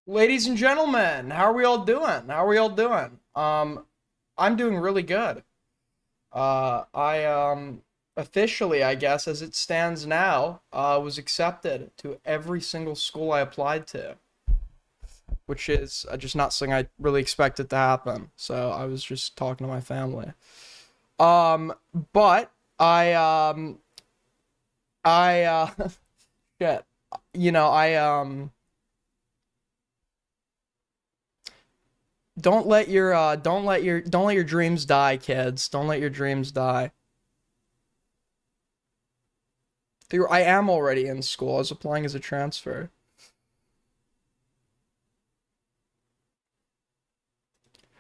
Ladies and gentlemen, how are we all doing? How are we all doing? I'm doing really good. I officially, I guess, as it stands now, was accepted to every single school I applied to, which is just not something I really expected to happen. So I was just talking to my family. Um, but I shit. You know, don't let your dreams die, kids. Don't let your dreams die. I am already in school. I was applying as a transfer.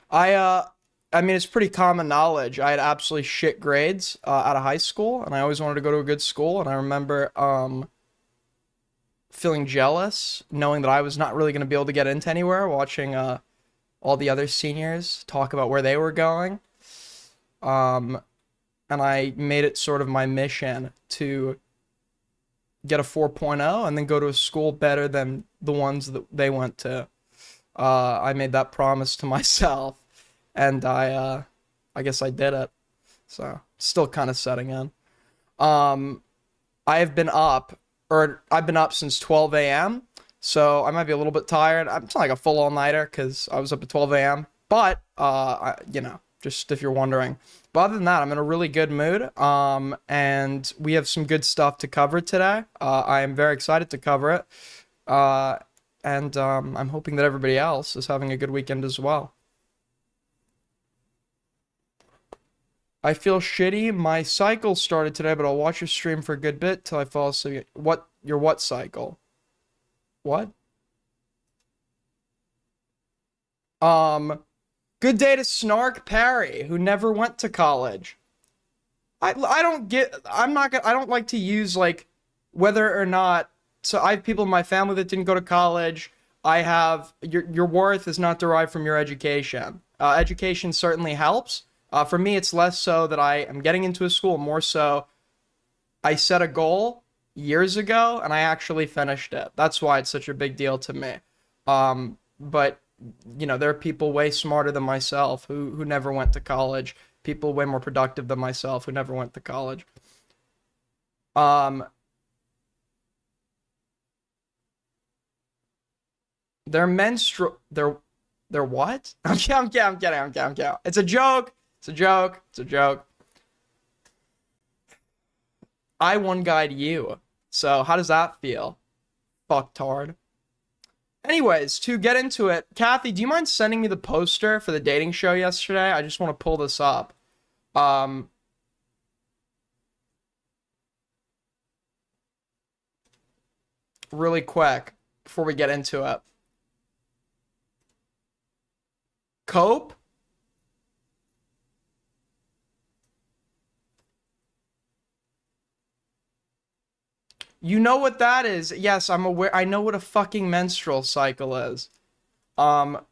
I uh I mean it's pretty common knowledge. I had absolutely shit grades out of high school, and I always wanted to go to a good school, and I remember feeling jealous knowing that I was not really going to be able to get into anywhere, watching all the other seniors talk about where they were going. Um and I made it sort of my mission to get a 4.0 and then go to a school better than the ones that they went to. I made that promise to myself, and I guess I did it. So still kind of setting in. Um, I have been up, or I've been up since 12 a.m. So I might be a little bit tired. I'm not like a full all-nighter because I was up at 12 a.m. But just if you're wondering. But other than that, I'm in a really good mood. And we have some good stuff to cover today. I am very excited to cover it. And I'm hoping that everybody else is having a good weekend as well. I feel shitty. My cycle started today, but I'll watch your stream for a good bit till I fall asleep. What cycle? What? Um, Good day to Snark Parry, who never went to college. I don't get, I'm not gonna, I don't like to use like whether or not, so I have people in my family that didn't go to college. I have, your worth is not derived from your education. Education certainly helps. For me, it's less so that I am getting into a school, more so I set a goal years ago and I actually finished it. That's why it's such a big deal to me. But there are people way smarter than myself who never went to college. People way more productive than myself who never went to college. Um, they're menstrual. They're what? I'm kidding. It's a joke. It's a joke. It's a joke. I one guide you. So how does that feel? Fucktard. Anyways, to get into it, Kathy, do you mind sending me the poster for the dating show yesterday? I just want to pull this up. Um, Really quick before we get into it. Cope? You know what that is? Yes, I'm aware. I know what a fucking menstrual cycle is. Um,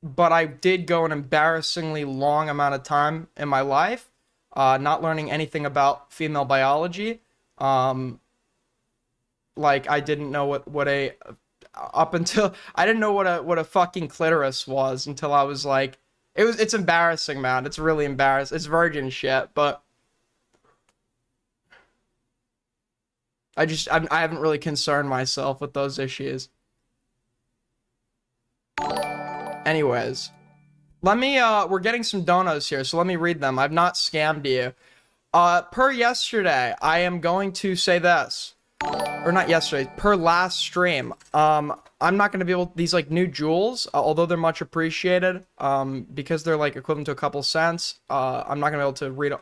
but I did go an embarrassingly long amount of time in my life, not learning anything about female biology. Um, like I didn't know what a up until I didn't know what a fucking clitoris was until I was like, it's embarrassing, man. It's really embarrassing. It's virgin shit, but I haven't really concerned myself with those issues. Anyways, let me we're getting some donos here, so let me read them. I've not scammed you. Per yesterday, I am going to say this. Or not yesterday, per last stream. I'm not gonna be able, these like new jewels, although they're much appreciated, because they're like equivalent to a couple cents, I'm not gonna be able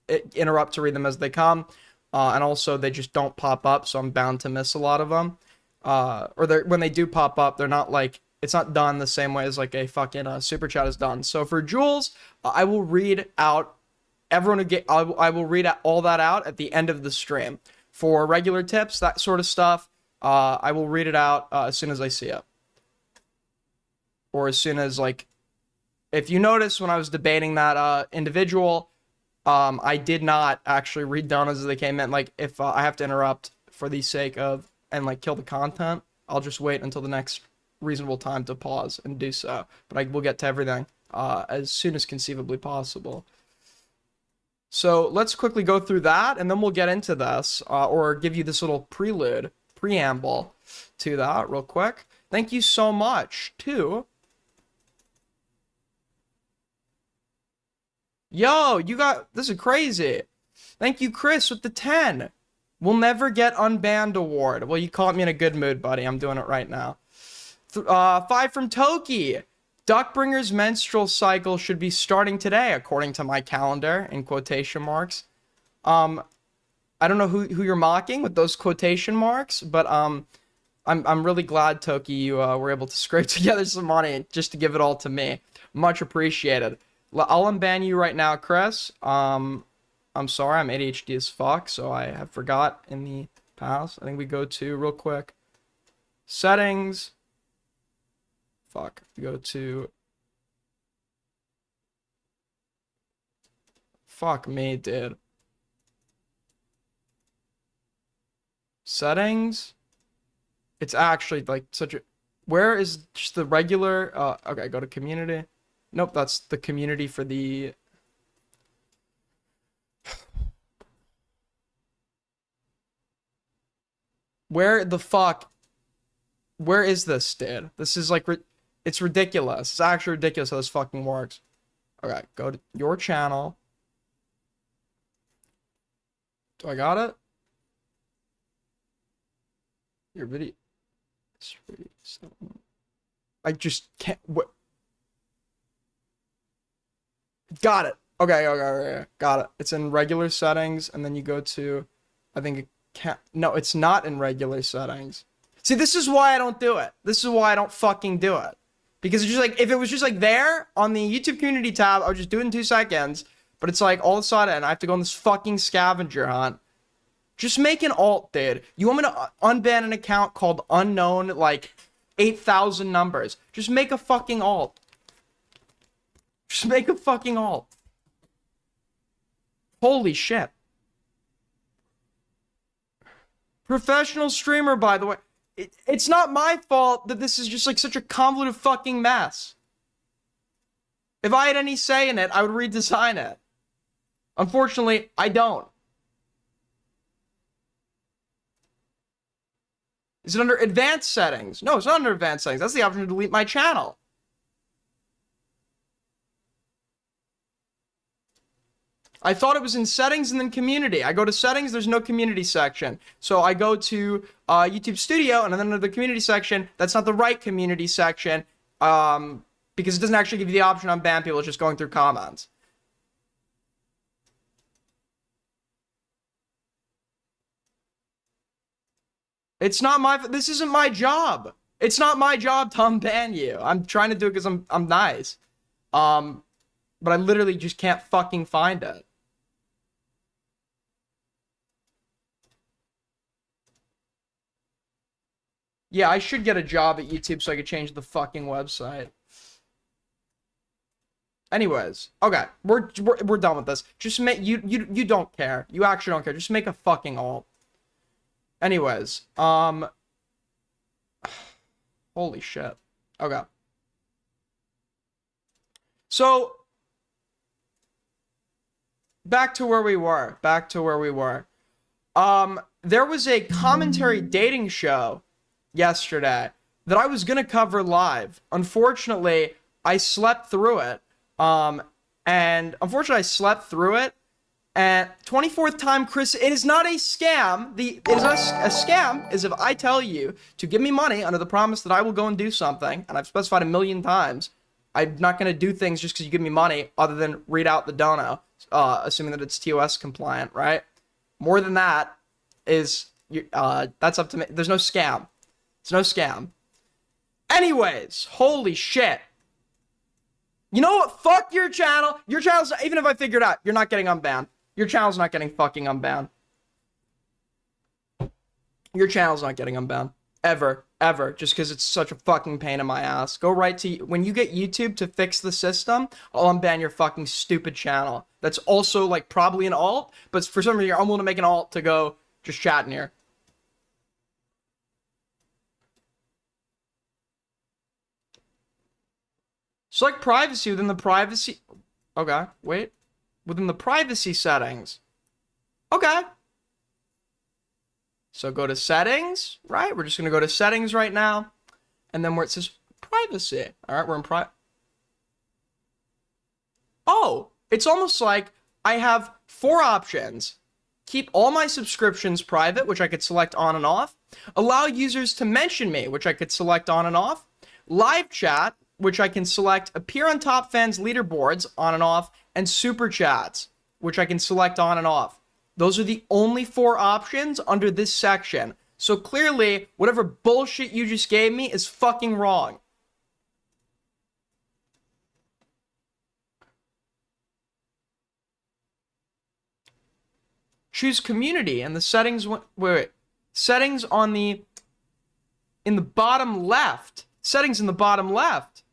to interrupt to read them as they come. And also they just don't pop up, so I'm bound to miss a lot of them. Or when they do pop up, they're not like, it's not done the same way as like a fucking super chat is done. So for jewels, I will read out everyone who I will read all that out at the end of the stream. For regular tips, that sort of stuff, I will read it out as soon as I see it. Or as soon as, like, if you notice when I was debating that individual, I did not actually read down as they came in. Like, if I have to interrupt for the sake of, and like kill the content, I'll just wait until the next reasonable time to pause and do so. But I will get to everything as soon as conceivably possible. So let's quickly go through that, and then we'll get into this, or give you this little preamble to that real quick. Thank you so much to... Yo, you got... This is crazy. Thank you, Chris, with the 10. We'll never get unbanned award. Well, you caught me in a good mood, buddy. I'm doing it right now. 5 from Toki. Duckbringer's menstrual cycle should be starting today, according to my calendar, in quotation marks. I don't know who you're mocking with those quotation marks, but I'm really glad, Toki, you were able to scrape together some money just to give it all to me. Much appreciated. I'll unban you right now, Chris. I'm sorry, I'm ADHD as fuck, so I have forgot in the past. I think we go to, real quick, settings. Fuck, we go to... Fuck me, dude. Settings? It's actually, like, such a... Where is just the regular... okay, go to community. Nope, that's the community for the... Where the fuck? Where is this, dude? This is like, it's ridiculous. It's actually ridiculous how this fucking works. Okay, go to your channel. Do I got it? Your video. I just can't. What? Got it. Okay, got it. It's in regular settings, and then you go to, I think it can't. No, it's not in regular settings. See, this is why I don't do it. This is why I don't fucking do it. Because it's just like, if it was just like there on the YouTube community tab, I would just do it in 2 seconds. But it's like, all of a sudden, I have to go on this fucking scavenger hunt. Just make an alt, dude. You want me to unban an account called unknown, like, 8,000 numbers? Just make a fucking alt. Just make a fucking alt. Holy shit. Professional streamer, by the way. It's not my fault that this is just like such a convoluted fucking mess. If I had any say in it, I would redesign it. Unfortunately, I don't. Is it under advanced settings? No, it's not under advanced settings. That's the option to delete my channel. I thought it was in settings and then community. I go to settings, there's no community section. So I go to YouTube Studio, and then under the community section, that's not the right community section, because it doesn't actually give you the option on ban people, it's just going through comments. It's not my, this isn't my job. It's not my job to unban you. I'm trying to do it because I'm nice. But I literally just can't fucking find it. Yeah, I should get a job at YouTube so I could change the fucking website. Anyways, okay, we're done with this. Just make you don't care. You actually don't care. Just make a fucking alt. Anyways, holy shit. Okay. So back to where we were. There was a commentary dating show yesterday that I was gonna cover live. Unfortunately, I slept through it. And 24th time, Chris, it is not a scam. It is not a scam is if I tell you to give me money under the promise that I will go and do something, and I've specified 1,000,000 times. I'm not going to do things just because you give me money other than read out the dono, assuming that it's TOS compliant, right? More than that is, that's up to me. There's no scam. It's no scam. Anyways, holy shit. You know what? Fuck your channel. Your channel's, even if I figured out, you're not getting unbanned. Your channel's not getting fucking unbanned. Your channel's not getting unbanned. Ever. Just because it's such a fucking pain in my ass. Go right to, when you get YouTube to fix the system, I'll unban your fucking stupid channel. That's also, like, probably an alt, but for some reason, I'm willing to make an alt to go just chatting here. Select privacy within the privacy. Okay, wait. Within the privacy settings. Okay. So go to settings, right? We're just going to go to settings right now. And then where it says privacy. All right, we're in Oh, it's almost like I have 4 options. Keep all my subscriptions private, which I could select on and off. Allow users to mention me, which I could select on and off. Live chat, which I can select appear on top fans leaderboards on and off. And super chats, which I can select on and off. Those are the only 4 options under this section. So clearly, whatever bullshit you just gave me is fucking wrong. Choose community and the settings. Wait. Settings on the in the bottom left. Settings in the bottom left.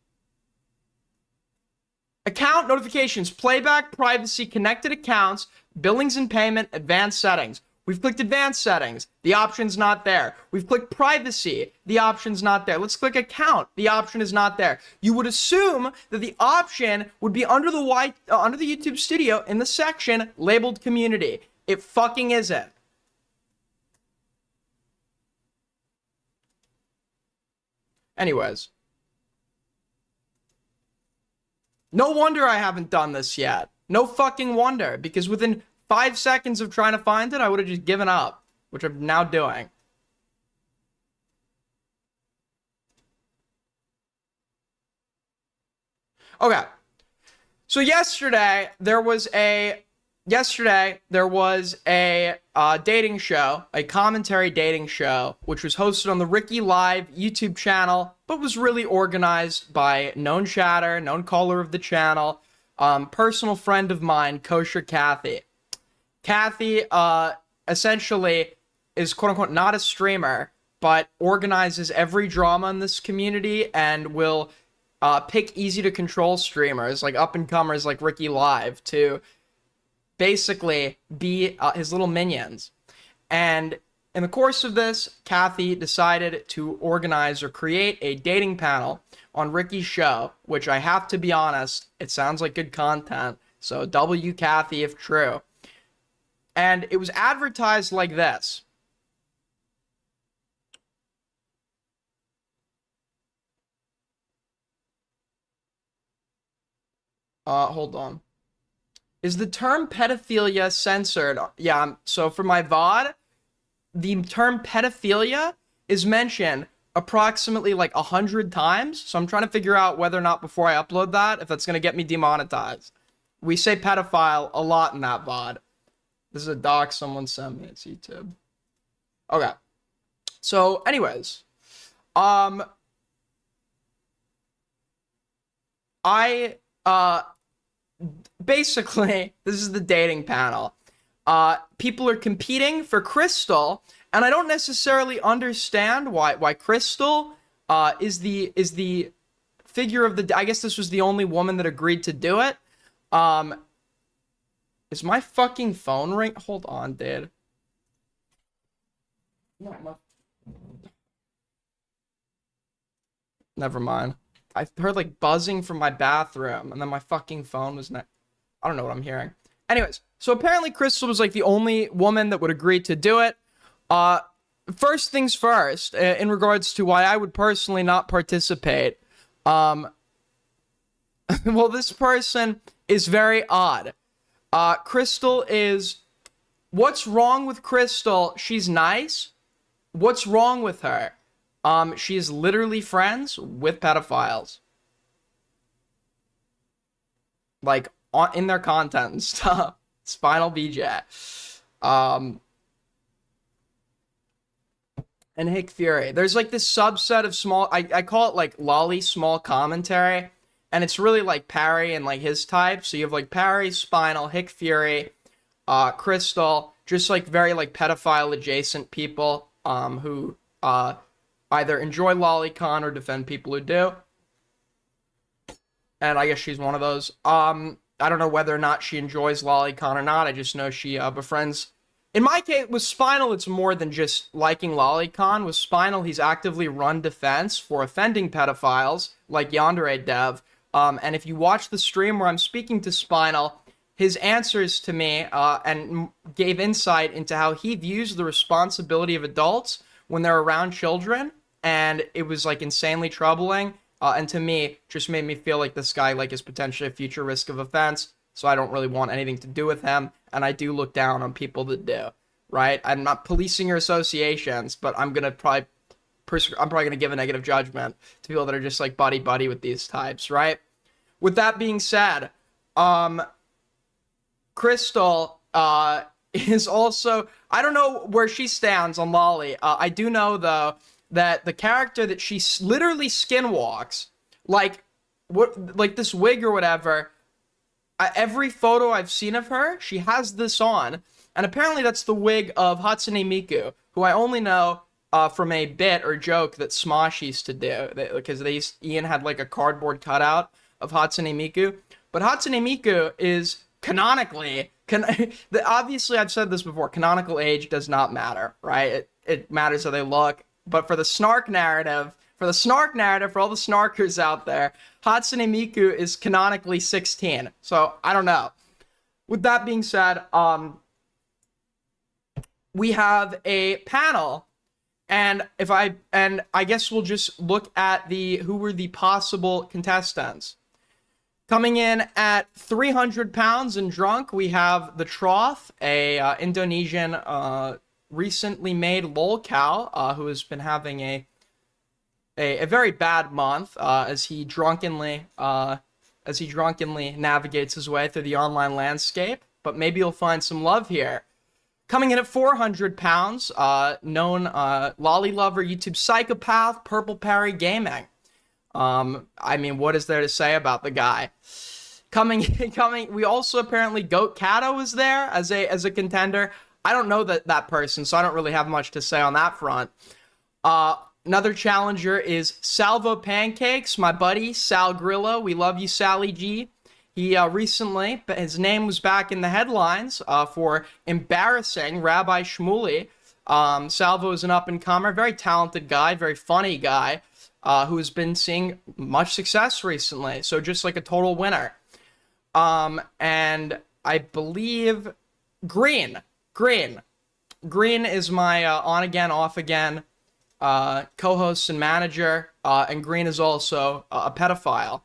Account notifications, playback, privacy, connected accounts, billings and payment, advanced settings. We've clicked advanced settings. The option's not there. We've clicked privacy. The option's not there. Let's click account. The option is not there. You would assume that the option would be under the YouTube Studio in the section labeled community. It fucking isn't. Anyways. No wonder I haven't done this yet. No fucking wonder. Because within 5 seconds of trying to find it, I would have just given up. Which I'm now doing. Okay. So yesterday, there was a dating show, a commentary dating show, which was hosted on the Ricky Live YouTube channel, but was really organized by known chatter, known caller of the channel, personal friend of mine, Kosher Kathy. Kathy, essentially is quote-unquote not a streamer, but organizes every drama in this community and will pick easy-to-control streamers, like up-and-comers like Ricky Live, to basically be his little minions. And in the course of this, Kathy decided to organize or create a dating panel on Ricky's show, which I have to be honest, it sounds like good content. So W Kathy if true. And it was advertised like this. Hold on. Is the term pedophilia censored? Yeah, so for my VOD, the term pedophilia is mentioned approximately like 100 times. So I'm trying to figure out whether or not before I upload that, if that's going to get me demonetized. We say pedophile a lot in that VOD. This is a doc someone sent me. It's YouTube. Okay. So anyways, basically, this is the dating panel. People are competing for Crystal, and I don't necessarily understand why Crystal is the figure of the. I guess this was the only woman that agreed to do it. Is my fucking phone ring? Hold on, dude. Never mind. I heard like buzzing from my bathroom, and then my fucking phone was not. I don't know what I'm hearing. Anyways, so apparently Crystal was like the only woman that would agree to do it. First things first, in regards to why I would personally not participate. Well, this person is very odd. Crystal is. What's wrong with Crystal? She's nice. What's wrong with her? She is literally friends with pedophiles. Like, in their content and stuff. Spinal BJ. And Hick Fury. There's like this subset of small, I call it like lolly small commentary. And it's really like Parry and like his type. So you have like Parry, Spinal, Hick Fury, Crystal, just like very like pedophile adjacent people who either enjoy lolicon or defend people who do. And I guess she's one of those. I don't know whether or not she enjoys lolicon or not. I just know she befriends. In my case, with Spinal, it's more than just liking lolicon. With Spinal, he's actively run defense for offending pedophiles, like Yandere Dev, And if you watch the stream where I'm speaking to Spinal, his answers to me and gave insight into how he views the responsibility of adults when they're around children, and it was like insanely troubling. And to me, just made me feel like this guy like is potentially a future risk of offense. So I don't really want anything to do with him, and I do look down on people that do. Right? I'm not policing your associations, but I'm probably gonna give a negative judgment to people that are just like buddy buddy with these types. Right? With that being said, Crystal is also, I don't know where she stands on Lolly. I do know though that the character that she literally skinwalks, like this wig or whatever. Every photo I've seen of her, she has this on, and apparently that's the wig of Hatsune Miku, who I only know from a bit or joke that Smosh used to do, because Ian had like a cardboard cutout of Hatsune Miku. But Hatsune Miku is canonically, obviously I've said this before, canonical age does not matter, right? It matters how they look. But for the Snark narrative, for all the Snarkers out there, Hatsune Miku is canonically 16. So I don't know. With that being said, we have a panel, and I guess we'll just look at who were the possible contestants. Coming in at 300 pounds and drunk, we have the Troth, a Indonesian recently made lolcow who has been having a very bad month as he drunkenly navigates his way through the online landscape. But maybe he'll find some love here. Coming in at 400 pounds, known lolly lover, YouTube psychopath, Purple Parry Gaming. I mean, what is there to say about the guy? Coming. We also apparently Goat Kato was there as a contender. I don't know that person, so I don't really have much to say on that front. Another challenger is Salvo Pancakes, my buddy Sal Grillo. We love you, Sally G. He recently, his name was back in the headlines for embarrassing Rabbi Shmuley. Salvo is an up-and-comer, very talented guy, very funny guy, who has been seeing much success recently. So just like a total winner. And I believe Green is my on-again, off-again co-host and manager, and Green is also a pedophile.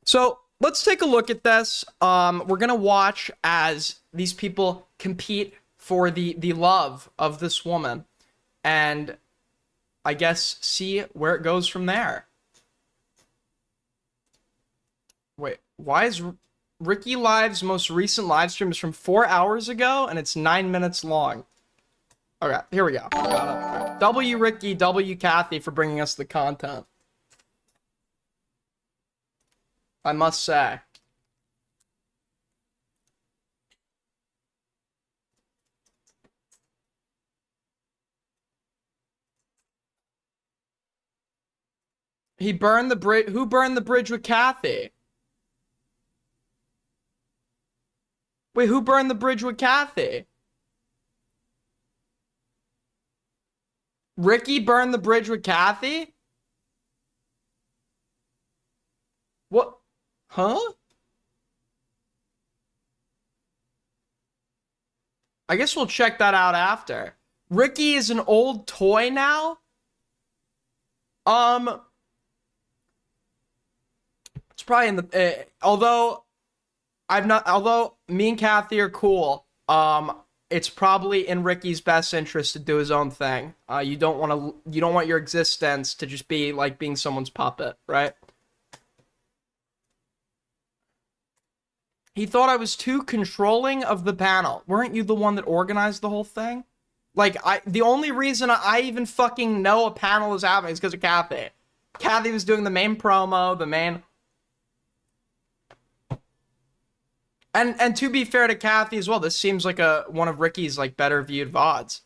So let's take a look at this. We're gonna watch as these people compete for the love of this woman, and I guess see where it goes from there. Wait, why is Ricky Live's most recent live stream is from 4 hours ago, and it's 9 minutes long? Okay, here we go. W Ricky, W Kathy for bringing us the content. I must say. He burned the bridge. Who burned the bridge with Kathy? Wait, who burned the bridge with Kathy? Ricky burned the bridge with Kathy? What? Huh? I guess we'll check that out after. Ricky is an old toy now? It's probably in the although me and Kathy are cool, it's probably in Ricky's best interest to do his own thing. You don't want your existence to just be like being someone's puppet, right? He thought I was too controlling of the panel. Weren't you the one that organized the whole thing? Like, the only reason I even fucking know a panel is happening is because of Kathy. Kathy was doing the main promo, the main... And to be fair to Kathy as well, this seems like one of Ricky's like better viewed VODs.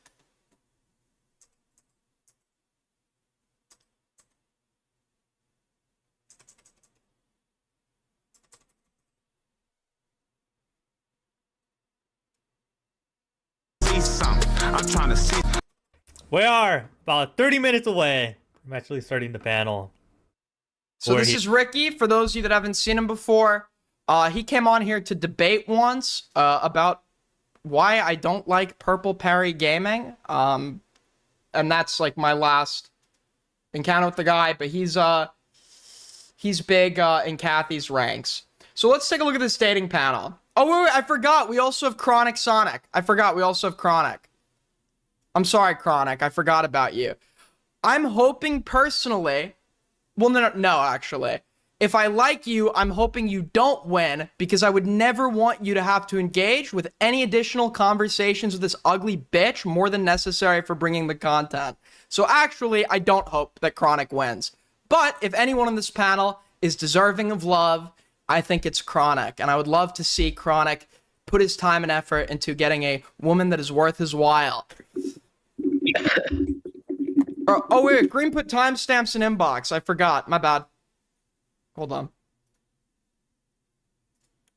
I'm trying to see. We are about 30 minutes away from actually starting the panel. So this is Ricky. For those of you that haven't seen him before, he came on here to debate once about why I don't like Purple Parry Gaming. And that's like my last encounter with the guy, but he's big in Kathy's ranks. So let's take a look at this dating panel. Oh, wait, I forgot. We also have Chronic Sonic. I forgot. We also have Chronic. I'm sorry, Chronic. I forgot about you. I'm hoping personally... Well, no, actually. If I like you, I'm hoping you don't win, because I would never want you to have to engage with any additional conversations with this ugly bitch more than necessary for bringing the content. So actually, I don't hope that Chronic wins. But if anyone on this panel is deserving of love, I think it's Chronic. And I would love to see Chronic put his time and effort into getting a woman that is worth his while. Oh, wait, Green put timestamps in inbox. I forgot. My bad. Hold on.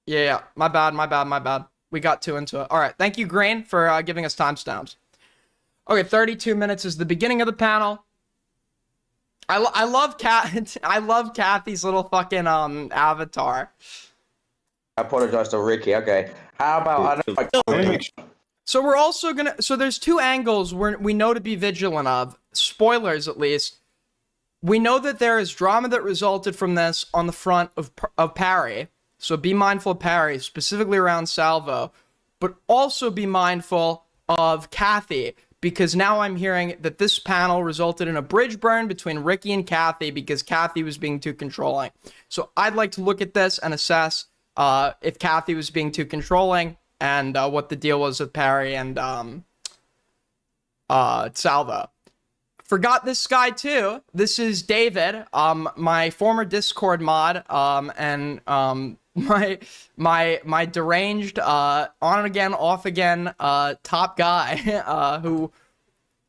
Yeah, my bad. We got too into it. All right, thank you, Green, for giving us timestamps. Okay, 32 minutes is the beginning of the panel. I love Kathy's little fucking avatar. I apologize to Ricky. Okay, how about So we're also gonna. So there's two angles we know to be vigilant of. Spoilers, at least. We know that there is drama that resulted from this on the front of Parry. So be mindful of Parry, specifically around Salvo, but also be mindful of Kathy, because now I'm hearing that this panel resulted in a bridge burn between Ricky and Kathy because Kathy was being too controlling. So I'd like to look at this and assess if Kathy was being too controlling and what the deal was with Parry and Salvo. Forgot this guy too. This is David, my former Discord mod, and my deranged, on again, off again, top guy, who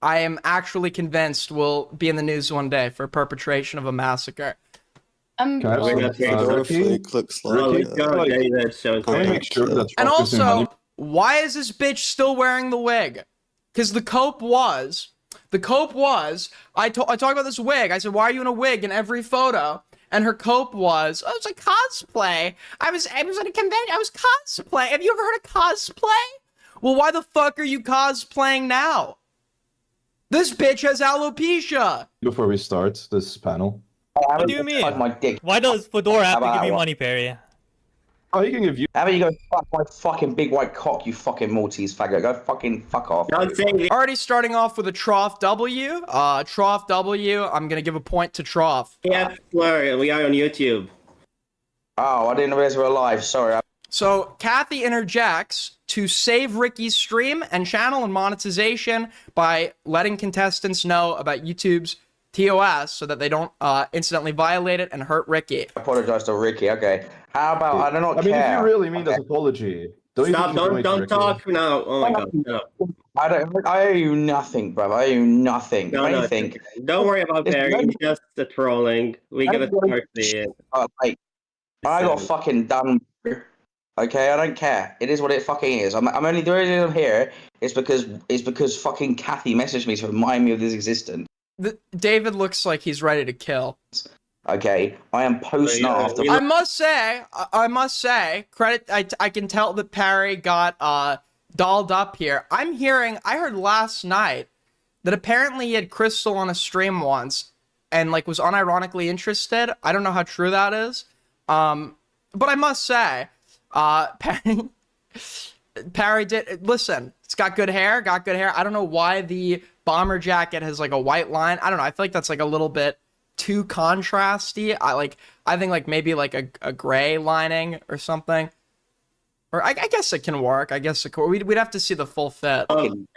I am actually convinced will be in the news one day for perpetration of a massacre. Looks like And also, why is this bitch still wearing the wig? Because the cope was, I talk about this wig. I said, why are you in a wig in every photo? And her cope was, oh, it's a cosplay. I was at a convention. I was cosplay. Have you ever heard of cosplay? Well, why the fuck are you cosplaying now? This bitch has alopecia. Before we start this panel. What do you mean? Why does Fedora have to give me money, Perry? Oh, he can give you. How about you go fuck my fucking big white cock, you fucking Maltese faggot? Go fucking fuck off. Already starting off with a Trough W. Trough W. I'm gonna give a point to Trough. Yeah, Flurry, we are on YouTube. Oh, I didn't realize we were live. Sorry. So Kathy interjects to save Ricky's stream and channel and monetization by letting contestants know about YouTube's TOS so that they don't incidentally violate it and hurt Ricky. I apologize to Ricky. Okay. How about I don't care. I mean, if you really mean this apology, don't talk now. Oh my god. No. I owe you nothing, bro. I owe you nothing. No, don't worry about Perry. It's just the trolling. We gotta start the. I got fucking done. Okay, I don't care. It is what it fucking is. I'm only the reason I'm here is because fucking Kathy messaged me to remind me of this existence. David looks like he's ready to kill. Okay, I am posting after. I must say, credit. I can tell that Parry got dolled up here. I heard last night that apparently he had Crystal on a stream once, and like was unironically interested. I don't know how true that is, but I must say, Parry did listen. It's got good hair. I don't know why the bomber jacket has like a white line. I don't know. I feel like that's like a little bit too contrasty. I think like maybe like a gray lining or something. Or I guess it can work. I guess we'd have to see the full fit.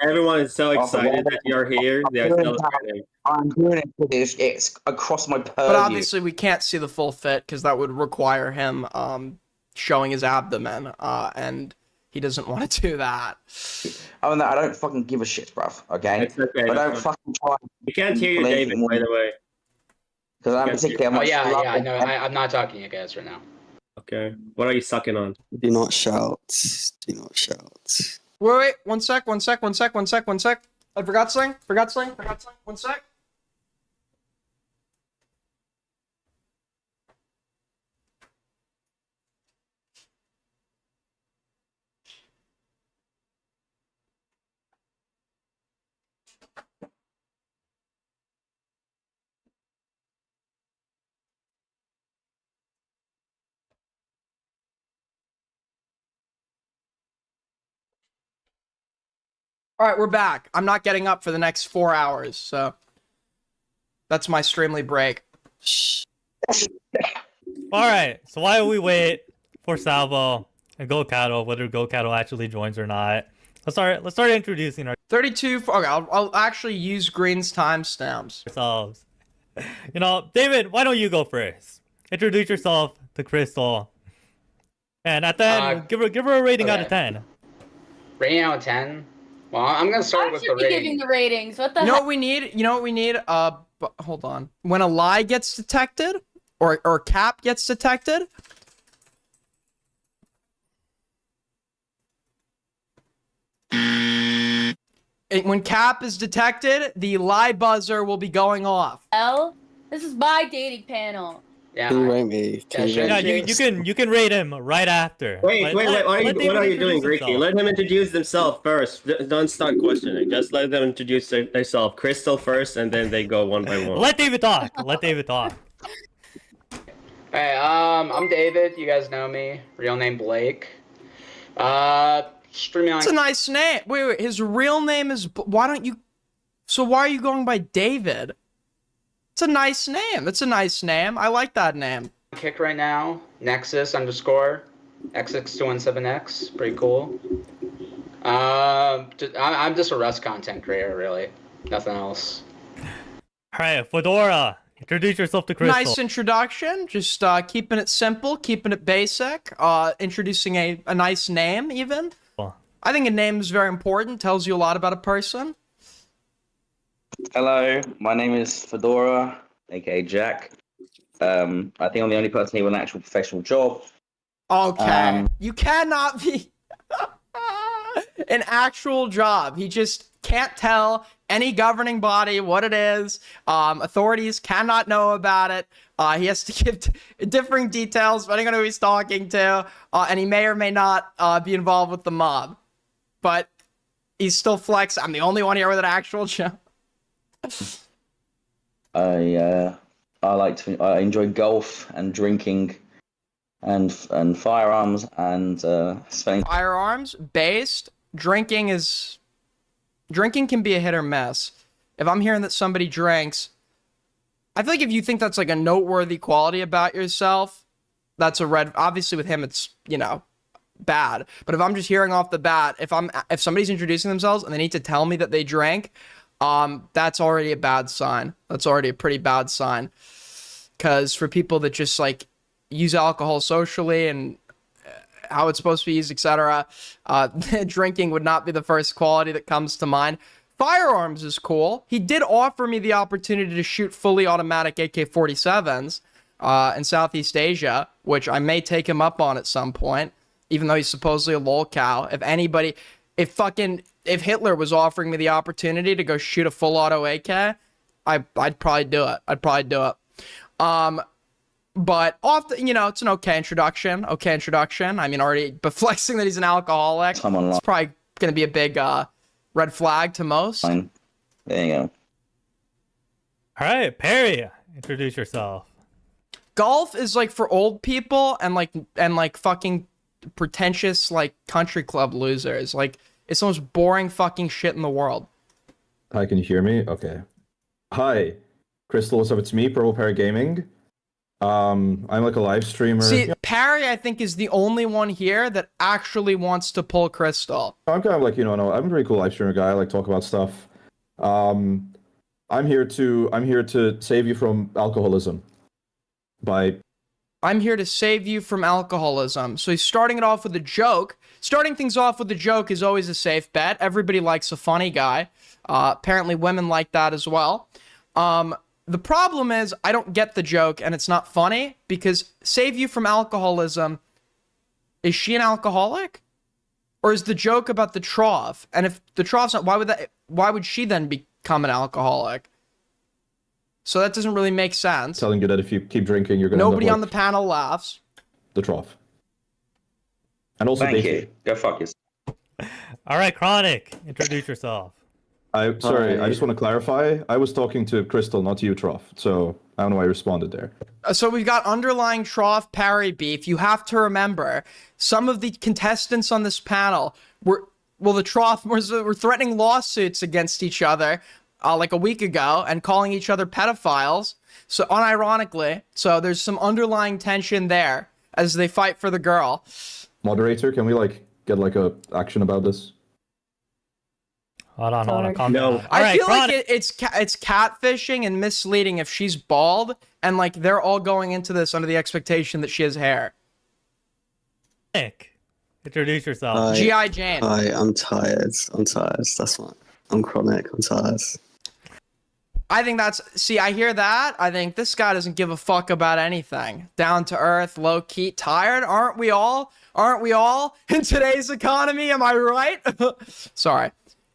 Everyone is so excited that you're here. They're celebrating. I'm doing it because it's across my purview. But obviously we can't see the full fit because that would require him showing his abdomen, and he doesn't want to do that. Other than that, I don't fucking give a shit, bruv. Okay? It's okay. I don't fucking try. You can't hear you, David, by the way. Because I'm particularly. I know. I'm not talking to you guys right now. Okay. What are you sucking on? Do not shout. Do not shout. Wait. One sec. I forgot something. One sec. All right, we're back. I'm not getting up for the next 4 hours, so that's my Streamly break. All right. So why don't we wait for Salvo and Go Cattle, whether Go Cattle actually joins or not? Let's start introducing 32. Okay, I'll actually use Green's timestamps. ourselves. You know, David, why don't you go first? Introduce yourself to Crystal, and at the end, give her a rating out of 10. Rating out of 10? Well, I'm gonna start I with should the be rating. giving the ratings. What the You know heck? what we need? You know what we need? But hold on. When a lie gets detected, or cap gets detected, when cap is detected, the lie buzzer will be going off. Hell, this is my dating panel. Yeah. Can you rate me? Can you Yeah, rate me? you can rate him right after. Wait. What are you doing, Ricky? Himself. Let him introduce themselves first. Don't start questioning. Just let them introduce themselves. Crystal first, and then they go one by one. Let David talk. Let David talk. Hey, I'm David. You guys know me. Real name Blake. Streaming on. It's a nice name. Wait. His real name is. Why don't you? So why are you going by David? It's a nice name. It's a nice name. I like that name. Kick right now. Nexus _ XX217X. Pretty cool. I'm just a Rust content creator, really. Nothing else. All right, Fedora, introduce yourself to Crystal. Nice introduction. Just keeping it simple, keeping it basic. Introducing a nice name, even. I think a name is very important. Tells you a lot about a person. Hello, my name is Fedora, aka Jack. I think I'm the only person here with an actual professional job. Okay. You cannot be an actual job. He just can't tell any governing body what it is. Authorities cannot know about it. He has to give differing details depending on who he's talking to. And he may or may not be involved with the mob. But he's still flex. I'm the only one here with an actual job. I enjoy golf and drinking and firearms and spending. Firearms based. Drinking can be a hit or miss. If I'm hearing that somebody drinks, I feel like if you think that's like a noteworthy quality about yourself, that's a red. Obviously with him it's, bad. But if I'm just hearing off the bat, if somebody's introducing themselves and they need to tell me that they drank, that's already a bad sign. That's already a pretty bad sign. Because for people that just like use alcohol socially and how it's supposed to be used, etc., drinking would not be the first quality that comes to mind. Firearms is cool. He did offer me the opportunity to shoot fully automatic AK-47s in Southeast Asia, which I may take him up on at some point, even though he's supposedly a lolcow. If Hitler was offering me the opportunity to go shoot a full auto AK, I'd probably do it. But it's an okay introduction. I mean, already, but flexing that he's an alcoholic, it's probably gonna be a big red flag to most. Fine. There you go. All right, Perry, introduce yourself. Golf is like for old people and like fucking pretentious like country club losers. Like it's the most boring fucking shit in the world. Hi, can you hear me? Okay. Hi, Crystal, what's up? It's me, Purple Parrot Gaming. I'm like a live streamer. See, Parry, I think, is the only one here that actually wants to pull Crystal. I'm kind of like, I'm a pretty cool live streamer guy. I like talk about stuff. I'm here to save you from alcoholism. I'm here to save you from alcoholism. So he's starting it off with a joke. Starting things off with a joke is always a safe bet. Everybody likes a funny guy. Apparently women like that as well. The problem is I don't get the joke and it's not funny because save you from alcoholism. Is she an alcoholic? Or is the joke about the trough? And if the trough's not, why would she then become an alcoholic? So that doesn't really make sense. Telling you that if you keep drinking, you're going to Nobody on the panel laughs. The trough. And also Thank you. Go fuck yourself. All right, Chronic, introduce yourself. Sorry, I just want to clarify. I was talking to Crystal, not you, Trough. So I don't know why I responded there. So we've got underlying trough parry beef. You have to remember, some of the contestants on this panel were well, the trough were threatening lawsuits against each other like a week ago and calling each other pedophiles. So unironically, so there's some underlying tension there as they fight for the girl. Moderator, can we like get like a action about this? Hold on, calm No. down. I feel Chronic. like it's catfishing and misleading if she's bald and like they're all going into this under the expectation that she has hair. Nick, introduce yourself. Hi. G.I. Jane. Hi, I'm tired. That's fine. I'm chronic. I'm tired. I think I hear that. I think this guy doesn't give a fuck about anything. Down to earth, low key, tired. Aren't we all? Aren't we all in today's economy? Am I right? Sorry.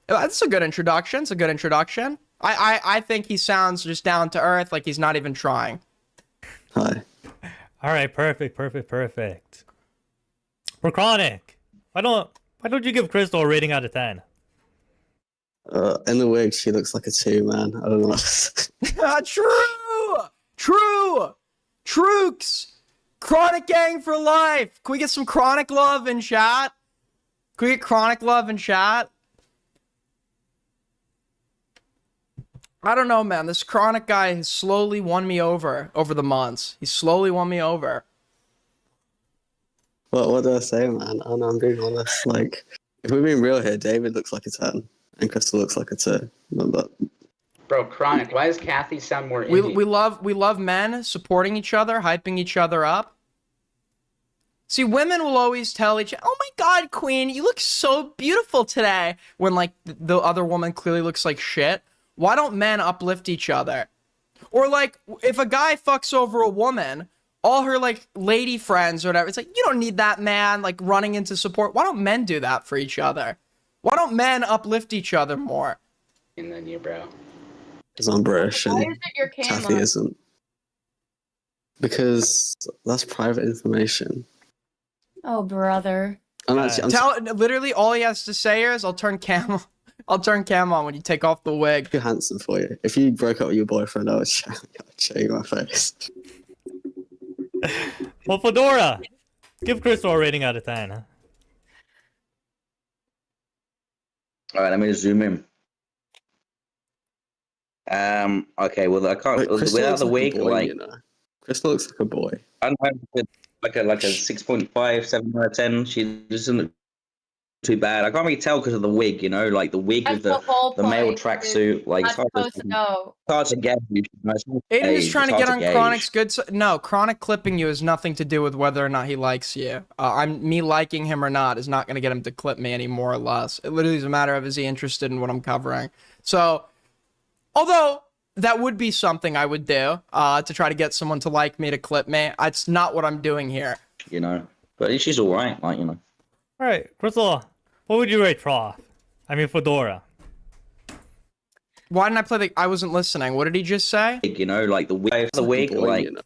That's a good introduction. It's a good introduction. I think he sounds just down to earth, like he's not even trying. Hi. All right, perfect. For Chronic, why don't you give Crystal a rating out of 10? In the wig, she looks like a 2, man. I don't know. True. Trooks. Chronic gang for life. Can we get some chronic love in chat? Can we get chronic love in chat? I don't know, man. This chronic guy has slowly won me over the months. He's slowly won me over. What do I say, man? I'm being honest. Like, if we're being real here, David looks like a 10, and Crystal looks like a 2. But Bro, Chronic, why does Kathy sound more We indie? love men supporting each other, hyping each other up. See, women will always tell each other, "Oh my God, Queen, you look so beautiful today," when like the other woman clearly looks like shit. Why don't men uplift each other? Or like, if a guy fucks over a woman, all her like lady friends or whatever, it's like, you don't need that man like running into support. Why don't men do that for each other? Why don't men uplift each other more? And then you, bro. because I'm British Why and is it your Kathy camera? isn't. Because that's private information. Oh, brother. I'm actually, Literally all he has to say is, I'll turn cam on when you take off the wig. too handsome for you. If you broke up with your boyfriend, I would show you my face. Well, Fedora, give Crystal a rating out of 10. All right, let me just zoom in. Okay, well, I can't. Wait, Crystal Without looks the like a wig, boy, like, you know? Crystal looks like a boy. I don't know, like a 6.5, 7 out of 10. She doesn't look too bad. I can't really tell because of the wig, you know, like the wig That's with the whole the male point, tracksuit. Like, Not it's hard supposed to know. to gauge. You know, it's hard to Aiden is gauge, trying to it's get hard on gauge. Chronic's good side. No, Chronic clipping you has nothing to do with whether or not he likes you. Me liking him or not is not going to get him to clip me any more or less. It literally is a matter of, is he interested in what I'm covering? So, although that would be something I would do to try to get someone to like me, to clip me. It's not what I'm doing here. You know, but she's all right. Like, you know. All right, Crystal, what would you rate Trough? I mean, Fedora. Why didn't I play the... I wasn't listening. What did he just say? You know, like the wig, It's like a boy, like. you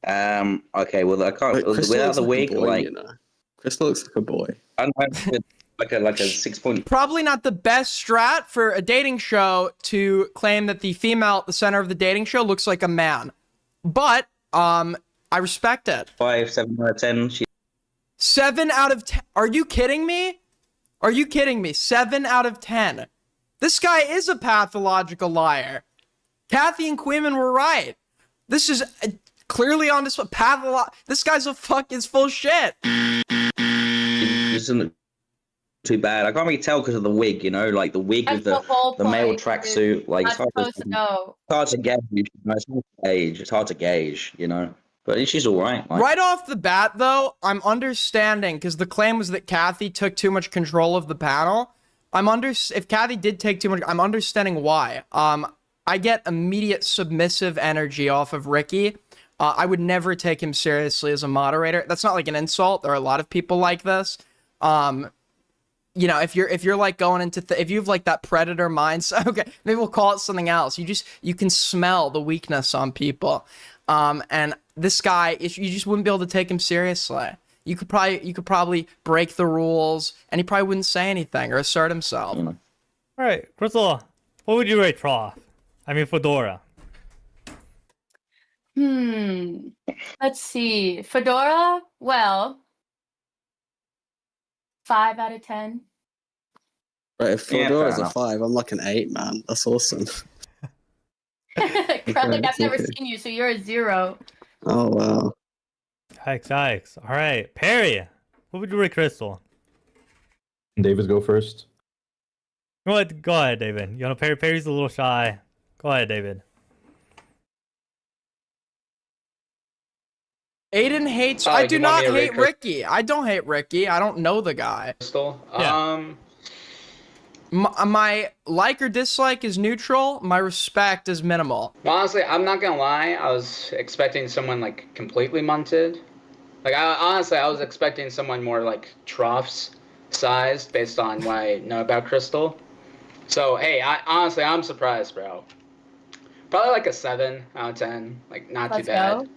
know? Okay, well, I can't. Wait, Crystal Without looks the like wig, a boy, like. you know? Crystal looks like a boy. I don't know, like a 6 point. Probably not the best strat for a dating show to claim that the female at the center of the dating show looks like a man. But, I respect it. 5, 7 out of 10. She 7 out of 10. Are you kidding me? Are you kidding me? 7 out of 10. This guy is a pathological liar. Kathy and Queeman were right. This is clearly on display. This guy's is full shit. doesn't look too bad. I can't really tell because of the wig, you know, like the wig That's with the whole the male point, tracksuit. Like, Not supposed to know. it's hard to gauge. You know, it's hard to gauge. It's hard to gauge, you know. But she's all right. Like, Right off the bat, though, I'm understanding, because the claim was that Kathy took too much control of the panel. If Kathy did take too much, I'm understanding why. I get immediate submissive energy off of Ricky. I would never take him seriously as a moderator. That's not like an insult. There are a lot of people like this. You know, if you're like going into if you have like that predator mindset, okay, maybe we'll call it something else. You can smell the weakness on people. And this guy, you just wouldn't be able to take him seriously. You could probably break the rules, and he probably wouldn't say anything or assert himself. you know. All right, Crystal, what would you rate Trough? I mean, Fedora. Let's see. Fedora? Well, 5 out of 10. Right, if Yeah, Fedora fair is a enough. 5, I'm like an 8, man. That's awesome. Like, I've never seen you, so you're a 0. Oh, wow. Yikes. All right, Perry. What would you rate Crystal? David, go first. Go ahead, David. You know, Perry's a little shy. Go ahead, David. Aiden hates. Oh, I you do want not me to rate hate Ricky. I don't hate Ricky. I don't know the guy. Crystal. Yeah. My like or dislike is neutral. My respect is minimal. Well, honestly, I'm not gonna lie. I was expecting someone like completely munted. Like, I was expecting someone more like troughs sized based on what I know about Crystal. So hey, I'm surprised, bro. Probably like a 7 out of 10. Like, not Let's too bad. go.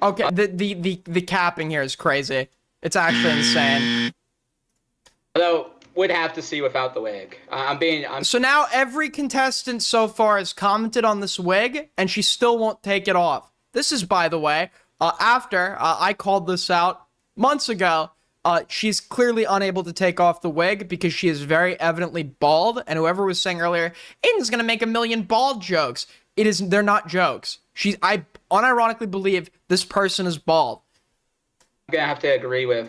Okay, the capping here is crazy. It's actually insane. Although would have to see without the wig. I'm So now every contestant so far has commented on this wig, and she still won't take it off. This is, by the way, after I called this out months ago. She's clearly unable to take off the wig because she is very evidently bald. And whoever was saying earlier, Aiden's gonna make a million bald jokes. They're not jokes. I unironically believe this person is bald. gonna have to agree with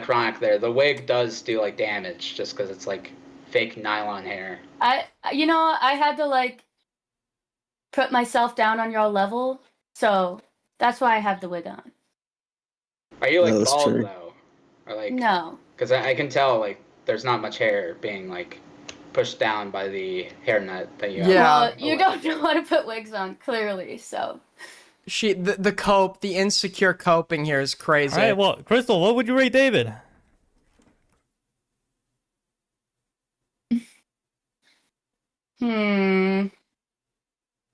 Chronic there. The wig does do like damage just because it's like fake nylon hair. I had to like put myself down on your level, so that's why I have the wig on. Are you like No, that's bald true. though, or like? No. Because I can tell like there's not much hair being like pushed down by the hairnet that you have. Yeah. Well, you don't know how to put wigs on, clearly, so. The insecure coping here is crazy. All right, well, Crystal, what would you rate David?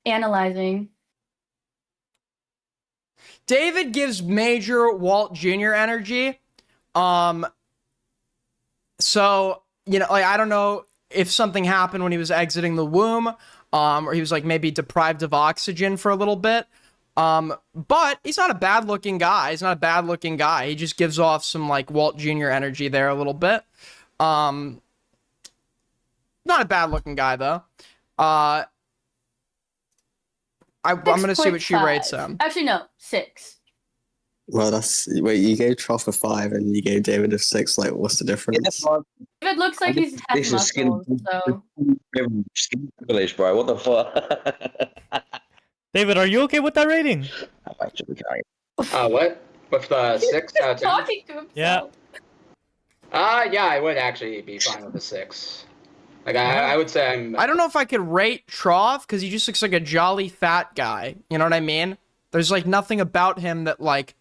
Analyzing. David gives major Walt Jr. energy. So, like, I don't know if something happened when he was exiting the womb, or he was like maybe deprived of oxygen for a little bit. But he's not a bad looking guy. He just gives off some like Walt Jr. energy there a little bit. Not a bad looking guy though. I'm gonna see what she 6.5. rates him. Actually, no, 6. Well, you gave Trough a 5 and you gave David a 6. Like, what's the difference? It looks like he's had This is skin muscles, so. privilege, bro. What the fuck? David, are you okay with that rating? I'm actually kidding. What? With the 6 out of 10? Talking to himself. Yeah. Yeah, I would actually be fine with a 6. Like I would say I don't know if I could rate Trough because he just looks like a jolly fat guy. You know what I mean? There's like nothing about him that like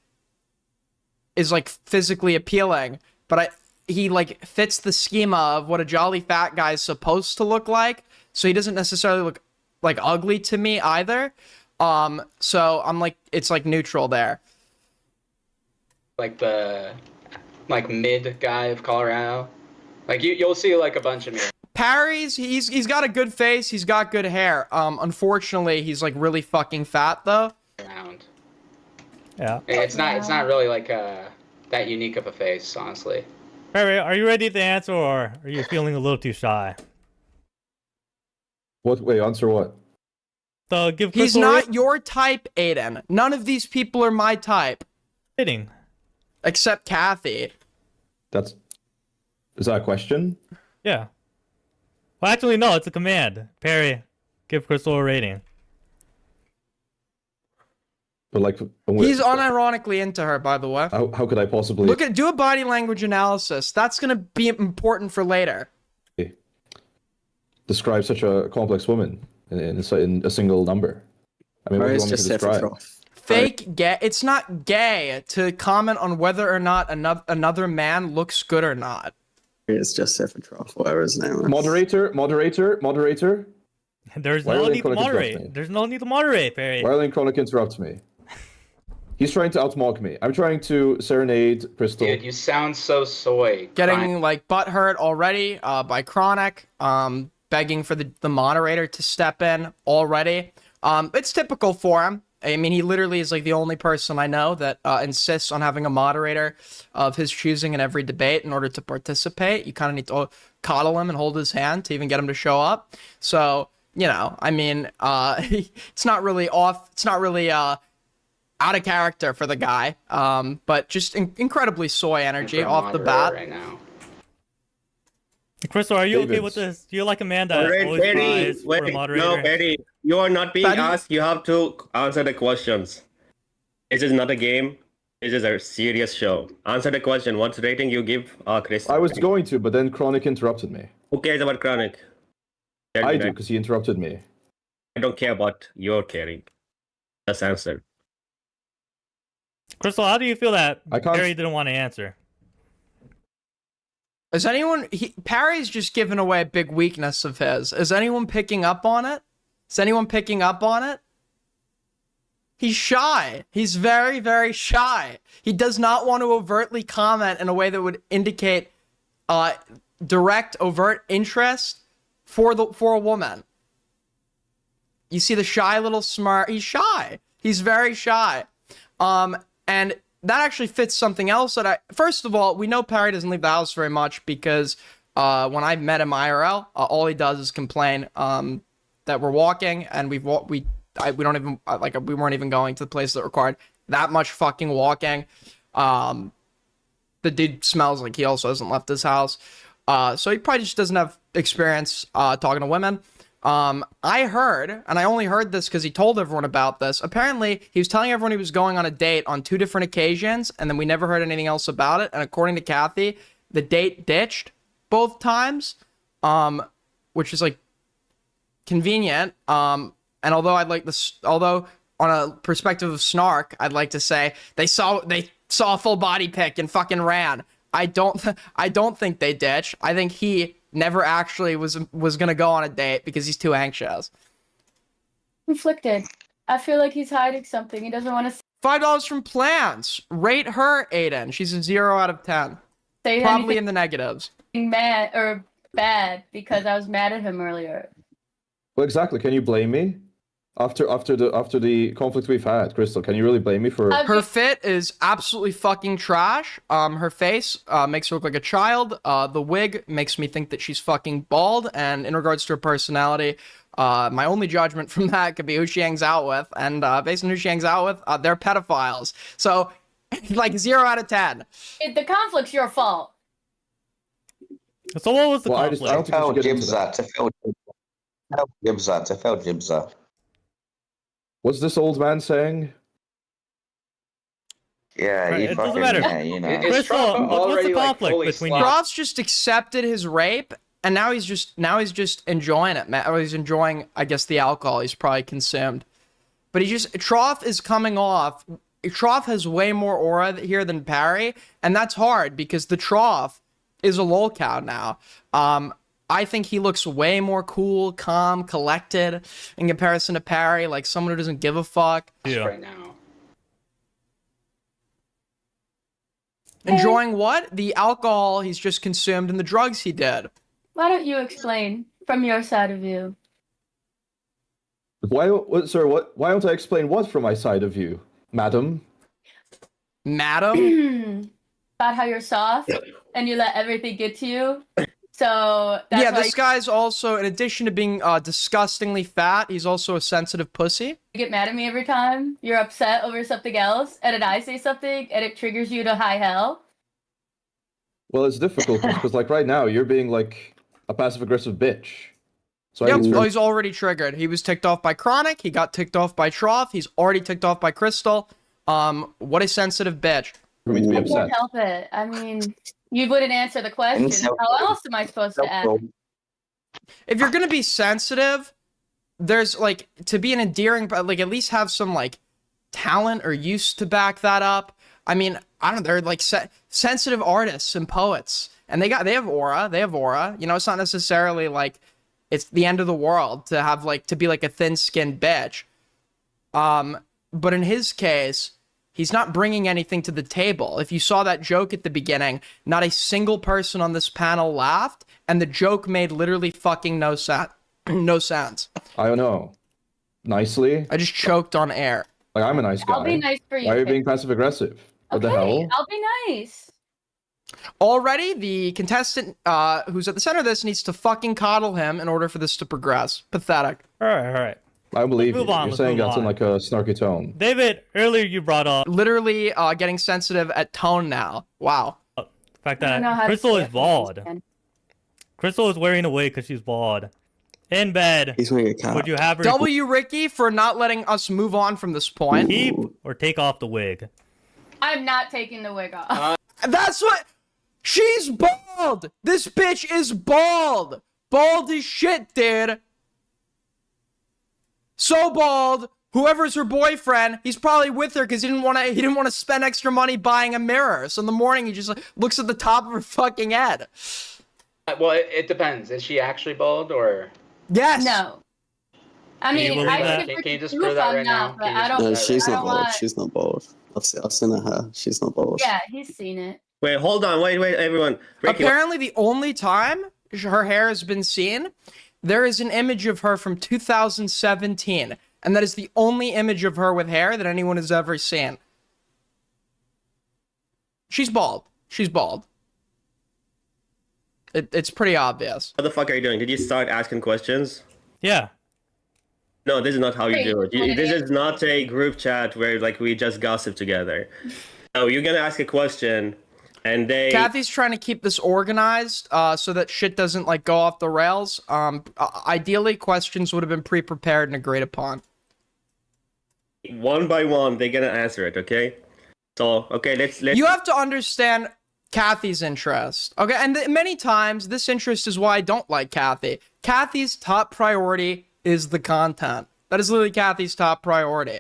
is like physically appealing, but he like fits the schema of what a jolly fat guy is supposed to look like. So he doesn't necessarily look like ugly to me either. So I'm like, it's like neutral there. like the mid guy of Colorado. Like you'll see like a bunch of me. Parry's, he's got a good face, he's got good hair. Unfortunately, he's like really fucking fat though. Around. Yeah. It's not really like that unique of a face, honestly. Perry, are you ready to answer, or are you feeling a little too shy? What? Wait, answer what? So give He's Crystal not your type, Aiden. None of these people are my type. rating. Except Kathy. Is that a question? Yeah. Well, actually, no, it's a command. Perry, give Crystal a rating. But like, He's unironically into her, by the way. how could I possibly Do a body language analysis. That's gonna be important for later. describe such a complex woman in a single number? I mean, what do you Perry's want me to just here for describe? Trough. Fake gay. It's not gay to comment on whether or not another man looks good or not. Perry's just here for Trough, whatever his name is. Moderator. There's Why no are they need to gonna interrupt me? moderate. There's no need to moderate, Perry. Wildling Chronic interrupts me. He's trying to outmock me. I'm trying to serenade Crystal. Dude, you sound so soy. Getting like butthurt already by Chronic. Begging for the moderator to step in already. It's typical for him. I mean, he literally is like the only person I know that insists on having a moderator of his choosing in every debate in order to participate. You kind of need to coddle him and hold his hand to even get him to show up. So, you know, I mean, it's not really out of character for the guy, but just incredibly soy energy off the bat. Right now. Crystal, are you okay David. with this? Do you like a man that Alright, always Betty, tries for a wait, moderator? no, Betty, you are not being Betty? asked. You have to answer the questions. This is not a game. This is a serious show. Answer the question. What rating you give Chris? I was going to, but then Chronic interrupted me. Who cares about Chronic? Tell me I do, that. because he interrupted me. I don't care about your caring. Just answer. Crystal, how do you feel that I can't- Perry didn't want to answer? Is anyone... Parry's just giving away a big weakness of his. Is anyone picking up on it? Is anyone picking up on it? He's shy. He's very, very shy. He does not want to overtly comment in a way that would indicate direct, overt interest for a woman. You see the shy little smart. He's shy. He's very shy. And that actually fits something else that first of all, we know Perry doesn't leave the house very much because when I met him IRL, all he does is complain that we're walking and we don't even we weren't even going to the place that required that much fucking walking. The dude smells like he also hasn't left his house. So he probably just doesn't have experience talking to women. I heard, and I only heard this because he told everyone about this. Apparently, he was telling everyone he was going on a date on 2 different occasions, and then we never heard anything else about it. And according to Kathy, the date ditched both times, which is like convenient. And although although on a perspective of Snark, I'd like to say they saw a full body pic and fucking ran. I don't think they ditched. I think he never actually was gonna go on a date because he's too anxious. Conflicted. I feel like he's hiding something. He doesn't want to $5 from Plants. Rate her, Aiden. She's a 0 out of 10. say Probably anything in the negatives. mad or bad because I was mad at him earlier. Well, exactly. Can you blame me? After the conflict we've had, Crystal, can you really blame me for... Her fit is absolutely fucking trash. Her face makes her look like a child. The wig makes me think that she's fucking bald. And in regards to her personality, my only judgment from that could be who she hangs out with. And based on who she hangs out with, they're pedophiles. So, like 0 out of 10. The conflict's your fault. So what was the Well, I conflict? don't think we Tell should get into Jibs that. that. Tell Jibs that. What's this old man saying? Yeah, Right, you it doesn't fucking, matter. yeah, you know. Is Crystal, Trump what's the already, like, conflict fully between slapped? you? Roth's just accepted his rape, and now he's just enjoying it. Or he's enjoying, I guess, the alcohol he's probably consumed. But Troth is coming off. Troth has way more aura here than Parry, and that's hard because the Troth is a lolcow now. I think he looks way more cool, calm, collected in comparison to Parry, like someone who doesn't give a fuck. Yeah. Right now. Enjoying what? The alcohol he's just consumed and the drugs he did. Why don't you explain from your side of view? Why don't I explain what from my side of view, madam? Madam? About how you're soft and you let everything get to you. So that's Yeah, why this guy's also, in addition to being disgustingly fat, he's also a sensitive pussy. you get mad at me every time you're upset over something else, and then I say something and it triggers you to high hell. Well, it's difficult because, like, right now you're being like a passive-aggressive bitch. So I Yep, think it's well, very- he's already triggered. He was ticked off by Chronic, he got ticked off by Troth, he's already ticked off by Crystal. What a sensitive bitch. for me to be I upset. can't help it. I mean, you wouldn't answer the question. How else am I supposed to ask? If you're gonna be sensitive, there's like to be an endearing, but like at least have some like talent or use to back that up. I mean, I don't know. They're like sensitive artists and poets, and they have aura. They have aura. You know, it's not necessarily like it's the end of the world to have like to be like a thin-skinned bitch. But in his case, he's not bringing anything to the table. If you saw that joke at the beginning, not a single person on this panel laughed, and the joke made literally fucking no sense. I don't know. Nicely. I just choked on air. Like, I'm a nice guy. I'll be nice for you. Why are you being Chris. passive aggressive? What Okay, the hell? I'll be nice. Already, the contestant who's at the center of this needs to fucking coddle him in order for this to progress. Pathetic. All right. I believe you. Move on, You're let's saying move that's in on. like a snarky tone. David, earlier you brought up Literally getting sensitive at tone now. Wow. the fact I don't know that how to Crystal say is it. bald. Crystal is wearing a wig because she's bald. In bed, He's wearing a cap. would you have her W, Ricky, for not letting us move on from this point. keep or take off the wig? I'm not taking the wig off. That's what. She's bald. This bitch is bald. Bald as shit, dude. So bald. Whoever's her boyfriend, he's probably with her because he didn't want to spend extra money buying a mirror. So in the morning, he just like, looks at the top of her fucking head. Well, it depends. Is she actually bald or? Yes. No. I Can you mean, believe I that? can Can you just prove prove that I'm right now? not, but Can you I just don't. No, prove she's I not don't bald. want- She's not bald. I've seen her hair. She's not bald. Yeah, he's seen it. Wait, hold on. Wait, everyone. Ricky, Apparently, the only time her hair has been seen, there is an image of her from 2017, and that is the only image of her with hair that anyone has ever seen. She's bald. She's bald. It's pretty obvious. what the fuck are you doing? Did you start asking questions? Yeah. No, this is not how you Wait, do it. what? This is not a group chat where like we just gossip together. No, you're gonna ask a question, and they. Kathy's trying to keep this organized so that shit doesn't like go off the rails. Ideally, questions would have been pre-prepared and agreed upon. One by one, they're gonna answer it. Okay. So okay, let's. You have to understand Kathy's interest. Okay, and many times this interest is why I don't like Kathy. Kathy's top priority is the content. That is literally Kathy's top priority.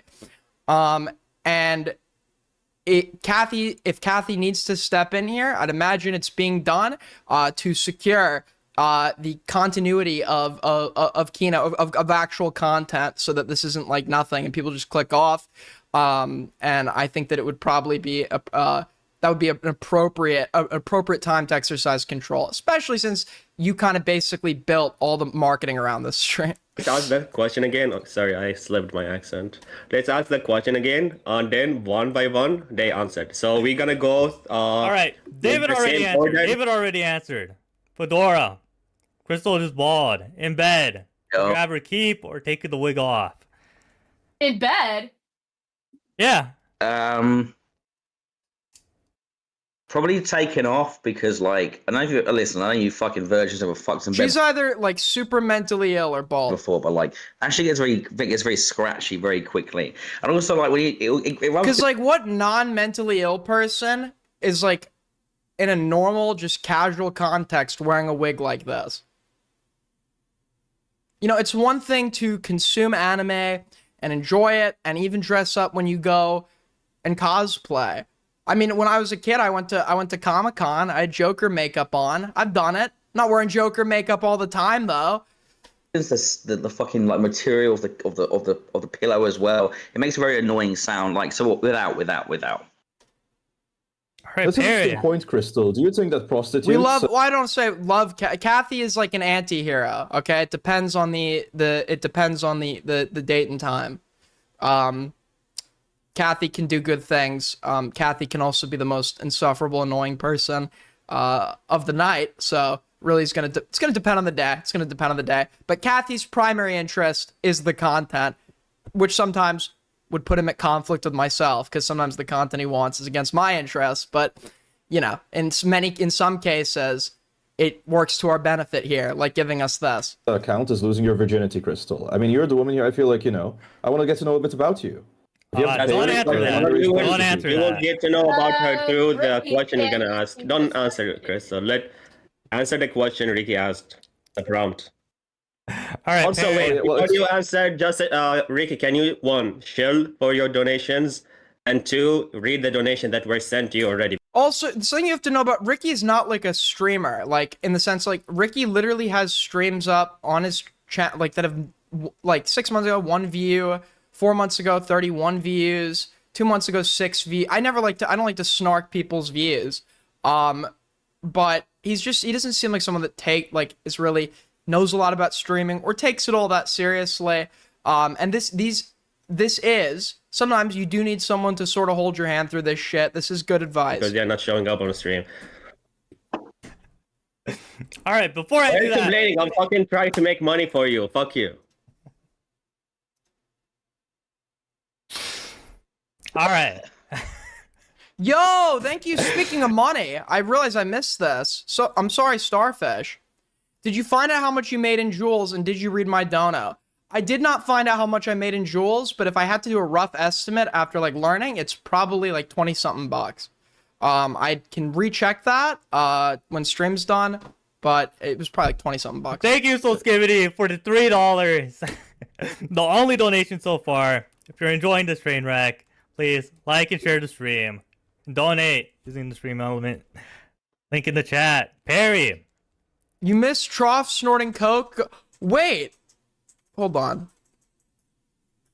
And if Kathy needs to step in here, I'd imagine it's being done to secure the continuity of Keynote of actual content, so that this isn't like nothing and people just click off. And I think that it would probably be that would be an appropriate time to exercise control, especially since you kind of basically built all the marketing around this stream. Let's ask the question again. Oh, sorry, I slipped my accent. Let's ask the question again, and then one by one they answered. So we're gonna go. All right. David the already same answered. order. David already answered. Fedora. Crystal is bald. In bed. Would you Yo. have her keep or take the wig off? In bed. Yeah. Probably taken off because, like, I know if you listen. I know you fucking virgins ever fucked in bed She's either like super mentally ill or bald. before, but like, actually gets very scratchy very quickly. And also, like, when it Because like, what non-mentally ill person is like in a normal, just casual context wearing a wig like this? You know, it's one thing to consume anime and enjoy it, and even dress up when you go and cosplay. I mean, when I was a kid, I went to Comic-Con. I had Joker makeup on. I've done it. Not wearing Joker makeup all the time though. It's the fucking like material of the pillow as well. It makes a very annoying sound. Like, so without. All right, That's an Perry. interesting point, Crystal. Do you think that prostitutes? We love. Well, I don't say love. Kathy is like an anti-hero. Okay, it depends on the date and time. Kathy can do good things. Kathy can also be the most insufferable, annoying person of the night. So really, it's gonna depend on the day. It's gonna depend on the day. But Kathy's primary interest is the content, which sometimes would put him at conflict with myself, because sometimes the content he wants is against my interests. But you know, in some cases, it works to our benefit here, like giving us this. Count as losing your virginity, Crystal. I mean, you're the woman here. I feel like, I want to get to know a bit about you. If you have to Don't pay, answer like, that. I'm very You Don't will, interested. answer you will that. get to know about her through the Ricky, question you're can gonna ask. you Don't just- answer it, Crystal. Answer the question Ricky asked. The prompt. All right, Also, Perry. wait, well, before you answer, just Ricky, can you one shill for your donations, and two read the donation that were sent to you already? Also, something you have to know about Ricky is not like a streamer, like in the sense like Ricky literally has streams up on his chat like that have like 6 months ago 1 view, 4 months ago 31 views, 2 months ago 6 views. I don't like to snark people's views, but he doesn't seem like someone that is really knows a lot about streaming or takes it all that seriously. And these this is, sometimes you do need someone to sort of hold your hand through this shit. This is good advice. Because they're not showing up on the stream. All right, before I Why are do you that, complaining? I'm fucking trying to make money for you. Fuck you. all right. Yo, thank you. Speaking of money, I realize I missed this. So I'm sorry, Starfish. Did you find out how much you made in jewels, and did you read my dono? I did not find out how much I made in jewels, but if I had to do a rough estimate after like learning, it's probably like 20 something bucks. I can recheck that when stream's done, but it was probably like 20 something bucks. Thank you, Soulskivity, for the $3. The only donation so far. If you're enjoying this train wreck, please like and share the stream. Donate using the stream element. Link in the chat. Perry. You missed Trough snorting coke? Wait. Hold on.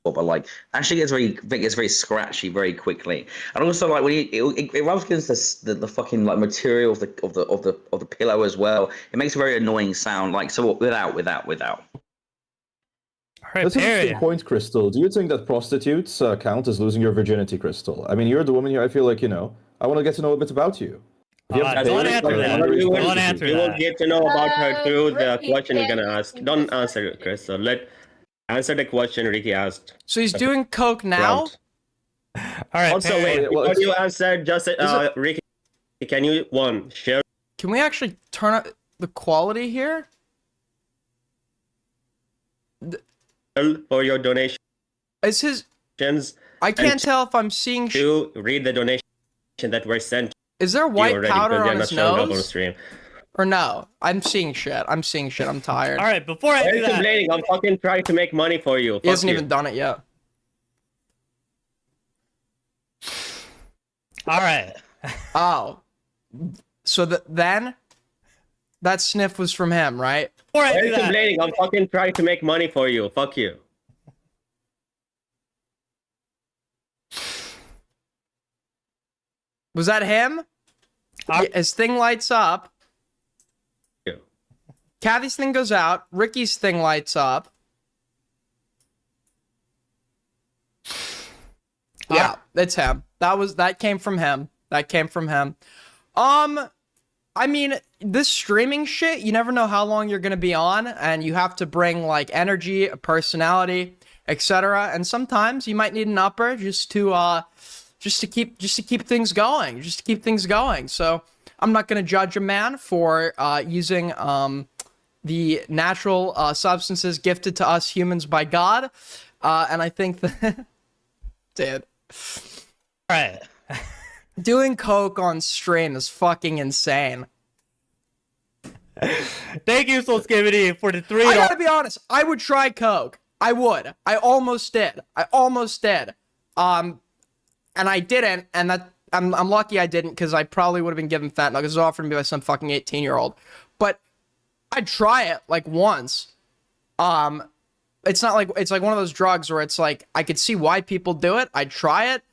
But like, actually, gets very scratchy very quickly, and also like when it rubs against the fucking like material of the pillow as well. It makes a very annoying sound. Like so, without. All right, That's an Perry. interesting point, Crystal. Do you think that prostitutes count as losing your virginity, Crystal? I mean, you're the woman here. I feel like, I want to get to know a bit about you. If you have to Don't pay, answer that. You will, Don't answer you will that. get to know about her through the Ricky question you're can't gonna ask. answer Don't this answer it, Crystal. Answer the question Ricky asked. So he's doing coke now? Round. All right, Also, Perry. wait, Well, before it's- you answer, just Ricky, can you share Can we actually turn up the quality here? for your donations? Is his... I can't tell if I'm seeing... To read the donation that were sent Is there to you white already, powder because you're on not his showing up on the nose? stream. Or no? I'm seeing shit. I'm tired. All right, before I Why are do you that, complaining? I'm fucking trying to make money for you. He Fuck hasn't you. even done it yet. all right. Oh. So then... That sniff was from him, right? Before Why I are do you that, complaining? I'm fucking trying to make money for you. Fuck you. Was that him? Uh, His thing lights up. Yeah. Kathy's thing goes out. Ricky's thing lights up. Yeah, it's him. That came from him. I mean, this streaming shit, you never know how long you're gonna be on, and you have to bring like energy, personality, etc. And sometimes you might need an upper just to keep things going. So I'm not gonna judge a man for using the natural substances gifted to us humans by God, and I think that, dude, all right. doing coke on stream is fucking insane. Thank you, Soulskivity, for the $3. I gotta be honest, I would try coke. I would. I almost did. And I didn't, and that I'm lucky I didn't, because I probably would have been given fentanyl, because it was offered to me by some fucking 18-year-old. But I'd try it like once. It's not like it's like one of those drugs where it's like I could see why people do it. I'd try it.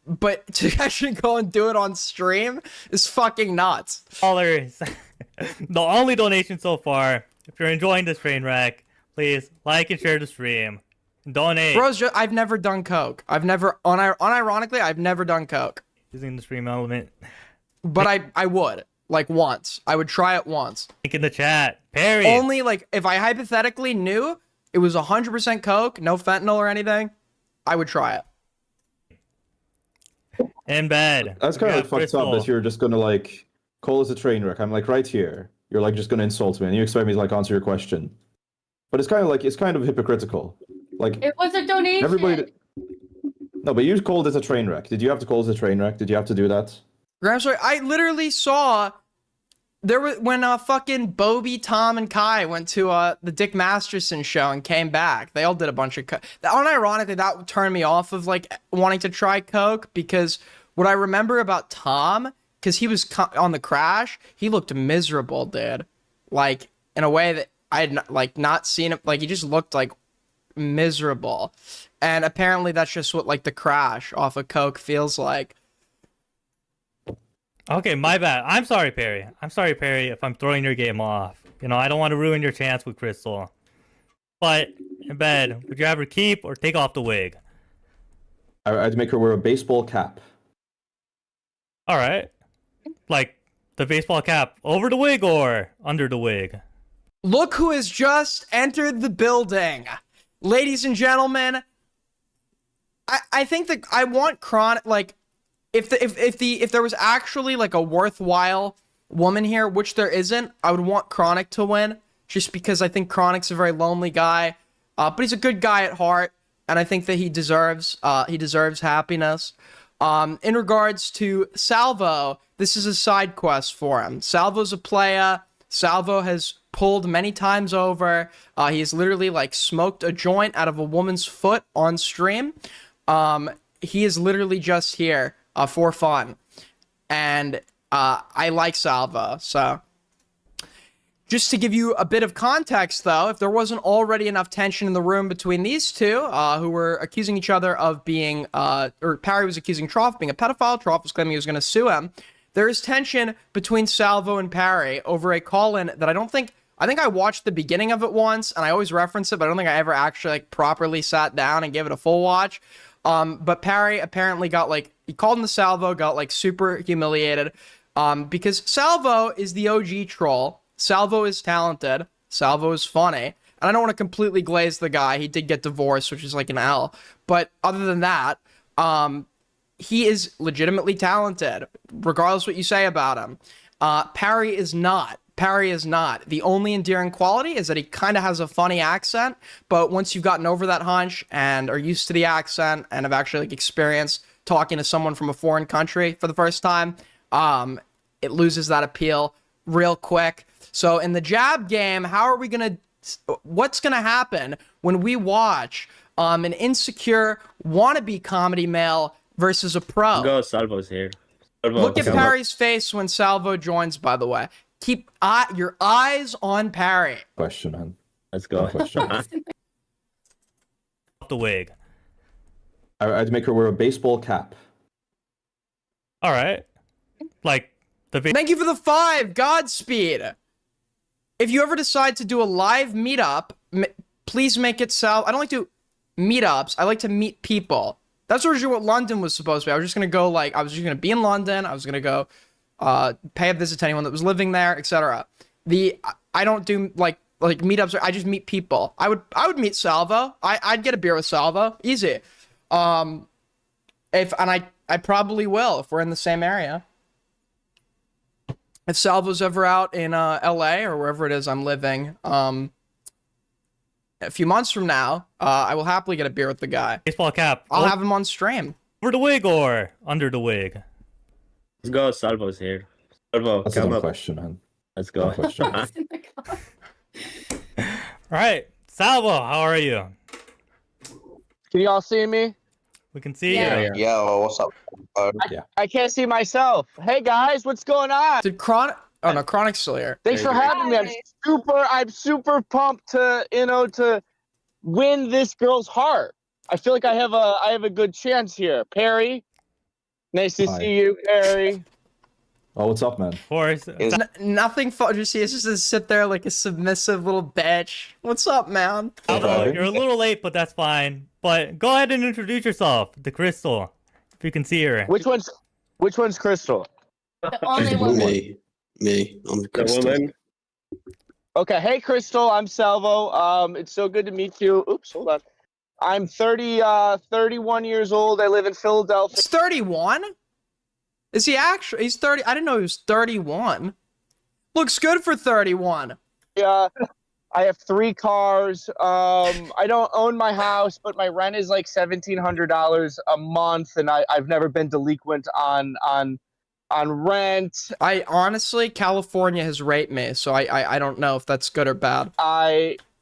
But to actually go and do it on stream is fucking nuts. The only donation so far. If you're enjoying this train wreck, please like and share the stream. Donate Bros, I've never done coke. Unironically, I've never done coke. using the stream element. But I would. Like once. I would try it once. Link in the chat. Perry. Only like if I hypothetically knew it was 100% coke, no fentanyl or anything, I would try it. In bed. That's kind of like fucked Crystal. up that you're just gonna like call us a train wreck. I'm like right here. You're like just gonna insult me and you expect me to like answer your question. But it's kind of hypocritical. Like It was a donation. everybody. No, but you called it a train wreck. Did you have to call it a train wreck? Did you have to do that? Graham, sorry, I literally saw there was when fucking Bobby, Tom, and Kai went to the Dick Masterson show and came back. They all did a bunch of coke. Unironically, that turned me off of like wanting to try coke, because what I remember about Tom, because he was on the crash, he looked miserable, dude. Like in a way that I had not seen him. Like he just looked like miserable, and apparently that's just what like the crash off of coke feels like. Okay, my bad. I'm sorry, Perry. If I'm throwing your game off. I don't want to ruin your chance with Crystal. But in bed, would you ever keep or take off the wig? I'd make her wear a baseball cap. All right. Like the baseball cap over the wig or under the wig? Look who has just entered the building. Ladies and gentlemen, I think that I want Chronic, like, if there was actually like a worthwhile woman here, which there isn't, I would want Chronic to win, just because I think Chronic's a very lonely guy, but he's a good guy at heart, and I think that he deserves happiness. In regards to Salvo, this is a side quest for him. Salvo's a playa. Salvo has pulled many times over. He has literally like smoked a joint out of a woman's foot on stream. He is literally just here for fun, and I like Salvo. So just to give you a bit of context, though, if there wasn't already enough tension in the room between these two, who were accusing each other of being, or Parry was accusing Troff of being a pedophile, Troff was claiming he was going to sue him. There is tension between Salvo and Parry over a call-in that I think I watched the beginning of it once, and I always reference it, but I don't think I ever actually like properly sat down and gave it a full watch. But Parry apparently got like, he called into Salvo, got like super humiliated, because Salvo is the OG troll. Salvo is talented. Salvo is funny. And I don't want to completely glaze the guy. He did get divorced, which is like an L. But other than that, he is legitimately talented, regardless what you say about him. Parry is not. Parry is not. The only endearing quality is that he kind of has a funny accent, but once you've gotten over that hunch and are used to the accent and have actually like experienced talking to someone from a foreign country for the first time, it loses that appeal real quick. So in the jab game, what's gonna happen when we watch an insecure wannabe comedy male versus a pro? Go, Salvo's here. Salvo, Look at Salvo. Parry's face when Salvo joins, by the way. Keep your eyes on Parry. Question, man. Let's go. Question. The wig. I'd make her wear a baseball cap. All right. Like the Thank you for the 5. Godspeed. If you ever decide to do a live meetup, please make it I don't like to meetups. I like to meet people. That's originally what London was supposed to be. I was just going to go I was just going to be in London. I was going to go pay a visit to anyone that was living there, etc. I don't do like meetups. I just meet people. I would meet Salvo. I'd get a beer with Salvo, easy. I probably will if we're in the same area. If Salvo's ever out in LA or wherever it is I'm living, a few months from now, I will happily get a beer with the guy. baseball cap. I'll have him on stream. Over the wig or under the wig? Let's go, Salvo's here. Salvo, That's a come dumb up. question, man. Let's go. Dumb question. All right, Salvo, how are you? Can you all see me? We can see Yeah. you. Yo, what's up? I can't see myself. Hey guys, what's going on? Did Chronic? Oh no, Chronic's still here. Thanks for having me. I'm super pumped to win this girl's heart. I feel like I have a good chance here. Perry, nice to Hi. see you, Perry. Oh, what's up, man? Of course. Nothing fun. Just see, it's just to sit there like a submissive little bitch. What's up, man? Salvo, you're a little late, but that's fine. But go ahead and introduce yourself to Crystal, if you can see her. Which one's Crystal? The only one. Me. I'm The Crystal. woman. Okay, hey Crystal, I'm Salvo. It's so good to meet you. Oops, hold on. I'm 31 years old. I live in Philadelphia. He's 31? Is he actually? He's 30. I didn't know he was 31. Looks good for 31. I have 3 cars. I don't own my house, but my rent is like $1,700 a month, and I've never been delinquent on rent. I honestly, California has raped me, so I don't know if that's good or bad.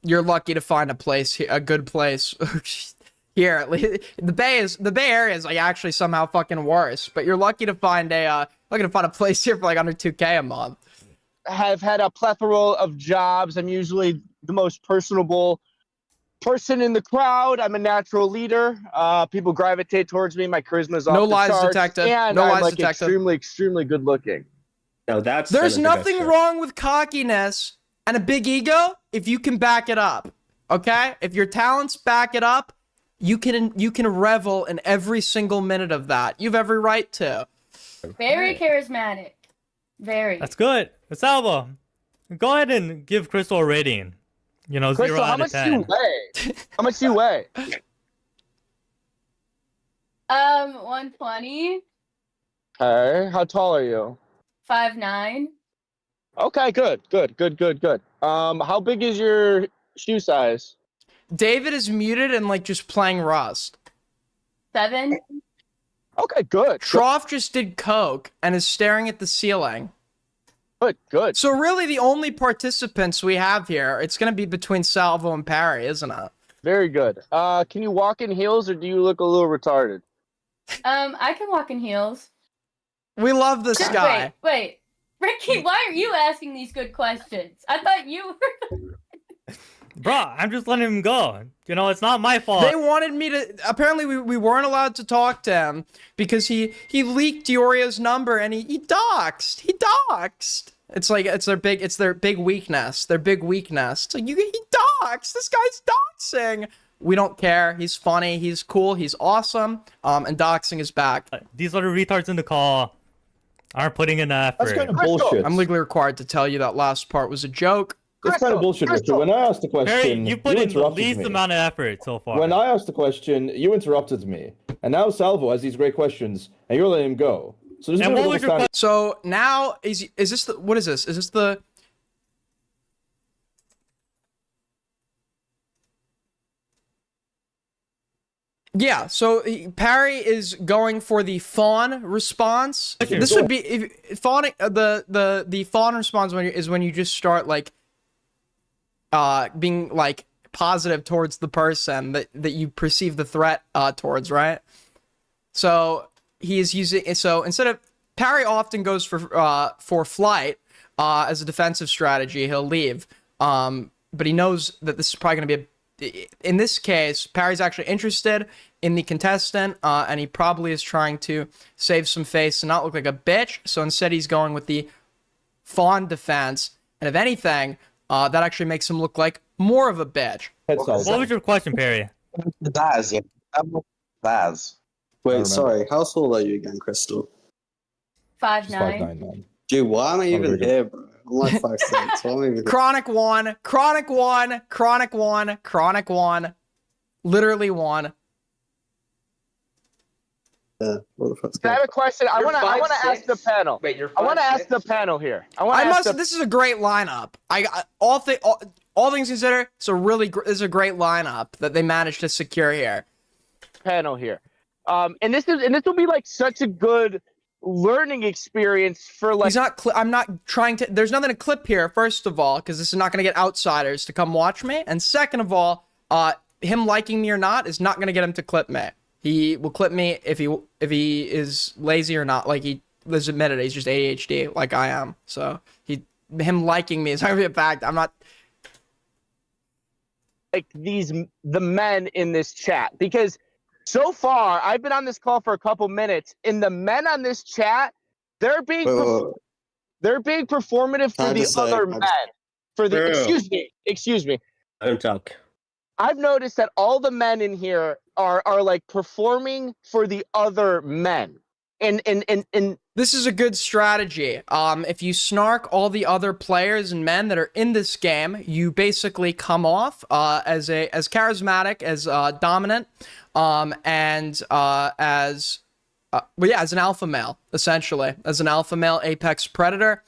You're lucky to find a place here, a good place here. At least the Bay Area is like actually somehow fucking worse, but you're lucky to find a place here for like under 2K a month. Have had a plethora of jobs. I'm usually the most personable person in the crowd. I'm a natural leader. People gravitate towards me. My charisma's off No the lies charts, detected. and No I'm lies like detected. extremely good looking. No, that's There's an nothing investor. wrong with cockiness and a big ego if you can back it up. Okay? If your talents back it up, you can revel in every single minute of that. You've every right to. Very charismatic. Very. That's good. Salvo, go ahead and give Crystal a rating. 0 Crystal, how out of much 10. do you weigh? How much do you weigh? 120, Okay. How tall are you? 5'9". Okay, good. How big is your shoe size? David is muted and like just playing Rust. 7. Okay, good. Troff just did coke and is staring at the ceiling. Good. So really the only participants we have here, it's going to be between Salvo and Parry, isn't it? Very good. Can you walk in heels or do you look a little retarded? I can walk in heels. We love this guy. Wait. Ricky, why are you asking these good questions? I thought you were... Bro, I'm just letting him go. It's not my fault. They wanted me to. Apparently, we weren't allowed to talk to him because he leaked Diorio's number and he doxed. He doxed. It's like it's their big weakness. Their big weakness. It's like he doxed. This guy's doxing. We don't care. He's funny. He's cool. He's awesome. And doxing is back. These other retards in the call aren't putting in the effort. That's kind of bullshit. I'm legally required to tell you that last part was a joke. It's kind of bullshit, Richard. When I asked the question, Perry, you put in the interrupted least me. amount of effort so far. When I asked the question, you interrupted me. And now Salvo has these great questions, and you're letting him go. So there's a bit of a double standard. So now is this the what is this? Is this the Yeah, so Parry is going for the fawn response. This would be if fawn the fawn response is when you just start like being like positive towards the person that you perceive the threat towards, right? So he is using instead of Parry often goes for flight as a defensive strategy. He'll leave, but he knows that this is probably going to be in this case, Parry's actually interested in the contestant, and he probably is trying to save some face and not look like a bitch. So instead, he's going with the fawn defense. And if anything, that actually makes him look like more of a bitch. What was your question, Perry? Baz, yeah. Baz. Wait, sorry. How tall are you again, Crystal? 5'9". 5'9", man. Dude, why am I even here, bro? I'm like 5'6". Why am I even Chronic one. Literally one. Yeah, what the fuck's I have a question. I want to ask the panel. Wait, you're 5'6"? I want to ask the panel here. This is a great lineup. All things considered, this is a great lineup that they managed to secure here. Panel here, and this will be like such a good learning experience for like. I'm not trying to. There's nothing to clip here. First of all, because this is not going to get outsiders to come watch me, and second of all, him liking me or not is not going to get him to clip me. He will clip me if he is lazy or not. Like he has admitted he's just ADHD like I am. So him liking me is not gonna be a fact. I'm not like the men in this chat, because so far I've been on this call for a couple minutes, and the men on this chat, they're being performative for the other men. For the excuse me. I don't talk. I've noticed that all the men in here are like performing for the other men. And this is a good strategy. If you snark all the other players and men that are in this game, you basically come off as charismatic, as dominant, and as an alpha male, essentially. As an alpha male apex predator,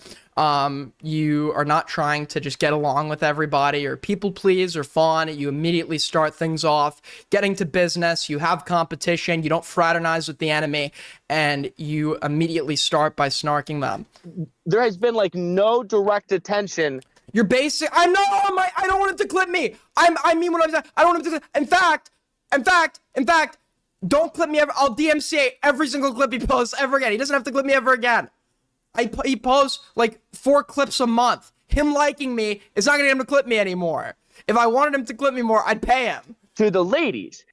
you are not trying to just get along with everybody or people please or fawn. You immediately start things off, getting to business. You have competition. You don't fraternize with the enemy, and you immediately start by snarking them. There has been like no direct attention. You're basic. I don't want him to clip me. I mean what I'm saying. I don't want him to. In fact, don't clip me ever. I'll DMCA every single clip he posts ever again. He doesn't have to clip me ever again. He posts like 4 clips a month. Him liking me is not gonna get him to clip me anymore. If I wanted him to clip me more, I'd pay him. To the ladies.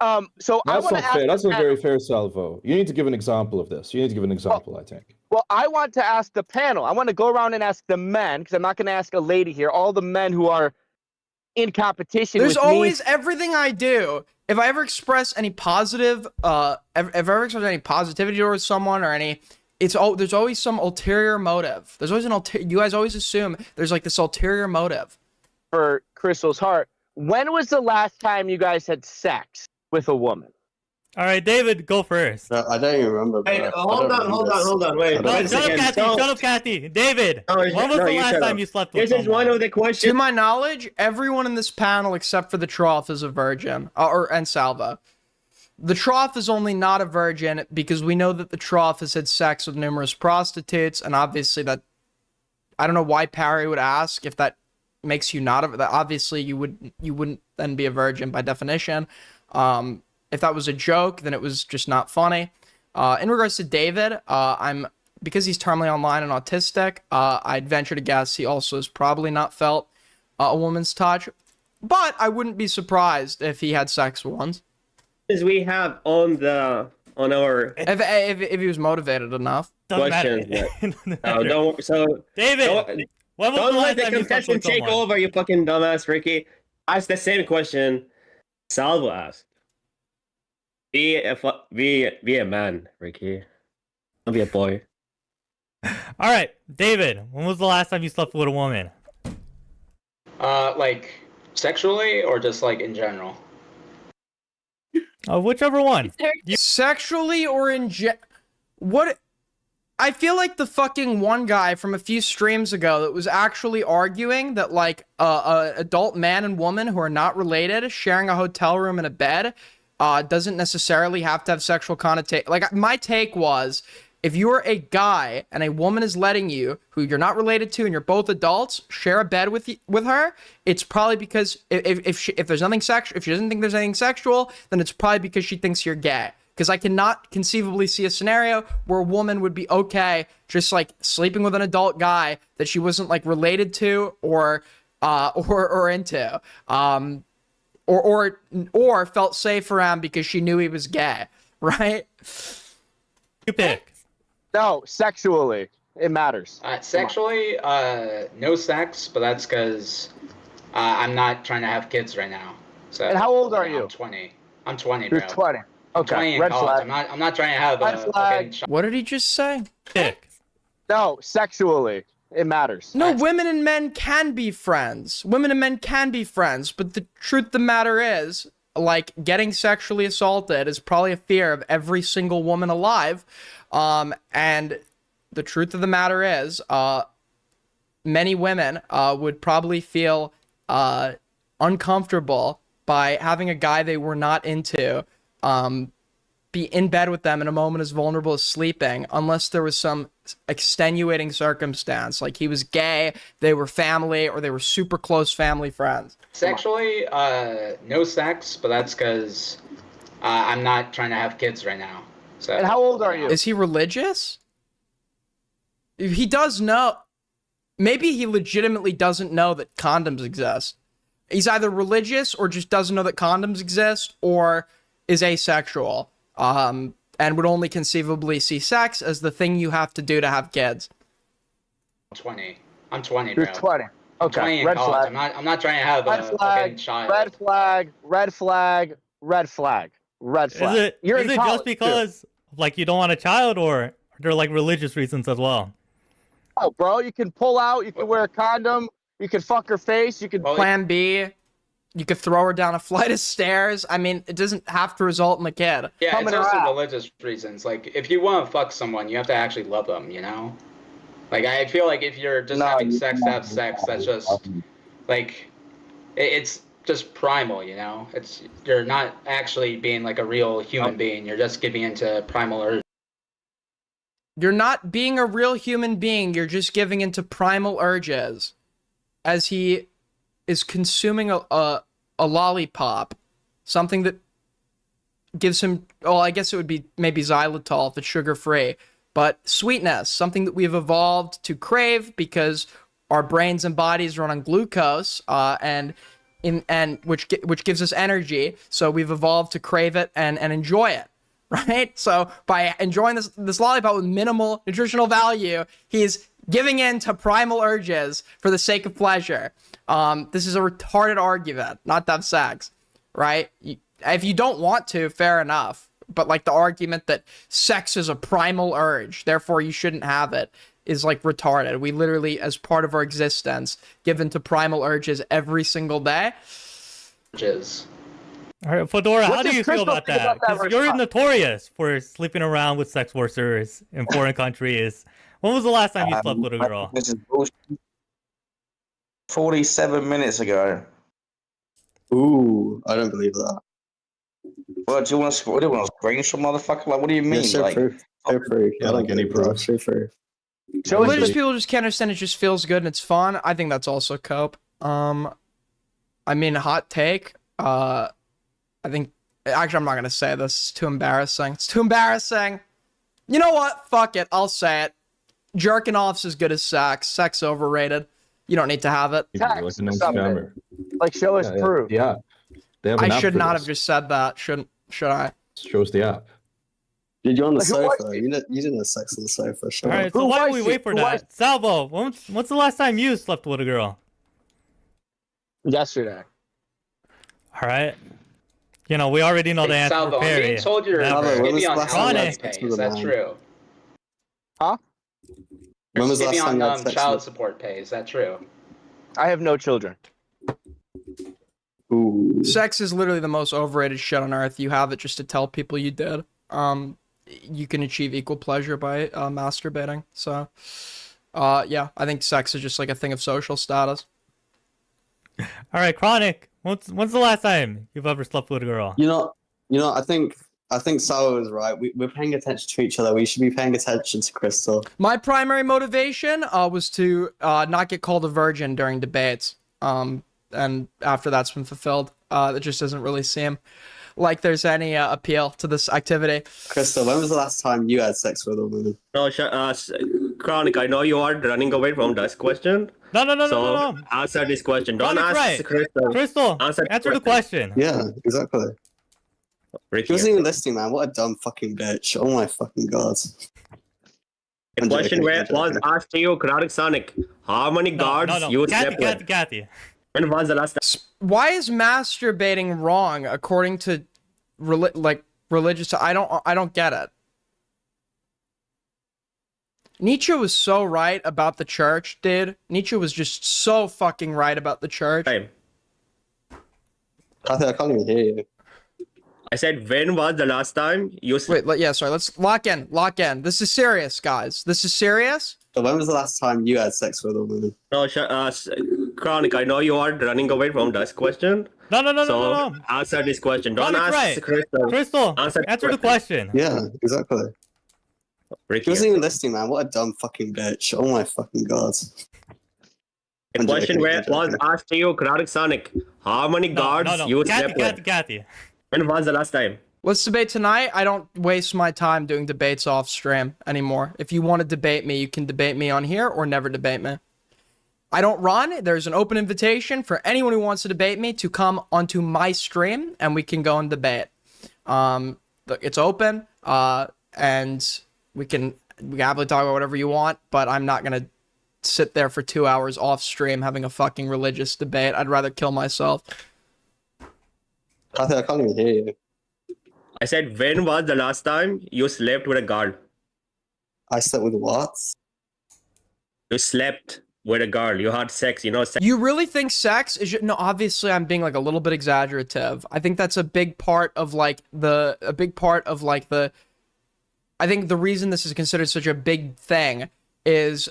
So that's I want to ask. Fair. That's not very fair, Salvo. You need to give an example of this. You need to give an example, I think. Well, I want to ask the panel. I want to go around and ask the men, because I'm not going to ask a lady here. All the men who are in competition. There's with always me. everything I do. If I ever express any positive, if I ever express any positivity towards someone or any, there's always some ulterior motive. There's always you guys always assume there's like this ulterior motive. For Crystal's heart. When was the last time you guys had sex with a woman? All right, David, go first. No, I don't even remember. Wait, bro. hold on. Wait, No, one shut up, second. Kathy. So- Shut up, Kathy. David, No, when was the you last shut time up. you slept with This is someone? one of the To questions. my knowledge, everyone in this panel except for the Trough is a virgin, and Salvo. The Trough is only not a virgin because we know that the Trough has had sex with numerous prostitutes, and obviously that, I don't know why Parry would ask if that makes you not that obviously you wouldn't then be a virgin by definition. If that was a joke, then it was just not funny. In regards to David, because he's terminally online and autistic, I'd venture to guess he also has probably not felt a woman's touch, but I wouldn't be surprised if he had sex once. We have on our If he was motivated enough. Doesn't questions. matter. David, David, when was don't the let last the time you slept contestant with take someone? over, you fucking dumbass, Ricky. Ask the same question Salvo asked. Be a man, Ricky. Don't be a boy. All right, David, when was the last time you slept with a woman? Like sexually or just like in general? Whichever one. Sexually or what? I feel like the fucking one guy from a few streams ago that was actually arguing that like a adult man and woman who are not related sharing a hotel room and a bed doesn't necessarily have to have sexual connotation. Like my take was, if you're a guy and a woman is letting you, who you're not related to, and you're both adults, share a bed with her, it's probably because if there's nothing sexual, if she doesn't think there's anything sexual, then it's probably because she thinks you're gay. Because I cannot conceivably see a scenario where a woman would be okay just like sleeping with an adult guy that she wasn't like related to or into, or felt safe around because she knew he was gay, right? You pick. No, sexually. It matters. Sexually, no sex, but that's because I'm not trying to have kids right now. So. And how old are you? I'm 20. I'm 20, You're bro. 20. Okay. 20 in Red college. flag. I'm not trying to have Red a flag. fucking What did he just say? Pick. No, sexually. It matters. No, women and men can be friends. Women and men can be friends, but the truth of the matter is, like, getting sexually assaulted is probably a fear of every single woman alive. And the truth of the matter is, many women would probably feel uncomfortable by having a guy they were not into be in bed with them in a moment as vulnerable as sleeping, unless there was some extenuating circumstance, like he was gay, they were family, or they were super close family friends. Sexually, no sex, but that's because I'm not trying to have kids right now. So. And how old are you? Is he religious? He does know. Maybe he legitimately doesn't know that condoms exist. He's either religious or just doesn't know that condoms exist, or is asexual, and would only conceivably see sex as the thing you have to do to have kids. I'm 20. I'm 20, bro. You're 20. Okay. 20 in Red college. flag. I'm not trying to have Red a flag. fucking child. Red flag. Red flag. Red flag. Red flag. Is it You're is in it college, just because like you don't want a child, or are there like religious reasons as well? Oh, bro, you can pull out. You can wear a condom. You can fuck her face. You can. Plan B, you could throw her down a flight of stairs. I mean, it doesn't have to result in a kid. Yeah, Coming it's also around. religious reasons. Like, if you want to fuck someone, you have to actually love them, you know? Like, I feel like if you're just having sex to have sex, that's just, like, it's just primal, you know? You're not actually being, like, a real human being. You're just giving into primal urge. You're not being a real human being, you're just giving into primal urges. As he is consuming a lollipop, something that gives him, well, I guess it would be maybe xylitol if it's sugar-free, but sweetness, something that we've evolved to crave because our brains and bodies run on glucose, and which gives us energy, so we've evolved to crave it and enjoy it. Right? So by enjoying this lollipop with minimal nutritional value, he's giving in to primal urges for the sake of pleasure. This is a retarded argument, not to have sex, right? If you don't want to, fair enough. But like the argument that sex is a primal urge, therefore you shouldn't have it, is like retarded. We literally, as part of our existence, given to primal urges every single day. All right, Fedora, What how do does you feel Crystal about think that? about that Because you're response? notorious for sleeping around with sex workers in foreign countries. When was the last time you slept with a girl? This is bullshit. 47 minutes ago. Ooh, I don't believe that. Well, do you want to screenshot, motherfucker? Like, what do you mean? Yeah, show like, proof. Show proof. Yeah, I don't like any believe that. proof. Show proof. Religious people just can't understand it just feels good and it's fun. I think that's also cope. I mean, hot take. I think actually I'm not gonna say this. It's too embarrassing. It's too embarrassing. You know what? Fuck it. I'll say it. Jerking off's as good as sex. Sex overrated. You don't need to have it. Like a known Something. scammer. Like, show us Yeah, proof. yeah. They have an I app should for not this. have just said that. Should I? Shows the app. Dude, you're on the Like, who was sofa. You didn't have sex on the sofa. Sure. All right, so Who why do was we she? wait for Who was- that? Salvo, what's the last time you slept with a girl? Yesterday. All right. You know, we already know the Hey, answer Salvo, for I'm Perry. being told you're Never. Salvo, when was skippy the on last time you alimony had sex pay. with Is a that man? true? Huh? When was the Skippy last time on you had sex child with... support pay. Is that true? I have no children. Ooh. Sex is literally the most overrated shit on earth. You have it just to tell people you did. You can achieve equal pleasure by masturbating. So, yeah, I think sex is just like a thing of social status. All right, Chronic. When's the last time you've ever slept with a girl? You know. I think Salvo is right. We're paying attention to each other. We should be paying attention to Crystal. My primary motivation was to not get called a virgin during debates. And after that's been fulfilled, it just doesn't really seem like there's any appeal to this activity. Crystal, when was the last time you had sex with a woman? No, Chronic, I know you are running away from this question. No. Answer this question. Don't Chronic, ask right. Crystal. Crystal, Answer answer the question. Yeah, exactly. Ricky, She wasn't even listening, man. What a dumb fucking bitch. Oh my fucking god. the I'm question joking, where I'm joking. was asked to you, Chronic Sonic. How many guards you slept with? Kathy. When was the last time? Why is masturbating wrong according to religious? I don't get it. Nietzsche was so right about the church, dude. Nietzsche was just so fucking right about the church. Time. I can't even hear you. I said, when was the last time you slept? Wait, yeah, sorry. Let's lock in. This is serious, guys. This is serious. So when was the last time you had sex with a woman? No, Chronic, I know you are running away from this question. No. Answer this question. Don't Chronic, ask right. Crystal. Crystal, Answer the question. Yeah, exactly. She Ricky, wasn't even listening, man. What a dumb fucking bitch. Oh my fucking god. the I'm question joking, where I'm was joking. asked to you, Chronic Sonic. How many guards you slept with? Kathy. When was the last time? Let's debate tonight. I don't waste my time doing debates off stream anymore. If you want to debate me, you can debate me on here or never debate me. I don't run. There's an open invitation for anyone who wants to debate me to come onto my stream and we can go and debate. Look, it's open, and we can happily talk about whatever you want, but I'm not gonna sit there for 2 hours off stream having a fucking religious debate. I'd rather kill myself. I can't even hear you. I said, when was the last time you slept with a guard? I slept with what? You slept with a girl. You had sex. You know, sex. You really think sex is no? Obviously, I'm being like a little bit exaggerative. I think that's a big part of like the I think the reason this is considered such a big thing is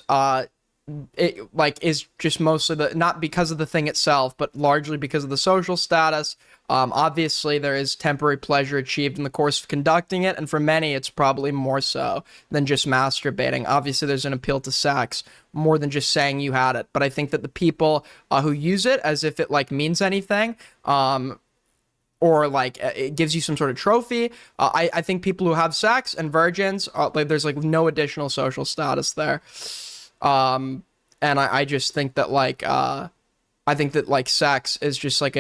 it like is just mostly not because of the thing itself, but largely because of the social status. Obviously, there is temporary pleasure achieved in the course of conducting it, and for many, it's probably more so than just masturbating. Obviously, there's an appeal to sex more than just saying you had it. But I think that the people who use it as if it like means anything, or like it gives you some sort of trophy, I think people who have sex and virgins, like there's like no additional social status there. And I just think that I think that like sex is just like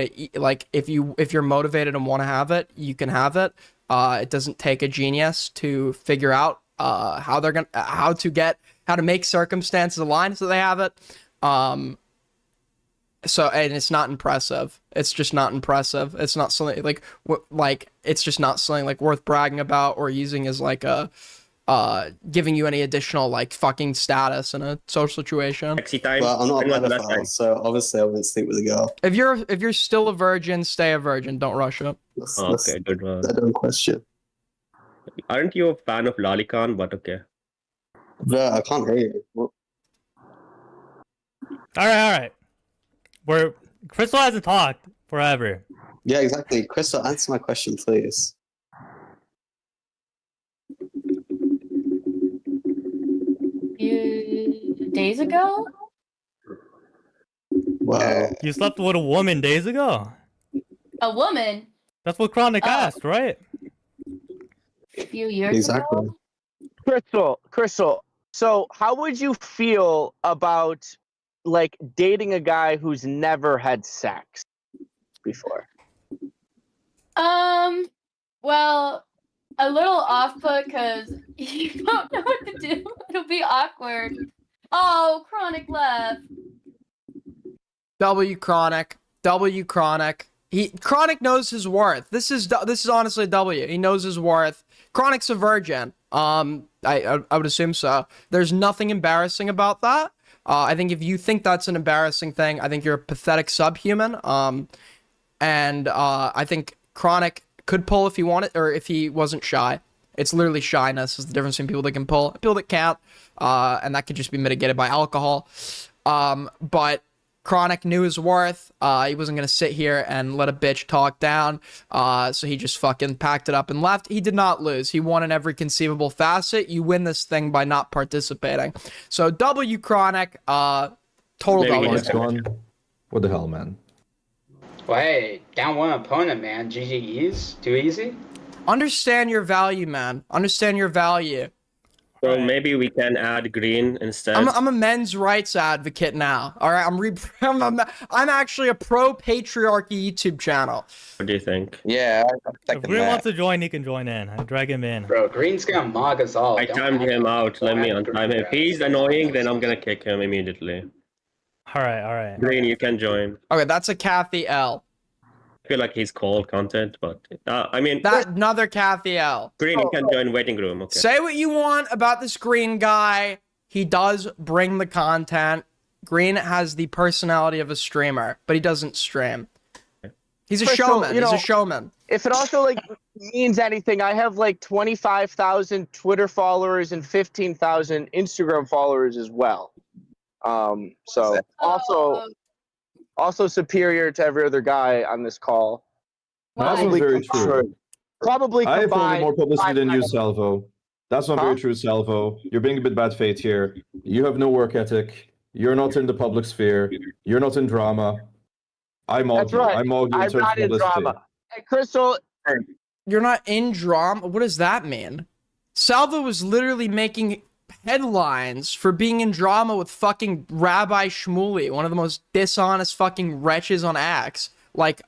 if you're motivated and want to have it, you can have it. It doesn't take a genius to figure out how to get how to make circumstances align so they have it. So, and it's not impressive. It's just not impressive. It's not something like it's just not something like worth bragging about or using as like a giving you any additional like fucking status in a social situation. Sexy time. Well, I'm not When a was the last time? pedophile, so obviously I wouldn't sleep with a girl. If you're still a virgin, stay a virgin. Don't rush it. That's, Oh, that's okay, good one. I don't question. Aren't you a fan of Lolicon? But okay. But I can't hear you. What? All right. Crystal hasn't talked forever. Yeah, exactly. Crystal, answer my question, please. Days ago? Wow. You slept with a woman days ago. A woman? That's what Chronic Oh. asked, right? A few years Exactly. ago? Crystal. So, how would you feel about like dating a guy who's never had sex before? Well, a little off put because you don't know what to do. It'll be awkward. Oh, Chronic left. Chronic. Chronic knows his worth. This is honestly W. He knows his worth. Chronic's a virgin. I would assume so. There's nothing embarrassing about that. I think if you think that's an embarrassing thing, I think you're a pathetic subhuman. And I think Chronic could pull if he wanted, or if he wasn't shy. It's literally shyness is the difference between people that can pull and people that can't. And that could just be mitigated by alcohol. But Chronic knew his worth. He wasn't going to sit here and let a bitch talk down. So he just fucking packed it up and left. He did not lose. He won in every conceivable facet. You win this thing by not participating. So W Chronic, total Maybe W. he's It's gone. What the hell, man? Well, hey, down one opponent, man. GGEs? Too easy? Understand your value, man. Understand your value. So maybe we can add green instead. I'm a men's rights advocate now. All right, I'm actually a pro patriarchy YouTube channel. What do you think? Yeah, I If second Green that. wants to join, he can join in. I drag him in. Bro, Green's gonna mog us all. I Don't timed have him to- out. Let don't me have to untime him. If Green he's grab. annoying, then I'm gonna kick him immediately. All right. Green, you can join. Okay, that's a Kathy L. I feel like he's cold content, but I mean, That another Kathy L. Green, you can join waiting room. Okay. Say what you want about this Green guy. He does bring the content. Green has the personality of a streamer, but he doesn't stream. He's a Crystal, showman. you He's know- a showman. If it also like means anything, I have like 25,000 Twitter followers and 15,000 Instagram followers as well. So also superior to every other guy on this call. That's not Why? very true. Probably I have probably combined. more publicity than you, 500. Salvo. That's not Huh? very true, Salvo. You're being a bit bad faith here. You have no work ethic. You're not in the public sphere. You're not in drama. I'm all That's right. I'm all I'm in terms not of in publicity. drama. Hey, Crystal, You're not in drama? What does that mean? Salvo was literally making headlines for being in drama with fucking Rabbi Shmuley, one of the most dishonest fucking wretches on X, like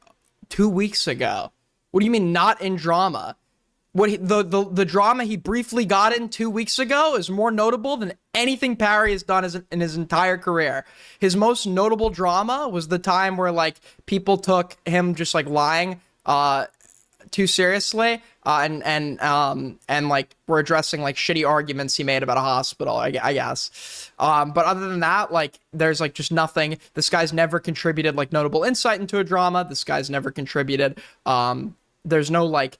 2 weeks ago. What do you mean not in drama? The drama he briefly got in 2 weeks ago is more notable than anything Parry has done in his entire career. His most notable drama was the time where like people took him just like lying too seriously and like we're addressing like shitty arguments he made about a hospital, I guess. But other than that, like there's like just nothing. This guy's never contributed like notable insight into a drama. This guy's never contributed. There's no like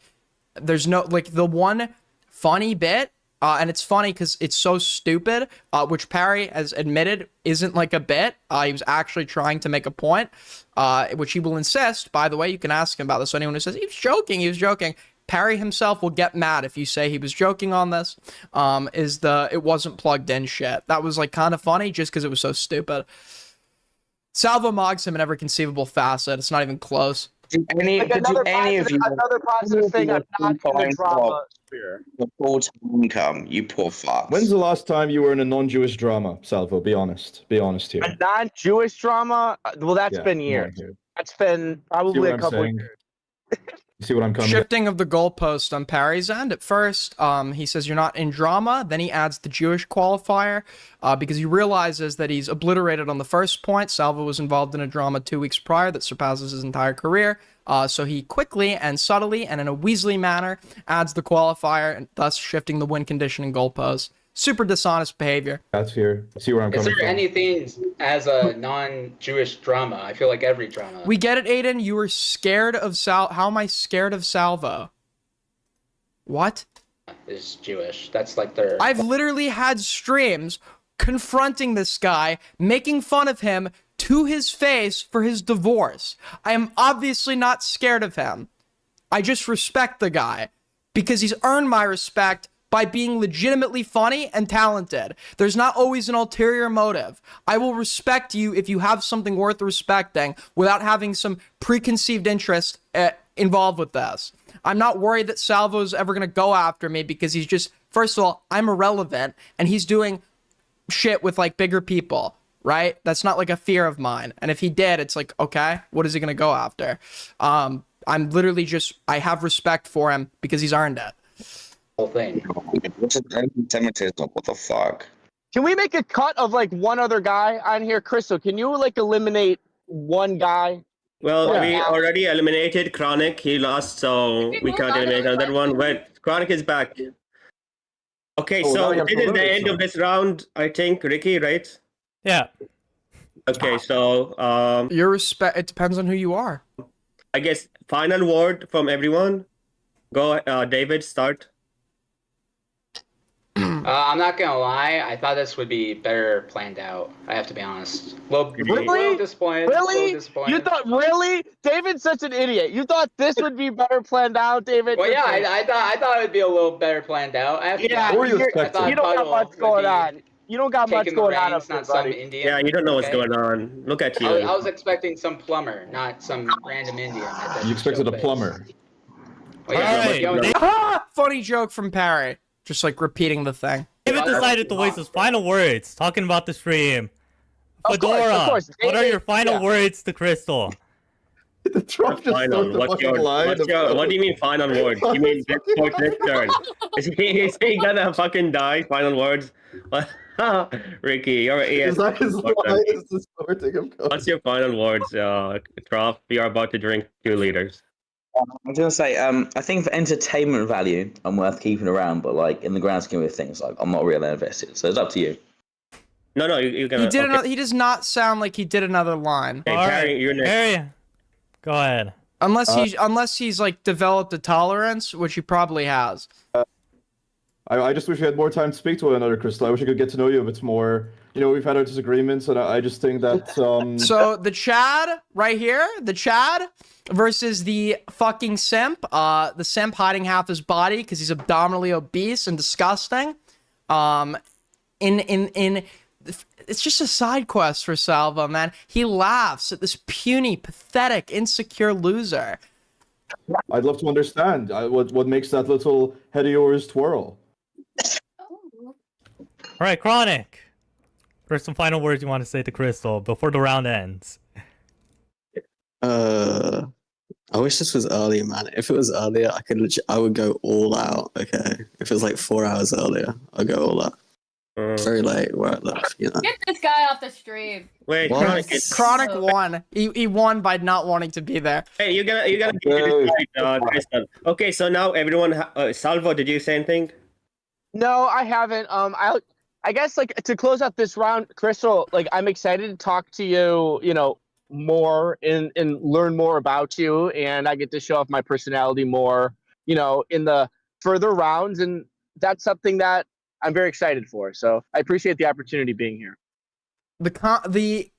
the one funny bit, and it's funny because it's so stupid, which Parry has admitted isn't like a bit. He was actually trying to make a point, which he will insist. By the way, you can ask him about this. So anyone who says he was joking. Parry himself will get mad if you say he was joking on this. It wasn't plugged in shit. That was like kind of funny just because it was so stupid. Salvo mogs him in every conceivable facet. It's not even close. like another positive thing, I'm not in the drama sphere. The full-time income, you poor fucks. When's the last time you were in a non-Jewish drama, Salvo? Be honest. Be honest here. A non-Jewish drama? Well, that's Yeah, been come on years. here. That's been See probably what a I'm couple of saying? years. You see what I'm coming? Shifting of the goalpost on Parry's end. At first, he says you're not in drama. Then he adds the Jewish qualifier because he realizes that he's obliterated on the first point. Salvo was involved in a drama 2 weeks prior that surpasses his entire career. So he quickly and subtly and in a Weasley manner adds the qualifier, and thus shifting the win condition and goalpost. Super dishonest behavior. That's here. See where I'm Is coming there from? anything as a non-Jewish drama? I feel like every drama. We get it, Aiden. You were scared of How am I scared of Salvo? What? Is Jewish. That's like their. I've literally had streams confronting this guy, making fun of him to his face for his divorce. I am obviously not scared of him. I just respect the guy because he's earned my respect by being legitimately funny and talented. There's not always an ulterior motive. I will respect you if you have something worth respecting without having some preconceived interest involved with this. I'm not worried that Salvo's ever going to go after me because he's just, first of all, I'm irrelevant and he's doing shit with like bigger people, right? That's not like a fear of mine. And if he did, it's like, okay, what is he going to go after? I'm literally just, I have respect for him because he's earned it. Whole thing. What's anti-Semitism? What the fuck? Can we make a cut of like one other guy on here, Crystal? Can you like eliminate one guy? Well, Yeah. we already eliminated Chronic. He lost, so we can't eliminate another one. But Chronic is back. Okay, Oh, now so we have this to is the eliminate end of this round, I think, Ricky, right? Yeah. Okay, so Your respect, it depends on who you are. I guess final word from everyone. Go, David, start. I'm not gonna lie. I thought this would be better planned out. I have to be honest. Well, Really? disappointed. Really? Disappointed. You thought really? David's such an idiot. You thought this would be better planned out, David? Well, yeah, I thought it would be a little better planned out. I have to be Yeah, honest. What were you you're- expecting? you don't got Puddle much would going be on. You don't got much taking the going on reins, up there, not some buddy. Indian. Yeah, you don't know what's okay? going on. Look at you. I was expecting some plumber, not some random Indian. that You doesn't expected show a face. plumber. Well, yeah, Alright, yo, Dave- Funny joke from Parry. Just like repeating the thing. David decided to waste his final words talking about the stream. Of course, Fedora, of course. what are David- your final yeah. words to Crystal? The Trump just Final. stole the What's fucking your, line. what do you mean final words? You mean this court this turn? Is he gonna fucking die? Final words? Ricky, you're Is that his line? Is this sorting him? What's your final words, Trough? We are about to drink 2 liters. I was gonna say, I think for entertainment value, I'm worth keeping around, but like in the grand scheme of things, like I'm not really invested. So it's up to you. No, you're gonna. He did okay. another. He does not sound like he did another line, Okay, All Harry, right, you're next. Harry, go ahead. unless he's like developed a tolerance, which he probably has. I just wish we had more time to speak to one another, Crystal. I wish I could get to know you a bit more. You know, we've had our disagreements, and I just think that. So the Chad right here, the Chad versus the fucking simp. The simp hiding half his body because he's abdominally obese and disgusting. It's just a side quest for Salvo, man. He laughs at this puny, pathetic, insecure loser. I'd love to understand what makes that little head of yours twirl. All right, Chronic. There's some final words you want to say to Crystal before the round ends. I wish this was earlier, man. If it was earlier, I would go all out. Okay, if it was like 4 hours earlier, I'd go all out. Very late where I live, you know. Get this guy off the stream. Wait, What? Chronic. Chronic won. He won by not wanting to be there. Hey, you gotta get it right, Crystal. Okay, so now everyone. Salvo, did you say anything? No, I haven't. I guess like to close out this round, Crystal, like I'm excited to talk to you, you know, more and learn more about you, and I get to show off my personality more, you know, in the further rounds, and that's something that I'm very excited for. So I appreciate the opportunity being here. The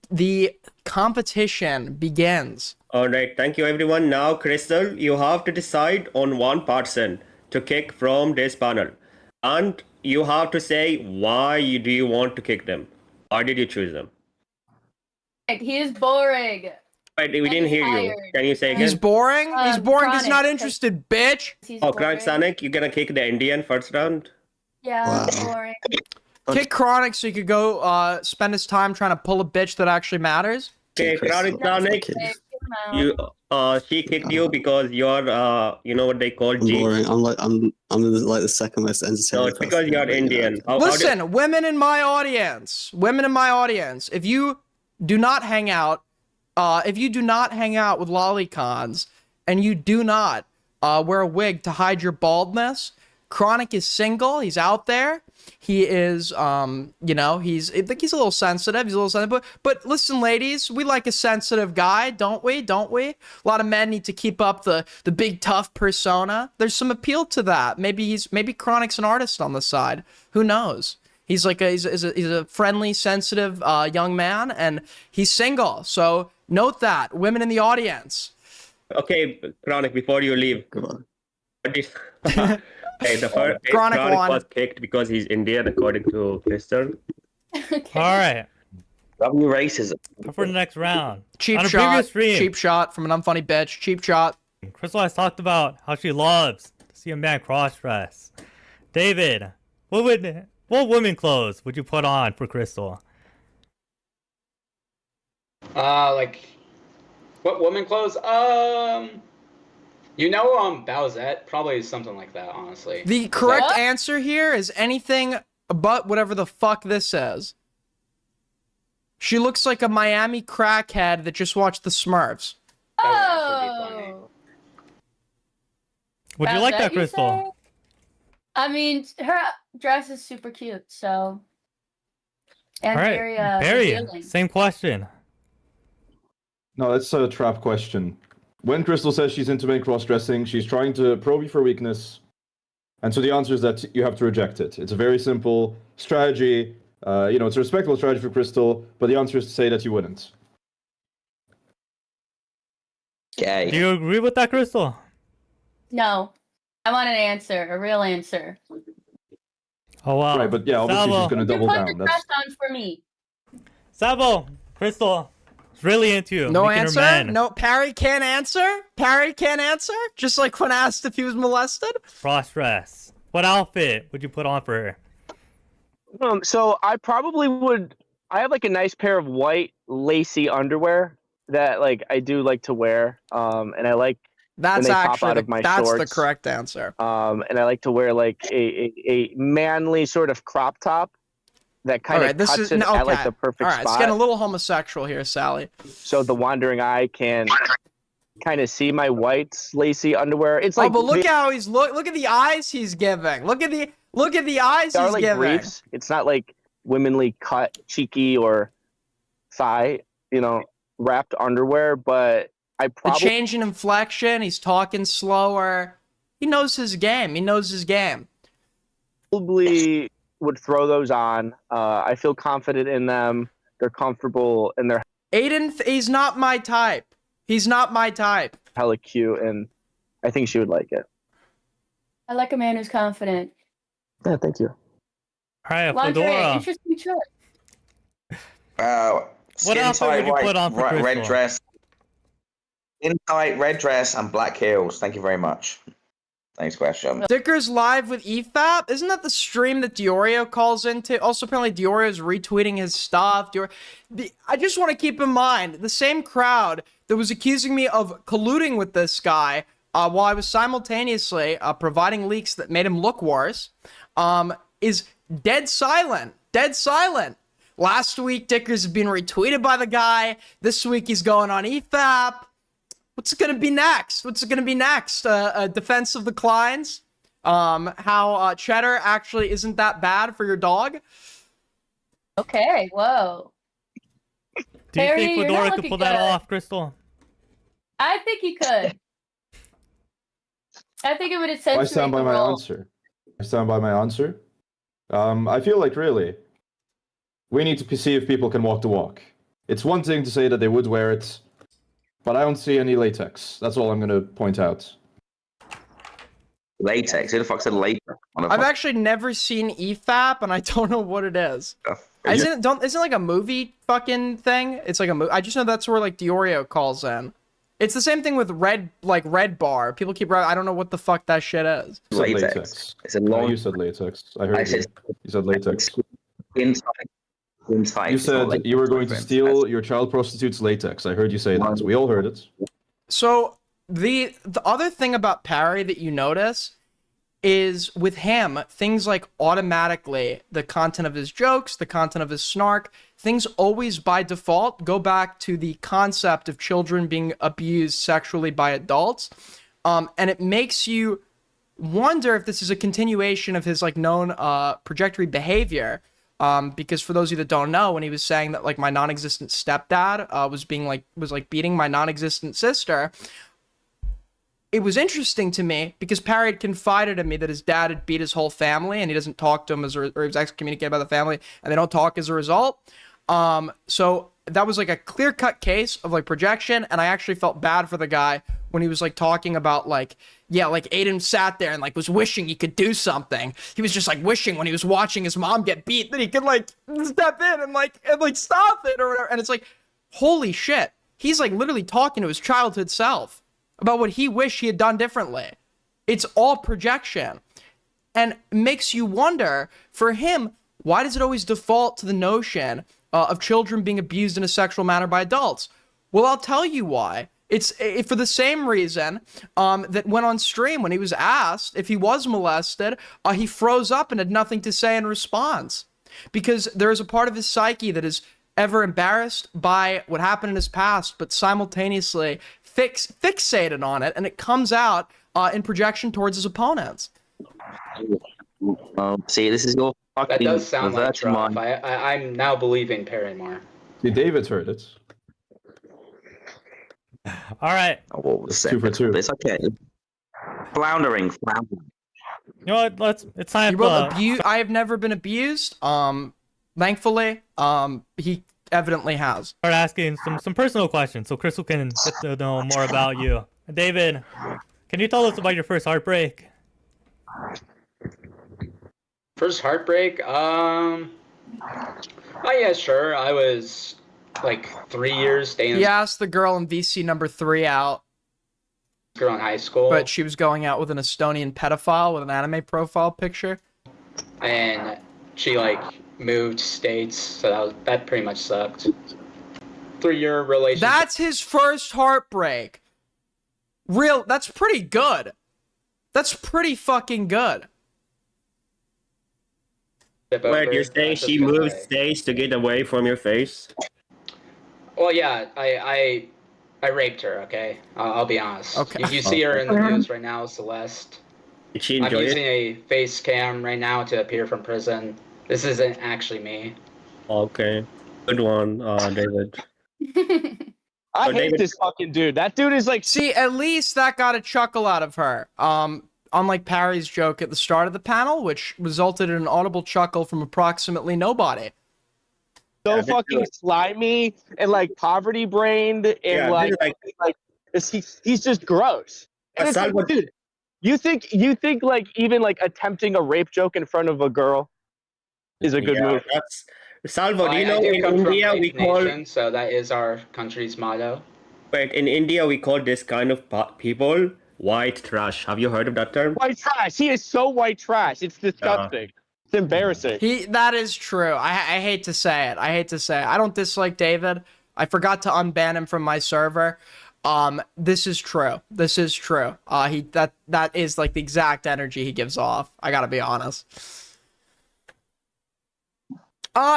competition begins. All right, thank you, everyone. Now, Crystal, you have to decide on one person to kick from this panel, and you have to say why do you want to kick them. Why did you choose them? He is boring. Wait, we didn't hear you. tired. Can you say again? He's boring. He's boring. He's Chronic, not 'cause- interested, bitch. He's Oh, boring. Chronic Sonic, you're gonna kick the Indian first round? Yeah, Wow. boring. Kick Chronic so he could go spend his time trying to pull a bitch that actually matters. Okay, Crystal. Chronic Sonic. Okay. You she kicked you because you're you know what they call I'm boring. I'm like the second most entertaining. No, it's because person you're ever, you know? Indian. Listen, women in my audience, if you do not hang out, with lolicons, and you do not wear a wig to hide your baldness, Chronic is single. He's out there. He is, he's a little sensitive. But listen, ladies, we like a sensitive guy, don't we? A lot of men need to keep up the big tough persona. There's some appeal to that. Maybe Chronic's an artist on the side. Who knows? He's a friendly, sensitive young man, and he's single. So note that, women in the audience. Okay, Chronic, before you leave. Come on. Okay, the first Chronic was kicked because he's Indian, according to Crystal. Okay. All right. W racism. For the next round. Cheap On a shot. previous stream, Cheap shot from an unfunny bitch. Cheap shot. Crystal has talked about how she loves to see a man cross-dress. David, what women clothes would you put on for Crystal? Like, what woman clothes? Bowsette, probably something like that, honestly. The correct answer here is anything but whatever the fuck this says. She looks like a Miami crackhead that just watched the Smurfs. Oh. Would you like that, Crystal? I mean, her dress is super cute, so. And All right, very revealing. same question. No, that's a trap question. When Crystal says she's into main cross-dressing, she's trying to probe you for weakness. And so the answer is that you have to reject it. It's a very simple strategy. It's a respectable strategy for Crystal, but the answer is to say that you wouldn't. Okay. Do you agree with that, Crystal? No. I want an answer, a real answer. Oh, wow. Right, but yeah, obviously Salvo. she's going to double Put down. the dress on for me. Salvo, Crystal is really into you. No making her answer? man. No, Parry can't answer? Parry can't answer? Just like when asked if he was molested? Cross-dress. What outfit would you put on for her? So I probably would. I have like a nice pair of white lacy underwear that like I do like to wear. And I like That's they pop actually out of my that's the shorts. correct answer. And I like to wear like a manly sort of crop top that kind of cuts it at like the perfect All right, spot. it's getting a little homosexual here, Sally. So the wandering eye can kind of see my white lacy underwear. It's like but look how he's look at the eyes he's giving. Look at the eyes he's like giving. briefs. It's not like womanly cut, cheeky or thigh, wrapped underwear, but I The probably change in inflection, he's talking slower. He knows his game. probably would throw those on. I feel confident in them. They're comfortable and they're Aiden, he's not my type. hella cute, and I think she would like it. I like a man who's confident. Yeah, thank you. All right, Lingerie, Fedora. interesting choice. What outfit would you put on for Crystal? red dress, skin tight red dress, and black heels. Thank you very much. Thanks, question. Dickers live with EFAP? Isn't that the stream that Diorio calls into? Also, apparently Diorio's retweeting his stuff. I just want to keep in mind, the same crowd that was accusing me of colluding with this guy while I was simultaneously providing leaks that made him look worse, is dead silent. Last week, Dickers has been retweeted by the guy. This week, he's going on EFAP. What's it going to be next? A defense of the Kleins? How cheddar actually isn't that bad for your dog? Okay, whoa. Do you Harry, think you're Fedora not could looking pull that good. off, Crystal? I think he could. I think it would I accentuate stand by the my role. answer. I feel like really, we need to see if people can walk the walk. It's one thing to say that they would wear it, but I don't see any latex. That's all I'm going to point out. Latex? Who the fuck said latex? I've actually never seen EFAP, and I don't know what it is. Isn't it like a movie fucking thing? It's like a movie. I just know that's where like Diorio calls in. It's the same thing with Red Bar. People keep. I don't know what the fuck that shit is. You said Latex. It's a No, long. you said latex. I heard you. You said latex. Skin tight. You said you were going to steal your child prostitute's latex. I heard you say that. We all heard it. So the other thing about Parry that you notice is with him, things like automatically the content of his jokes, the content of his snark, things always by default go back to the concept of children being abused sexually by adults. And it makes you wonder if this is a continuation of his like known trajectory behavior. Because for those of you that don't know, when he was saying that like my non-existent stepdad was beating my non-existent sister, it was interesting to me because Parry had confided in me that his dad had beat his whole family and he doesn't talk to him or he was excommunicated by the family and they don't talk as a result. So that was like a clear-cut case of like projection, and I actually felt bad for the guy when he was like talking about like, yeah, like Aiden sat there and like was wishing he could do something. He was just like wishing when he was watching his mom get beat that he could like step in and like stop it or whatever. And it's like, holy shit. He's like literally talking to his childhood self about what he wished he had done differently. It's all projection. And makes you wonder, for him, why does it always default to the notion of children being abused in a sexual manner by adults? Well, I'll tell you why. It's for the same reason that when on stream, when he was asked if he was molested, he froze up and had nothing to say in response. Because there is a part of his psyche that is ever embarrassed by what happened in his past, but simultaneously fixated on it, and it comes out in projection towards his opponents. See, this is your fucking. That does sound like Trough. I'm now believing Parry more. See, David's heard it. All right. Oh, what was It's 2 for 2. It's okay. Floundering. You know what? It's time He wrote I have never been abused. Thankfully, he evidently has. Start asking some personal questions so Crystal can get to know more about you. David, can you tell us about your first heartbreak? First heartbreak? Oh yeah, sure. I was like 3 years staying. He asked the girl in VC number 3 out. Girl in high school. But she was going out with an Estonian pedophile with an anime profile picture. And she like moved states, so that pretty much sucked. 3-year relationship. That's his first heartbreak. That's pretty good. That's pretty fucking good. Wait, you're saying she moved states to get away from your face? Well, yeah, I raped her, okay? I'll be honest. Okay. You see her in the news right now, Celeste. Did she I'm enjoy using it? a face cam right now to appear from prison. This isn't actually me. Okay. Good one, David. I hate this fucking dude. That dude is like. See, at least that got a chuckle out of her. Unlike Parry's joke at the start of the panel, which resulted in an audible chuckle from approximately nobody. So fucking slimy and like poverty brained and he's just gross. And it's like, dude, you think like even like attempting a rape joke in front of a girl is a good move? That's Salvo. Do you know in India we call so that is our country's motto. Wait, in India we call this kind of people white trash. Have you heard of that term? White trash. He is so white trash. It's disgusting. It's embarrassing. That is true. I hate to say it. I don't dislike David. I forgot to unban him from my server. This is true. That is like the exact energy he gives off. I gotta be honest.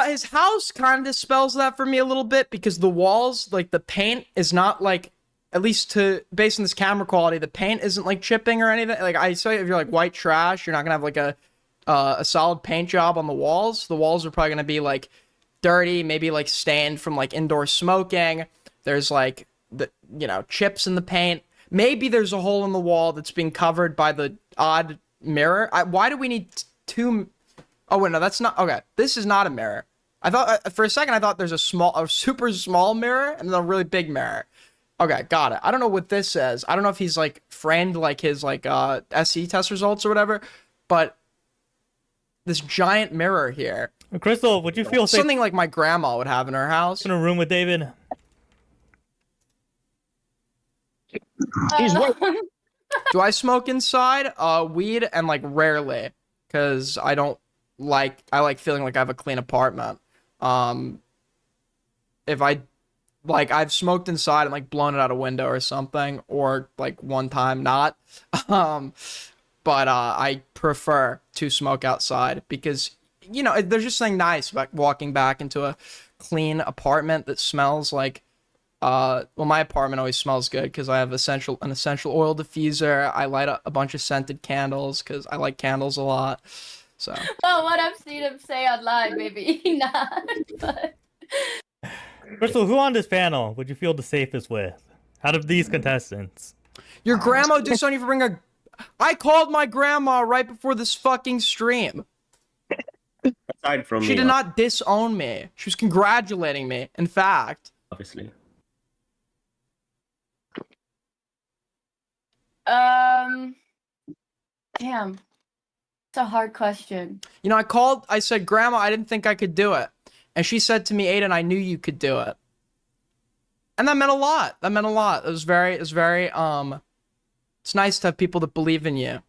His house kind of dispels that for me a little bit because the walls, like the paint is not like, at least based on this camera quality, the paint isn't like chipping or anything. Like I say, if you're like white trash, you're not gonna have like a solid paint job on the walls. The walls are probably gonna be like dirty, maybe like stained from like indoor smoking. There's like chips in the paint. Maybe there's a hole in the wall that's being covered by the odd mirror. Why do we need two? Oh wait, no, that's not okay. This is not a mirror. I thought for a second I thought there's a super small mirror and then a really big mirror. Okay, got it. I don't know what this is. I don't know if he's like framed like his like SE test results or whatever, but this giant mirror here. Crystal, would you feel safe something like my grandma would have in her house? in a room with David? He's white. Do I smoke inside? Weed and like rarely, because I like feeling like I have a clean apartment. If I've smoked inside and like blown it out a window or something, or like one time not. But I prefer to smoke outside because, you know, there's just something nice about walking back into a clean apartment that smells like, well, my apartment always smells good because I have an essential oil diffuser. I light a bunch of scented candles because I like candles a lot. So. Well, what I've seen him say online, maybe not. But... Crystal, who on this panel would you feel the safest with out of these contestants? Your grandma disowned you for bringing I called my grandma right before this fucking stream. Aside from she did not disown me. She was congratulating me. In fact. Obviously. Damn. It's a hard question. You know, I said, Grandma, I didn't think I could do it. And she said to me, Aiden, I knew you could do it. And that meant a lot. It was very, it's nice to have people that believe in you.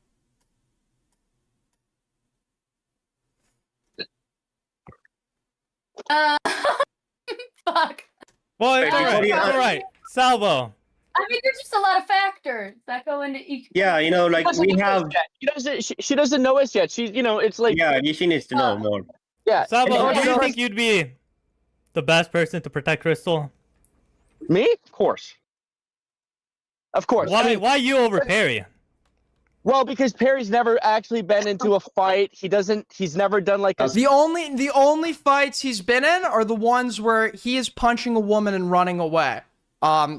Fuck. Well, it's all right. Salvo. I mean, there's just a lot of factors that go into each. Yeah, you know, like we have. She doesn't know us yet. She, you know, it's like. Yeah, she needs to know more. Yeah. Salvo, do you think you'd be the best person to protect Crystal? Me? Of course. Of course. Why you over Perry? Well, because Perry's never actually been into a fight. He's never done like a... The only fights he's been in are the ones where he is punching a woman and running away.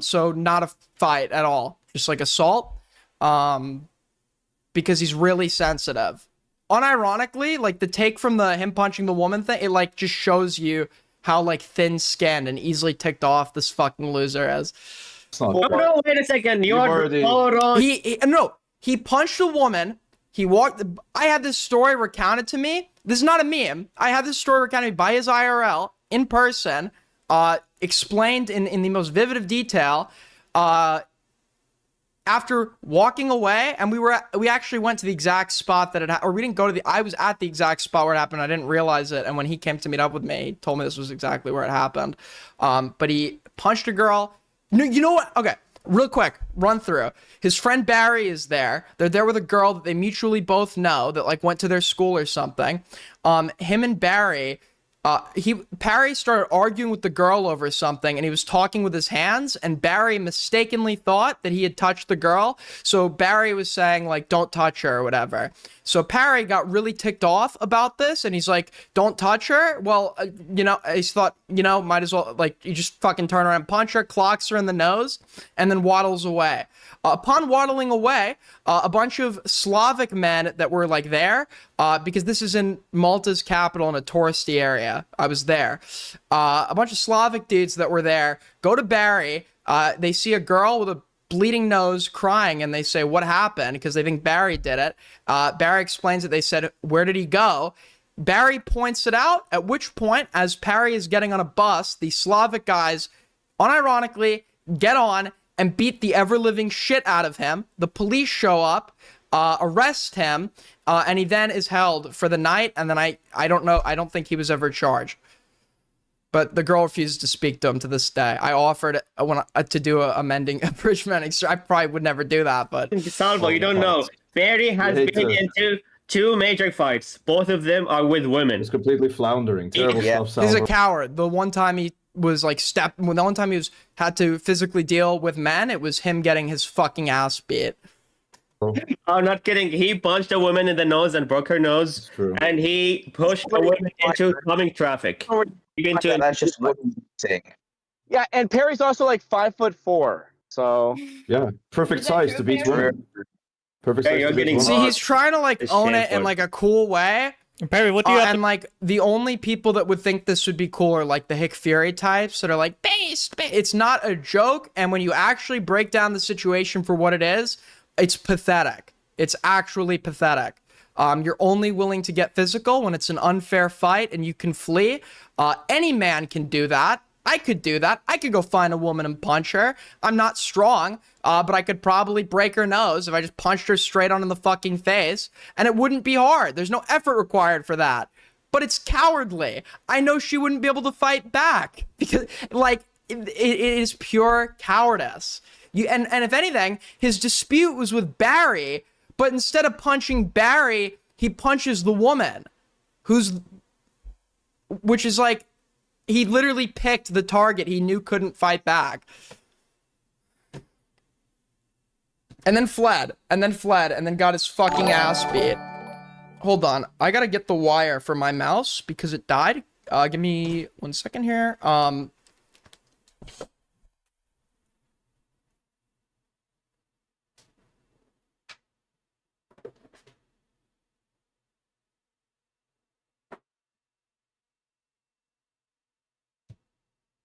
So not a fight at all. Just like assault. Because he's really sensitive. Unironically, like the take from him punching the woman thing, it like just shows you how like thin-skinned and easily ticked off this fucking loser is. No, wait a second. You are wrong. He punched a woman. He walked. I had this story recounted to me. This is not a meme. I had this story recounted to me by his IRL in person, explained in the most vivid of detail. After walking away, and we actually went to the exact spot that it or we didn't go to I was at the exact spot where it happened. I didn't realize it, and when he came to meet up with me, he told me this was exactly where it happened. But he punched a girl. No, you know what? Okay, real quick, run through. His friend Barry is there. They're there with a girl that they mutually both know that like went to their school or something. Him and Barry. Barry started arguing with the girl over something, and he was talking with his hands, and Barry mistakenly thought that he had touched the girl. So Barry was saying, like, don't touch her or whatever. So Perry got really ticked off about this, and he's like, don't touch her? Well, you know, he thought, you know, might as well, like, you just fucking turn around and punch her, clocks her in the nose, and then waddles away. Upon waddling away, a bunch of Slavic men that were, like, there, because this is in Malta's capital in a touristy area. I was there. A bunch of Slavic dudes that were there go to Barry. They see a girl with a bleeding nose crying, and they say, what happened? Because they think Barry did it. Barry explains it. They said, where did he go? Barry points it out, at which point, as Barry is getting on a bus, the Slavic guys, unironically, get on and beat the ever-living shit out of him. The police show up, arrest him, and he then is held for the night, and then I don't know, I don't think he was ever charged. But the girl refuses to speak to him to this day. I offered to do a abridgment. I probably would never do that, but... Salvo, you don't know. Barry has been into 2 major fights. Both of them are with women. He's completely floundering. Terrible stuff, Salvo. He's a coward. The one time he was like the one time he had to physically deal with men, it was him getting his fucking ass beat. I'm not kidding. He punched a woman in the nose and broke her nose, and he pushed a woman into coming traffic. That's just one thing. Yeah, and Perry's also like 5'4", so yeah, perfect size to beat women. Perfect size to beat women. See, he's trying to like own it in like a cool way. Perry, what do you have and like the only people that would think this would be cool are like the Hick Fury types that are like based. It's not a joke, and when you actually break down the situation for what it is, it's pathetic. It's actually pathetic. You're only willing to get physical when it's an unfair fight and you can flee. Any man can do that. I could do that. I could go find a woman and punch her. I'm not strong, but I could probably break her nose if I just punched her straight on in the fucking face, and it wouldn't be hard. There's no effort required for that. but it's cowardly. I know she wouldn't be able to fight back because, like, it is pure cowardice. And if anything, his dispute was with Barry, but instead of punching Barry, he punches the woman, which is like, he literally picked the target he knew couldn't fight back. And then fled, and then got his fucking ass beat. Hold on, I gotta get the wire for my mouse because it died. Give me 1 second here.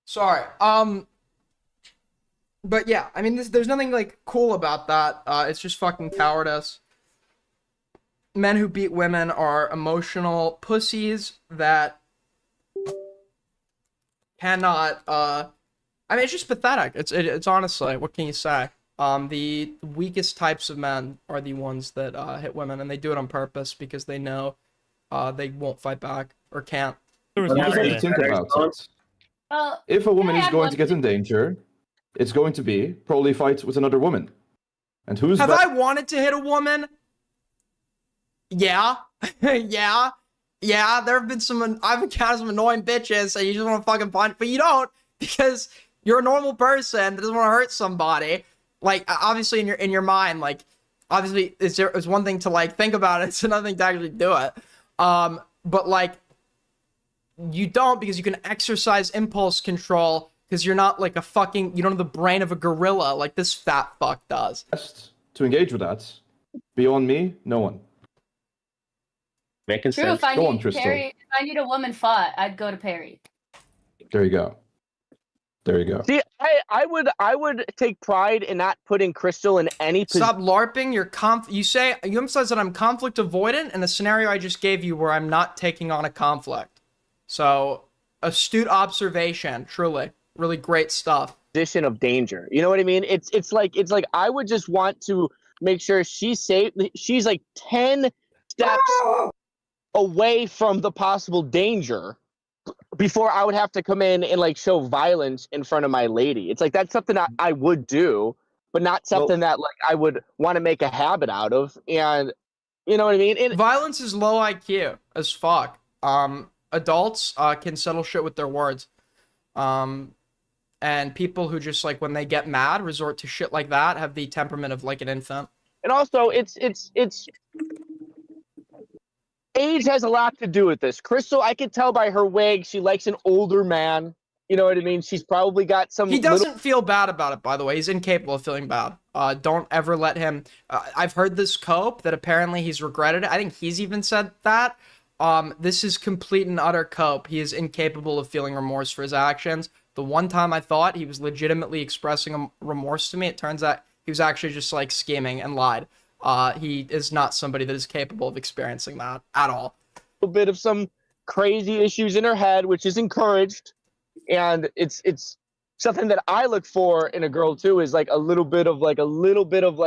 Sorry. But yeah, I mean, there's nothing like cool about that. It's just fucking cowardice. Men who beat women are emotional pussies that cannot. I mean, it's just pathetic. It's honestly, what can you say? The weakest types of men are the ones that hit women, and they do it on purpose because they know they won't fight back or can't. You just have to think about it. Well, If a woman yeah, is going well- to get in danger, it's going to be probably fight with another woman. And who's Have that? I wanted to hit a woman? Yeah. yeah. There have been I've encountered some annoying bitches and you just want to fucking punch, but you don't because you're a normal person that doesn't want to hurt somebody. Like, obviously in your mind, like, obviously it's one thing to like think about it, it's another thing to actually do it. But like, you don't because you can exercise impulse control because you're not like you don't have the brain of a gorilla like this fat fuck does. To engage with that? Beyond me, no one. Making True, sense. if I Go on, need Crystal. Perry, if I need a woman fought, I'd go to Perry. There you go. There you go. See, I would take pride in not putting Crystal in any position. Stop LARPing. You emphasize that I'm conflict avoidant in the scenario I just gave you where I'm not taking on a conflict. So, astute observation, truly. Really great stuff. Position of danger. You know what I mean? It's like I would just want to make sure she's safe. She's like 10 steps away from the possible danger before I would have to come in and like show violence in front of my lady. It's like that's something I would do, but not something that like I would want to make a habit out of. And you know what I mean? Violence is low IQ as fuck. Adults can settle shit with their words. And people who just like when they get mad resort to shit like that have the temperament of like an infant. And also it's age has a lot to do with this. Crystal, I can tell by her wig, she likes an older man. You know what I mean? She's probably got some. He doesn't feel bad about it, by the way. He's incapable of feeling bad. Don't ever let him. I've heard this cope that apparently he's regretted it. I think he's even said that. This is complete and utter cope. He is incapable of feeling remorse for his actions. The one time I thought he was legitimately expressing a remorse to me, it turns out he was actually just like scheming and lied. He is not somebody that is capable of experiencing that at all. A little bit of some crazy issues in her head, which is encouraged. And it's something that I look for in a girl too, is like a little bit of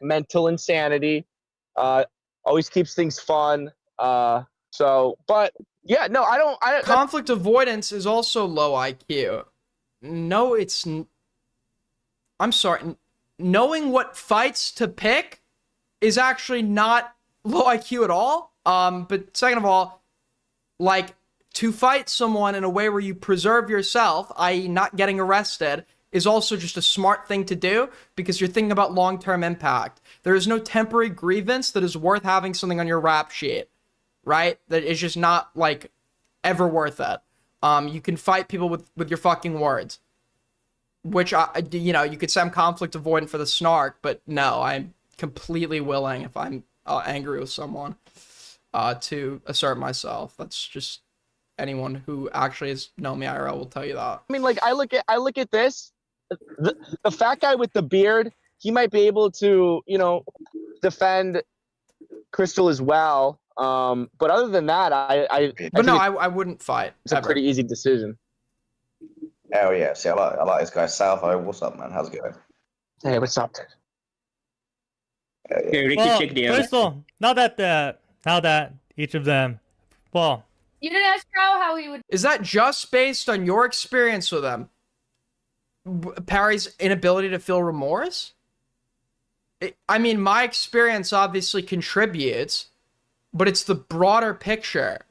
mental insanity. Always keeps things fun. But yeah, no, I don't. Conflict avoidance is also low IQ. No, I'm sorry. Knowing what fights to pick is actually not low IQ at all. But second of all, like, to fight someone in a way where you preserve yourself, i.e. not getting arrested, is also just a smart thing to do because you're thinking about long-term impact. There is no temporary grievance that is worth having something on your rap sheet, right? That is just not, like, ever worth it. You can fight people with your fucking words. Which, you could say I'm conflict avoidant for the Snark, but no, I'm completely willing if I'm angry with someone to assert myself. That's just anyone who actually has known me IRL will tell you that. I mean, like I look at this, the fat guy with the beard, he might be able to, defend Crystal as well. But other than that, I wouldn't fight. It's a pretty easy decision. Hell yeah! See, I like this guy, Salvo. What's up, man? How's it going? Hey, what's up, dude? Okay, Ricky, Well, check the Crystal, now that each of them, well, You didn't ask how he would. Is that just based on your experience with him? Parry's inability to feel remorse? I mean, my experience obviously contributes, but it's the broader picture.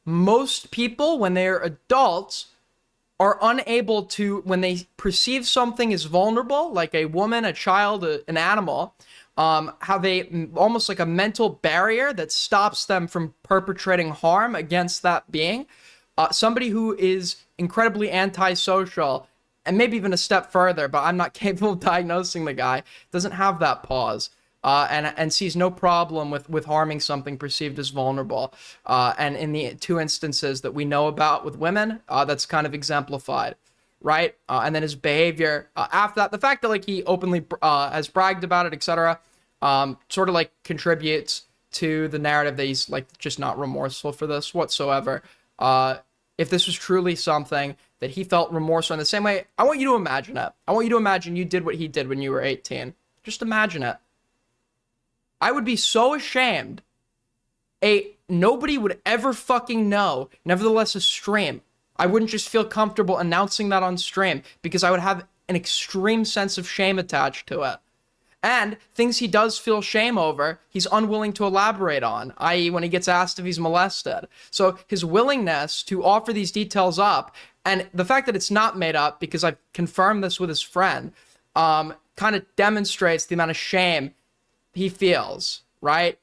Most people, when they're adults, are unable to, when they perceive something as vulnerable, like a woman, a child, an animal, how they almost like a mental barrier that stops them from perpetrating harm against that being. Somebody who is incredibly antisocial, and maybe even a step further, but I'm not capable of diagnosing the guy, doesn't have that pause, and sees no problem with harming something perceived as vulnerable. And in the two instances that we know about with women, that's kind of exemplified, right? And then his behavior after that, the fact that like he openly has bragged about it, etc., sort of like contributes to the narrative that he's like just not remorseful for this whatsoever. If this was truly something that he felt remorse in the same way, I want you to imagine it. I want you to imagine you did what he did when you were 18. Just imagine it. I would be so ashamed. Nobody would ever fucking know. Nevertheless, a stream. I wouldn't just feel comfortable announcing that on stream because I would have an extreme sense of shame attached to it. And things he does feel shame over, he's unwilling to elaborate on, i.e. when he gets asked if he's molested. So his willingness to offer these details up, and the fact that it's not made up, because I've confirmed this with his friend, kind of demonstrates the amount of shame he feels, right?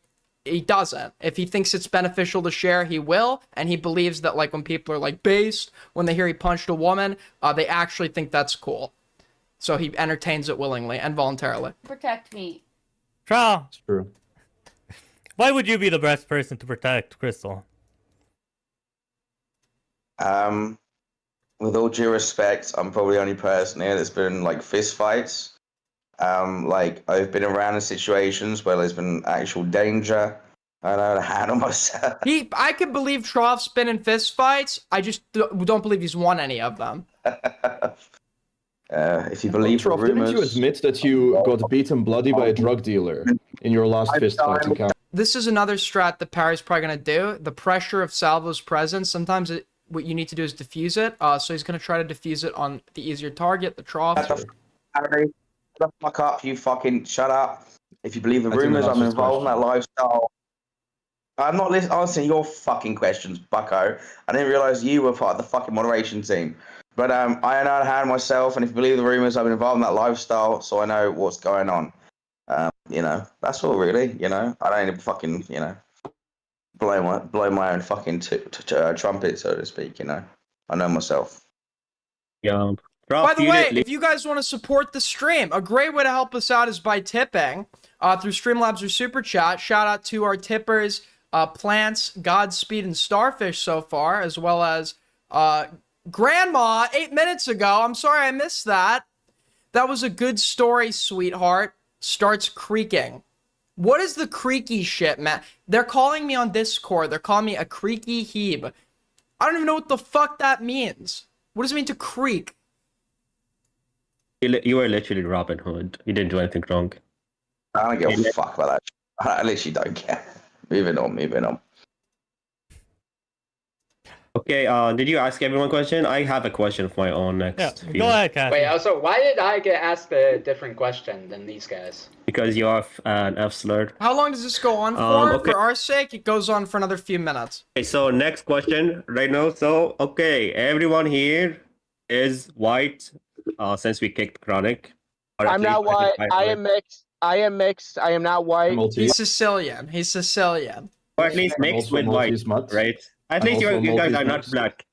He doesn't. If he thinks it's beneficial to share, he will, and he believes that like when people are like based, when they hear he punched a woman, they actually think that's cool. So he entertains it willingly and voluntarily. Protect me. Trial. It's true. Why would you be the best person to protect Crystal? With all due respect, I'm probably the only person here that's been in, like, fist fights. Like, I've been around in situations where there's been actual danger. I know how to handle myself. I can believe Troff's been in fist fights. I just don't believe he's won any of them. If you believe the Troff, rumors... didn't you admit that you got beaten bloody by a drug dealer in your last fist fight encounter? This is another strat that Parry's probably going to do. The pressure of Salvo's presence, sometimes what you need to do is diffuse it. So he's going to try to diffuse it on the easier target, the Troff. Harry, shut the fuck up, you fucking shut up. If you believe the rumors, I'm involved in that lifestyle. I'm not answering your fucking questions, bucko. I didn't realize you were part of the fucking moderation team. But I know how to handle myself, and if you believe the rumors, I've been involved in that lifestyle, so I know what's going on. You know, that's all really, you know. I don't need to fucking, you know, blow my own fucking trumpet, so to speak, you know. I know myself. Yeah. By the way, if you guys want to support the stream, a great way to help us out is by tipping through Streamlabs or Super Chat. Shout out to our tippers, Plants, Godspeed, and Starfish so far, as well as Grandma 8 minutes ago. I'm sorry I missed that. That was a good story, sweetheart. Starts creaking. What is the creaky shit, man? They're calling me on Discord. They're calling me a creaky heeb. I don't even know what the fuck that means. What does it mean to creak? You were literally Robin Hood. You didn't do anything wrong. I don't give a fuck about that. I literally don't care. Moving on. Okay, did you ask everyone a question? I have a question of my own next. Yeah, go ahead, Kathy. Wait, also, why did I get asked a different question than these guys? Because you are an F slur. How long does this go on for? Okay. For our sake, it goes on for another few minutes. Okay, so next question right now. So, okay, everyone here is white since we kicked Chronic. I'm not white. I am mixed. I am not white. He's Sicilian. Or at least mixed with white, right? At least you guys are not black.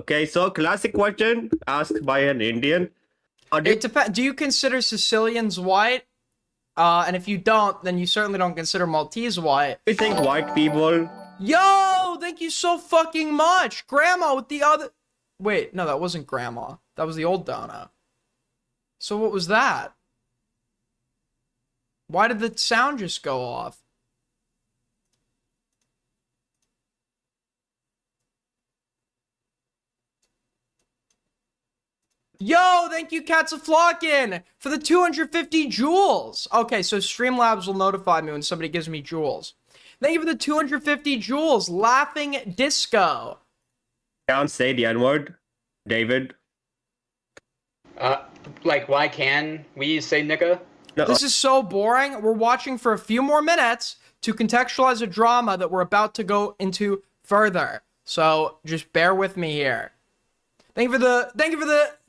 Okay, so classic question asked by an Indian. It depends. Do you consider Sicilians white? And if you don't, then you certainly don't consider Maltese white. I think white people... Yo, thank you so fucking much. Grandma with the other... Wait, no, that wasn't Grandma. That was the old Donna. So what was that? Why did the sound just go off? Yo, thank you, Cats a Flockin', for the 250 jewels. Okay, so Streamlabs will notify me when somebody gives me jewels. Thank you for the 250 jewels, Laughing Disco. Can't say the N-word, David. Like, why can we say nigga? No. This is so boring. We're watching for a few more minutes to contextualize a drama that we're about to go into further. So just bear with me here. Thank you for the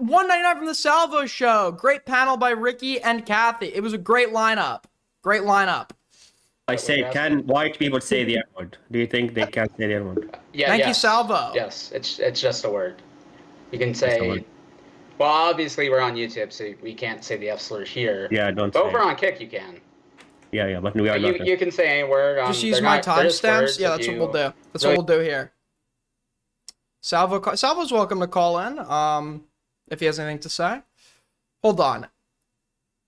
$1.99 from the Salvo show. Great panel by Ricky and Kathy. It was a great lineup. Great lineup. I say, can white people say the N-word? Do you think they can say the N-word? Yeah. Thank you, yes. Salvo. Yes, it's just a word. You can Just a say. word. Well, obviously we're on YouTube, so we can't say the F slur here. Yeah, don't But say over it. on Kick, you can. Yeah, but we are not. You can say any word. Just use my timestamps. Yeah, that's what we'll do. That's what we'll do here. Salvo's welcome to call in. If he has anything to say. Hold on.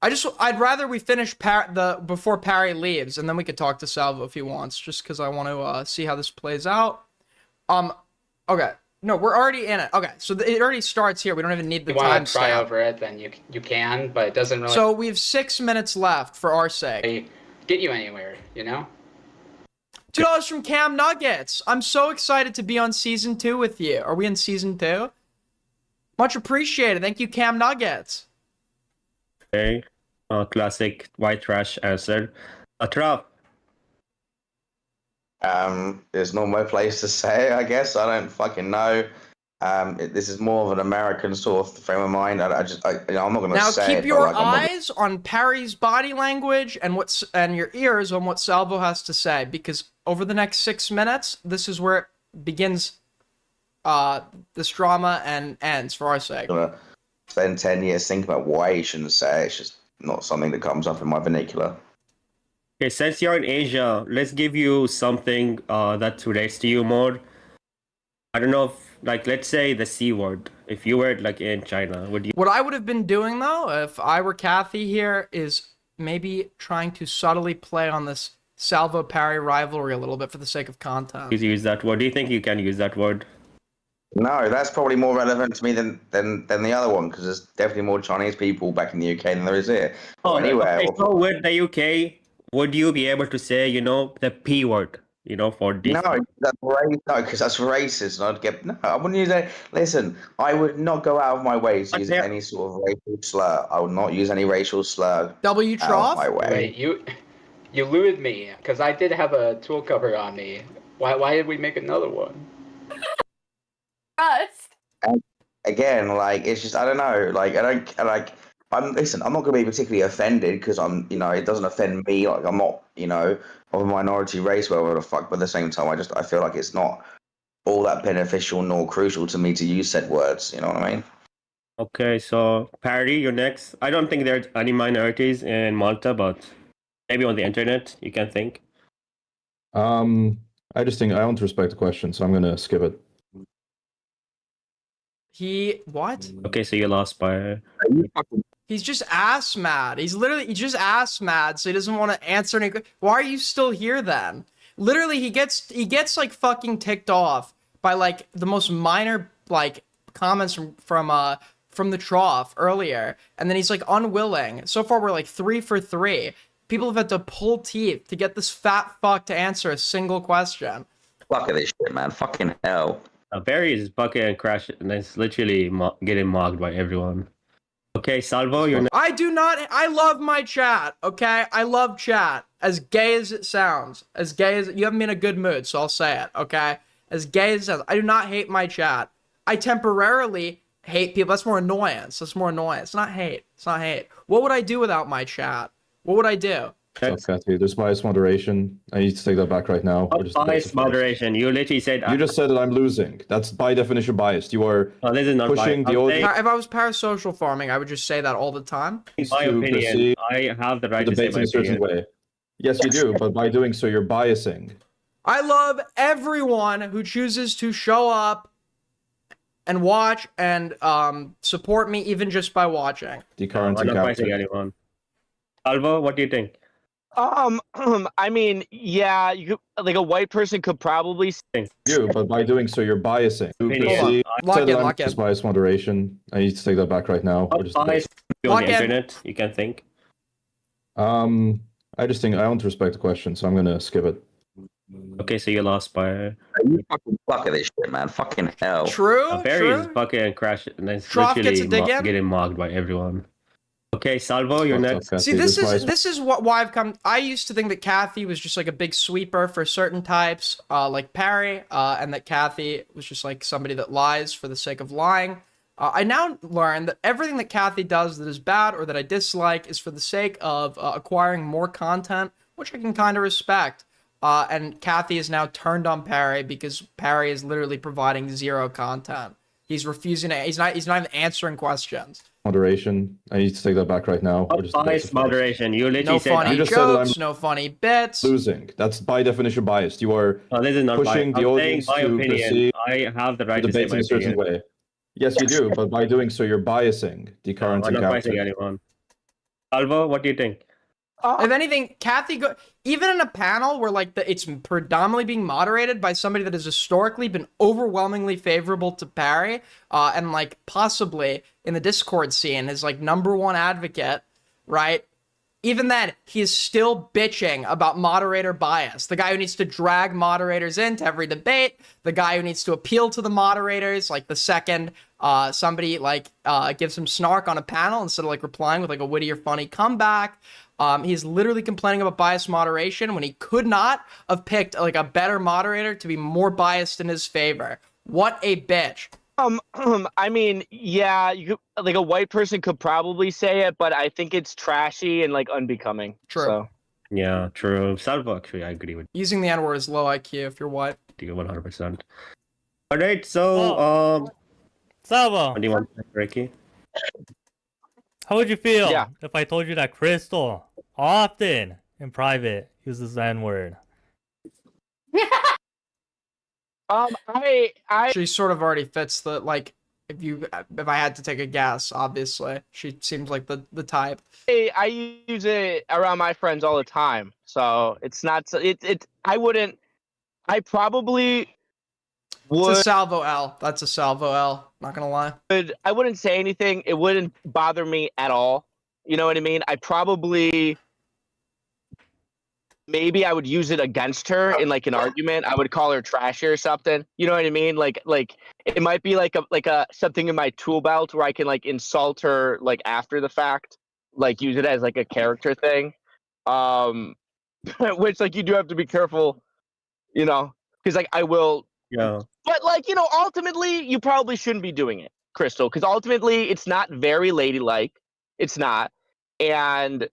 I'd rather we finish before Parry leaves, and then we could talk to Salvo if he wants, just because I want to see how this plays out. Okay. No, we're already in it. Okay, so it already starts here. We don't even need the If you want timestamp. to try over it, then you can, but it doesn't really So we have 6 minutes left for our sake. get you anywhere, you know? $2 from Cam Nuggets. I'm so excited to be on season 2 with you. Are we in season 2? Much appreciated. Thank you, Cam Nuggets. Okay. Classic white trash answer. A trap. There's not my place to say, I guess. I don't fucking know. This is more of an American sort of frame of mind. I'm not going to Now say keep it, your but, like, eyes on Parry's body language and your ears on what Salvo has to say, because over the next 6 minutes, this is where it begins this drama and ends for our sake. I'm going to spend 10 years thinking about why you shouldn't say it. It's just not something that comes up in my vernacular. Okay, since you're in Asia, let's give you something that relates to you more. I don't know if, like, let's say the C word. If you were, like, in China, would you... What I would have been doing, though, if I were Kathy here, is maybe trying to subtly play on this Salvo-Parry rivalry a little bit for the sake of content. use that word? Do you think you can use that word? No, that's probably more relevant to me than the other one, because there's definitely more Chinese people back in the UK than there is here. Oh, anywhere. Okay, so with the UK, would you be able to say, the P word, for this? No, because that's racist. I wouldn't use that. Listen, I would not go out of my way to use any sort of racial slur. I would not use any racial slur. W out of trough? my way. Wait, you lured me, because I did have a tool cover on me. Why did we make another one? Trust. And again, like, it's just, I don't know. Like, I'm not going to be particularly offended because it doesn't offend me. Like, I'm not, of a minority race, whatever the fuck. But at the same time, I feel like it's not all that beneficial nor crucial to me to use said words. You know what I mean? Okay, so Parry, you're next. I don't think there's any minorities in Malta, but maybe on the internet you can think. I just think I want to respect the question, so I'm going to skip it. What? Okay, so you lost by... He's just ass mad. He's just ass mad, so he doesn't want to answer any. Why are you still here then? Literally, he gets like fucking ticked off by like the most minor like comments from the trough earlier, and then he's like unwilling. So far, we're like 3 for 3. People have had to pull teeth to get this fat fuck to answer a single question. Fuck this shit, man. Fucking hell. Barry is bucket and crash, and it's literally getting mocked by everyone. Okay, Salvo, you're next. I love my chat, okay? I love chat. As gay as it sounds. You haven't been in a good mood, so I'll say it, okay? As gay as it sounds. I do not hate my chat. I temporarily hate people. That's more annoyance. It's not hate. What would I do without my chat? What would I do? So, Kathy, there's bias moderation. I need to take that back right now. Bias moderation. You literally said... You just said that I'm losing. That's by definition biased. You are this is not pushing biased. the audience. If I was parasocial farming, I would just say that all the time. In my opinion, I have the right to say debate my in a certain opinion. way. Yes, you do, but by doing so, you're biasing. I love everyone who chooses to show up and watch and support me, even just by watching. The current I'm not biasing anyone. Salvo, what do you think? I mean, yeah, like a white person could probably You, but by doing so, you're biasing. Opinion. Lock in. Just bias moderation. I need to take that back right now. Bias on Lock the in. internet, you can think. I just think I want to respect the question, so I'm going to skip it. Okay, so you lost by. You fucking suck at this shit, man. Fucking hell. True, Barry is true. fucking crash, and it's Trough gets literally a dig in. getting mocked by everyone. Okay, Salvo, you're Fucked up, next. Kathy. See, this Goodbye. is why I've come. I used to think that Kathy was just like a big sweeper for certain types, like Parry, and that Kathy was just like somebody that lies for the sake of lying. I now learn that everything that Kathy does that is bad or that I dislike is for the sake of acquiring more content, which I can kind of respect. And Kathy is now turned on Parry because Parry is literally providing zero content. He's refusing to. He's not even answering questions. Moderation. I need to take that back right now. We're just Bias moderation. You literally No said funny You just said that I'm jokes, no funny bits. losing. That's by definition biased. You are no, this is not pushing bias. the I'm audience saying my to opinion. perceive I have the right to say debates my in a certain opinion. way. Yes, you do, but by doing so, you're biasing the current I'm not encounter. biasing anyone. Salvo, what do you think? If anything, Kathy even in a panel where like it's predominantly being moderated by somebody that has historically been overwhelmingly favorable to Parry, and like possibly in the Discord scene his like #1 advocate, right? Even then, he is still bitching about moderator bias. The guy who needs to drag moderators into every debate, the guy who needs to appeal to the moderators, like the second somebody like gives him snark on a panel instead of like replying with like a witty or funny comeback. He's literally complaining about biased moderation when he could not have picked like a better moderator to be more biased in his favor. What a bitch. I mean, yeah, you could, like a white person could probably say it, but I think it's trashy and like unbecoming. True. So. Yeah, true. Salvo, actually, I agree with Using the N-word is low IQ if you're white. you 100%. All right, so Salvo, what do you want to say, Ricky? how would you feel Yeah. if I told you that Crystal often in private uses the N-word? She sort of already fits the like. If I had to take a guess, obviously she seems like the type. I use it around my friends all the time, so it's not. I wouldn't. I probably would. It's a salvo L. That's a salvo L. Not gonna lie. I wouldn't say anything. It wouldn't bother me at all. You know what I mean? I probably. Maybe I would use it against her in like an argument. I would call her trashy or something. You know what I mean? Like it might be like a something in my tool belt where I can like insult her like after the fact, like use it as like a character thing. Which like you do have to be careful, you know, because like I will. Yeah. But like you know, ultimately you probably shouldn't be doing it, Crystal, because ultimately it's not very ladylike. It's not, and.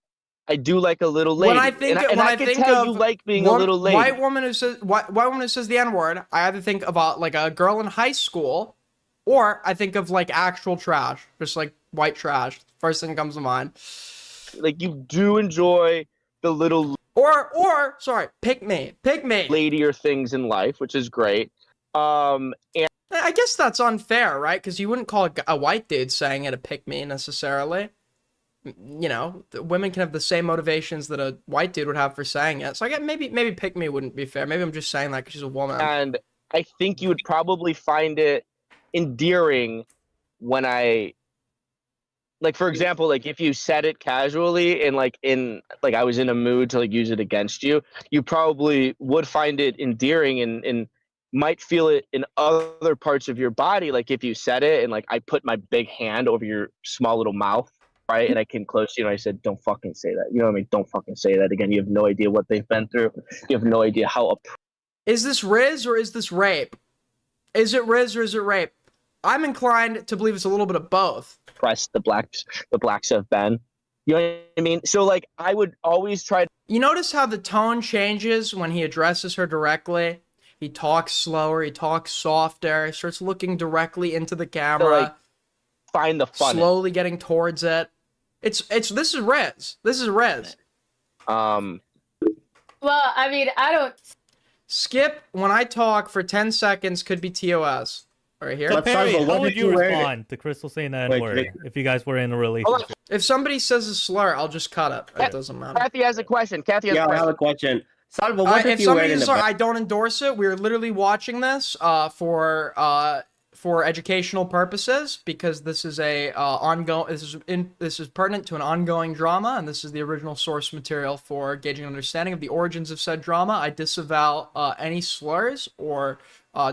I do like a little lady. When I think, and when I I can think tell of you like being a little lady. white woman who says white woman who says the N-word, I either think about like a girl in high school, or I think of like actual trash, just like white trash. First thing that comes to mind. Like you do enjoy the little or sorry, pick me, ladier things in life, which is great. And I guess that's unfair, right? Because you wouldn't call a white dude saying it a pick me necessarily. You know, women can have the same motivations that a white dude would have for saying it. So I guess maybe pick me wouldn't be fair. Maybe I'm just saying that because she's a woman. And I think you would probably find it endearing when I, like, for example, like if you said it casually and like I was in a mood to like use it against you, you probably would find it endearing and might feel it in other parts of your body. Like if you said it and like I put my big hand over your small little mouth. Right, and I came close to you and I said, "Don't fucking say that." You know what I mean? Don't fucking say that again. You have no idea what they've been through. You have no idea how. Is this Riz or is this rape? Is it Riz or is it rape? I'm inclined to believe it's a little bit of both. Press the blacks have been. You know what I mean? So like, I would always try. You notice how the tone changes when he addresses her directly. He talks slower. He talks softer. He starts looking directly into the camera. Like, find the fun. Slowly getting towards it. It's this is Riz. This is Riz. Well, I mean, I don't. Skip when I talk for 10 seconds could be TOS. Right here. So Perry, Salvo, how what would did you you wear? respond to Crystal saying the Wait, N-word Rick. if you guys were in a relationship? If somebody says a slur, I'll just cut it. It doesn't matter. Kathy has a question. Kathy has Yeah, a I question. have a question. Salvo, what if If you were somebody in is the sorry, I don't endorse it. We're literally watching this for for educational purposes because this is a ongoing. This is pertinent to an ongoing drama, and this is the original source material for gauging an understanding of the origins of said drama. I disavow any slurs or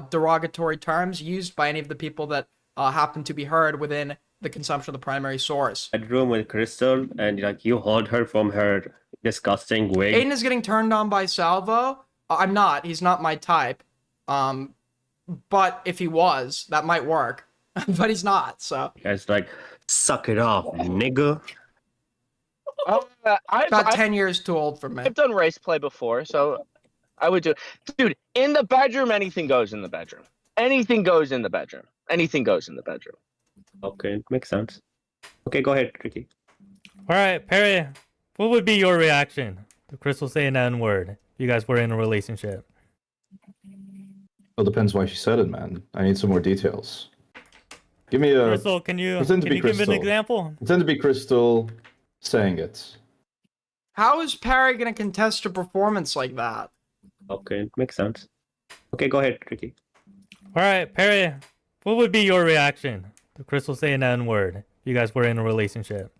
derogatory terms used by any of the people that happen to be heard within the consumption of the primary source. Bedroom with Crystal, and like you hold her from her disgusting wig. Aiden is getting turned on by Salvo. I'm not. He's not my type. But if he was, that might work. But he's not, so. It's like, suck it off, nigga. About 10 years too old for me. I've done race play before, so I would do. Dude, in the bedroom, anything goes in the bedroom. Anything goes in the bedroom. Anything goes in the bedroom. Okay, makes sense. Okay, go ahead, Tricky. All right, Perry, what would be your reaction to Crystal saying the N-word if you guys were in a relationship? Well, depends why she said it, man. I need some more details. Give me a... Crystal, can you give an example? Pretend to be Crystal saying it. How is Perry going to contest a performance like that? Okay, makes sense. Okay, go ahead, Tricky. All right, Perry, what would be your reaction to Crystal saying the N-word if you guys were in a relationship?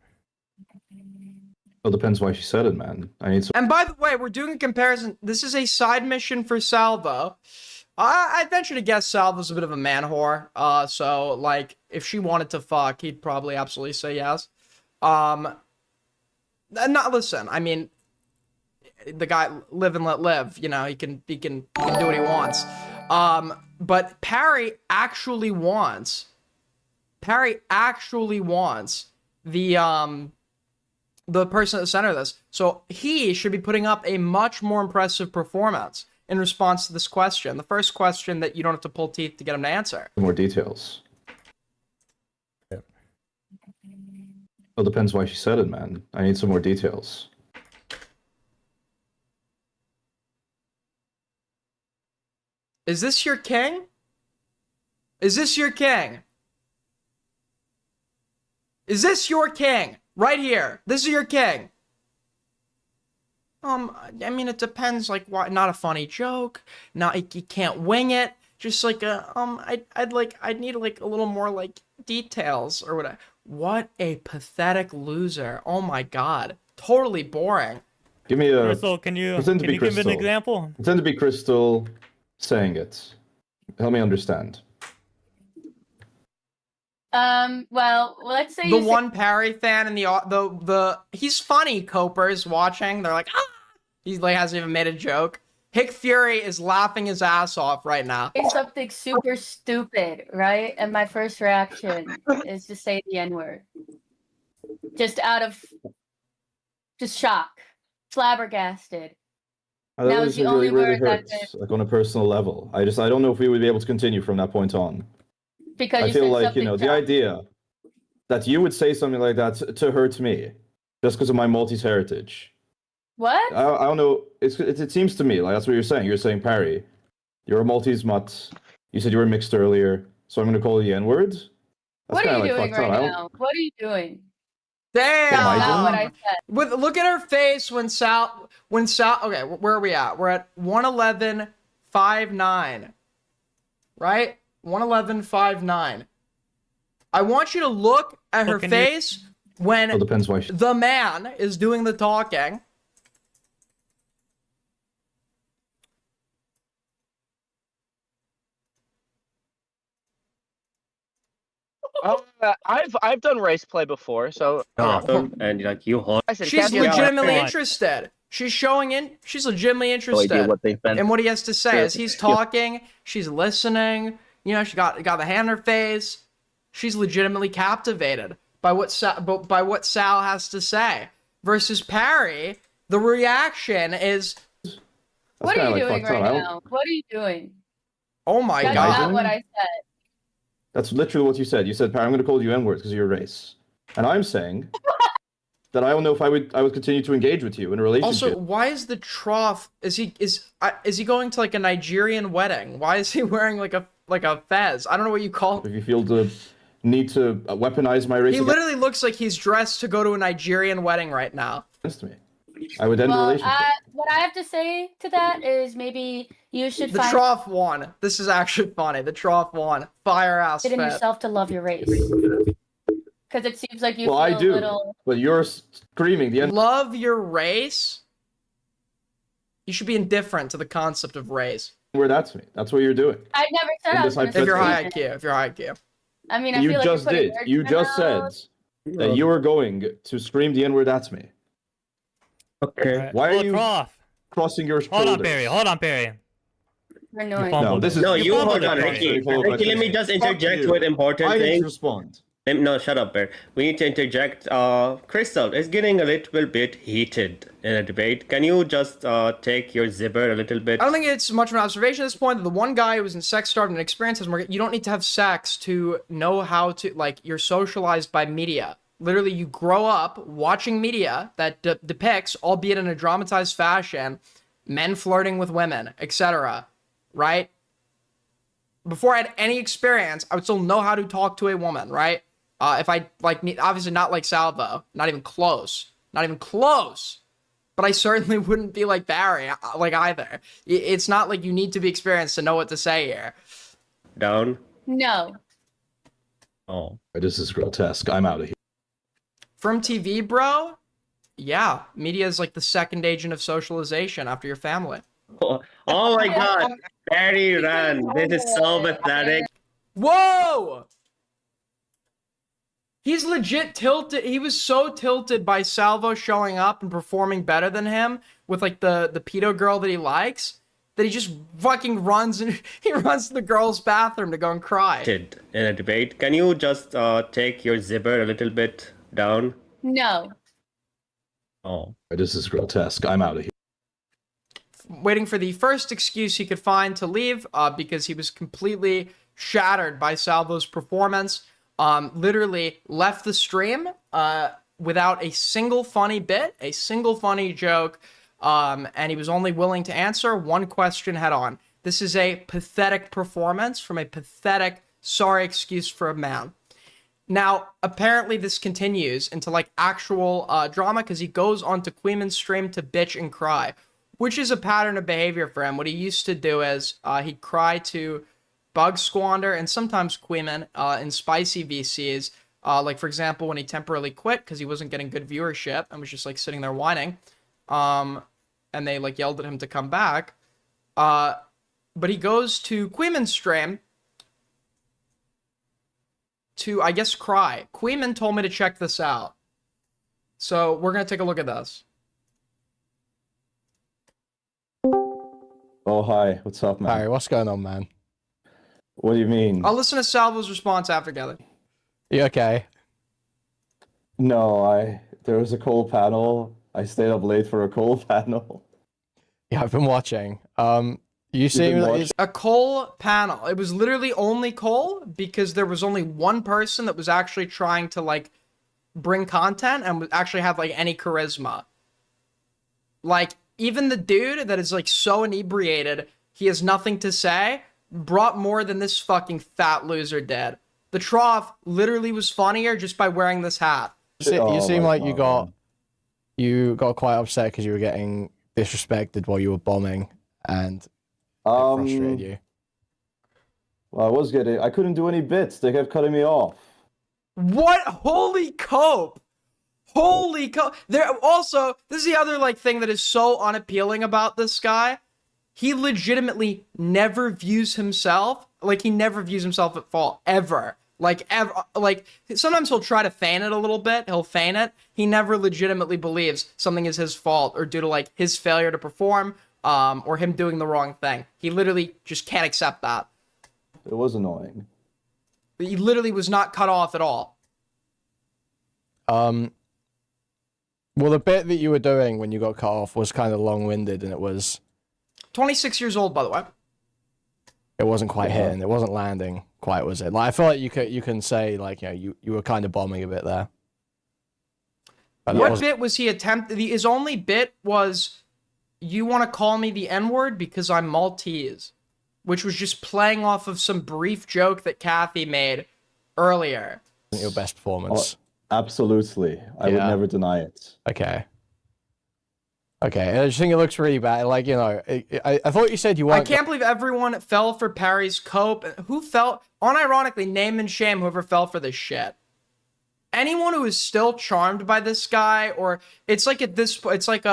Well, depends why she said it, man. I need some... And by the way, we're doing a comparison. This is a side mission for Salvo. I venture to guess Salvo's a bit of a man whore. So, like, if she wanted to fuck, he'd probably absolutely say yes. Listen, I mean, the guy live and let live. You know, he can do what he wants. But Perry actually wants the person at the center of this. So he should be putting up a much more impressive performance in response to this question. The first question that you don't have to pull teeth to get him to answer. More details. Yeah. Well, depends why she said it, man. I need some more details. Is this your king? Is this your king? Is this your king? Right here. This is your king. I mean, it depends, like, why, not a funny joke, not, you can't wing it, just like I'd need, like, a little more, like, details, or whatever. What a pathetic loser. Oh my god. Totally boring. Give me a... Crystal, can you give an example? Pretend to be Crystal saying it. Help me understand. Well, let's say the one Perry fan and the he's funny. Coper's watching. They're like, ah! He like hasn't even made a joke. Hick Fury is laughing his ass off right now. It's something super stupid, right? And my first reaction is to say the N-word. Just out of shock, flabbergasted. That was the only word that hurts, like on a personal level. I don't know if we would be able to continue from that point on. Because I feel like, you know, the idea that you would say something like that to hurt me just because of my Maltese heritage. What? I don't know. It seems to me like that's what you're saying. You're saying, Perry, you're a Maltese mutt. You said you were mixed earlier, so I'm going to call you the N-word. What are you doing right now? What are you doing? Damn! That's not what I said. Look at her face when Sal. Okay, where are we at? We're at 111.59. Right? 111.59. I want you to look at her face when the man is doing the talking. I've done race play before, so and like you hold. She's legitimately interested. She's legitimately interested in what he has to say. As he's talking, she's listening. You know, she got the hand in her face. She's legitimately captivated by what Sal has to say. Versus Perry, the reaction is... What are you doing right now? What are you doing? Oh my god. That's not what I said. That's literally what you said. You said, Perry, I'm going to call you N-words because of your race. And I'm saying that I don't know if I would continue to engage with you in a relationship. Also, why is the trough... Is he going to like a Nigerian wedding? Why is he wearing like a fez? I don't know what you call it. If you feel the need to weaponize my race... He literally looks like he's dressed to go to a Nigerian wedding right now. Against me. I would end the relationship. what I have to say to that is maybe you should The find trough one. This is actually funny. The trough one. Fire ass it in fit. yourself to love your race. Because it seems like you Well, feel I do, a little. but you're screaming the end. Love your race. You should be indifferent to the concept of race. Where that's me. That's what you're doing. I never said I was going to If you're say high that. IQ. If you're high IQ. I mean, I You feel like just you're putting did. words You in my just said mouth. that you were going to scream the N-word at me. Okay. Why are you Croft. crossing your Hold shoulders? on, Perry. Hold on, Perry. You're annoying. fumbled. No, this is No, you fumbled hold on, it, Ricky. Perry. Ricky, let me just Fuck interject you. with important I need to things. respond. No, shut up, Bear. We need to interject. Crystal, it's getting a little bit heated in a debate. Can you just take your zipper a little bit? I don't think it's much of an observation at this point that the one guy who was in sex starved and experiences more. You don't need to have sex to know how to, like, you're socialized by media. Literally, you grow up watching media that depicts, albeit in a dramatized fashion, men flirting with women, etc. Right? Before I had any experience, I would still know how to talk to a woman, right? If I, like, obviously not like Salvo, not even close, not even close. But I certainly wouldn't be like Barry, like, either. It's not like you need to be experienced to know what to say here. Down. No. Oh. This is grotesque. I'm out of here. From TV, bro? Yeah, media is like the second agent of socialization after your family. Oh my god. Barry ran. This is so pathetic. Whoa! He's legit tilted. He was so tilted by Salvo showing up and performing better than him with, like, the pedo girl that he likes, that he just fucking runs and he runs to the girl's bathroom to go and cry. In a debate. Can you just take your zipper a little bit down? No. Oh. This is grotesque. I'm out of here. Waiting for the first excuse he could find to leave, because he was completely shattered by Salvo's performance. Literally left the stream without a single funny bit, a single funny joke, and he was only willing to answer one question head on. This is a pathetic performance from a pathetic, sorry excuse for a man. Now, apparently this continues into, like, actual drama, because he goes onto Queeman's stream to bitch and cry, which is a pattern of behavior for him. What he used to do is he'd cry to Bug Squander and sometimes Queeman in spicy VCs. Like, for example, when he temporarily quit because he wasn't getting good viewership and was just, like, sitting there whining. And they, like, yelled at him to come back. But he goes to Queeman's stream to, I guess, cry. Queeman told me to check this out. So we're going to take a look at this. Oh, hi. What's up, man? Harry, what's going on, man? What do you mean? I'll listen to Salvo's response after, together. You okay? No, there was a cold panel. I stayed up late for a cold panel. Yeah, I've been watching. You seem like it's... A Cole panel. It was literally only Cole because there was only one person that was actually trying to, like, bring content and actually have, like, any charisma. Like, even the dude that is, like, so inebriated, he has nothing to say, brought more than this fucking fat loser did. The trough literally was funnier just by wearing this hat. You seem like you got quite upset because you were getting disrespected while you were bombing, and it frustrated you. Well, I couldn't do any bits. They kept cutting me off. What? Holy cope! Holy cope! There also, this is the other, like, thing that is so unappealing about this guy. He legitimately never views himself, like, he never views himself at fault, ever. Like, ever. Like, sometimes he'll try to feign it a little bit, he'll feign it. He never legitimately believes something is his fault or due to, like, his failure to perform, or him doing the wrong thing. He literally just can't accept that. It was annoying. He literally was not cut off at all. Well, the bit that you were doing when you got cut off was kind of long-winded, and it was... 26 years old, by the way. It wasn't quite hitting. It wasn't landing quite, was it? Like, I feel like you can say, like, you know, you were kind of bombing a bit there. What bit was he attempting? His only bit was, you want to call me the N-word because I'm Maltese, which was just playing off of some brief joke that Kathy made earlier. Your best performance. Oh, absolutely. I would never deny it. Okay. Okay, I just think it looks really bad. Like, you know, I thought you said you I weren't. can't believe everyone fell for Parry's cope. Who fell? Unironically, name and shame whoever fell for this shit. Anyone who is still charmed by this guy, or it's like at this point, it's like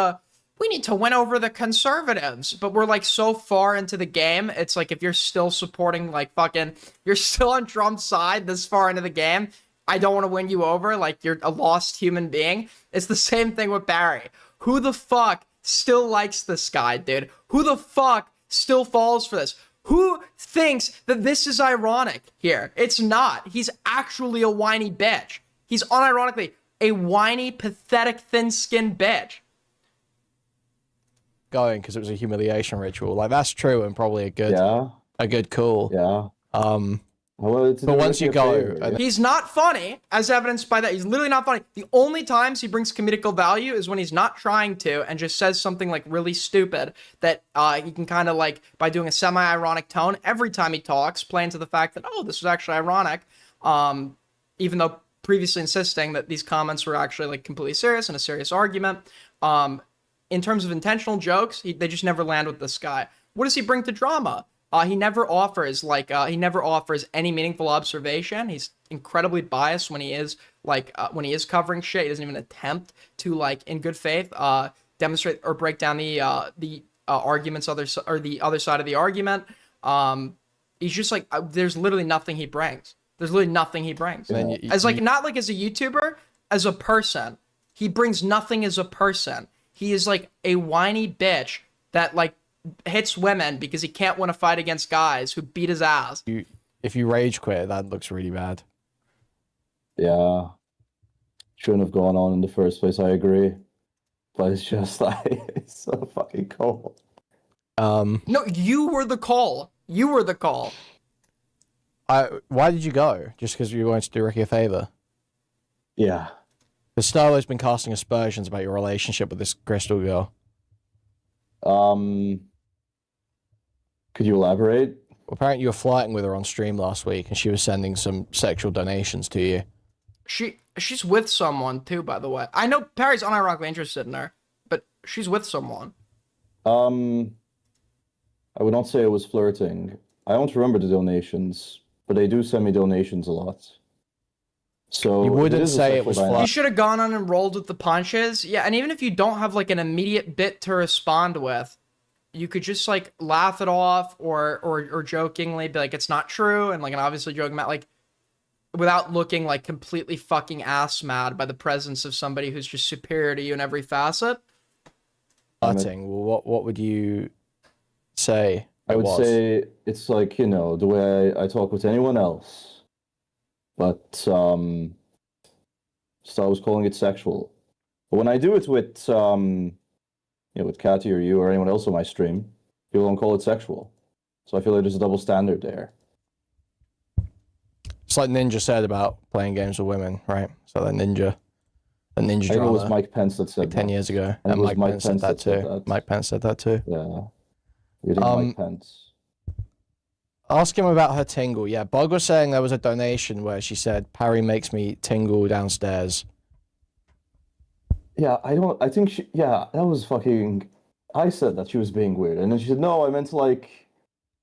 we need to win over the conservatives, but we're like so far into the game. It's like if you're still supporting like fucking, you're still on Trump's side this far into the game. I don't want to win you over. Like you're a lost human being. It's the same thing with Barry. Who the fuck still likes this guy, dude? Who the fuck still falls for this? Who thinks that this is ironic here? It's not. He's actually a whiny bitch. He's unironically a whiny, pathetic, thin-skinned bitch. Going because it was a humiliation ritual. Like that's true and probably a good call. Yeah. Well, but once you go, he's not funny, as evidenced by that. He's literally not funny. The only times he brings comedical value is when he's not trying to and just says something like really stupid that he can kind of like, by doing a semi-ironic tone every time he talks, playing to the fact that, oh, this was actually ironic, even though previously insisting that these comments were actually like completely serious and a serious argument. In terms of intentional jokes, they just never land with this guy. What does he bring to drama? He never offers any meaningful observation. He's incredibly biased when he is covering shit. He doesn't even attempt to like in good faith demonstrate or break down the arguments or the other side of the argument. He's just like there's literally nothing he brings. There's literally nothing he brings. Yeah. Not like as a YouTuber, as a person. He brings nothing as a person. He is like a whiny bitch that like hits women because he can't win a fight against guys who beat his ass. If you rage quit, that looks really bad. Yeah. Shouldn't have gone on in the first place, I agree. But it's just like, it's so fucking cold. No, you were the call. You were the call. Why did you go? Just because you wanted to do Ricky a favor? Yeah. Because Starlow's been casting aspersions about your relationship with this Crystal girl. Could you elaborate? Well, apparently you were flirting with her on stream last week and she was sending some sexual donations to you. She's with someone too, by the way. I know Perry's unironically interested in her, but she's with someone. I would not say it was flirting. I don't remember the donations, but they do send me donations a lot. So you wouldn't say it was flirting. You should have gone on and rolled with the punches. Yeah, and even if you don't have like an immediate bit to respond with, you could just like laugh it off or jokingly be like, it's not true, and like an obviously joking about like without looking like completely fucking ass mad by the presence of somebody who's just superior to you in every facet. Well, what would you say? I would say it's like, you know, the way I talk with anyone else. But so I was calling it sexual. But when I do it with with Cathy or you or anyone else on my stream, people don't call it sexual. So I feel like there's a double standard there. It's like Ninja said about playing games with women, right? So that Ninja drama. I think it was Mike Pence that said like 10 years ago. And Mike Pence said that too. Mike Pence said that too. Yeah. You think Mike Pence? Ask him about her tingle. Yeah, Bog was saying there was a donation where she said, Parry makes me tingle downstairs. Yeah, I think that was fucking, I said that she was being weird. And then she said, no, I meant like,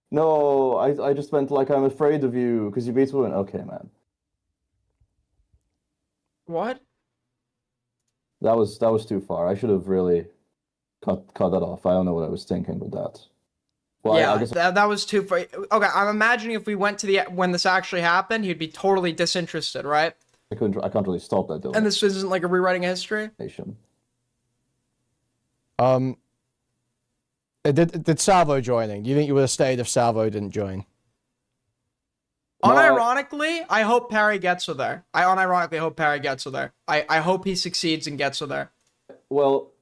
no, I just meant like, I'm afraid of you because you beat women. Okay, man. What? That was too far. I should have really cut that off. I don't know what I was thinking with that. Well, yeah, I guess that was too far. Okay, I'm imagining if we went to when this actually happened, he'd be totally disinterested, right? I can't really stop that. And this isn't like a rewriting of history. Did Salvo joining? Do you think you would have stayed if Salvo didn't join? Unironically, I hope Parry gets her there. I unironically hope Parry gets her there. I hope he succeeds and gets her there. Well,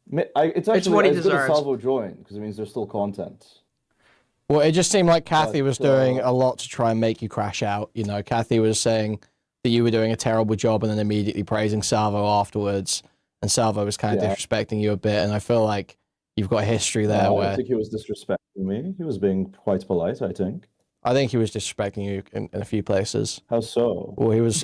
it's actually what he as good as deserves. Salvo join because it means there's still content. Well, it just seemed like Cathy was doing a lot to try and make you crash out. You know, Cathy was saying that you were doing a terrible job and then immediately praising Salvo afterwards. And Salvo was kind of disrespecting you a bit. And I feel like you've got a history there where... I don't think he was disrespecting me. He was being quite polite, I think. I think he was disrespecting you in a few places. How so? Well, he was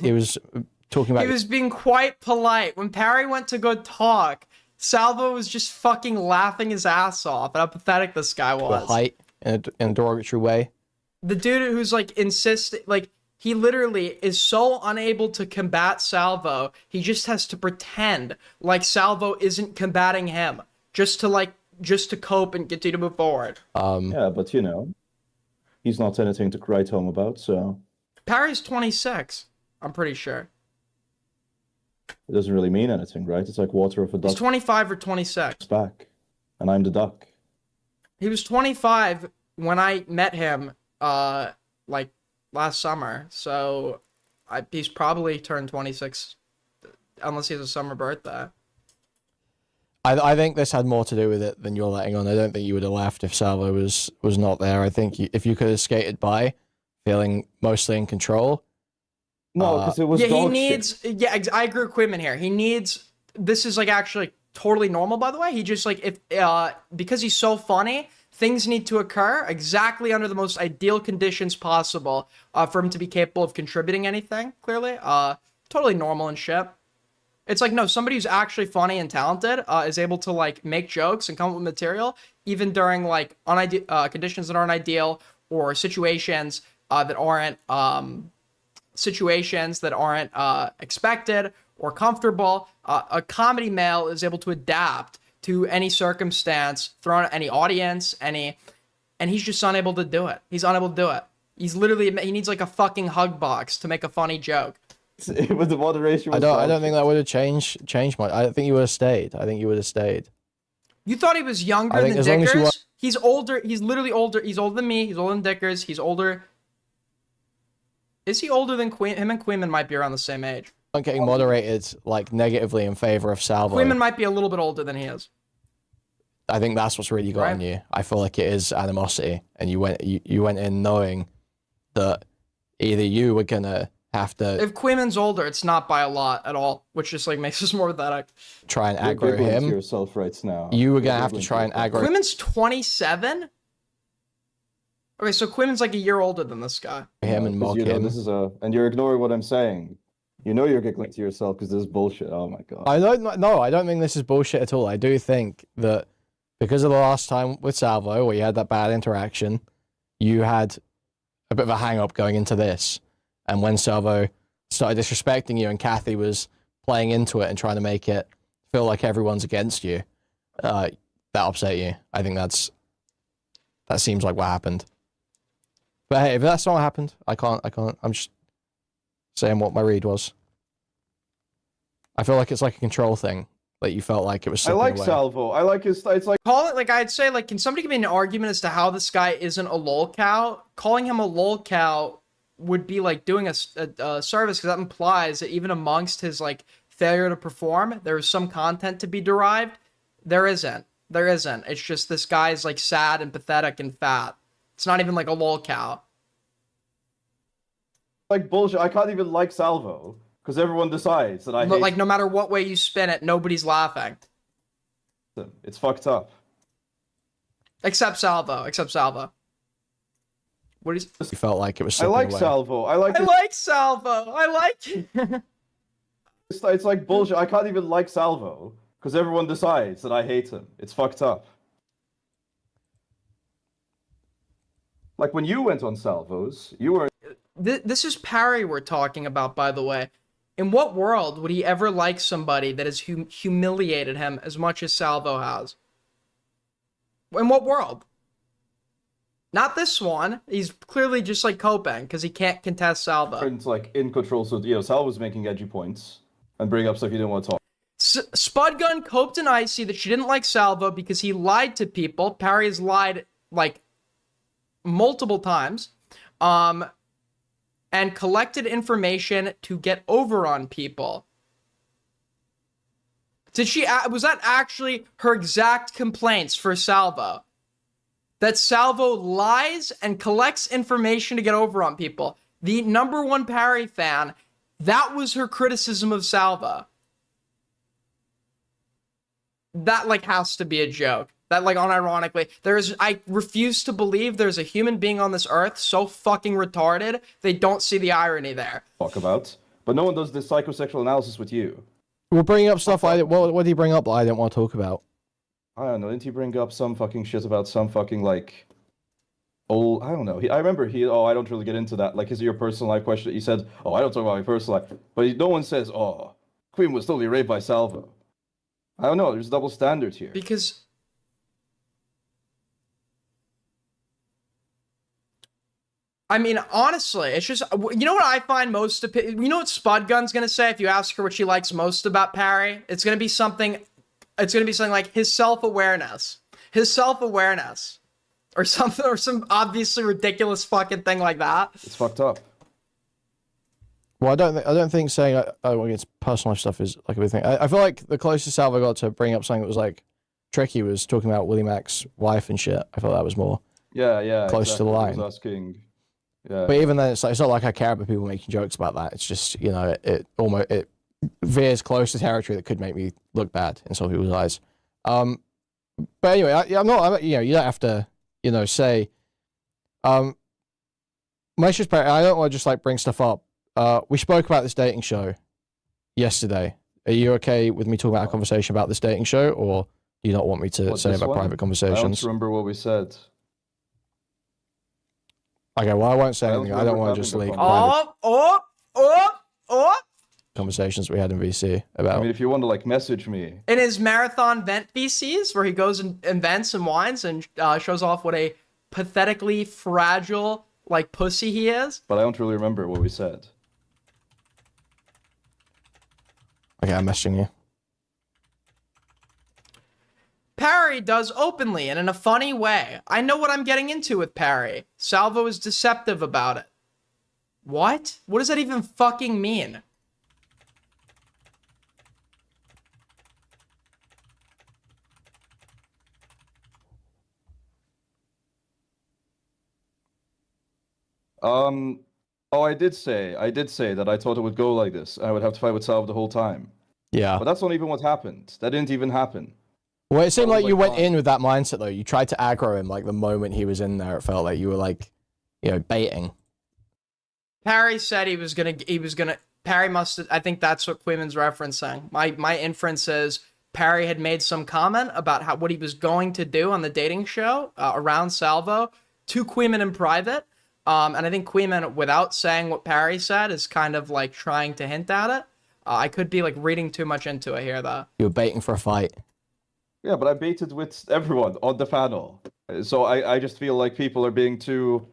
talking about... He was being quite polite. When Parry went to go talk, Salvo was just fucking laughing his ass off at how pathetic this guy To a was. height in a derogatory way. The dude who's like insisting, like, he literally is so unable to combat Salvo, he just has to pretend like Salvo isn't combating him just to cope and get you to move forward. Yeah, but you know, he's not anything to write home about, so Parry's 26, I'm pretty sure. it doesn't really mean anything, right? It's like water off a He's duck's 25 or 26. back, and I'm the duck. He was 25 when I met him, like, last summer, so he's probably turned 26, unless he has a summer birthday. I think this had more to do with it than you're letting on. I don't think you would have left if Salvo was not there. I think if you could have skated by, feeling mostly in control. No, because it was Yeah, he dog needs. shit. Yeah, I agree with Quimman here. He needs. This is like actually totally normal, by the way. He just like if because he's so funny, things need to occur exactly under the most ideal conditions possible for him to be capable of contributing anything. Clearly, totally normal and shit. It's like, no, somebody who's actually funny and talented is able to like make jokes and come up with material even during like conditions that aren't ideal or situations that aren't expected or comfortable. A comedy male is able to adapt to any circumstance thrown at any audience, and he's just unable to do it. He's unable to do it. He's literally, he needs like a fucking hug box to make a funny joke. With the moderation. I don't think that would have changed much. I think you would have stayed. You thought he was younger I think than as long as you Dickers? He's older. He's literally older. He's older than me. He's older than Dickers. He's older. Is he older than Queen? Him and Queeman might be around the same age. Not getting moderated like negatively in favor of Salvo. Queeman might be a little bit older than he is. I think that's what's really got on you. I feel like it is animosity, and you went in knowing that either you were gonna have to If Queeman's older, it's not by a lot at all, which just like makes us more pathetic. try and You're aggro giggling to him. yourself right now. You were You're gonna have to giggling try and yourself. aggro Queeman's 27? Okay, so Queeman's like a year older than this guy. him and 'Cause mock you know, him. this is and you're ignoring what I'm saying. You know you're giggling to yourself because this is bullshit. Oh my god. I don't think this is bullshit at all. I do think that because of the last time with Salvo, where you had that bad interaction, you had a bit of a hang up going into this. And when Salvo started disrespecting you and Kathy was playing into it and trying to make it feel like everyone's against you, that upset you. I think that seems like what happened. But hey, if that's not what happened, I can't. I'm just saying what my read was. I feel like it's like a control thing. Like you felt like it was. I like away. Salvo. I like his. It's like Call it like I'd say like, can somebody give me an argument as to how this guy isn't a lol cow? Calling him a lol cow would be like doing a service, because that implies that even amongst his like failure to perform, there is some content to be derived. There isn't. It's just this guy's like sad and pathetic and fat. It's not even like a lol cow. bullshit. I can't even like Salvo because everyone decides that I But hate like no matter what way you spin it, nobody's laughing. him. It's fucked up. Except Salvo. What is? You felt like it was. I slipping like away. Salvo. I like. I like Salvo. I like it. It's like bullshit. I can't even like Salvo because everyone decides that I hate him. It's fucked up. Like when you went on Salvos, you were. This is Parry we're talking about, by the way. In what world would he ever like somebody that has humiliated him as much as Salvo has? In what world? Not this one. He's clearly just like coping because he can't contest Salvo. It's like in control, so you know Salvo's making edgy points and bring up stuff you didn't want to talk. Spudgun coped and icy that she didn't like Salvo because he lied to people. Parry has lied like multiple times. And collected information to get over on people. Was that actually her exact complaints for Salvo? That Salvo lies and collects information to get over on people. The #1 Parry fan, that was her criticism of Salvo. That like has to be a joke. That like unironically, I refuse to believe there's a human being on this earth so fucking retarded they don't see the irony there. Talk about, but no one does this psychosexual analysis with you. We're bringing up stuff. What did he bring up that I didn't want to talk about? I don't know. Didn't he bring up some fucking shit about some fucking like old? I don't know. I remember Oh, I don't really get into that. Like, is it your personal life question? He said, "Oh, I don't talk about my personal life," but no one says, "Oh, Queen was totally raped by Salvo." I don't know. There's double standards here. Because I mean, honestly, it's just, you know what I find most, you know what Spud Gun's gonna say if you ask her what she likes most about Parry? It's gonna be something like his self-awareness, or something, or some obviously ridiculous fucking thing like that. It's fucked up. Well, I don't think saying against personal life stuff is like a big thing. I feel like the closest Salvo got to bring up something that was like tricky was talking about Willie Mac's wife and shit. I felt that was more close to the line. I was asking. Yeah. But even then, it's not like I care about people making jokes about that. It's just, you know, it veers close to territory that could make me look bad in some people's eyes. But anyway, I'm not, you know, you don't have to, you know, say, I don't want to just like bring stuff up. We spoke about this dating show yesterday. Are you okay with me talking about a conversation about this dating show, or do you not want me to say about private conversations? I don't remember what we said. Okay, well, I won't say anything. I don't want to just leak conversations we had in VC about. I mean, if you want to like message me in his marathon vent VCs, where he goes and vents and whines and shows off what a pathetically fragile like pussy he is. But I don't really remember what we said. Okay, I'm messaging you. Parry does openly and in a funny way. I know what I'm getting into with Parry. Salvo is deceptive about it. What? What does that even fucking mean? Oh, I did say that I thought it would go like this. I would have to fight with Salvo the whole time. Yeah. But that's not even what happened. That didn't even happen. Well, it seemed like you went in with that mindset, though. You tried to aggro him, like, the moment he was in there. It felt like you were, like, you know, baiting. Parry said he was gonna, Parry must have, I think that's what Queeman's referencing. My inference is Parry had made some comment about what he was going to do on the dating show around Salvo to Queeman in private. And I think Queeman, without saying what Parry said, is kind of, like, trying to hint at it. I could be, like, reading too much into it here, though. You were baiting for a fight. Yeah, but I baited with everyone on the panel. So I just feel like people are being too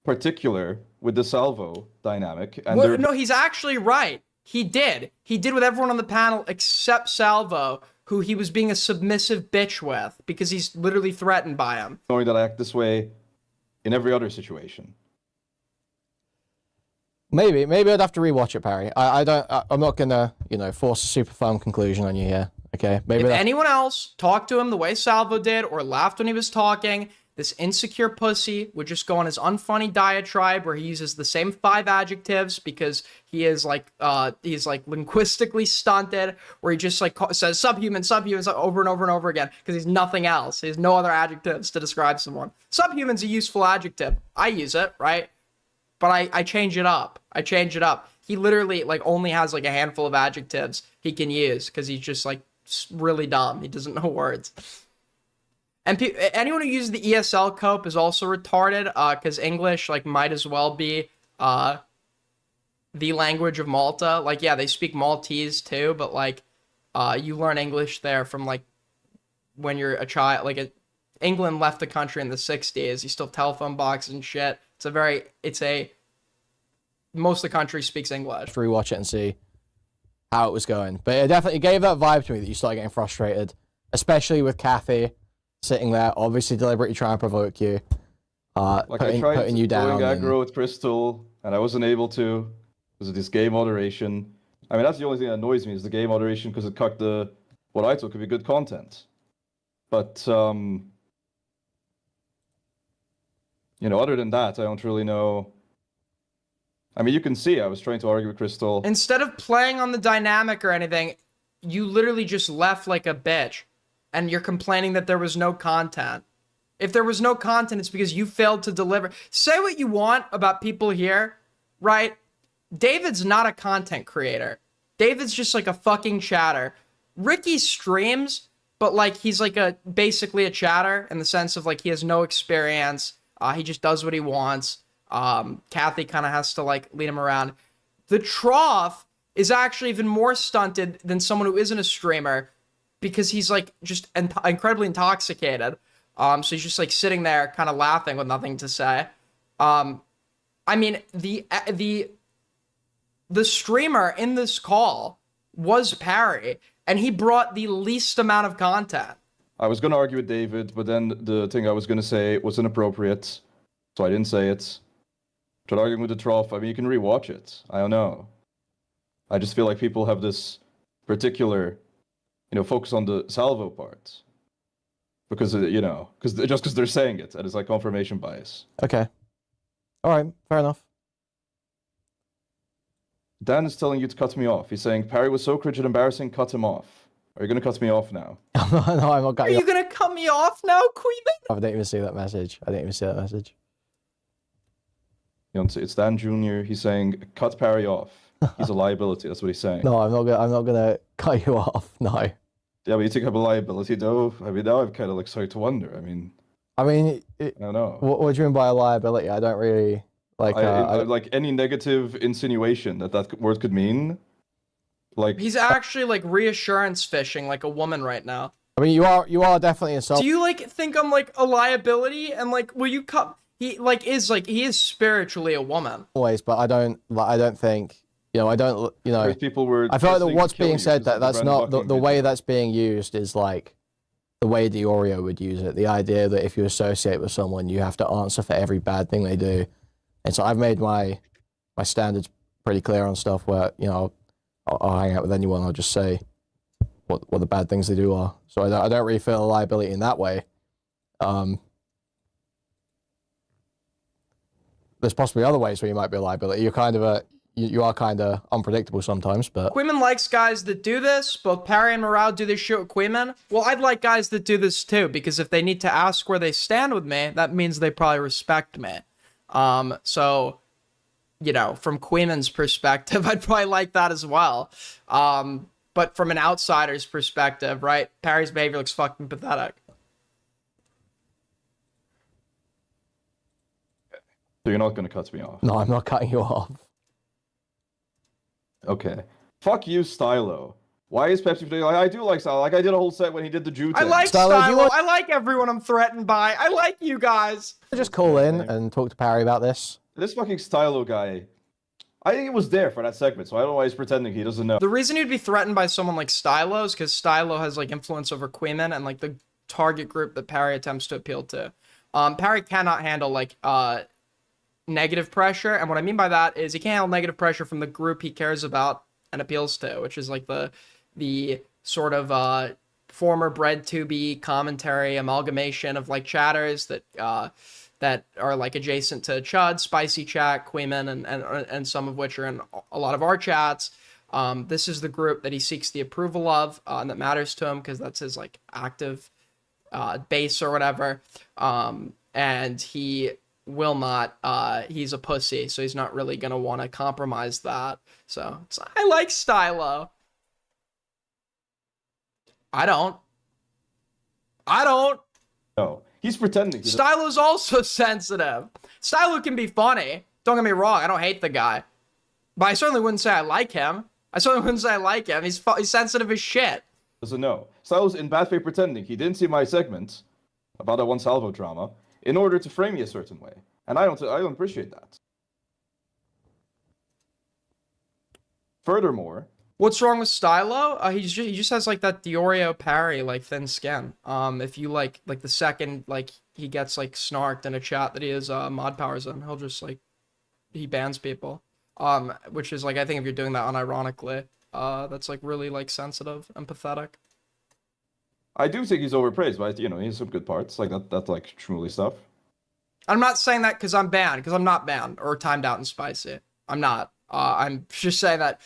particular with the Salvo dynamic. And well, no, he's actually right. He did. He did with everyone on the panel except Salvo, who he was being a submissive bitch with, because he's literally threatened by him. Knowing that I act this way in every other situation. Maybe I'd have to rewatch it, Parry. I'm not gonna, you know, force a super firm conclusion on you here. Okay, maybe if anyone else talked to him the way Salvo did or laughed when he was talking, this insecure pussy would just go on his unfunny diatribe where he uses the same 5 adjectives because he is like he's like linguistically stunted, where he just like says subhuman over and over and over again because he's nothing else. He has no other adjectives to describe someone. Subhuman's a useful adjective. I use it, right? But I change it up. He literally like only has like a handful of adjectives he can use because he's just like really dumb. He doesn't know words. And anyone who uses the ESL cope is also retarded because English like might as well be the language of Malta. Like, yeah, they speak Maltese too, but like you learn English there from like when you're a child. Like England left the country in the 60s. You still have telephone boxes and shit. Most of the country speaks English. Rewatch it and see how it was going. But it definitely gave that vibe to me that you started getting frustrated, especially with Kathy sitting there, obviously deliberately trying to provoke you, putting you down. Going aggro with Crystal, and I wasn't able to because of this game moderation. I mean, that's the only thing that annoys me is the game moderation because it cut what I thought could be good content. But you know, other than that, I don't really know. I mean, you can see I was trying to argue with Crystal. Instead of playing on the dynamic or anything, you literally just left like a bitch. And you're complaining that there was no content. If there was no content, it's because you failed to deliver. Say what you want about people here, right? David's not a content creator. David's just like a fucking chatter. Ricky streams, but like he's like basically a chatter in the sense of like he has no experience. He just does what he wants. Kathy kind of has to like lead him around. The Trough is actually even more stunted than someone who isn't a streamer because he's like just incredibly intoxicated. So he's just like sitting there kind of laughing with nothing to say. I mean, the streamer in this call was Parry, and he brought the least amount of content. I was going to argue with David, but then the thing I was going to say was inappropriate, so I didn't say it. Tried arguing with the Trough. I mean, you can rewatch it. I don't know. I just feel like people have this particular, focus on the Salvo part. Because, because they're saying it, and it's like confirmation bias. Okay. All right, fair enough. Dan is telling you to cut me off. He's saying, Parry was so cringe and embarrassing, cut him off. Are you going to cut me off now? No, I'm not cutting Are you going to cut me off now, Queeman? I didn't even see that message. It's Dan Jr. He's saying, cut Parry off. He's a liability. That's what he's saying. No, I'm not gonna cut you off. No. Yeah, but you think I'm a liability, though? I mean, now I'm kind of like starting to wonder. I mean, I don't know. What do you mean by a liability? I don't really like. Like any negative insinuation that word could mean. Like he's actually like reassurance fishing like a woman right now. I mean, you are definitely insulting. Do you like think I'm like a liability and like will you cut? He is spiritually a woman. Always, but I don't think. I don't. People were. I feel like what's being said that's not the way that's being used is like the way Diorio would use it. The idea that if you associate with someone, you have to answer for every bad thing they do. And so I've made my standards pretty clear on stuff where I'll hang out with anyone. I'll just say what the bad things they do are. So I don't really feel a liability in that way. There's possibly other ways where you might be a liability. You are kind of unpredictable sometimes, but... Queeman likes guys that do this. Both Parry and Morale do this shit with Queeman. Well, I'd like guys that do this too, because if they need to ask where they stand with me, that means they probably respect me. So, from Queeman's perspective, I'd probably like that as well. But from an outsider's perspective, right, Parry's behavior looks fucking pathetic. So you're not going to cut me off? No, I'm not cutting you off. Okay. Fuck you, Stylo. Why is Pepsi particularly like, I do like Stylo. Like, I did a whole set when he did the Jew I like Stylo. I like everyone I'm threatened by. I like you guys. Just call in and talk to Parry about this. This fucking Stylo guy, I think he was there for that segment, so I don't know why he's pretending he doesn't know. The reason you'd be threatened by someone like Stylo is because Stylo has, like, influence over Queeman and, like, the target group that Parry attempts to appeal to. Parry cannot handle, like, negative pressure, and what I mean by that is he can't handle negative pressure from the group he cares about and appeals to, which is like the sort of former bread to be commentary amalgamation of like chatters that are like adjacent to Chud, Spicy Chat, Queeman, and some of which are in a lot of our chats. This is the group that he seeks the approval of and that matters to him because that's his like active base or whatever. And he will not, he's a pussy, so he's not really gonna want to compromise that. So I like Stylo. I don't. No, he's pretending. Stylo's also sensitive. Stylo can be funny. Don't get me wrong. I don't hate the guy, but I certainly wouldn't say I like him. He's sensitive as shit. Doesn't know. Stylo's in bad faith pretending he didn't see my segment about that one Salvo drama in order to frame me a certain way, and I don't appreciate that. Furthermore, what's wrong with Stylo? He just has like that Diorio Parry like thin skin. If you like the second like he gets like snarked in a chat that he has mod powers in, he'll just like he bans people. Which is like I think if you're doing that unironically, that's like really like sensitive and pathetic. I do think he's overpraised, but he has some good parts, like that like Shmooly stuff. I'm not saying that because I'm banned, because I'm not banned or timed out and spicy. I'm not. I'm just saying that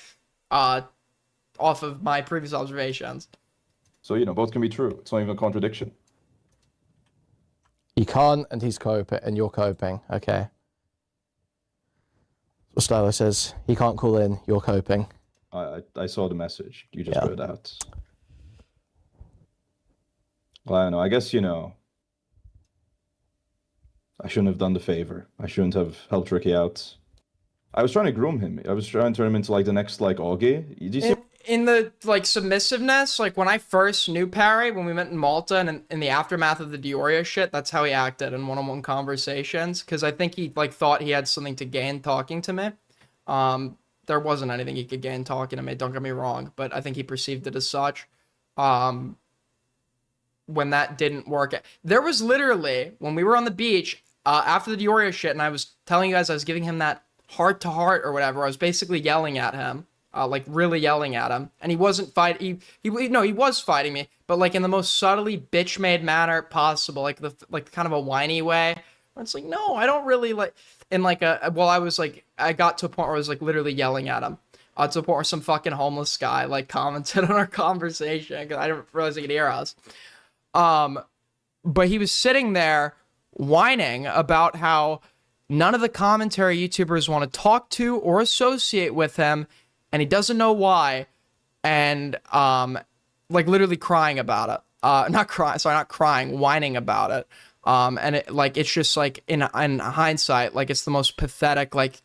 off of my previous observations. So both can be true. It's not even a contradiction. He can't, and he's coping, and you're coping. Okay. So Stylo says he can't call in. You're coping. I saw the message. You just Yeah. read out. Well, I don't know. I guess, I shouldn't have done the favor. I shouldn't have helped Ricky out. I was trying to groom him. I was trying to turn him into like the next like Augie. Do you see? In the like submissiveness, like when I first knew Parry, when we met in Malta and in the aftermath of the Dioria shit, that's how he acted in one-on-one conversations. Because I think he like thought he had something to gain talking to me. There wasn't anything he could gain talking to me. Don't get me wrong, but I think he perceived it as such. When that didn't work, there was literally when we were on the beach after the Dioria shit, and I was telling you guys I was giving him that heart to heart or whatever. I was basically yelling at him. Like really yelling at him, and he wasn't fighting. He was fighting me, but like in the most subtly bitch-made manner possible, like kind of a whiny way. It's like, no, I don't really like. In like I got to a point where I was like literally yelling at him, to the point where some fucking homeless guy like commented on our conversation because I didn't realize he could hear us. But he was sitting there whining about how none of the commentary YouTubers want to talk to or associate with him. And he doesn't know why, and like literally crying about it. Not crying, whining about it. And it like it's just like in hindsight, like it's the most pathetic, like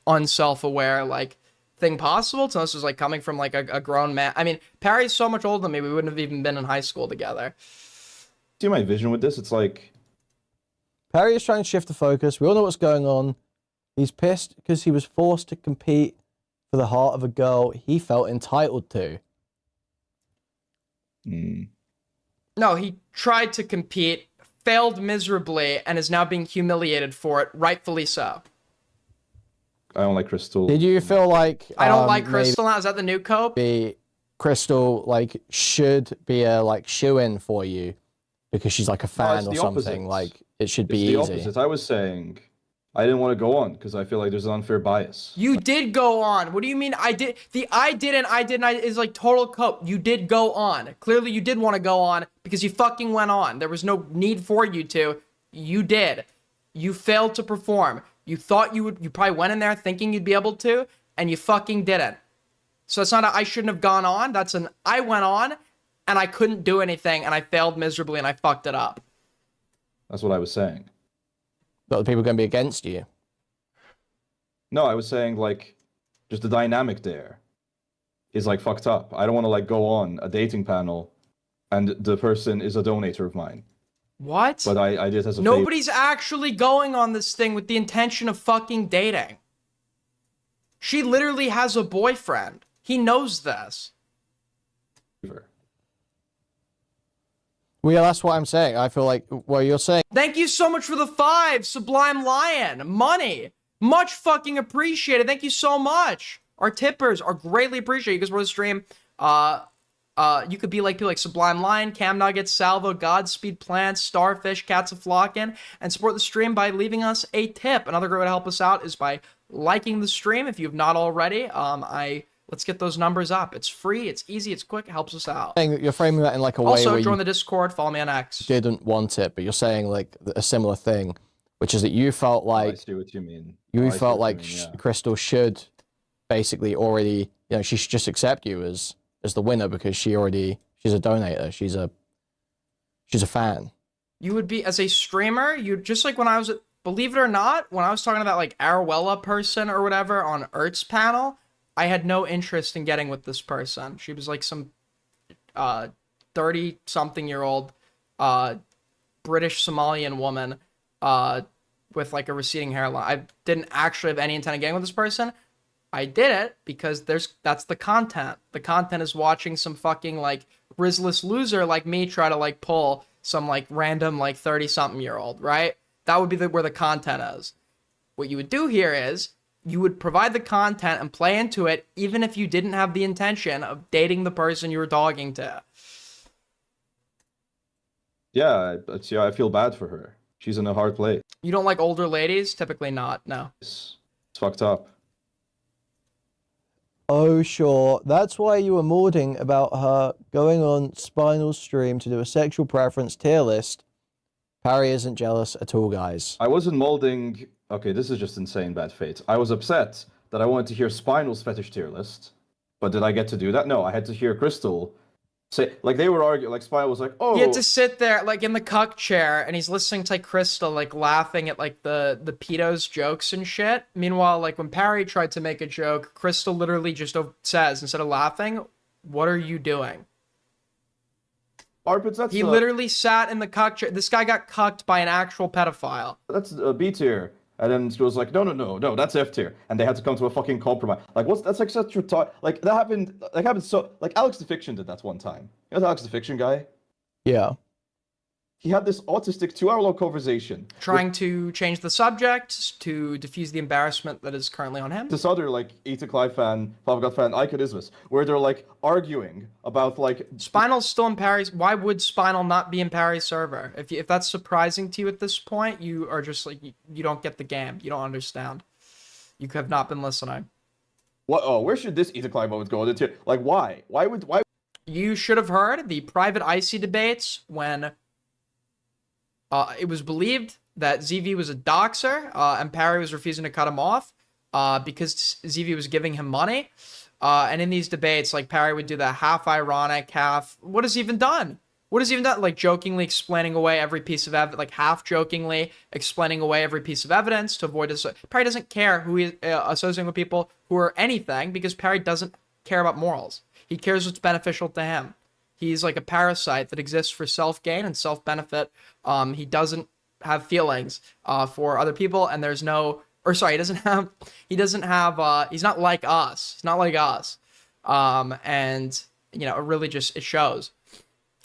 unself-aware like thing possible. So this is like coming from like a grown man. I mean, Parry's so much older than me. We wouldn't have even been in high school together. See my vision with this? It's like Parry is trying to shift the focus. We all know what's going on. He's pissed because he was forced to compete for the heart of a girl he felt entitled to. No, he tried to compete, failed miserably, and is now being humiliated for it, rightfully so. I don't like Crystal. Did you feel like I don't like Crystal now? Is that the new cope? Crystal like should be a like shoe-in for you because she's like a fan or something? Like it should be it's the easy. opposite. I was saying I didn't want to go on because I feel like there's an unfair bias. You did go on. What do you mean I did? The I didn't is like total cope. You did go on. Clearly you did want to go on because you fucking went on. There was no need for you to. You did. You failed to perform. You thought you probably went in there thinking you'd be able to, and you fucking didn't. So it's not I shouldn't have gone on. That's an I went on, and I couldn't do anything, and I failed miserably, and I fucked it up. That's what I was saying. But the people are going to be against you. No, I was saying like just the dynamic there is like fucked up. I don't want to like go on a dating panel and the person is a donator of mine. What? But I did as a Nobody's actually going on this thing with the intention of fucking dating. She literally has a boyfriend. He knows this. favor. Well, yeah, that's what I'm saying. I feel like, well, you're saying... Thank you so much for the 5, Sublime Lion. Money. Much fucking appreciated. Thank you so much. Our tippers are greatly appreciated. You guys were the stream. You could be like people like Sublime Lion, Cam Nuggets, Salvo, Godspeed Plants, Starfish, Cats A-Flockin', and support the stream by leaving us a tip. Another great way to help us out is by liking the stream if you have not already. Let's get those numbers up. It's free, it's easy, it's quick, it helps us out. You're framing that in like a way also, where join you the Discord, follow me on X. Didn't want it, but you're saying like a similar thing, which is that you felt like... I see what you mean. You felt like Crystal should basically already, she should just accept you as the winner because she's a donator. She's a fan. You would be, as a streamer, just like when I was, believe it or not, when I was talking about like Arwella person or whatever on Ert's panel, I had no interest in getting with this person. She was like some 30-something-year-old British Somalian woman with like a receding hairline. I didn't actually have any intent of getting with this person. I did it because that's the content. The content is watching some fucking like Rizless loser like me try to like pull some like random like 30-something-year-old, right? That would be where the content is. What you would do here is you would provide the content and play into it even if you didn't have the intention of dating the person you were dogging to. Yeah, I feel bad for her. She's in a hard place. You don't like older ladies? Typically not, no. It's fucked up. Oh, sure. That's why you were mourning about her going on Spinal's stream to do a sexual preference tier list. Parry isn't jealous at all, guys. I wasn't molding... Okay, this is just insane bad faith. I was upset that I wanted to hear Spinal's fetish tier list, But did I get to do that? No, I had to hear Crystal say, like, they were arguing, like, Spy was like, oh. He had to sit there, like, in the cuck chair, and he's listening to, like, Crystal, like, laughing at, like, the pedo's jokes and shit. Meanwhile, like, when Parry tried to make a joke, Crystal literally just says, instead of laughing, what are you doing? Arpits, that's He literally sat in the cuck chair. This guy got cucked by an actual pedophile. That's B tier. And then she was like, no, that's F tier. And they had to come to a fucking compromise. Like, that's like such a like, that happened so, like, Alex the Fiction did that one time. You know Alex the Fiction guy? Yeah. He had this autistic 2-hour-long conversation. Trying to change the subject to diffuse the embarrassment that is currently on him. This other, like, Eta Clive fan, Papa God fan, Ike Ismus, where they're, like, arguing about, like... Spinal's still in Parry's... Why would Spinal not be in Parry's server? If that's surprising to you at this point, you are just, like, you don't get the game. You don't understand. You have not been listening. What? Oh, where should this Eta Clive moment go? Like, why? Why? You should have heard the private Icy debates when... it was believed that ZV was a doxer, and Parry was refusing to cut him off because ZV was giving him money. And in these debates, like, Parry would do that half ironic, half... What has he even done? What has he even done? Like, jokingly explaining away every piece of evidence, like, half jokingly explaining away every piece of evidence to avoid... Parry doesn't care who he's associating with people who are anything because Parry doesn't care about morals. He cares what's beneficial to him. He's like a parasite that exists for self-gain and self-benefit. He doesn't have feelings for other people, and there's no... Or sorry, he doesn't have... he's not like us. He's not like us. And, you know, it really just... It shows.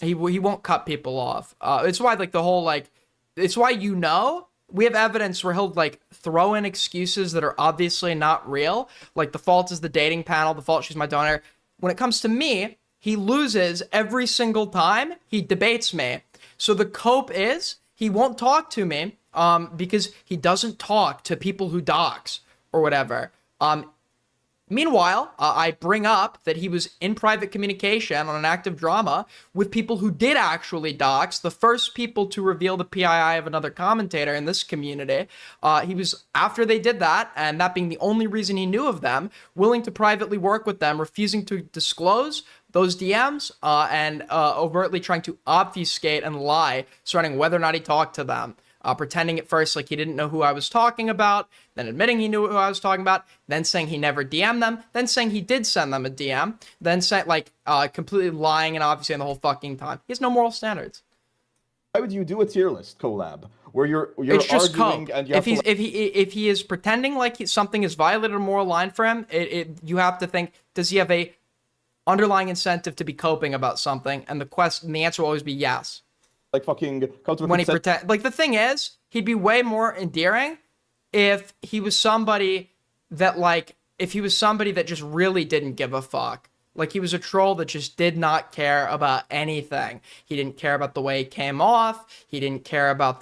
He won't cut people off. It's why, like, the whole, like... It's why, you know... We have evidence where he'll, like, throw in excuses that are obviously not real. Like, the fault is the dating panel. The fault she's my donor. When it comes to me... He loses every single time he debates me. So the cope is he won't talk to me because he doesn't talk to people who dox or whatever. Meanwhile, I bring up that he was in private communication on an active drama with people who did actually dox, the first people to reveal the PII of another commentator in this community. He was, after they did that, and that being the only reason he knew of them, willing to privately work with them, refusing to disclose those DMs, and overtly trying to obfuscate and lie surrounding whether or not he talked to them. Pretending at first like he didn't know who I was talking about, then admitting he knew who I was talking about, then saying he never DM'd them, then saying he did send them a DM, then saying, like, completely lying and obfuscating the whole fucking time. He has no moral standards. Why would you do a tier list collab where you're it's just arguing cope. and you if have if he is pretending like something has violated a moral line for him, you have to think, does he have a underlying incentive to be coping about something? And the answer will always be yes. Like fucking when he pretend, like, the thing is, he'd be way more endearing if he was somebody that, like, if he was somebody that just really didn't give a fuck. Like, he was a troll that just did not care about anything. He didn't care about the way he came off. He didn't care about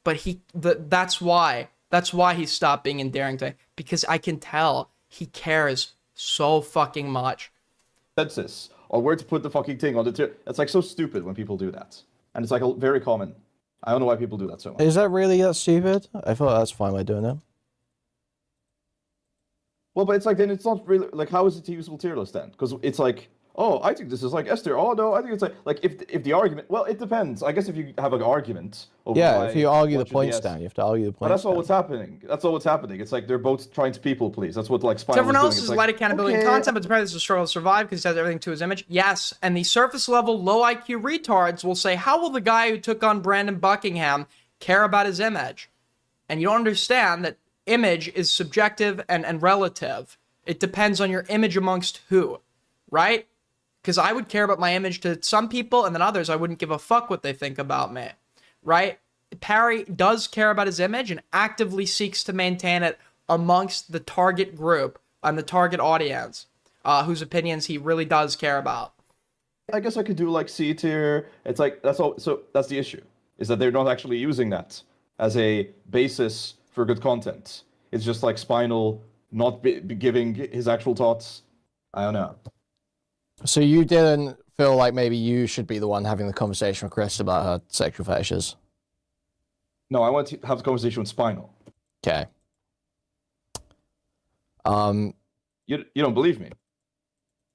that's why he stopped being endearing to me, because I can tell he cares so fucking much. Consensus or where to put the fucking thing on the tier. It's like so stupid when people do that. And it's like very common. I don't know why people do that so much. Is that really that stupid? I thought that's a fine way of doing it. Well, but it's like, then it's not really, like, how is it a usable tier list then? Because it's like, oh, I think this is like S tier. Oh, no, I think it's like if the argument, well, it depends. I guess if you have an argument. Over Yeah, if you argue the what should be points S. down, you have to argue the points But that's all down. what's happening. That's all what's happening. It's like they're both trying to people please. That's what, like, Spinal So everyone was else doing. is It's light like, accountability and okay. content, but apparently there's a struggle to survive because he has everything to his image. Yes, and the surface level low IQ retards will say, how will the guy who took on Brandon Buckingham care about his image? And you don't understand that image is subjective and relative. It depends on your image amongst who, right? Because I would care about my image to some people, and then others I wouldn't give a fuck what they think about me, right? Parry does care about his image and actively seeks to maintain it amongst the target group and the target audience, whose opinions he really does care about. I guess I could do like C tier. It's like, that's all. So that's the issue, is that they're not actually using that as a basis for good content. It's just like Spinal not be giving his actual thoughts. I don't know. So you didn't feel like maybe you should be the one having the conversation with Chris about her sexual fetishes? No, I want to have the conversation with Spinal. Okay. You don't believe me?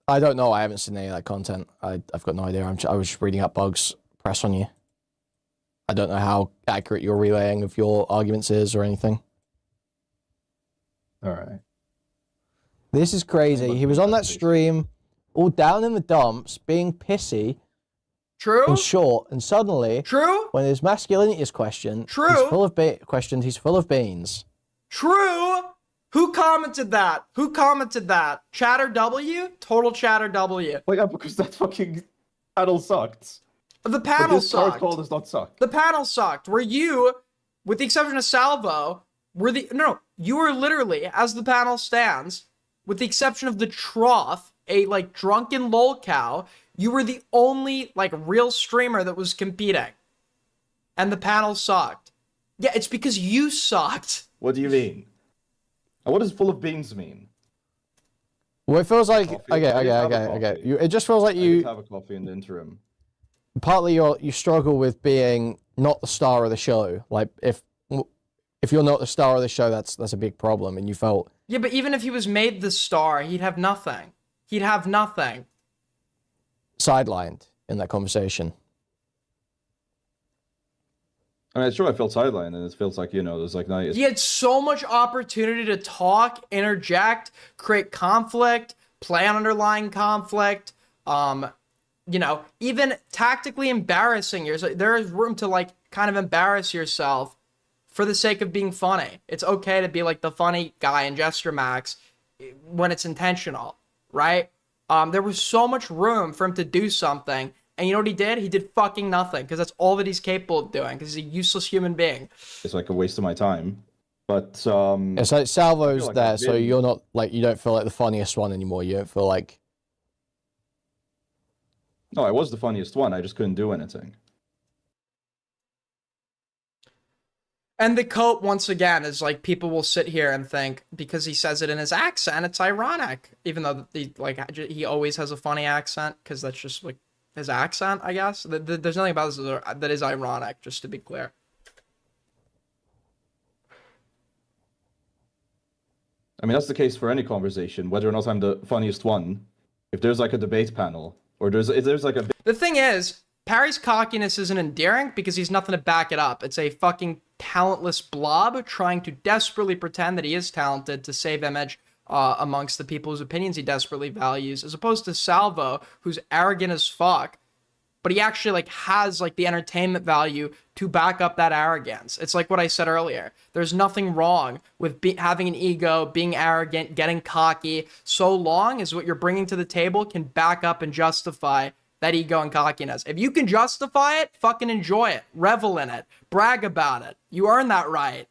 I don't know. I haven't seen any of that content. I've got no idea. I was just reading up bugs press on you. I don't know how accurate your relaying of your arguments is or anything. All right. This is crazy. He was on that stream, all down in the dumps, being pissy True. and short, and suddenly, True. when his masculinity is questioned, True. he's full of questions. He's full of beans. True. Who commented that? Who commented that? Chatter W? Total Chatter W. Well, yeah, because that fucking panel sucked. The But panel this card sucked. call does not suck. The panel sucked. Where you, with the exception of Salvo, were the you were literally, as the panel stands, with the exception of the trough, a like drunken lol cow, you were the only like real streamer that was competing. And the panel sucked. Yeah, it's because you sucked. What do you mean? And what does full of beans mean? Well, it feels like Coffee. okay. I did have a coffee. It just feels like I you did have a coffee in the interim. partly you struggle with being not the star of the show. Like if you're not the star of the show, that's a big problem. And you felt Yeah, but even if he was made the star, he'd have nothing. He'd have nothing. sidelined in that conversation. I mean, sure, I felt sidelined, and it feels like, there's like nice. He had so much opportunity to talk, interject, create conflict, play on underlying conflict, even tactically embarrassing yourself. There is room to like kind of embarrass yourself for the sake of being funny. It's okay to be like the funny guy in Gesture Max when it's intentional, right? There was so much room for him to do something. And you know what he did? He did fucking nothing, because that's all that he's capable of doing, because he's a useless human being. It's like a waste of my time. But It's like Salvo's like there, I've so been- you're not like you don't feel like the funniest one anymore. You don't feel like no, I was the funniest one. I just couldn't do anything. And the cope, once again, is like people will sit here and think because he says it in his accent, it's ironic, even though he always has a funny accent, because that's just like his accent, I guess. There's nothing about this that is ironic, just to be clear. I mean, that's the case for any conversation, whether or not I'm the funniest one. If there's like a debate panel, or if there's like a The thing is, Parry's cockiness isn't endearing because he's nothing to back it up. It's a fucking talentless blob trying to desperately pretend that he is talented to save image amongst the people whose opinions he desperately values, as opposed to Salvo, who's arrogant as fuck, but he actually like has like the entertainment value to back up that arrogance. It's like what I said earlier. There's nothing wrong with having an ego, being arrogant, getting cocky, so long as what you're bringing to the table can back up and justify that ego and cockiness. If you can justify it, fucking enjoy it, revel in it, brag about it. You earn that right.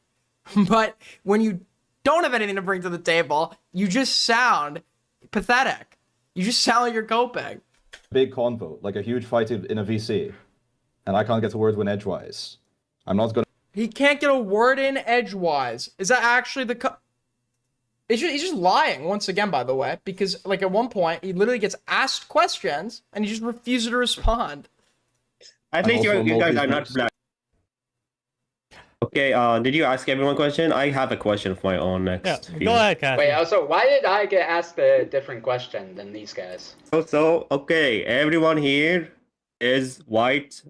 But when you don't have anything to bring to the table, you just sound pathetic. You just sound like you're coping. big convo, like a huge fight in a VC, and I can't get a word in edgewise, I'm not gonna. He can't get a word in edgewise. Is that actually the he's just lying once again, by the way, because like at one point he literally gets asked questions and he just refuses to respond. At least you guys are not black. Okay, did you ask everyone a question? I have a question of my own next. Yeah, go ahead, Kathy. Wait, also, why did I get asked a different question than these guys? So okay, everyone here is white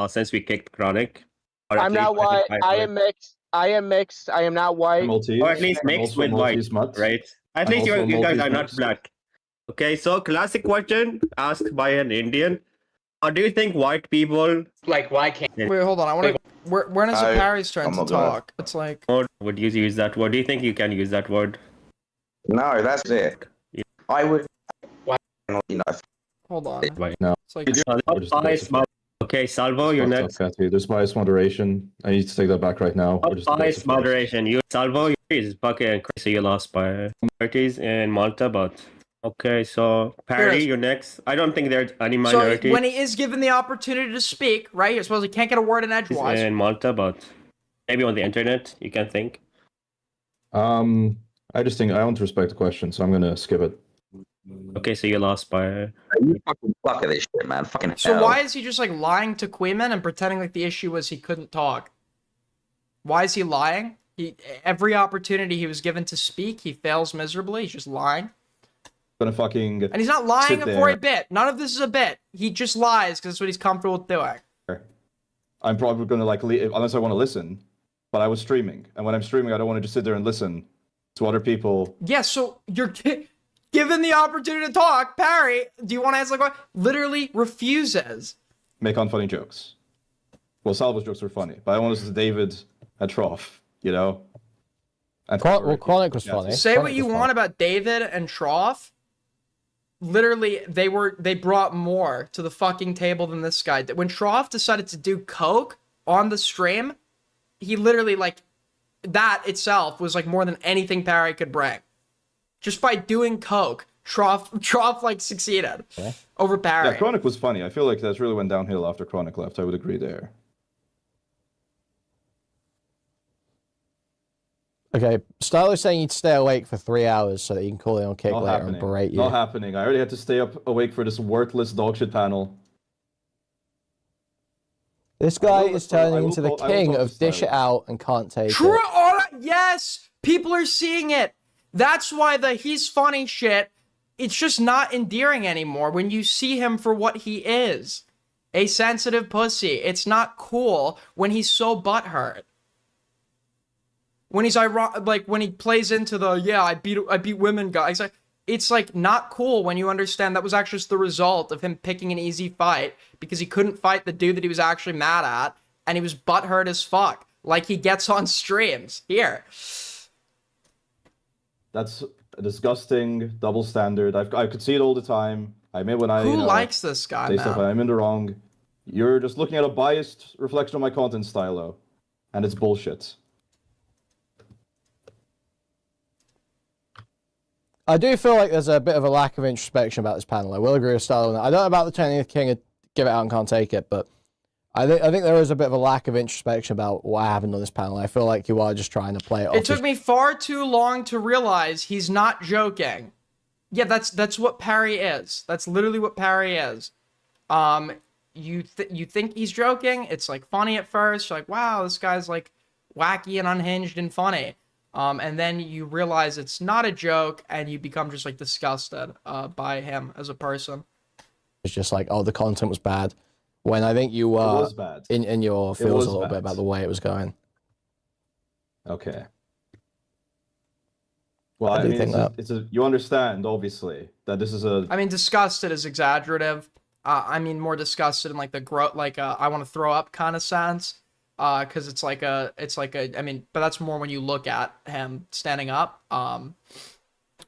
since we kicked Chronic. Or at I'm least not white. I think am mixed. I am mixed. I am not white. Maltese, or at least I'm mixed also with white, Maltese mutt. right? At I'm least also you guys Maltese are not mixed. black. Okay, so classic question asked by an Indian. Do you think white people Like, why can't... Wait, hold on. I want to. When is it Parry's turn I'm to not gonna- talk? It's like would you use that word? Do you think you can use that word? No, that's it. Yeah. I would. Why- hold on. Right. No. It's like Or just Bias diversify. Okay, Salvo, you're Fucked up, next. Kathy. There's bias moderation. I need to take that back right now. Or just Bias diversify. moderation. You Salvo, is Bucket and Chris, you lost by minorities in Malta, but okay, so Perry, Yes. you're next. I don't think there's any so minorities when he is given the opportunity to speak, right? You're supposed to can't get a word in edgewise. in Malta, but maybe on the internet you can think. I just think I want to respect the question, so I'm gonna skip it. Okay, so you lost by You fucking fuck at this shit, man. Fucking So hell. why is he just like lying to Queeman and pretending like the issue was he couldn't talk? Why is he lying? Every opportunity he was given to speak, he fails miserably. He's just lying. gonna fucking. And he's not lying sit for a there. bit. None of this is a bit. He just lies because that's what he's comfortable with doing. I'm probably gonna like leave unless I want to listen. But I was streaming, and when I'm streaming, I don't want to just sit there and listen to other people. Yeah, so you're given the opportunity to talk. Parry, do you want to answer the question? Literally refuses. Make unfunny jokes. Well, Salvo's jokes were funny, but I want to listen to David at Trough, you know? And Well, Chronic was funny. Say Chronic what you was want funny. about David and Trough. Literally, they brought more to the fucking table than this guy did. When Trough decided to do coke on the stream, he literally, like, that itself was, like, more than anything Parry could bring. Just by doing coke, Trough like, succeeded over Parry. Yeah, Chronic was funny. I feel like that really went downhill after Chronic left. I would agree there. Okay, Stylo's saying he'd stay awake for 3 hours so that he can call in on Kick Not later happening. and berate you. Not happening. I already had to stay up awake for this worthless dogshit panel. This guy will- is turning I will into the call- I will king talk of to dish it Stylo. out and can't take True. it. Oh, yes, people are seeing it. That's why the he's funny shit, it's just not endearing anymore when you see him for what he is. A sensitive pussy. It's not cool when he's so butthurt. When he's like when he plays into the I beat women guys. It's like not cool when you understand that was actually just the result of him picking an easy fight because he couldn't fight the dude that he was actually mad at, and he was butthurt as fuck, like he gets on streams here. That's a disgusting double standard. I could see it all the time. I admit when I Who likes this guy, say stuff, man? I'm in the wrong. You're just looking at a biased reflection of my content, Stylo, and it's bullshit. I do feel like there's a bit of a lack of introspection about this panel. I will agree with Stylo on that. I don't know about the 20th King of Give It Out and Can't Take It, but I think there is a bit of a lack of introspection about what happened on this panel. I feel like you are just trying to play it off. It took me far too long to realize he's not joking. Yeah, that's what Parry is. That's literally what Parry is. You think he's joking? It's like funny at first. You're like, wow, this guy's like wacky and unhinged and funny. And then you realize it's not a joke, and you become just like disgusted by him as a person. It's just like, oh, the content was bad. When I think you It were was bad. in your It feels was a little bad. bit about the way it was going. Okay. Well, I do think that. You understand, obviously, that this is a. I mean, disgusted is exaggerative. I mean, more disgusted in like the I want to throw up kind of sense. Because it's like a, I mean, but that's more when you look at him standing up.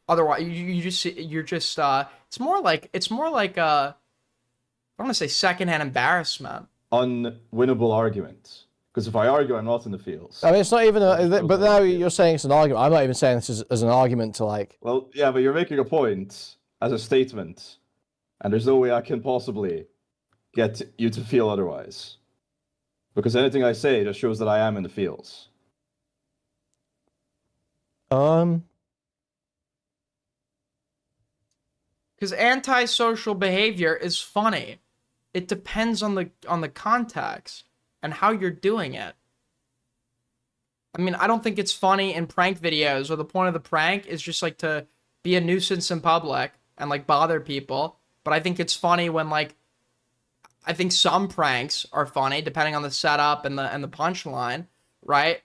Otherwise, you're just, it's more like I want to say secondhand embarrassment. Unwinnable argument. Because if I argue, I'm not in the fields. I mean, it's not even but now you're saying it's an argument. I'm not even saying this as an argument to like. Well, yeah, but you're making a point as a statement, and there's no way I can possibly get you to feel otherwise. Because anything I say just shows that I am in the fields. Because antisocial behavior is funny. It depends on the context and how you're doing it. I mean, I don't think it's funny in prank videos where the point of the prank is just like to be a nuisance in public and like bother people. But I think it's funny when like, I think some pranks are funny depending on the setup and the punchline, right?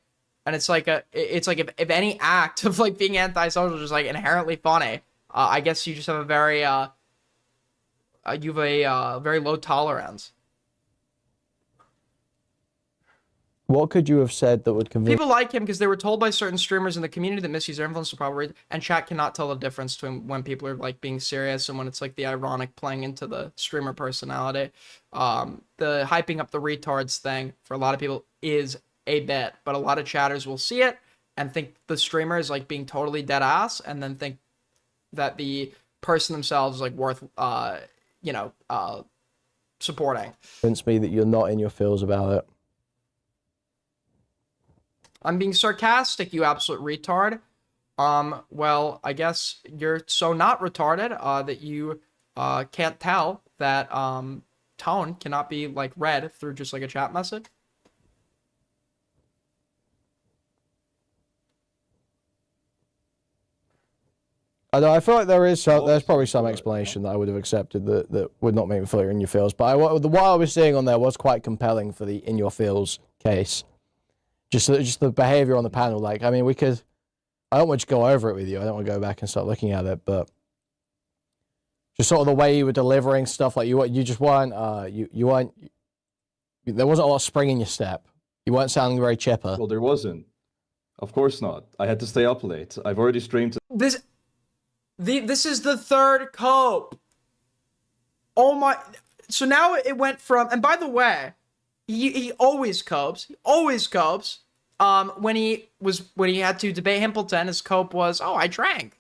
And it's like if any act of like being antisocial is just like inherently funny, I guess you just have a very very low tolerance. What could you have said that would convince People like him because they were told by certain streamers in the community that misuse their influence to probably, and chat cannot tell the difference between when people are like being serious and when it's like the ironic playing into the streamer personality. The hyping up the retards thing for a lot of people is a bit, but a lot of chatters will see it and think the streamer is like being totally dead ass, and then think that the person themselves is like worth supporting. me that you're not in your feels about it? I'm being sarcastic, you absolute retard. Well, I guess you're so not retarded that you can't tell that tone cannot be like read through just like a chat message. I feel like there's probably some Right. explanation that I would have accepted that would not make me feel you're in your feels. But what I was seeing on there was quite compelling for the in your feels case. Just the behavior on the panel. Like, I mean, I don't want to go over it with you. I don't want to go back and start looking at it, but just sort of the way you were delivering stuff. Like you just weren't. You weren't. There wasn't a lot of spring in your step. You weren't sounding very chipper. Well, there wasn't. Of course not. I had to stay up late. I've already streamed. This is the third cope. Oh my! So now it went from, and by the way, he always copes. He always copes. When he had to debate Himpleton, his cope was, "Oh, I drank.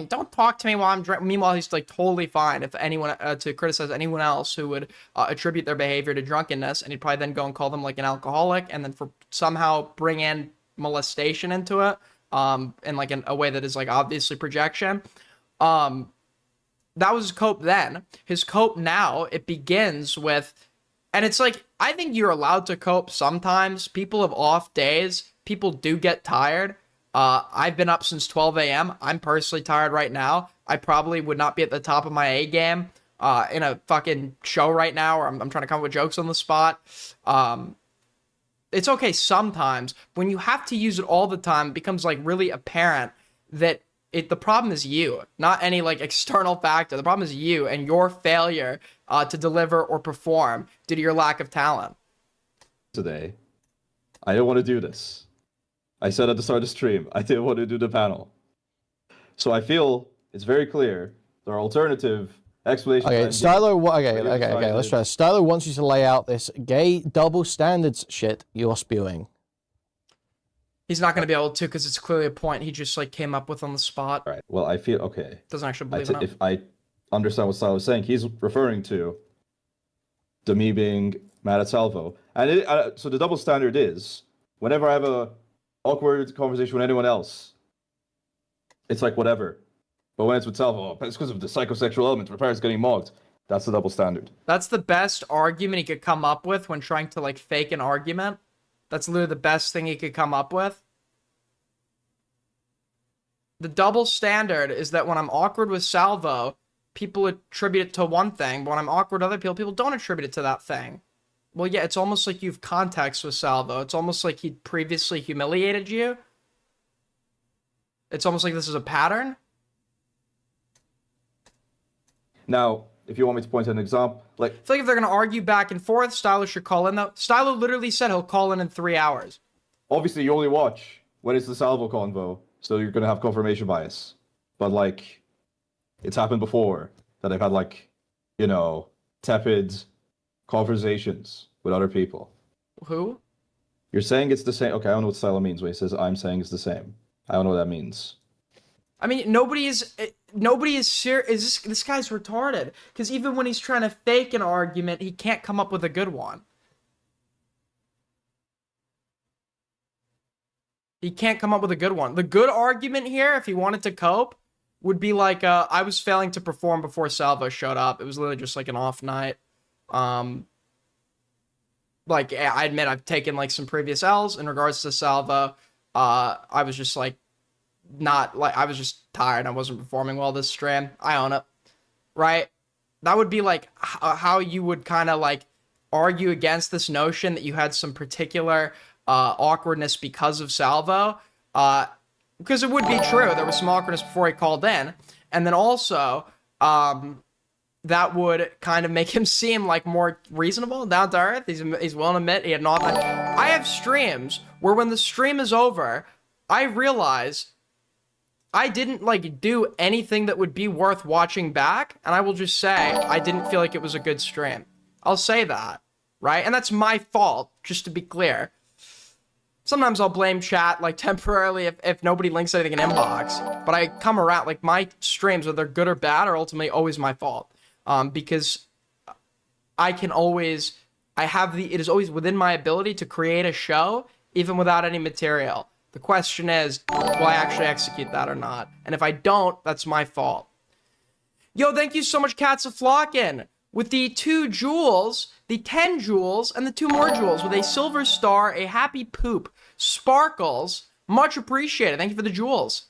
Don't talk to me while I'm drinking." Meanwhile, he's like totally fine if anyone to criticize anyone else who would attribute their behavior to drunkenness, and he'd probably then go and call them like an alcoholic, and then for somehow bring in molestation into it, in like a way that is like obviously projection. That was his cope then. His cope now, it begins with, and it's like, I think you're allowed to cope sometimes. People have off days. People do get tired. I've been up since 12 a.m. I'm personally tired right now. I probably would not be at the top of my A game in a fucking show right now, or I'm trying to come up with jokes on the spot. It's okay sometimes. When you have to use it all the time, it becomes like really apparent that the problem is you, not any like external factor. The problem is you and your failure to deliver or perform due to your lack of talent. Today, I don't want to do this. I said at the start of the stream, I didn't want to do the panel. So I feel it's very clear there are alternative explanations. Okay, Stylo. Okay. Let's try. Stylo wants you to lay out this gay double standards shit you're spewing. He's not going to be able to because it's clearly a point he just like came up with on the spot. Right. Well, I feel okay. Doesn't actually believe it. If I understand what Salvo is saying, he's referring to me being mad at Salvo, and so the double standard is whenever I have a awkward conversation with anyone else, it's like whatever. But when it's with Salvo, it's because of the psychosexual element. My parents getting mocked. That's the double standard. That's the best argument he could come up with when trying to like fake an argument. That's literally the best thing he could come up with. The double standard is that when I'm awkward with Salvo, people attribute it to one thing, but when I'm awkward with other people don't attribute it to that thing. Well, yeah, it's almost like you've context with Salvo. It's almost like he previously humiliated you. It's almost like this is a pattern. Now, if you want me to point to an example, like... I feel like if they're going to argue back and forth, Stylo should call in, though. Stylo literally said he'll call in 3 hours. Obviously, you only watch when it's the Salvo convo, so you're going to have confirmation bias. But, like, it's happened before that I've had, like, you know, tepid conversations with other people. Who? You're saying it's the same. Okay, I don't know what Stylo means when he says I'm saying it's the same. I don't know what that means. I mean, nobody is serious. This guy's retarded. Because even when he's trying to fake an argument, he can't come up with a good one. He can't come up with a good one. The good argument here, if he wanted to cope, would be like, I was failing to perform before Salvo showed up. It was literally just like an off night. Like, I admit I've taken like some previous L's in regards to Salvo. I was just like, I was just tired. I wasn't performing well this stream. I own it. Right? That would be like how you would kind of like argue against this notion that you had some particular awkwardness because of Salvo. Because it would be true. There was some awkwardness before he called in. And then also, that would kind of make him seem like more reasonable, down to earth. He's willing to admit he had not. I have streams where when the stream is over, I realize I didn't like do anything that would be worth watching back, and I will just say I didn't feel like it was a good stream. I'll say that, right? And that's my fault, just to be clear. Sometimes I'll blame chat like temporarily if nobody links anything in inbox, but I come around like my streams, whether they're good or bad, are ultimately always my fault. Because it is always within my ability to create a show even without any material. The question is, will I actually execute that or not? And if I don't, that's my fault. Yo, thank you so much, Cats of Flockin', with the 2 jewels, the 10 jewels, and the 2 more jewels with a silver star, a happy poop, sparkles. Much appreciated. Thank you for the jewels.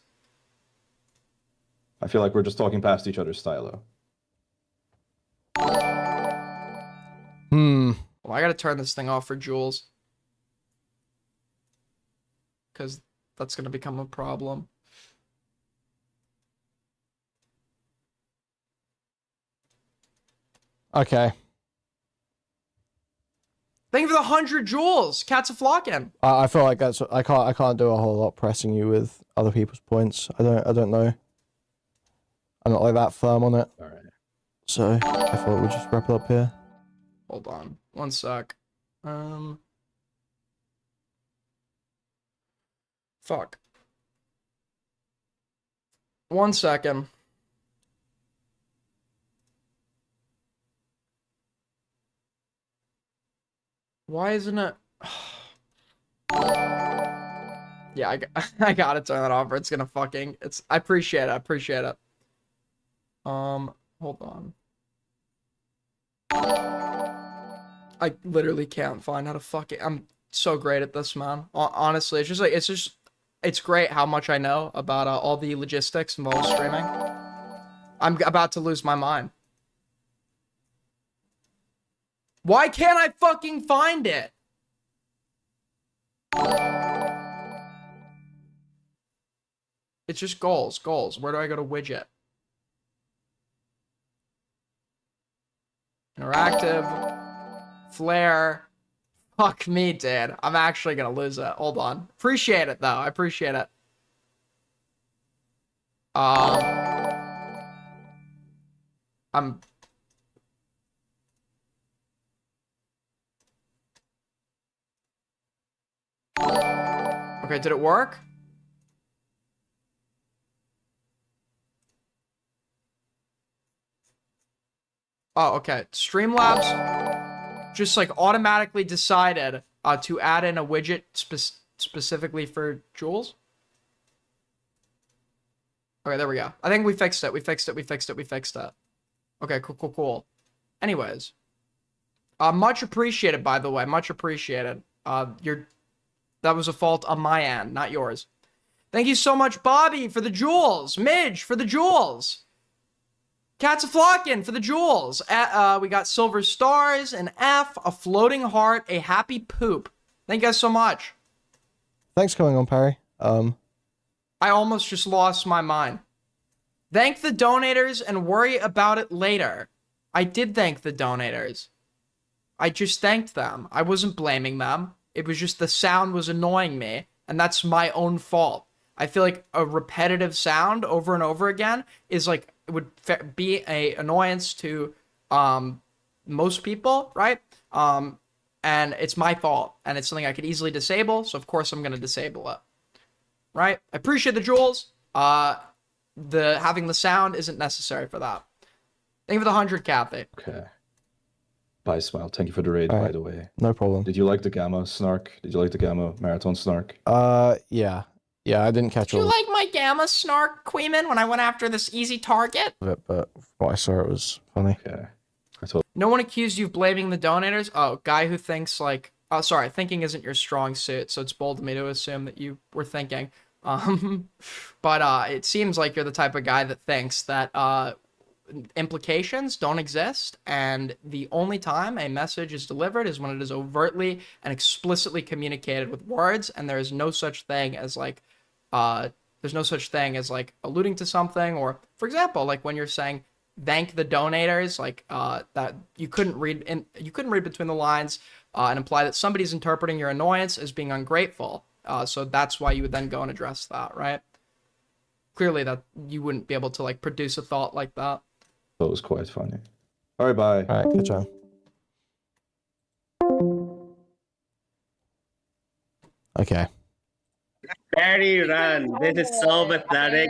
I feel like we're just talking past each other's stylo. Hmm. Well, I gotta turn this thing off for Jules. Because that's gonna become a problem. Okay. Thank you for the 100 Jules. Cats are flocking. I feel like that's I can't do a whole lot pressing you with other people's points. I don't know. I'm not like that firm on it. All right. So I thought we'd just wrap it up here. Hold on. One sec. Fuck. 1 second. Why isn't it? Yeah, I gotta turn that off or it's gonna fucking... I appreciate it. I appreciate it. Hold on. I literally can't find how to fucking... I'm so great at this, man. Honestly, it's just like... It's great how much I know about all the logistics involved with streaming. I'm about to lose my mind. Why can't I fucking find it? It's just goals. Where do I go to widget? Interactive. Flare. Fuck me, dude. I'm actually gonna lose it. Hold on. Appreciate it, though. I appreciate it. I'm... Okay, did it work? Oh, okay. Streamlabs just like automatically decided to add in a widget specifically for Jules. Okay, there we go. I think we fixed it. We fixed it. Okay, cool. Anyways. Much appreciated, by the way. Much appreciated. That was a fault on my end, not yours. Thank you so much, Bobby, for the jewels. Midge, for the jewels. Cats a flocking for the jewels. We got silver stars, an F, a floating heart, a happy poop. Thank you guys so much. Thanks for coming on, Perry. I almost just lost my mind. Thank the donators and worry about it later. I did thank the donators. I just thanked them. I wasn't blaming them. It was just the sound was annoying me, and that's my own fault. I feel like a repetitive sound over and over again is like, it would be a annoyance to most people, right? And it's my fault, and it's something I could easily disable, so of course I'm going to disable it, right? I appreciate the jewels. Having the sound isn't necessary for that. Thank you for the 100, Kathy. Okay. Bye, Smile. Thank you for the raid, by the way. No problem. Did you like the Gamma, Snark? Did you like the Gamma Marathon, Snark? Yeah. Yeah, I didn't catch Did you all like my Gamma Snark, Queeman, when I went after this easy target? of it, but what I saw, it was funny. Okay. No one accused you of blaming the donators? Oh, guy who thinks like... Oh, sorry, thinking isn't your strong suit, so it's bold of me to assume that you were thinking. But it seems like you're the type of guy that thinks that implications don't exist, and the only time a message is delivered is when it is overtly and explicitly communicated with words, and there is no such thing as like alluding to something, or for example, like when you're saying thank the donators, like that you couldn't read between the lines and imply that somebody's interpreting your annoyance as being ungrateful. So that's why you would then go and address that, right? Clearly that you wouldn't be able to like produce a thought like that. That was quite funny. All right, bye. All right, good job. Okay. Very run. This is so pathetic.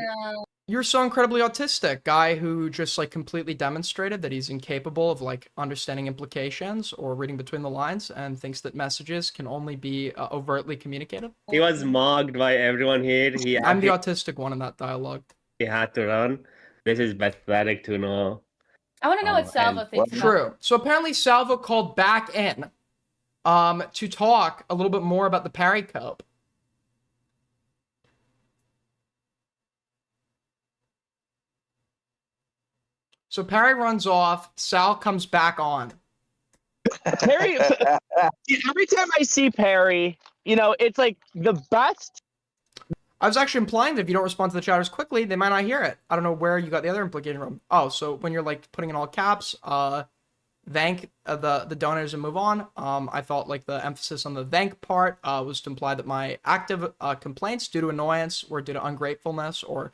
You're so incredibly autistic, guy who just like completely demonstrated that he's incapable of like understanding implications or reading between the lines, and thinks that messages can only be overtly communicated. He was mocked by everyone here. I'm the autistic one in that dialogue. He had to run. This is pathetic to know. I want to know what Salvo thinks about True. So apparently Salvo called back in to talk a little bit more about the pericope. So Perry runs off. Sal comes back on. Perry, every time I see Perry, you know, it's like the best. I was actually implying that if you don't respond to the chatters quickly, they might not hear it. I don't know where you got the other implication from. Oh, so when you're like putting in all caps, thank the donors and move on. I felt like the emphasis on the thank part was to imply that my active complaints due to annoyance were due to ungratefulness or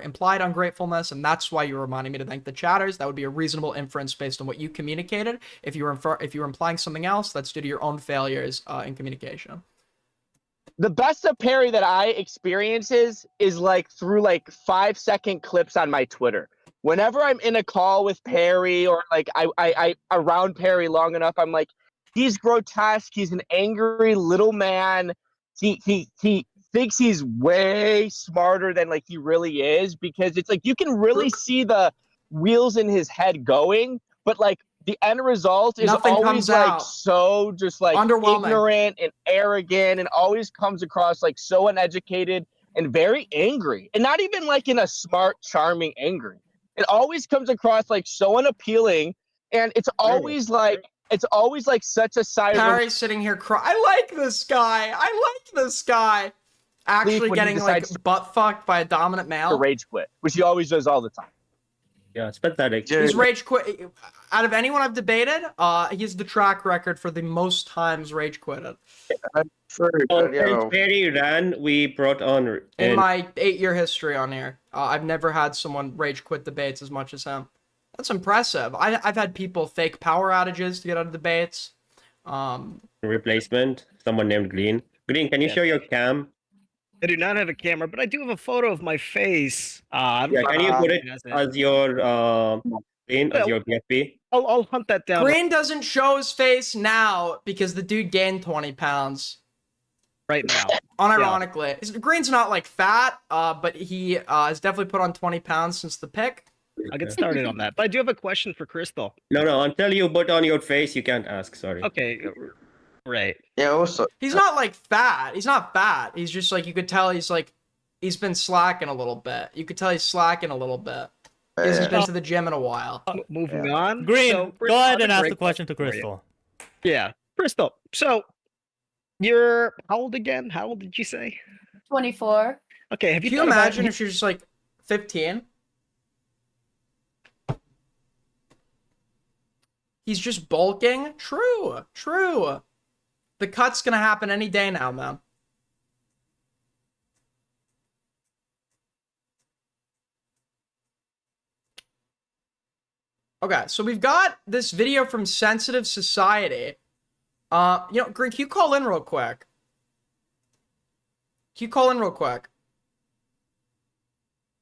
implied ungratefulness, and that's why you were reminding me to thank the chatters. That would be a reasonable inference based on what you communicated. If you were implying something else, that's due to your own failures in communication. The best of Perry that I experiences is like through like 5-second clips on my Twitter. Whenever I'm in a call with Perry or like I around Perry long enough, I'm like, he's grotesque. He's an angry little man. He thinks he's way smarter than like he really is, because it's like you can really see the wheels in his head going, but like the end result is Nothing always comes like out. so just like Underwhelming. ignorant and arrogant, and always comes across like so uneducated and very angry, and not even like in a smart, charming angry. It always comes across like so unappealing, and it's always like such a sign of Perry's sitting here I like this guy. I like this guy. Actually when he getting like decides butt fucked by a dominant to male. rage quit, which he always does all the time. Yeah, it's pathetic. He's rage quit. Out of anyone I've debated, he has the track record for the most times rage quitted. Since Perry ran, we brought on In my 8-year history on here, I've never had someone rage quit debates as much as him. That's impressive. I've had people fake power outages to get out of debates. replacement. Someone named Green. Green, can you show your cam? I do not have a camera, but I do have a photo of my face. Yeah, can you put it as your screen, as your PFP? I'll hunt that down. Green doesn't show his face now because the dude gained 20 pounds. Right now. Unironically. Green's not like fat, but he has definitely put on 20 pounds since the pick. I'll get started on that. But I do have a question for Crystal. No, until you put on your face, you can't ask, sorry. Okay, right. Yeah, also. He's not like fat. He's not fat. He's just like, you could tell he's like, he's been slacking a little bit. You could tell he's slacking a little bit. He hasn't been to the gym in a while. Moving on. Green, So, go ahead and ask great the question to for you. Crystal. Yeah, Crystal. So, you're how old again? How old did you say? 24. Okay, have you Can you thought about- imagine if you're just like 15? He's just bulking? True. The cut's gonna happen any day now, man. Okay, so we've got this video from Sensitive Society. Green, can you call in real quick?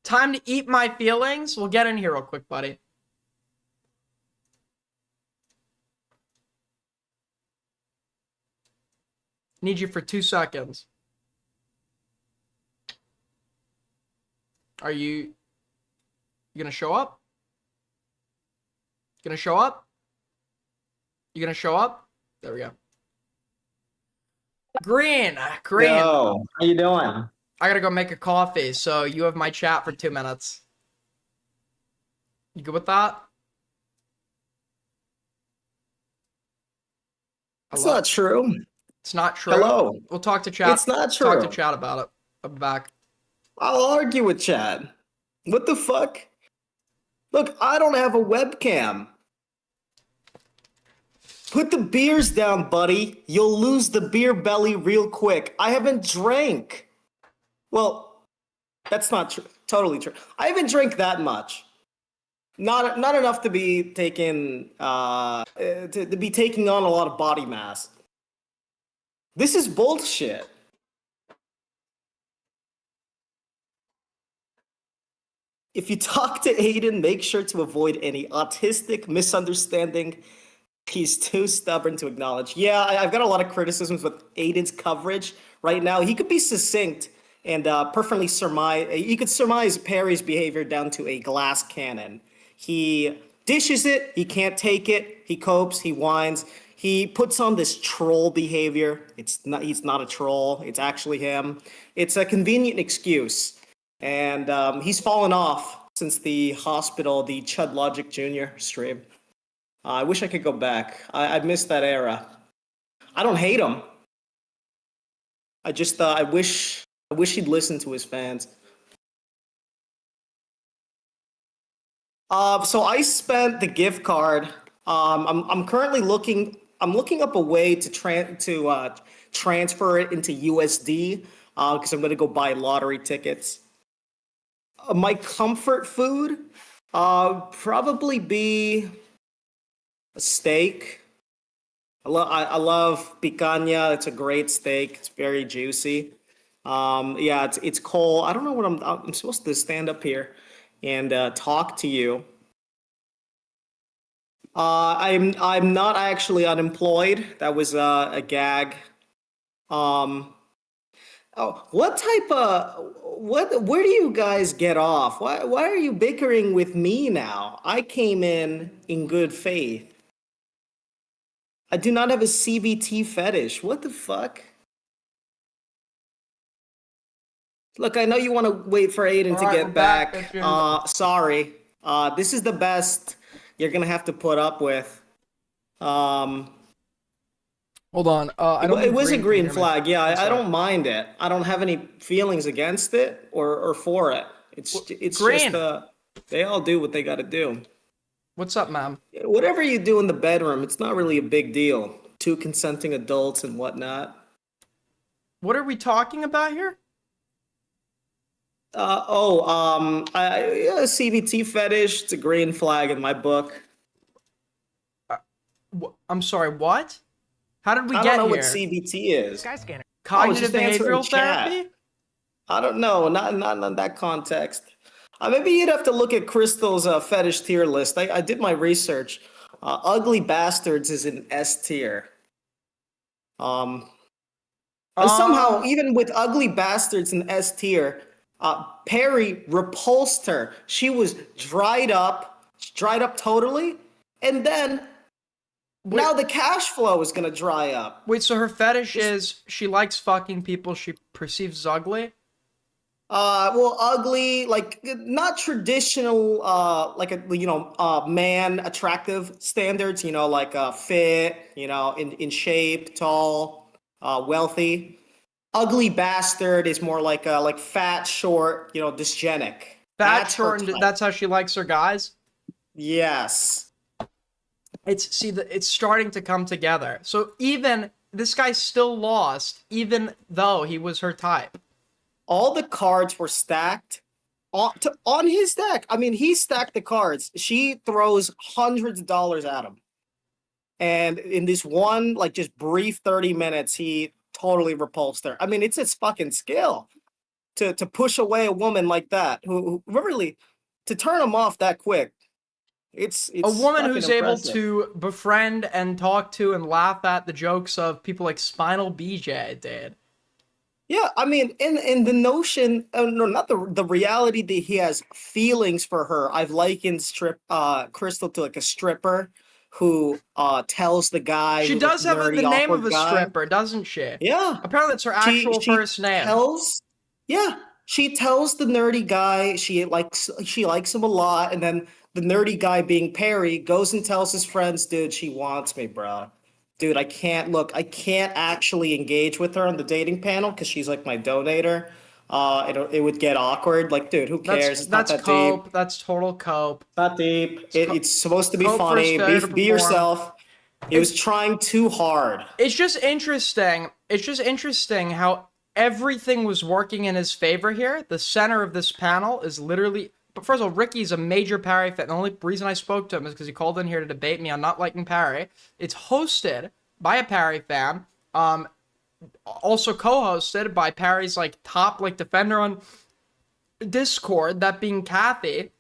Time to eat my feelings? We'll get in here real quick, buddy. Need you for 2 seconds. Are you gonna show up? You gonna show up? There we go. Green. Yo, how you doing? I gotta go make a coffee, so you have my chat for 2 minutes. You good with that? It's not true. It's not true. Hello. We'll talk to chat. It's not true. Talk to chat about it. I'll be back. I'll argue with Chad. What the fuck? Look, I don't have a webcam. Put the beers down, buddy. You'll lose the beer belly real quick. I haven't drank. Well, that's not true. Totally true. I haven't drank that much. Not enough to be taking to be taking on a lot of body mass. This is bullshit. If you talk to Aiden, make sure to avoid any autistic misunderstanding. He's too stubborn to acknowledge. Yeah, I've got a lot of criticisms with Aiden's coverage right now. He could be succinct and perfectly surmise. You could surmise Perry's behavior down to a glass cannon. He dishes it. He can't take it. He copes. He whines. He puts on this troll behavior. He's not a troll. It's actually him. It's a convenient excuse. And he's fallen off since the hospital, the Chud Logic Jr. stream. I wish I could go back. I missed that era. I don't hate him. I just I wish he'd listen to his fans. So I spent the gift card. I'm currently looking up a way to transfer it into USD because I'm gonna go buy lottery tickets. My comfort food probably be a steak. I love picanha. It's a great steak. It's very juicy. Yeah, it's cold. I don't know what I'm supposed to stand up here and talk to you. I'm not actually unemployed. That was a gag. Oh, what type of where do you guys get off? Why are you bickering with me now? I came in good faith. I do not have a CBT fetish. What the fuck? Look, I know you want to wait for Aiden to get back. Sorry. This is the best you're gonna have to put up with. Hold on. It was a green flag. Yeah, I don't mind it. I don't have any feelings against it or for it. It's green. Just they all do what they got to do. What's up, ma'am? Whatever you do in the bedroom, it's not really a big deal. Two consenting adults and whatnot. What are we talking about here? CBT fetish. It's a green flag in my book. I'm sorry, what? How did we get here? I don't know what CBT is. Cognitive behavioral therapy? I don't know. Not in that context. Maybe you'd have to look at Crystal's fetish tier list. I did my research. Ugly Bastards is an S tier. And somehow, even with Ugly Bastards in S tier, Perry repulsed her. She was dried up totally, and then now the cash flow is gonna dry up. Wait, so her fetish is she likes fucking people she perceives as ugly? Well, ugly, like not traditional, like a man attractive standards. Like fit, in shape, tall, wealthy. Ugly bastard is more like fat, short, dysgenic. Fat, short, and that's how she likes her guys? Yes. It's starting to come together. So even this guy still lost, even though he was her type. All the cards were stacked on his deck. I mean, he stacked the cards. She throws hundreds of dollars at him. And in this one, just brief 30 minutes, he totally repulsed her. I mean, it's his fucking skill to push away a woman like that, who really, to turn him off that quick. It's a woman who's impressive. able to befriend and talk to and laugh at the jokes of people like Spinal BJ did. Yeah, I mean, in the notion, no, not the reality that he has feelings for her. I've likened Crystal to like a stripper who tells the guy. She does have nerdy, the name of a guy. stripper, doesn't she? Yeah. Apparently, it's her actual first name. She tells the nerdy guy she likes him a lot, and then the nerdy guy, being Perry, goes and tells his friends, "Dude, she wants me, bro. Dude, I can't actually engage with her on the dating panel because she's like my donator. It would get awkward. Like, dude, who cares? That's not that cope. deep. That's total cope. Not deep. It's supposed to be Cope for funny. failure to Be perform. yourself. He was trying too hard. It's just interesting. It's just interesting how everything was working in his favor here. The center of this panel is literally. But first of all, Ricky's a major Parry fan. The only reason I spoke to him is because he called in here to debate me on not liking Parry. It's hosted by a Parry fan. Also co-hosted by Parry's top defender on Discord, that being Kathy.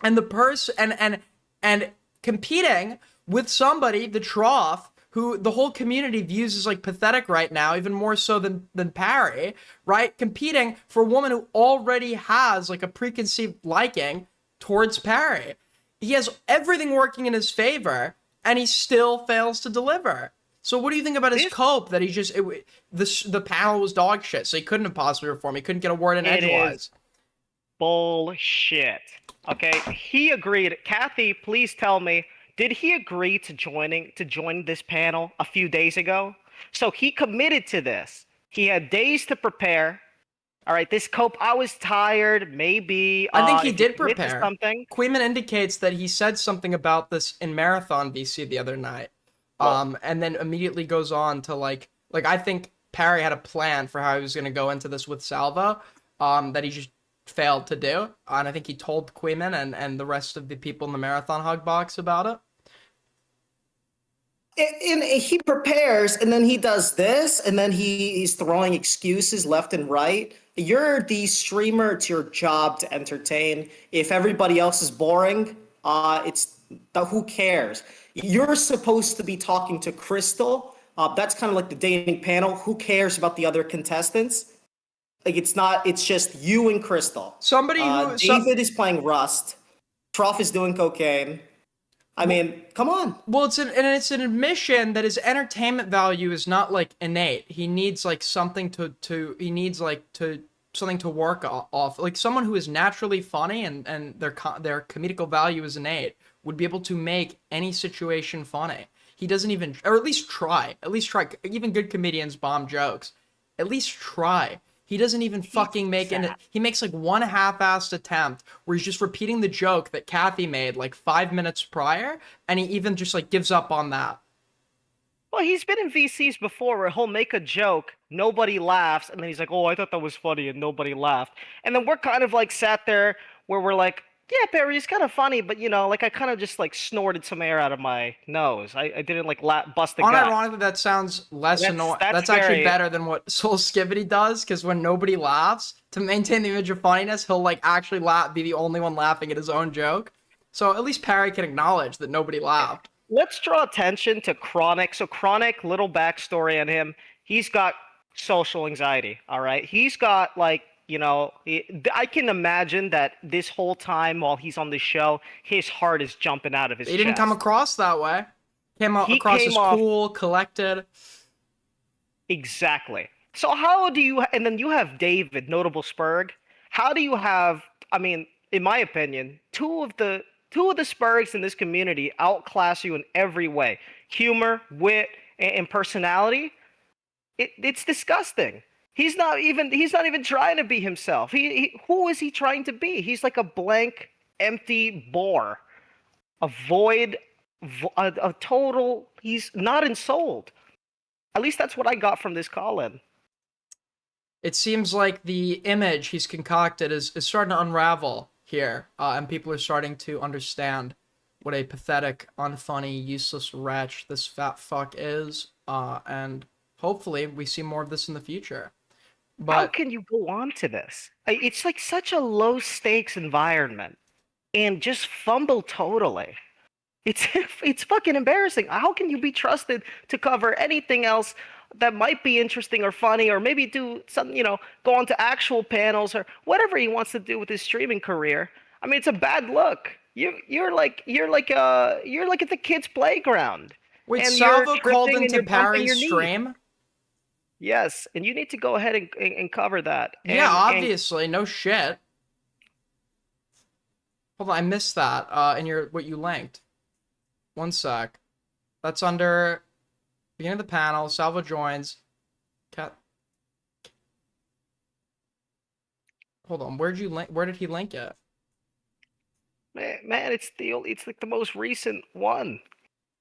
And the person and competing with somebody, the Trough, who the whole community views as pathetic right now, even more so than Parry, right? Competing for a woman who already has a preconceived liking towards Parry. He has everything working in his favor, and he still fails to deliver. So what do you think about his cope that he just the panel was dog shit, so he couldn't have possibly performed. He couldn't get a word in edgewise. Bullshit. Okay, he agreed. Kathy, please tell me, did he agree to join this panel a few days ago? So he committed to this. He had days to prepare. All right, this cope. I was tired. Maybe. I think he if did commit to prepare. something. Queeman indicates that he said something about this in Marathon VC the other night. And then immediately goes on to like I think Parry had a plan for how he was going to go into this with Salvo, that he just failed to do. And I think he told Queeman and the rest of the people in the Marathon Hug box about it. And he prepares, and then he does this, and then he's throwing excuses left and right. You're the streamer; it's your job to entertain. If everybody else is boring, who cares? You're supposed to be talking to Crystal. That's kind of like the dating panel. Who cares about the other contestants? Like it's not. It's just you and Crystal. David is playing Rust. Trough is doing cocaine. I mean, come on. Well, it's an admission that his entertainment value is not like innate. He needs like something to something to work off. Like someone who is naturally funny and their comedical value is innate would be able to make any situation funny. He doesn't even, or at least try. Even good comedians bomb jokes. At least try. He doesn't even fucking make it. He makes like one half-assed attempt where he's just repeating the joke that Kathy made like 5 minutes prior, and he even just like gives up on that. Well, he's been in VCs before where he'll make a joke, nobody laughs, and then he's like, "Oh, I thought that was funny," and nobody laughed. And then we're kind of like sat there where we're like, "Yeah, Barry, it's kind of funny, but you know, like I kind of just like snorted some air out of my nose. I didn't like bust a gut." Unironically, that sounds less annoying. That's actually better than what Soul Skivity does, because when nobody laughs, to maintain the image of funniness, he'll like actually be the only one laughing at his own joke. So at least Parry can acknowledge that nobody laughed. Let's draw attention to Chronic. So Chronic, little backstory on him. He's got social anxiety, all right? He's got like, you know, I can imagine that this whole time while he's on the show, his heart is jumping out of his chest. He didn't come across that way. He came as cool, collected. Exactly. So how do you, and then you have David, notable Spurg. How do you have, I mean, in my opinion, two of the Spurgs in this community outclass you in every way. Humor, wit, and personality. It's disgusting. He's not even trying to be himself. Who is he trying to be? He's like a blank, empty bore. A void, a total, he's not ensouled. At least that's what I got from this call-in. It seems like the image he's concocted is starting to unravel here, and people are starting to understand what a pathetic, unfunny, useless wretch this fat fuck is, and hopefully we see more of this in the future. But how can you go on to this? It's like such a low stakes environment and just fumble totally. It's fucking embarrassing. How can you be trusted to cover anything else that might be interesting or funny, or maybe do something, you know, go on to actual panels or whatever he wants to do with his streaming career? I mean, it's a bad look. You're like at the kids' playground. Wait, and Salvo called into Parry's stream? Yes, and you need to go ahead and cover that. Yeah, obviously, no shit. Hold on, I missed that in what you linked. One sec. That's under beginning of the panel. Salvo joins. Hold on, where did he link it? Man, it's like the most recent one.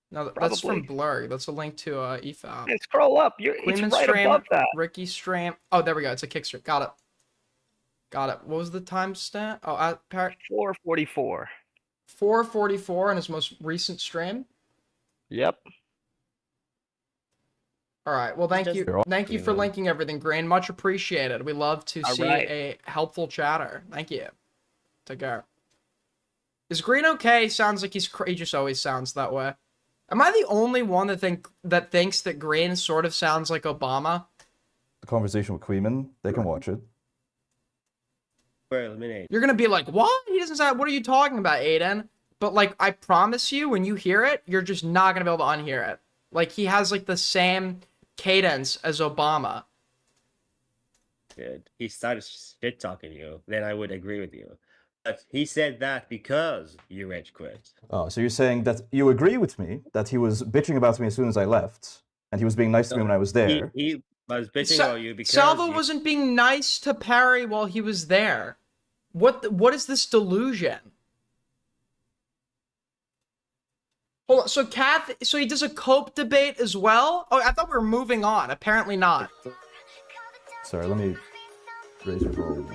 No, that's from Blur. That's a link to EFAP. And scroll up. It's right stream, above that. Ricky stream. Oh, there we go. It's a kick stream. Got it. What was the timestamp? Oh, 4:44. 4:44 in his most recent stream. Yep. All right. Well, thank you for linking everything, Green. Much appreciated. We love to see a helpful chatter. Thank you. Take care. Is Green okay? Sounds like he just always sounds that way. Am I the only one that thinks that Green sort of sounds like Obama? The conversation with Queeman, they can watch it. You're gonna be like, what? He doesn't sound. What are you talking about, Aiden? But like, I promise you, when you hear it, you're just not gonna be able to unhear it. Like, he has like the same cadence as Obama. Good. He started shit talking you, then I would agree with you. But he said that because you rage quit. Oh, so you're saying that you agree with me that he was bitching about me as soon as I left, and he was being nice to me when I was there. He was bitching about you because Salvo wasn't being nice to Parry while he was there. What is this delusion? Hold on, so he does a cope debate as well? Oh, I thought we were moving on. Apparently not. Sorry, let me raise your volume.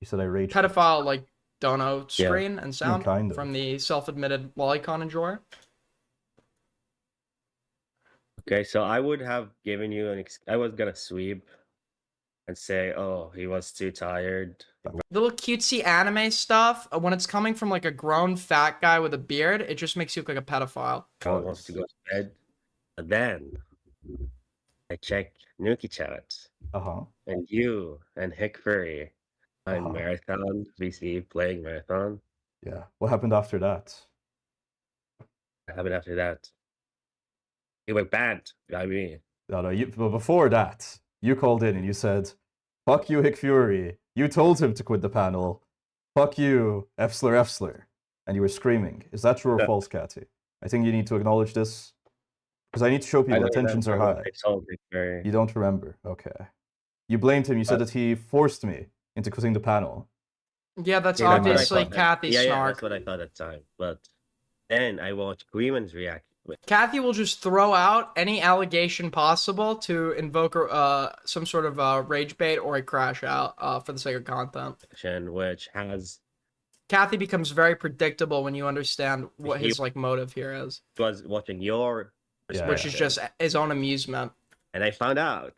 You said I rage. Pedophile, like, dono screen and sound kind of. from the self-admitted lolicon enjoyer. Okay, so I would have given you I was gonna sweep and say, oh, he was too tired. Little cutesy anime stuff, when it's coming from like a grown fat guy with a beard, it just makes you look like a pedophile. I wants to go to bed. But then I checked Nuki chat. And you and Hick Furry on Marathon VC playing Marathon. Yeah. What happened after that? What happened after that? You were banned by me. No, but before that, you called in and you said, fuck you, Hick Fury. You told him to quit the panel. Fuck you, Efsler. And you were screaming. Is that true or false, Catty? I think you need to acknowledge this. Because I need to show people the tensions are high. You don't remember? Okay. You blamed him. You said that he forced me into quitting the panel. Yeah, that's obviously Kathy's snark. Yeah, that's what I thought at the time. But then I watched Queeman's reaction. Kathy will just throw out any allegation possible to invoke some sort of rage bait or a crash out for the sake of content. Which has... Kathy becomes very predictable when you understand what his like motive here is. Was watching your... Which is just his own amusement. And I found out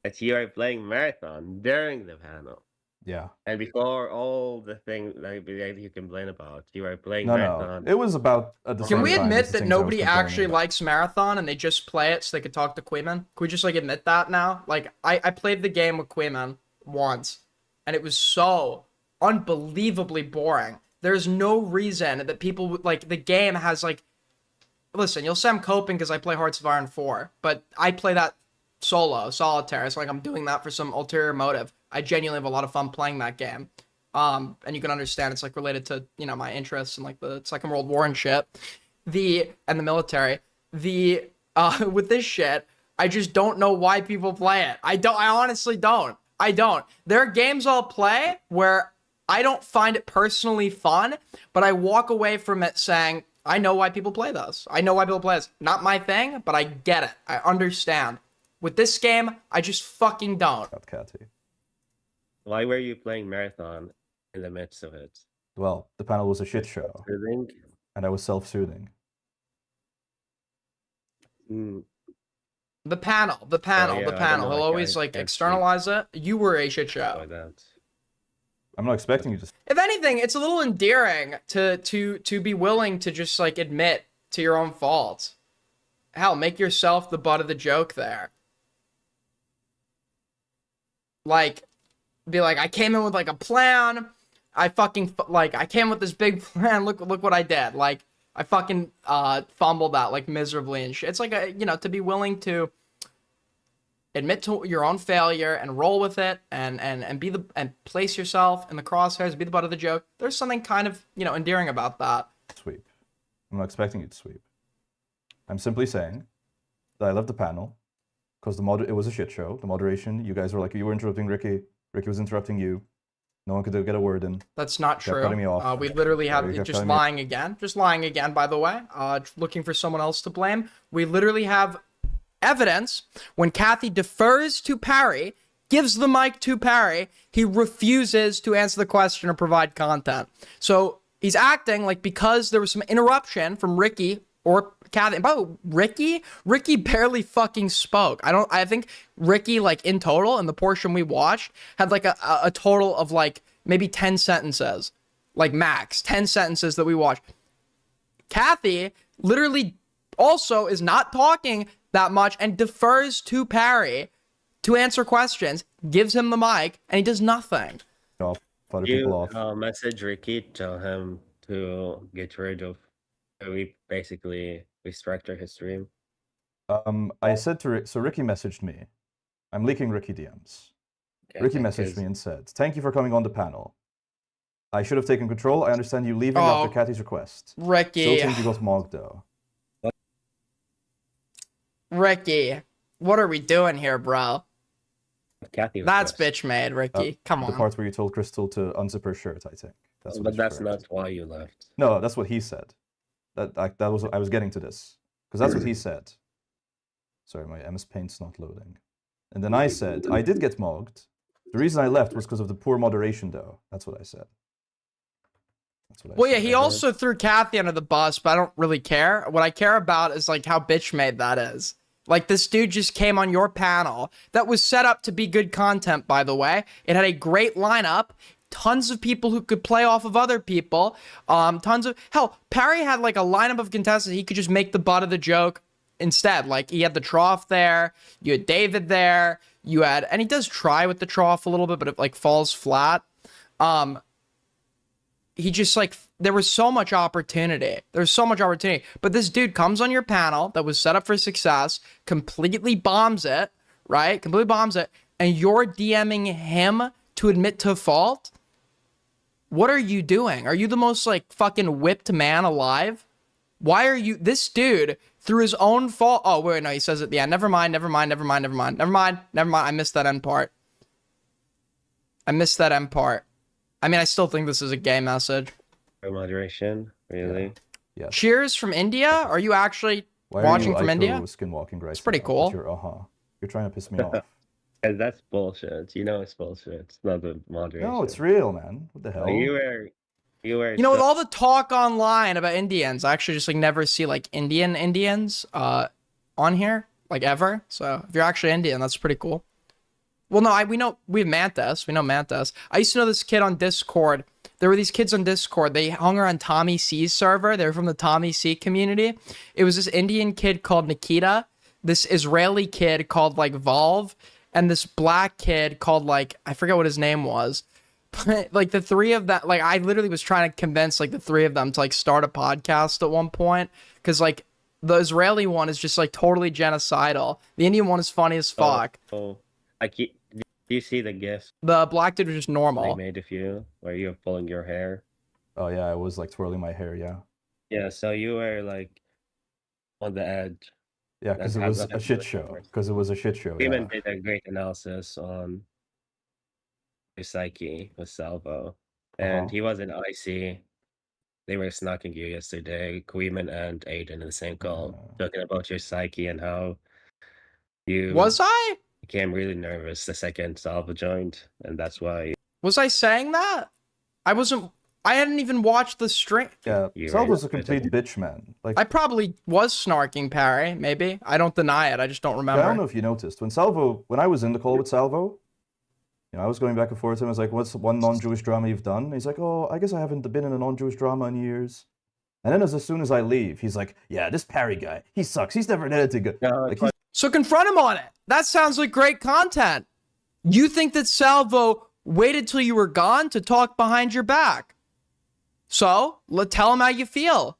that you are playing Marathon during the panel. Yeah. And before all the things that you complain about, you are playing No. Marathon. It was about at the same Can we time admit as the that things I was nobody complaining actually about. likes Marathon and they just play it so they could talk to Queeman? Can we just like admit that now? Like I played the game with Queeman once and it was so unbelievably boring. There's no reason that people would like the game has like listen, you'll say I'm coping because I play Hearts of Iron 4, but I play that solitaire. It's like I'm doing that for some ulterior motive. I genuinely have a lot of fun playing that game. And you can understand it's like related to, you know, my interests in like the Second World War and shit. And the military. With this shit, I just don't know why people play it. I honestly don't. There are games I'll play where I don't find it personally fun, but I walk away from it saying, I know why people play this. Not my thing, but I get it. I understand. With this game, I just fucking don't. Why were you playing Marathon in the midst of it? Well, the panel was a shit show. And I was self-soothing. The panel. He'll always like externalize it. You were a shit show. I'm not expecting you to. If anything, it's a little endearing to be willing to just like admit to your own faults. Hell, make yourself the butt of the joke there. Like, be like, I came in with like a plan. I came with this big plan. Look what I did. Like, I fucking fumbled that like miserably and shit. It's like to be willing to admit to your own failure and roll with it and place yourself in the crosshairs, be the butt of the joke. There's something kind of, endearing about that. Sweep. I'm not expecting you to sweep. I'm simply saying that I left the panel because it was a shit show. The moderation, you guys were like, you were interrupting Ricky. Ricky was interrupting you. No one could get a word in. That's not true. Cutting me off. We literally had just lying again, by the way, looking for someone else to blame. We literally have evidence when Kathy defers to Parry, gives the mic to Parry, he refuses to answer the question or provide content. So he's acting like because there was some interruption from Ricky or Kathy. And by the way, Ricky barely fucking spoke. I think Ricky, like in total, in the portion we watched, had like a total of like maybe 10 sentences, like max 10 sentences that we watched. Kathy literally also is not talking that much and defers to Parry to answer questions, gives him the mic, and he does nothing. You message Ricky, tell him to get rid of. We basically restructure his stream. I said to Rick, so Ricky messaged me. I'm leaking Ricky DMs. Okay, Ricky messaged me and said, "Thank you for coming on the panel. I should have taken control. I understand you leaving Oh. after Kathy's request. Ricky. Still think you got mogged though. Ricky, what are we doing here, bro? Kathy. That's bitch made, Ricky. Come The on. part where you told Crystal to unzip her shirt, I think. That's what But he's that's referring not why you left. to. No, that's what he said. I was getting to this because that's what he said. Sorry, my MS Paint's not loading. And then I said I did get mogged. The reason I left was because of the poor moderation, though. That's what I said. Well, yeah, he also threw Kathy under the bus, but I don't really care. What I care about is like how bitch made that is. Like this dude just came on your panel that was set up to be good content, by the way. It had a great lineup, tons of people who could play off of other people. Hell, Parry had like a lineup of contestants. He could just make the butt of the joke instead. Like he had the trough there, you had David there, and he does try with the trough a little bit, but it like falls flat. He just like, there was so much opportunity. There's so much opportunity. But this dude comes on your panel that was set up for success, completely bombs it, right? Completely bombs it. And you're DMing him to admit to fault? What are you doing? Are you the most like fucking whipped man alive? Why are you, this dude through his own fault? Oh, wait, no, he says at the end. Never mind. I missed that end part. I mean, I still think this is a gay message. For moderation, really? Yeah. Cheers from India? Are you actually watching from India? Skinwalking right it's pretty cool. You're trying to piss me off. That's bullshit. You know it's bullshit. It's not the moderation. No, it's real, man. What the hell? You were. You know, with all the talk online about Indians, I actually just like never see like Indians on here like ever. So if you're actually Indian, that's pretty cool. Well, no, we have Mantis. We know Mantis. I used to know this kid on Discord. There were these kids on Discord. They hung around Tommy C's server. They were from the Tommy C community. It was this Indian kid called Nikita, this Israeli kid called like Volve, and this black kid called like, I forget what his name was. But like the three of that, like I literally was trying to convince like the three of them to like start a podcast at one point. Cause like the Israeli one is just like totally genocidal. The Indian one is funny as fuck. Do you see the gifs? The black dude was just normal. I made a few where you're pulling your hair. Oh yeah, I was like twirling my hair, yeah. Yeah, so you were like on the edge. Yeah, because it was a shit show. We even did a great analysis on your psyche with Salvo. And he was in IC. They were snarking you yesterday, Queeman and Aiden in the same call, talking about your psyche and how you became really nervous the second Salvo joined, and that's why. Was I saying that? I hadn't even watched the stream. Yeah, Salvo's a complete bitch, man. Like I probably was snarking Parry, maybe. I don't deny it. I just don't remember. I don't know if you noticed when I was in the call with Salvo, you know, I was going back and forth with him. I was like, "What's one non-Jewish drama you've done?" And he's like, "Oh, I guess I haven't been in a non-Jewish drama in years." And then as soon as I leave, he's like, "Yeah, this Parry guy, he sucks. He's never edited good." So confront him on it. That sounds like great content. You think that Salvo waited till you were gone to talk behind your back? So tell him how you feel.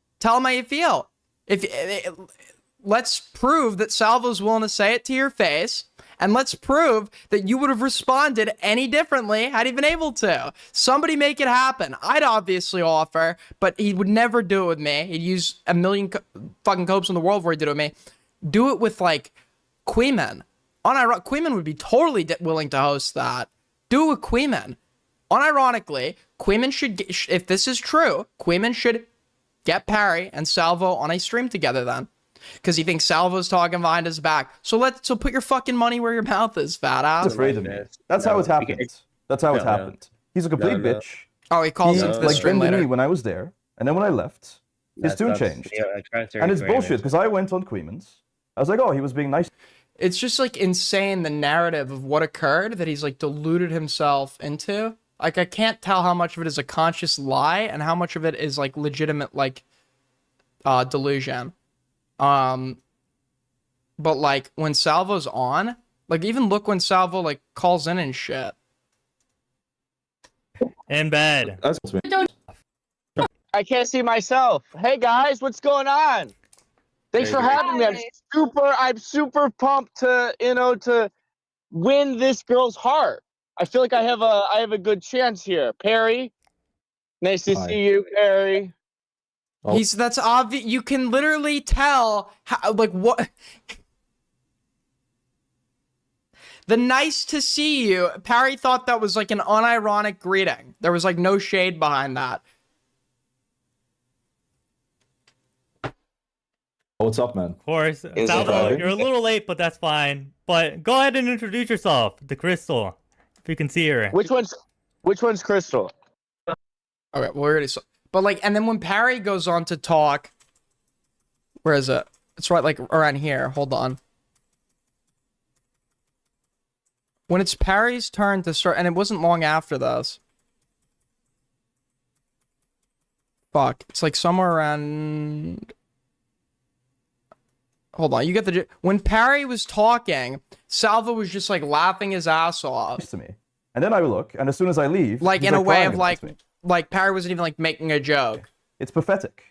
Let's prove that Salvo's willing to say it to your face, and let's prove that you would have responded any differently had he been able to. Somebody make it happen. I'd obviously offer, but he would never do it with me. He'd use a million fucking copes in the world before he'd do it with me. Do it with like Queeman. Queeman would be totally willing to host that. Do it with Queeman. Unironically, Queeman should, if this is true, Queeman should get Parry and Salvo on a stream together then. Because he thinks Salvo's talking behind his back. So put your fucking money where your mouth is, fat ass. He's afraid of me. That's how it happened. That's how it happened. He's a complete bitch. Oh, he calls into the stream later. Me when I was there, and then when I left, his tune changed. And it's bullshit, because I went on Queeman's. I was like, oh, he was being nice. It's just like insane, the narrative of what occurred that he's like deluded himself into. Like, I can't tell how much of it is a conscious lie and how much of it is like legitimate, like, delusion. But like when Salvo's on, like even look when Salvo like calls in and shit. In bed. I can't see myself. Hey guys, what's going on? Thanks for having me. I'm super pumped to win this girl's heart. I feel like I have a good chance here. Parry, Nice to Hi. see you, Carrie. Oh. That's obvious. You can literally tell how, like, what. The nice to see you. Parry thought that was like an unironic greeting. There was like no shade behind that. What's up, man? Of course, Salvo, you're a little late, but that's fine. But go ahead and introduce yourself to Crystal, if you can see her. Which one's Crystal? Okay, well, we already saw. But like, and then when Parry goes on to talk, where is it? It's right like around here. Hold on. When it's Parry's turn to start, and it wasn't long after this. Fuck, it's like somewhere around. Hold on, you get the. When Parry was talking, Salvo was just like laughing his ass off. To me, and then I look, and as soon as I leave, Like he's, in a way of crying against me. like Parry wasn't even like making a joke. It's pathetic.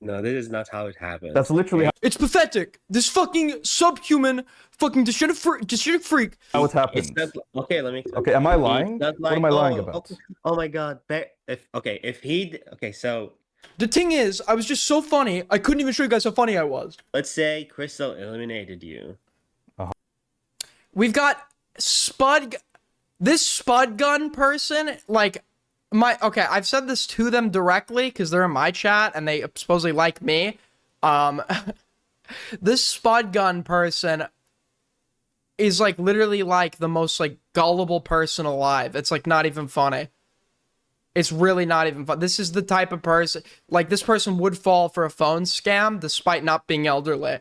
No, this is not how it happens. That's literally It's pathetic. This fucking subhuman, fucking degenerate freak. how it's happened. It's not, okay, let me. Okay, am I lying? It's not What am I lying oh, about? okay. Oh my god. If he. Okay, so The thing is, I was just so funny. I couldn't even show you guys how funny I was. let's say Crystal eliminated you. We've got Spud. This Spud Gun person, like, okay, I've said this to them directly because they're in my chat and they supposedly like me. This Spud Gun person is like literally like the most like gullible person alive. It's like not even funny. It's really not even fun. This is the type of person, like this person would fall for a phone scam despite not being elderly.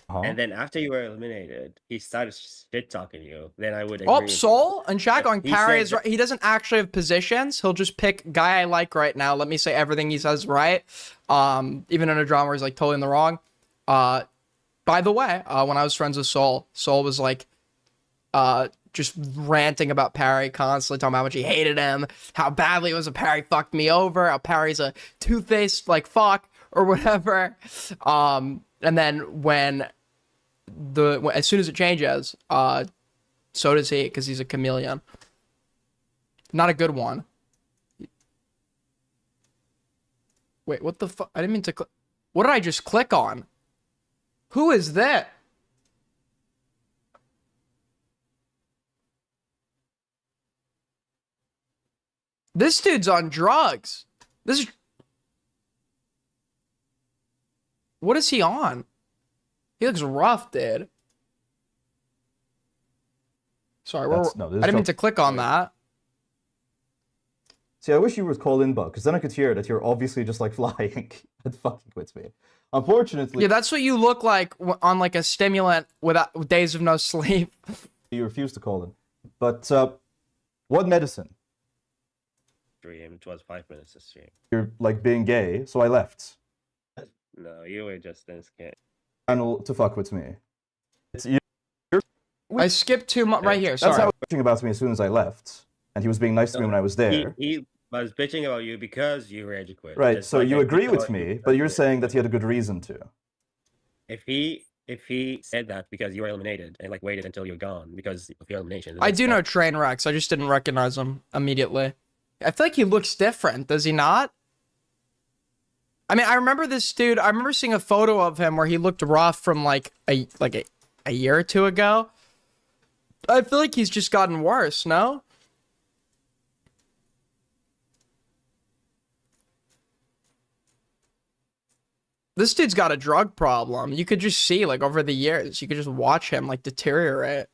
And then after you were eliminated, he started shit talking you. Then I would agree. Oh, with you. Soul and chat going, He Parry said is right. He doesn't actually have positions. He'll just pick guy I like right now. Let me say everything he says right. Even in a drama where he's like totally in the wrong. By the way, when I was friends with Soul was like, just ranting about Parry constantly, talking about how much he hated him, how badly it was a Parry fucked me over, how Parry's a two-faced like fuck or whatever. And then when as soon as it changes, so does he because he's a chameleon. Not a good one. Wait, what the fuck? I didn't mean to click. What did I just click on? Who is that? This dude's on drugs. This is... What is he on? He looks rough, dude. Sorry, I didn't mean to click on that. See, I wish you were called in, Buck, because then I could hear that you're obviously just like flying and fucking with me. Unfortunately, yeah, that's what you look like on like a stimulant without days of no sleep. You refuse to call in. But what medicine? Stream. It was 5 minutes to stream. You're like being gay, so I left. No, you were just scared. Panel to fuck with me. It's you. I skipped too much right here. That's Sorry. how he was bitching about me as soon as I left, and he was being nice to me when I was there. He was bitching about you because you were adequate. Right. Just So like you I agree thought with you me, but you're saying that he had a good reason to. If he said that because you were eliminated and like waited until you're gone because of your elimination. I do know train wrecks. I just didn't recognize him immediately. I feel like he looks different. Does he not? I mean, I remember this dude. I remember seeing a photo of him where he looked rough from like a year or two ago. I feel like he's just gotten worse. No. This dude's got a drug problem. You could just see, like, over the years, you could just watch him, like, deteriorate.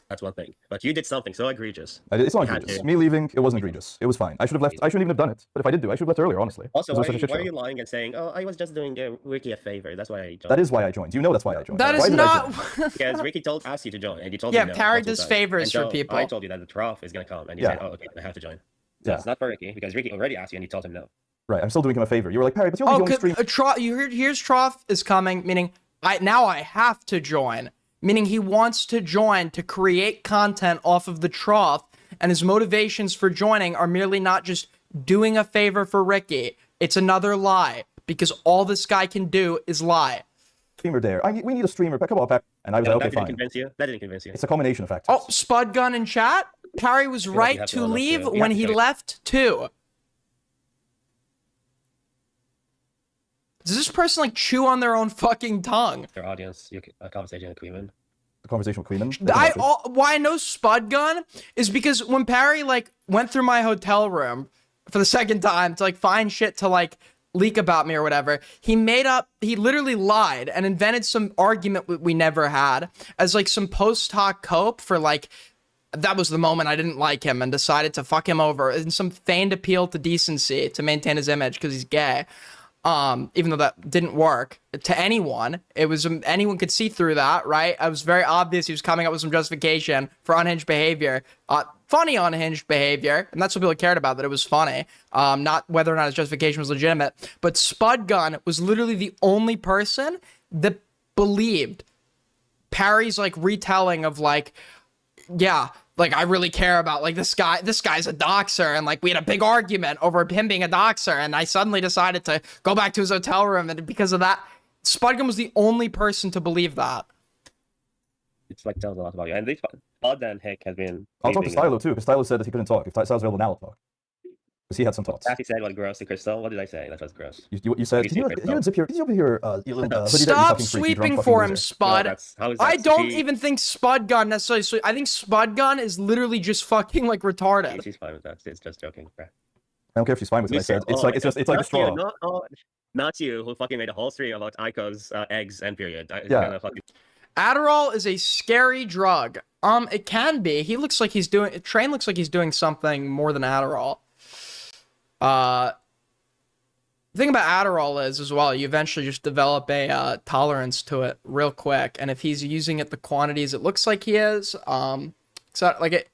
That's one thing. But you did something so egregious. It's not You had egregious. to- Me leaving, it wasn't egregious. It was fine. I should have left. I shouldn't even have done it. But if I did do, I should have left earlier, honestly. Also, It why was are, such a you, shit why are show. you lying and saying, "Oh, I was just doing Ricky a favor. That's why I joined." That is why I joined. You know that's why I joined. That Why is did I not... join? Because Ricky asked you to join, and you told Yeah, me no. Parry multiple does times. favors And so for people. I told you that the trough is gonna come, and you Yeah. said, "Oh, okay, I have to join." So Yeah. it's not for Ricky because Ricky already asked you, and you told him no. Right, I'm still doing him a favor. You were like, Parry, but you're the Oh, only stream. you heard, here's Trough is coming, meaning I have to join. Meaning he wants to join to create content off of the Trough, and his motivations for joining are merely not just doing a favor for Ricky. It's another lie, because all this guy can do is lie. Streamer there. We need a streamer. Come on, Parry. And I was No, like, that okay, didn't fine. convince you. That didn't convince you. It's a combination of factors. Oh, Spud Gun in chat? Parry was feel like you right have to to own up leave to it. You when have to he show it. left too. Does this person like chew on their own fucking tongue? Your audience, your conversation agreement. The conversation with Queenan. Why I know Spud Gun is because when Parry like went through my hotel room for the second time to like find shit to like leak about me or whatever, he literally lied and invented some argument we never had as like some post hoc cope for like that was the moment I didn't like him and decided to fuck him over in some feigned appeal to decency to maintain his image because he's gay. Even though that didn't work to anyone, it was anyone could see through that, right? It was very obvious he was coming up with some justification for unhinged behavior, funny unhinged behavior, and that's what people cared about, that it was funny, not whether or not his justification was legitimate. But Spud Gun was literally the only person that believed Parry's like retelling of like, yeah, like I really care about like this guy's a doxer and like we had a big argument over him being a doxer and I suddenly decided to go back to his hotel room and because of that, Spudgun was the only person to believe that. It's like tells a lot about you. And this Spud and Hick has been. I'll talk to Stylo too, because Stylo said that he couldn't talk. If Stylo's available now, I'll talk. Because he had some thoughts. He said what gross to Crystal. What did I say? That was gross. You said, can you unzip your, hoodie Stop sweeping for him, Spud. No, I don't even think Spud Gun necessarily. I think Spud Gun is literally just fucking like retarded. She's fine with that. It's just joking. I don't care if she's fine with it. I said it's like a straw. Not you who fucking made a whole stream about Aiko's eggs and period. Yeah. Adderall is a scary drug. It can be. He looks like he's doing. Train looks like he's doing something more than Adderall. The thing about Adderall is as well, you eventually just develop a tolerance to it real quick, and if he's using it the quantities it looks like he is, so like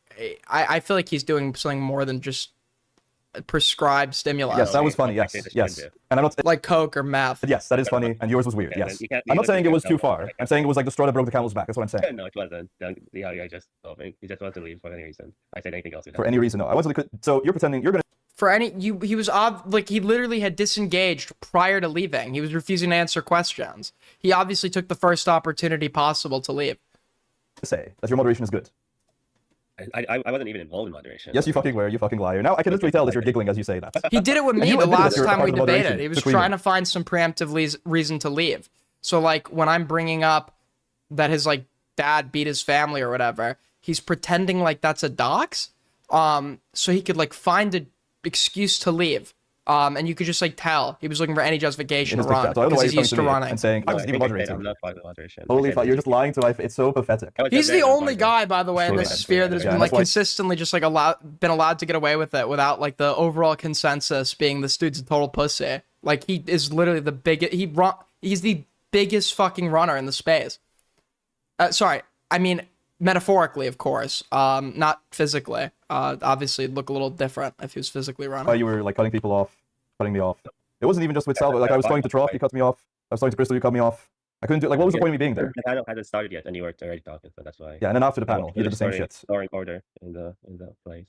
I feel like he's doing something more than just prescribed stimulus. Yes, that was funny. Yes. And I'm not like coke or meth. Yes, that is funny, and yours was weird. Yes, I'm not saying it was too far. I'm saying it was like the straw that broke the camel's back. That's what I'm saying. No, it wasn't. Yeah, I just told me he just wanted to leave for any reason. I said anything else. For any reason, no. I wasn't. So you're pretending you're gonna. For any he was like he literally had disengaged prior to leaving. He was refusing to answer questions. He obviously took the first opportunity possible to leave. Say that your moderation is good. I wasn't even involved in moderation. Yes, you fucking were. You fucking liar. Now I can literally tell that you're giggling as you say that. He did it with me the last time we debated. He was between trying to find some preemptive reason to leave. So like when I'm bringing up that his like dad beat his family or whatever, he's pretending like that's a dox, so he could like find a excuse to leave. And you could just like tell he was looking for any justification to run because he's used to running. And saying, I was even moderating. I'm not part of moderation. Holy fuck, you're just lying to life. It's so pathetic. He's the only guy, by the way, in this sphere that has been like consistently just like been allowed to get away with it without like the overall consensus being this dude's a total pussy. Like he is literally the biggest. He's the biggest fucking runner in the space. Sorry, I mean metaphorically, of course, not physically. Obviously, it'd look a little different if he was physically running. Oh, you were like cutting people off, cutting me off. It wasn't even just with Salvo. Like I was talking to Trough, you cut me off. I was talking to Crystal, you cut me off. I couldn't do like. What was the point of me being there? The panel hadn't started yet, and you were already talking, so that's why. Yeah, and then after the panel, you did the same shit. Storing order in the place.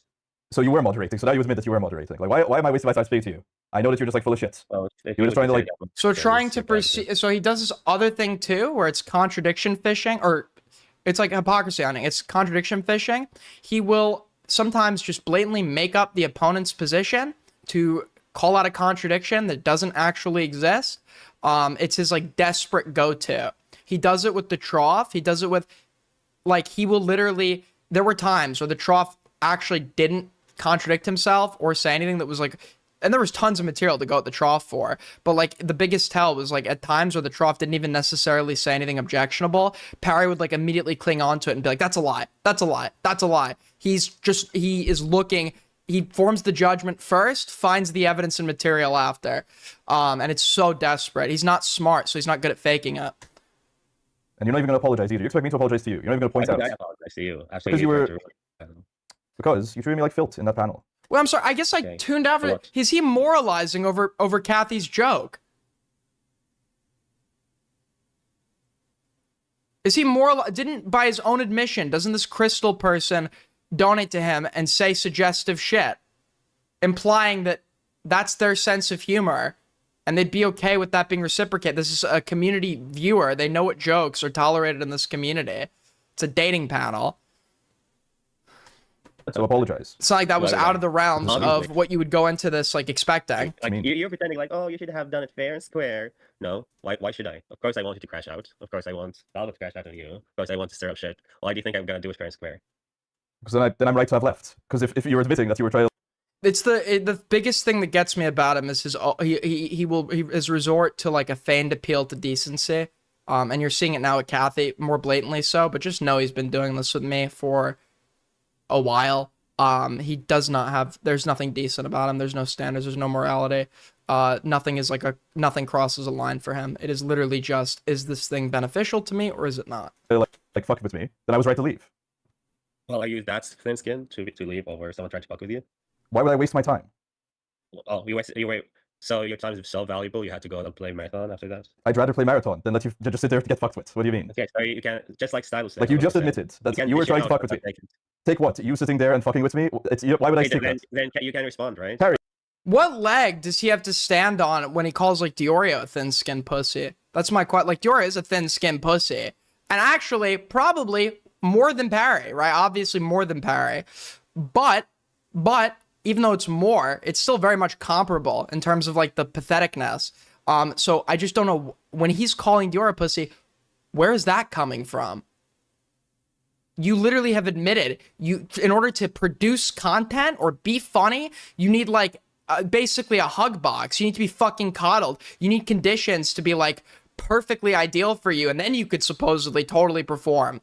So you were moderating. So now you admit that you were moderating. Like why am I wasting my time speaking to you? I know that you're just like full of shit. Well, you were just trying to like. So trying to proceed. So he does this other thing too, where it's contradiction fishing, or it's like hypocrisy hunting. It's contradiction fishing. He will sometimes just blatantly make up the opponent's position to call out a contradiction that doesn't actually exist. It's his like desperate go-to. He does it with the Trough. He does it with like he will literally. There were times where the Trough actually didn't contradict himself or say anything that was like, and there was tons of material to go at the Trough for, but like the biggest tell was like at times where the Trough didn't even necessarily say anything objectionable, Parry would like immediately cling on to it and be like, that's a lie, that's a lie, that's a lie. He is looking, he forms the judgment first, finds the evidence and material after, and it's so desperate. He's not smart, so he's not good at faking it. And you're not even going to apologize either. You expect me to apologize to you. You're not even going to point out. I apologize to you. Because you treated me like filth in that panel. Well, I'm sorry. I guess I tuned out for it. Is he moralizing over Kathy's joke? Is he didn't, by his own admission, doesn't this Crystal person donate to him and say suggestive shit, implying that that's their sense of humor and they'd be okay with that being reciprocated? This is a community viewer. They know what jokes are tolerated in this community. It's a dating panel. So apologize. It's not like that was Right, out right. of the realms Obviously. of what you would go into this like expecting. Like you're pretending like, oh, you should have done it fair and square. No, why should I? Of course I want you to crash out. Of course I want Salvo to crash out on you. Of course I want to stir up shit. Why do you think I'm gonna do it fair and square? Because then I'm right to have left. Because if you were admitting that you were trying. It's the biggest thing that gets me about him is his resort to like a feigned appeal to decency. And you're seeing it now with Kathy more blatantly so, but just know he's been doing this with me for a while. He does not have, there's nothing decent about him. There's no standards. There's no morality. Nothing crosses a line for him. It is literally just, is this thing beneficial to me or is it not? Like fucking with me, then I was right to leave. Well, I use that thin skin to leave over someone trying to fuck with you. Why would I waste my time? Oh, you wait. So your time is so valuable, you had to go and play marathon after that? I'd rather play marathon than let you just sit there to get fucked with. What do you mean? Okay, so you can, just like Style said. Like you just admitted that you were trying to fuck with me. Take what? You sitting there and fucking with me? Why would I take that? Then you can respond, right? Harry. What leg does he have to stand on when he calls like Diorio a thin-skinned pussy? That's my question. Like Diorio is a thin-skinned pussy, and actually probably more than Parry, right? Obviously more than Parry, but even though it's more, it's still very much comparable in terms of like the patheticness. So I just don't know when he's calling Diorio a pussy, where is that coming from? You literally have admitted in order to produce content or be funny, you need like basically a hug box. You need to be fucking coddled. You need conditions to be like perfectly ideal for you, and then you could supposedly totally perform.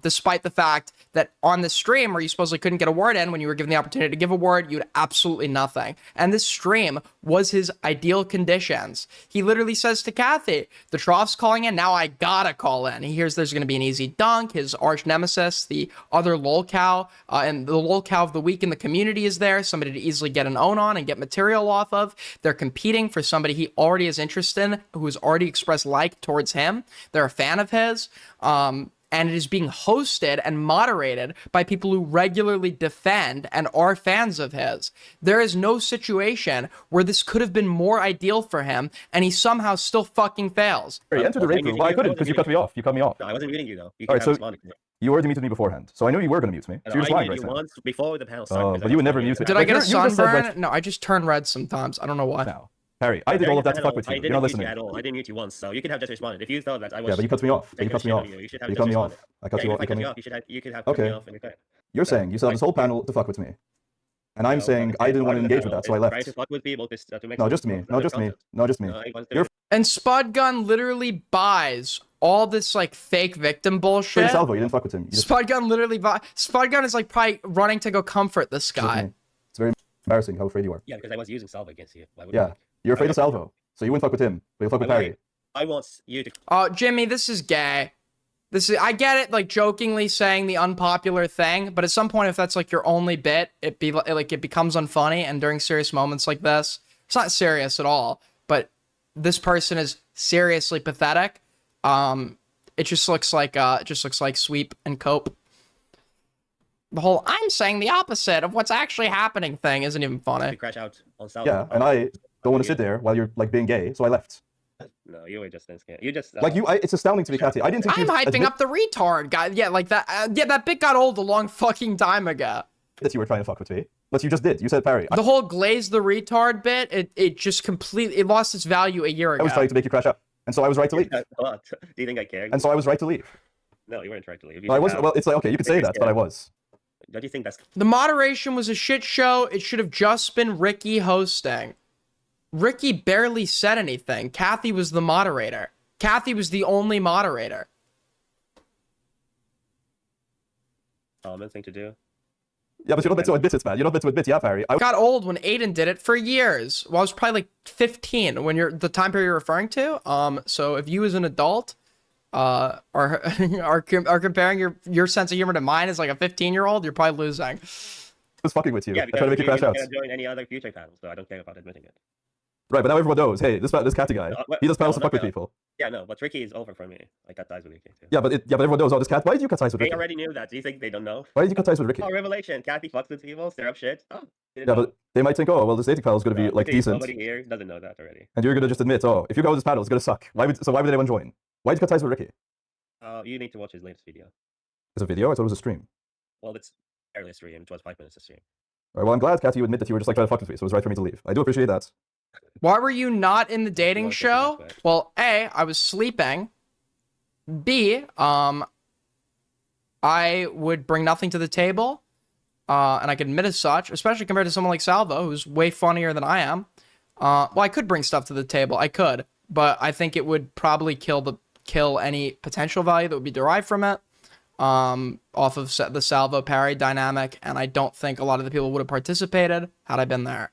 Despite the fact that on the stream where you supposedly couldn't get a word in, when you were given the opportunity to give a word, you had absolutely nothing. And this stream was his ideal conditions. He literally says to Kathy, the Trough's calling in, now I gotta call in. He hears there's gonna be an easy dunk, his arch nemesis, the other lolcow, and the lolcow of the week in the community is there, somebody to easily get an own on and get material off of. They're competing for somebody he already is interested in, who has already expressed like towards him. They're a fan of his. And it is being hosted and moderated by people who regularly defend and are fans of his. There is no situation where this could have been more ideal for him, and he somehow still fucking fails. Harry, enter the rape room. Well, I couldn't because you cut me off. You cut me off. No, I wasn't muting you though. All right, so you already muted me beforehand, so I knew you were going to mute me. So you're just lying right now. once before the panel started. But you would never mute me. Did I get a sunburn? No, I just turn red sometimes. I don't know why. No. Harry, I did all of that to fuck with you. You're not listening. I didn't mute you once, so you could have just responded. If you thought that I was... Yeah, but you cut me off. You cut me off. You should have You just cut me responded. off. I cut you off. You could have cut me off and you're You're saying you set up this whole panel to fuck with me. And I'm saying I didn't want to engage with that, so I left. Try to fuck with people to make No, just me. No, just me. No, just me. And Spudgun literally buys all this like fake victim bullshit. Salvo, you didn't fuck with him. Spudgun literally Spudgun is like probably running to go comfort this guy. It's very embarrassing how afraid you are. Yeah, because I was using Salvo against you. Yeah, you're afraid of Salvo, so you wouldn't fuck with him, but you'll fuck with Harry. I want you to... Oh, Jimmy, this is gay. I get it, like jokingly saying the unpopular thing, but at some point, if that's like your only bit, it becomes unfunny. And during serious moments like this, it's not serious at all. But this person is seriously pathetic. It just looks like sweep and cope. The whole "I'm saying the opposite of what's actually happening" thing isn't even funny. Crash out on Salvo. Yeah, and I don't want to sit there while you're like being gay, so I left. No, you were just scared. You just it's astounding to me, Kathy. I didn't think I'm hyping up the retard guy. Yeah, like that. Yeah, that bit got old a long fucking time ago. That you were trying to fuck with me, but you just did. You said Parry. The whole glaze the retard bit, it just completely lost its value a year ago. I was trying to make you crash out, and so I was right to leave. What? Do you think I cared? And so I was right to leave. No, you weren't right to leave. No, I was. Well, it's like okay, you could say that, but I was. Don't you think that's... The moderation was a shit show. It should have just been Ricky hosting. Ricky barely said anything. Kathy was the moderator. Kathy was the only moderator. Common thing to do. Yeah, but you're not meant to admit it, man. You're not meant to admit, yeah, Parry. I got old when Aiden did it for years. Well, I was probably like 15 when you're the time period you're referring to. So if you as an adult are comparing your sense of humor to mine as like a 15-year-old, you're probably losing. I was fucking with you. Yeah, I tried to make you crash out. I can't join any other future panels, so I don't care about admitting it. Right, but now everyone knows. Hey, this Katty guy, he does panels to fuck with people. Yeah, no, but Ricky is over for me. I cut ties with Ricky too. Yeah, but everyone knows. Oh, this cat. Why did you cut ties with Ricky? They already knew that. Do you think they don't know? Why did you cut ties with Ricky? Oh, revelation! Kathy fucks with people, stir up shit. Oh, yeah, but they might think, oh, well, this dating panel is going to be like decent. Nobody here doesn't know that already. And you're going to just admit, oh, if you go to this panel, it's going to suck. Why would anyone join? Why did you cut ties with Ricky? You need to watch his latest video. It's a video. I thought it was a stream. Well, it's early stream. It was 5 minutes to stream. All right, well, I'm glad, Kathy, you admit that you were just like trying to fuck with me, so it was right for me to leave. I do appreciate that. Why were you not in the dating wanna take it show? that way. Well, A, I was sleeping. B, I would bring nothing to the table. And I can admit as such, especially compared to someone like Salvo, who's way funnier than I am. Well, I could bring stuff to the table. I could, but I think it would probably kill any potential value that would be derived from it. Off of the Salvo parry dynamic, and I don't think a lot of the people would have participated had I been there.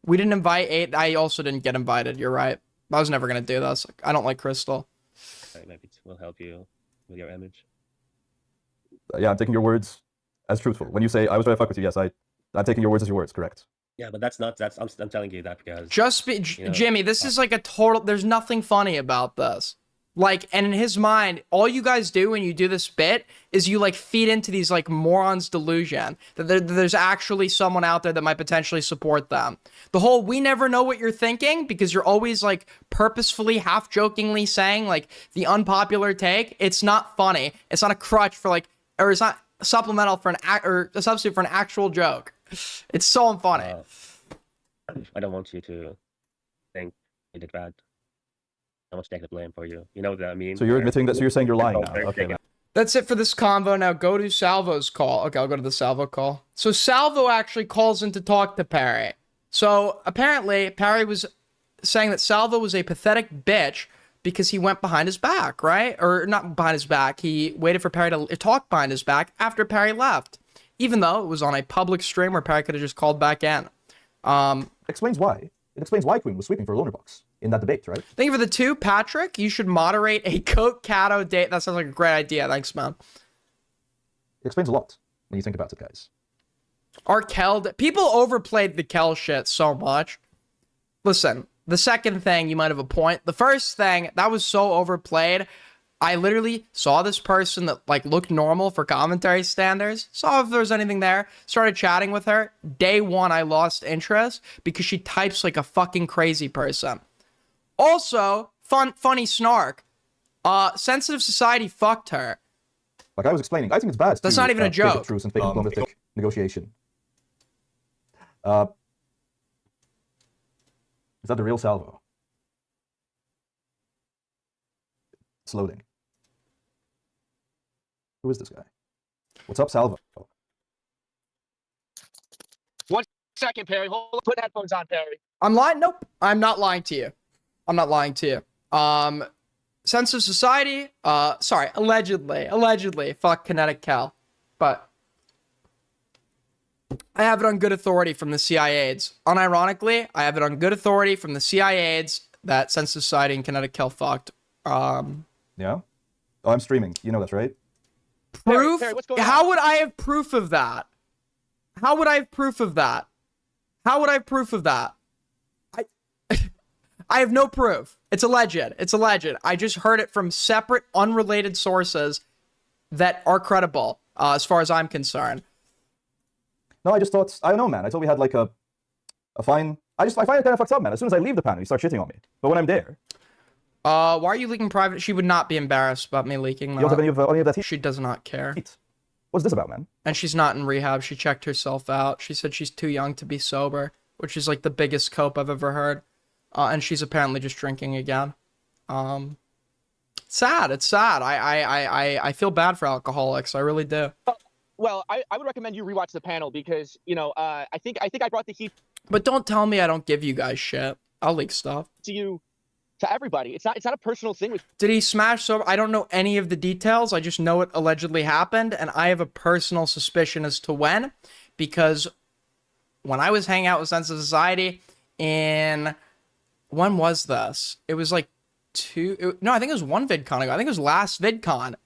We didn't invite 8. I also didn't get invited. You're right. I was never gonna do this. I don't like Crystal. Maybe it will help you with your image. Yeah, I'm taking your words as truthful. When you say I was trying to fuck with you, yes, I'm taking your words as your words, correct? Yeah, but that's not. I'm telling you that because Jimmy, this is like a total. There's nothing funny about this. Like, and in his mind, all you guys do when you do this bit is you like feed into these like morons' delusion that there's actually someone out there that might potentially support them. The whole we never know what you're thinking because you're always like purposefully, half jokingly saying like the unpopular take. It's not funny. It's not a crutch for like, or it's not supplemental for or a substitute for an actual joke. It's so unfunny. I don't want you to think you did bad. I want to take the blame for you. You know what I mean? So you're admitting that, so you're saying you're lying now. Okay, man. That's it for this convo. Now go to Salvo's call. Okay, I'll go to the Salvo call. So Salvo actually calls in to talk to Parry. So apparently Parry was saying that Salvo was a pathetic bitch because he went behind his back, right? Or not behind his back. He waited for Parry to talk behind his back after Parry left, even though it was on a public stream where Parry could have just called back in. Explains why. It explains why Queen was sweeping for a loner box in that debate, right? Thank you for the 2, Patrick. You should moderate a Coke Cato date. That sounds like a great idea. Thanks, man. It explains a lot when you think about it, guys. Our Kel, people overplayed the Kel shit so much. Listen, the second thing, you might have a point. The first thing, that was so overplayed. I literally saw this person that like looked normal for commentary standards, saw if there was anything there, started chatting with her. Day 1, I lost interest because she types like a fucking crazy person. Also, funny Snark. Sensitive Society fucked her. Like I was explaining, I think it's bad. That's not even a joke. Fake truce and fake diplomatic negotiation. Is that the real Salvo? It's loading. Who is this guy? What's up, Salvo? 1 second, Perry. Hold on. Put headphones on, Perry. I'm lying? Nope. I'm not lying to you. I'm not lying to you. Sensitive Society, sorry, allegedly, fuck Kinetic Cal. But I have it on good authority from the CIAs. Unironically, I have it on good authority from the CIAs that Sensitive Society and Kinetic Cal fucked. Yeah? Oh, I'm streaming. You know that's right? Proof? Perry, what's going on? How would I have proof of that? How would I have proof of that? How would I have proof of that? I have no proof. It's alleged. It's alleged. I just heard it from separate, unrelated sources that are credible, as far as I'm concerned. No, I just thought, I don't know, man. I thought we had like a fine... I find it kind of fucked up, man. As soon as I leave the panel, you start shitting on me. But when I'm there... Why are you leaking private? She would not be embarrassed about me leaking that. You don't have any of that heat? She does not care. Heat. What's this about, man? And she's not in rehab. She checked herself out. She said she's too young to be sober, which is like the biggest cope I've ever heard. And she's apparently just drinking again. Sad. It's sad. I feel bad for alcoholics. I really do. Well, I would recommend you rewatch the panel because, you know, I think I brought the heat But don't tell me I don't give you guys shit. I'll leak stuff. to you, to everybody. It's not a personal thing with Did he smash sober? I don't know any of the details. I just know it allegedly happened, and I have a personal suspicion as to when, because when I was hanging out with Sensitive Society in... When was this? It was like no, I think it was 1 VidCon ago. I think it was last VidCon.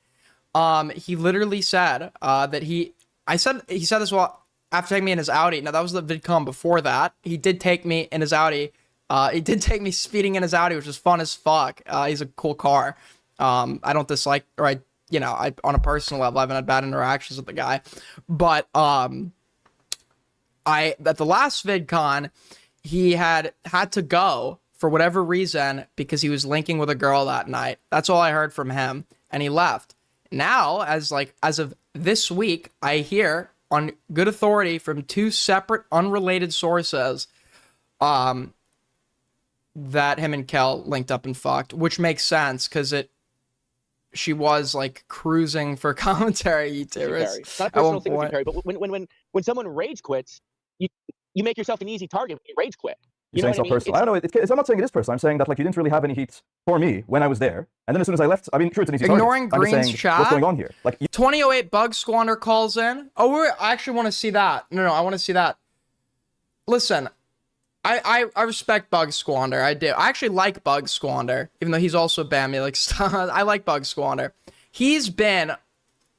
He literally said that he said this while after taking me in his Audi. Now that was the VidCon before that. He did take me in his Audi. He did take me speeding in his Audi, which was fun as fuck. He's a cool car. I don't dislike, or on a personal level, I haven't had bad interactions with the guy. But at the last VidCon, he had to go for whatever reason because he was linking with a girl that night. That's all I heard from him, and he left. Now, as of this week, I hear on good authority from two separate, unrelated sources, that him and Kel linked up and fucked, which makes sense because she was like cruising for commentary YouTubers. It's not a at personal one thing with you, point. Perry, but when someone rage quits, you make yourself an easy target when you rage quit. You're You know saying what so I mean? personal. I don't know. I'm not saying it is personal. I'm saying that like you didn't really have any heat for me when I was there, and then as soon as I left, I mean, sure, it's an easy Ignoring target. I'm just Green's saying, chat. what's going on here? Like, 2008 Bug Squander calls in. Oh, I actually want to see that. No, I want to see that. Listen, I respect Bug Squander. I do. I actually like Bug Squander, even though he's also banned me. Like, I like Bug Squander. He's been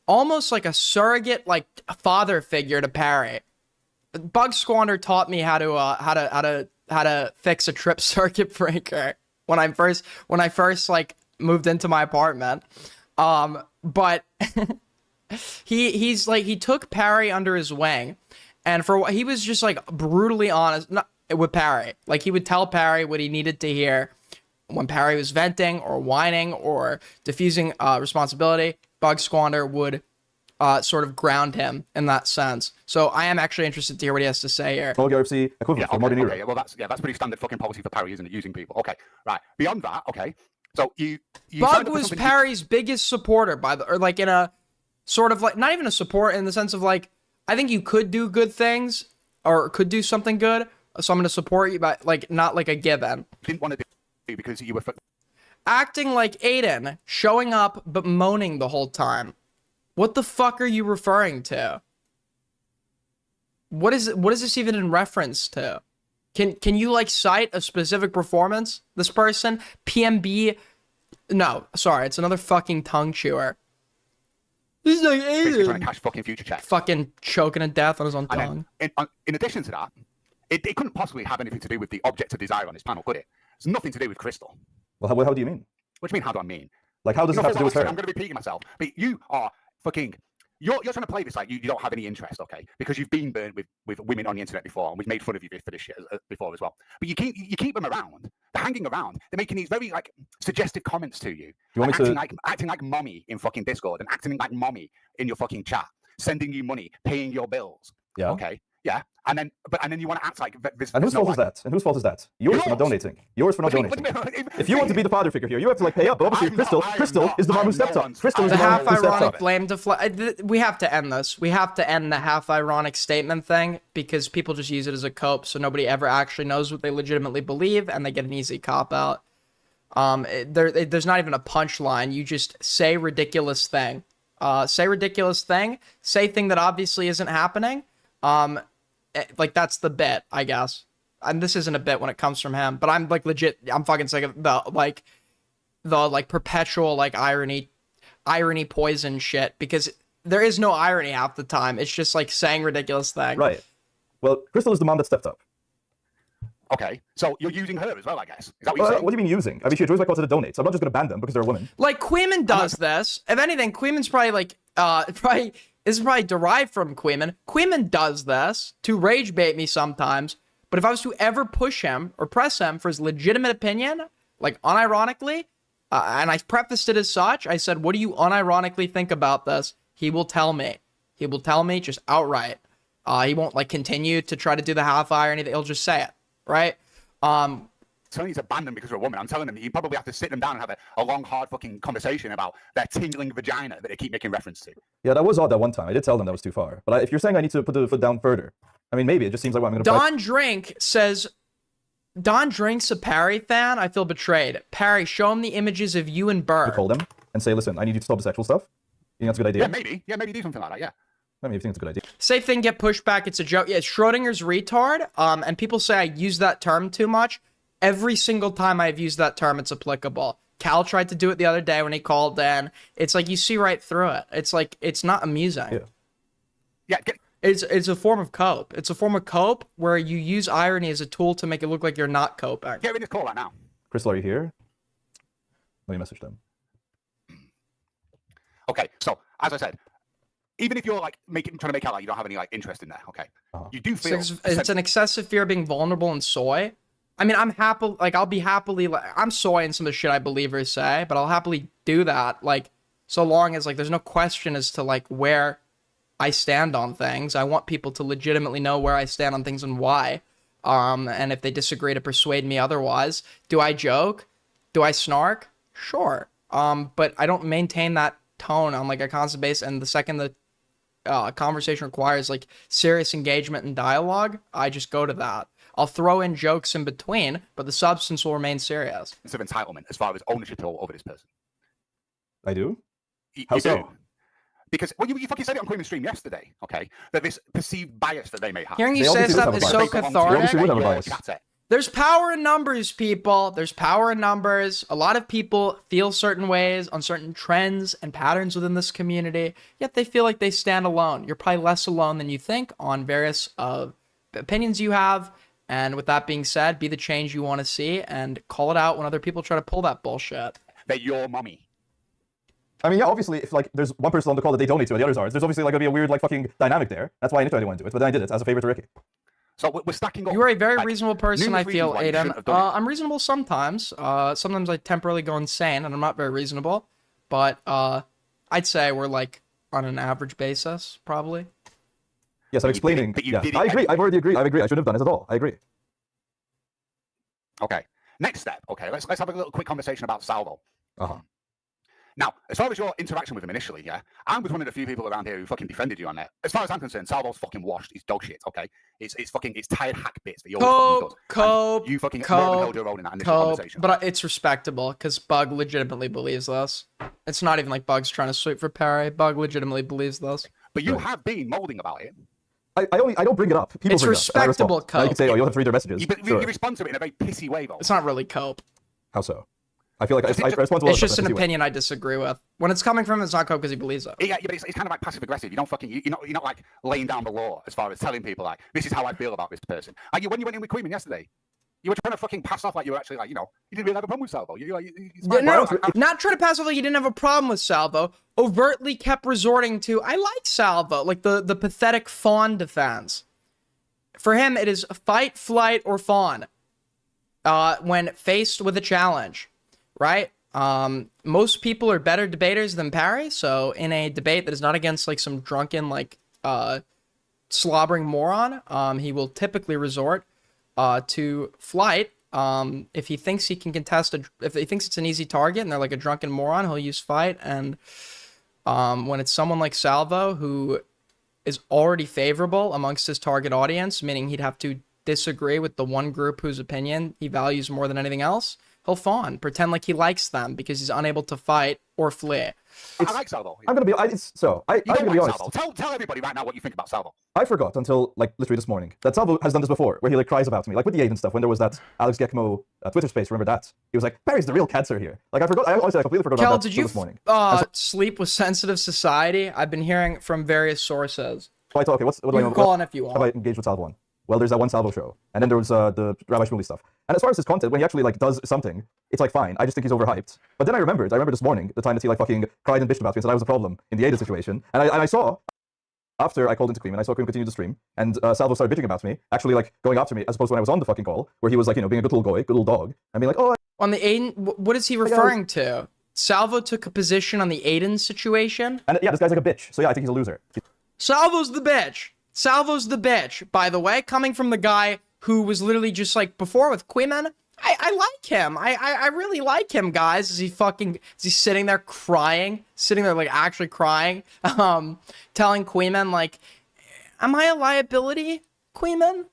almost like a surrogate, like father figure to Parry. Bug Squander taught me how to fix a trip circuit breaker when I first like moved into my apartment. But he took Parry under his wing, and he was just like brutally honest with Parry. Like he would tell Parry what he needed to hear when Parry was venting or whining or diffusing responsibility. Bug Squander would sort of ground him in that sense. So I am actually interested to hear what he has to say here. UFC equivalent for modern era. Okay, well that's pretty standard fucking policy for Parry, isn't it? Using people. Okay, right. Beyond that, okay. So you Bug was Parry's biggest supporter or like in a sort of like not even a support in the sense of like I think you could do good things or could do something good, so I'm going to support you, but like not like a given. Didn't want to do because you were acting like Aiden, showing up but moaning the whole time. What the fuck are you referring to? What is this even in reference to? Can you like cite a specific performance? This person, PMB. No, sorry, it's another fucking tongue chewer. This is like basically trying to cash fucking future checks. Fucking choking to death on his own tongue. In addition to that, it couldn't possibly have anything to do with the object of desire on this panel, could it? It's nothing to do with Crystal. Well, how do you mean? What do you mean? How do I mean? Like, how does it have to do with her? I'm going to be repeating myself, but you are fucking. You're trying to play this like you don't have any interest, okay? Because you've been burned with women on the internet before, and we've made fun of you for this shit before as well. But you keep them around. They're hanging around. They're making these very like suggestive comments to you. You want me to acting like mommy in fucking Discord and acting like mommy in your fucking chat, sending you money, paying your bills. Yeah. Okay. Yeah. And then you want to act like this. And whose fault is that? And whose fault is that? Yours for not donating. Yours for not donating. If you want to be the father figure here, you have to like pay up. But obviously, Crystal is the one who stepped up. Crystal is the the one who stepped half-ironic up. blame we have to end this. We have to end the half-ironic statement thing because people just use it as a cope, so nobody ever actually knows what they legitimately believe, and they get an easy cop-out. There's not even a punchline. You just say ridiculous thing. Say thing that obviously isn't happening. Like that's the bit, I guess. And this isn't a bit when it comes from him, but I'm like legit. I'm fucking sick of the perpetual like irony poison shit because there is no irony half the time. It's just like saying ridiculous things. Right. Well, Crystal is the mom that stepped up. Okay, so you're using her as well, I guess. Is that what Well, you're saying? what do you mean using? I mean, she enjoys my cause to donate, so I'm not just going to ban them because they're a woman. Like Queeman does this. If anything, Queeman's probably like this is probably derived from Queeman. Queeman does this to rage bait me sometimes. But if I was to ever push him or press him for his legitimate opinion, like unironically, and I prefaced it as such, I said, "What do you unironically think about this?" He will tell me. He will tell me just outright. He won't like continue to try to do the half irony. He'll just say it, right? Telling you to ban them because they're a woman. I'm telling them you probably have to sit them down and have a long, hard fucking conversation about their tingling vagina that they keep making reference to. Yeah, that was odd that one time. I did tell them that was too far. But if you're saying I need to put the foot down further, I mean, maybe it just seems like what I'm going to Don Drink says, Don Drink's a Parry fan. I feel betrayed. Parry, show him the images of you and Burr. You call them and say, listen, I need you to stop the sexual stuff. You think that's a good idea? Yeah, maybe. Yeah, maybe do something like that, yeah. I mean, if you think it's a good idea. Safe thing, get pushed back. It's a joke. Yeah, Schrodinger's retard. And people say I use that term too much. Every single time I've used that term, it's applicable. Cal tried to do it the other day when he called in. It's like you see right through it. It's like it's not amusing. Yeah. It's a form of cope. It's a form of cope where you use irony as a tool to make it look like you're not coping. Get in this call right now. Crystal, are you here? Let me message them. Okay, so as I said, even if you're like trying to make out like you don't have any like interest in there, okay, you do feel it's an excessive fear of being vulnerable and soy. I mean, I'll be happily like I'm soy in some of the shit I believe or say, but I'll happily do that like So long as like there's no question as to like where I stand on things. I want people to legitimately know where I stand on things and why. And if they disagree, to persuade me otherwise. Do I joke? Do I snark? Sure. But I don't maintain that tone on like a constant basis. And the second the conversation requires like serious engagement and dialogue, I just go to that. I'll throw in jokes in between, but the substance will remain serious. It's of entitlement as far as ownership over this person. I do? How so? Because well, you fucking said it on Queen's stream yesterday, okay? That this perceived bias that they may have. Hearing you say stuff is so cathartic. There's power in numbers, people. There's power in numbers. A lot of people feel certain ways on certain trends and patterns within this community, yet they feel like they stand alone. You're probably less alone than you think on various opinions you have. And with that being said, be the change you want to see and call it out when other people try to pull that bullshit. They're your mommy. I mean, yeah, obviously, if like there's one person on the call that they donate to and the others aren't, there's obviously like gonna be a weird like fucking dynamic there. That's why I didn't want to do it, but then I did it as a favor to Ricky. So we're stacking up. You are a very reasonable person, I feel, Aiden. I'm reasonable sometimes. Sometimes I temporarily go insane, and I'm not very reasonable. But I'd say we're like on an average basis, probably. Yes, I'm explaining. Yeah, I agree. I've already agreed. I agree. I shouldn't have done it at all. I agree. Okay. Next step. Okay, let's have a little quick conversation about Salvo. Uh-huh. Now, as far as your interaction with him initially, yeah, I was one of the few people around here who fucking defended you on that. As far as I'm concerned, Salvo's fucking washed. He's dog shit, okay? It's tired hack bits that he always fucking does. You fucking held your own in that initial conversation. But it's respectable, because Bug legitimately believes this. It's not even like Bug's trying to sweep for Perry. Bug legitimately believes this. But you have been molding about it. I don't bring it up. People it's bring respectable it up. Now you can say, oh, you'll have to read their messages. You respond to it in a very pissy way, though. It's not really cope. How so? I feel like I respond to it's just an opinion I disagree with. When it's coming from him, it's not cope because he believes it. Yeah, but it's kind of like passive aggressive. You don't fucking you're not like laying down the law as far as telling people like this is how I feel about this person. When you went in with Queeman yesterday, you were trying to fucking pass off like you were actually like you didn't really have a problem with Salvo. Not trying to pass off like you didn't have a problem with Salvo. Overtly kept resorting to I like Salvo, like the pathetic fawn defense. For him, it is fight, flight, or fawn. When faced with a challenge. Right? Most people are better debaters than Parry, so in a debate that is not against like some drunken like slobbering moron, he will typically resort to flight. If he thinks he can contest if he thinks it's an easy target and they're like a drunken moron, he'll use fight. And when it's someone like Salvo who is already favorable amongst his target audience, meaning he'd have to disagree with the one group whose opinion he values more than anything else, he'll fawn, pretend like he likes them because he's unable to fight or flee. I like Salvo. I'm gonna be honest. Tell everybody right now what you think about Salvo. I forgot until like literally this morning that Salvo has done this before, where he like cries about me, like with the Aiden stuff. When there was that Alex Gekmo Twitter space, remember that? He was like, "Barry's the real cancer here." Like I forgot. I honestly completely forgot about that did you this morning. Sleep with sensitive society? I've been hearing from various sources. So I thought, okay, what you can call on if you want. Have I engaged with Salvo on? Well, there's that one Salvo show, and then there was the Rabbi Shmuley stuff. And as far as his content, when he actually like does something, it's like fine. I just think he's overhyped. But then I remember this morning the time that he like fucking cried and bitched about me and said I was a problem in the Ada situation. And I saw after I called into Queen and I saw Queen continue to stream, and Salvo started bitching about me, actually like going after me as opposed to when I was on the fucking call, where he was like being a good little boy, good little dog, and being like, oh. On the Aiden, what is he referring to? Salvo took a position on the Aiden situation. And yeah, this guy's like a bitch. So yeah, I think he's a loser. Salvo's the bitch. Salvo's the bitch, by the way, coming from the guy who was literally just like before with Queeman. I like him. I really like him, guys. Is he sitting there crying, like actually crying, telling Queeman like, am I a liability, Queeman?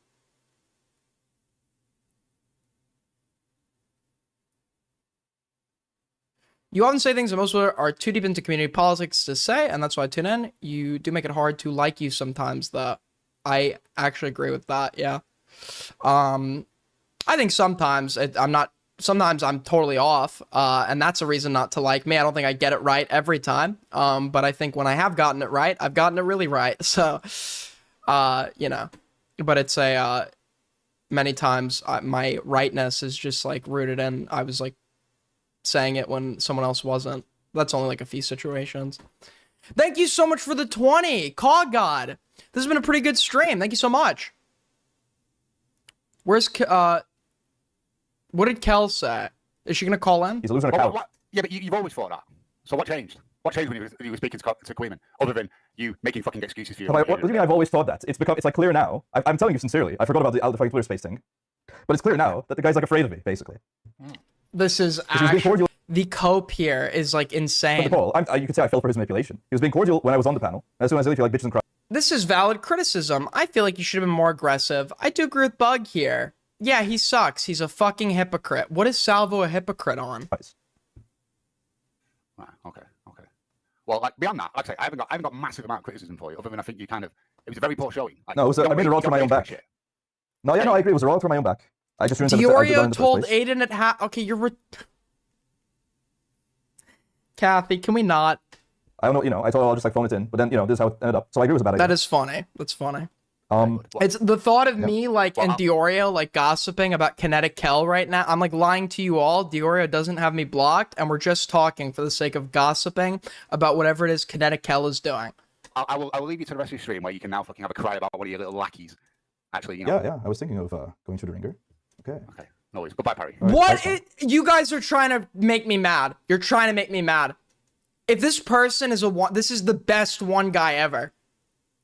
You often say things that most are too deep into community politics to say, and that's why I tune in. You do make it hard to like you sometimes, though. I actually agree with that, yeah. I think sometimes sometimes I'm totally off, and that's a reason not to like me. I don't think I get it right every time, but I think when I have gotten it right, I've gotten it really right. So, but it's many times my rightness is just like rooted in, I was like, saying it when someone else wasn't. That's only like a few situations. Thank you so much for the 20, Cog God. This has been a pretty good stream. Thank you so much. Where's what did Kel say? Is she gonna call in? He's losing a cow. Yeah, but you've always thought that. So what changed? What changed when you were speaking to Queeman, other than you making fucking excuses for you? What do you mean I've always thought that? It's like clear now. I'm telling you sincerely. I forgot about the fucking Twitter space thing. But it's clear now that the guy's like afraid of me, basically. This is actually, the cope here is like insane. Paul, you can say I fell for his manipulation. He was being cordial when I was on the panel. As soon as I feel like bitches and cries. This is valid criticism. I feel like you should have been more aggressive. I do agree with Bug here. Yeah, he sucks. He's a fucking hypocrite. What is Salvo a hypocrite on? Right, okay. Well, like, beyond that, like I say, I haven't got massive amount of criticism for you, other than I think it was a very poor showing. Like, No, I made a rod for my own back. No, I agree. It was a rod for my own back. I just Diorio told Aiden at okay, you're Kathy, can we not? I don't know, I told her I'll just like phone it in, but then, this is how it ended up. So I agree it was a bad idea. That is funny. That's funny. It's the thought of me and Diorio like gossiping about Kinetic Kel right now. I'm like lying to you all. Diorio doesn't have me blocked, and we're just talking for the sake of gossiping about whatever it is Kinetic Kel is doing. I will leave you to the rest of your stream where you can now fucking have a cry about one of your little lackeys. Actually, Yeah. I was thinking of going to the ringer. Okay. No worries. Goodbye, Parry. You guys are trying to make me mad. You're trying to make me mad. If this person is this is the best one guy ever.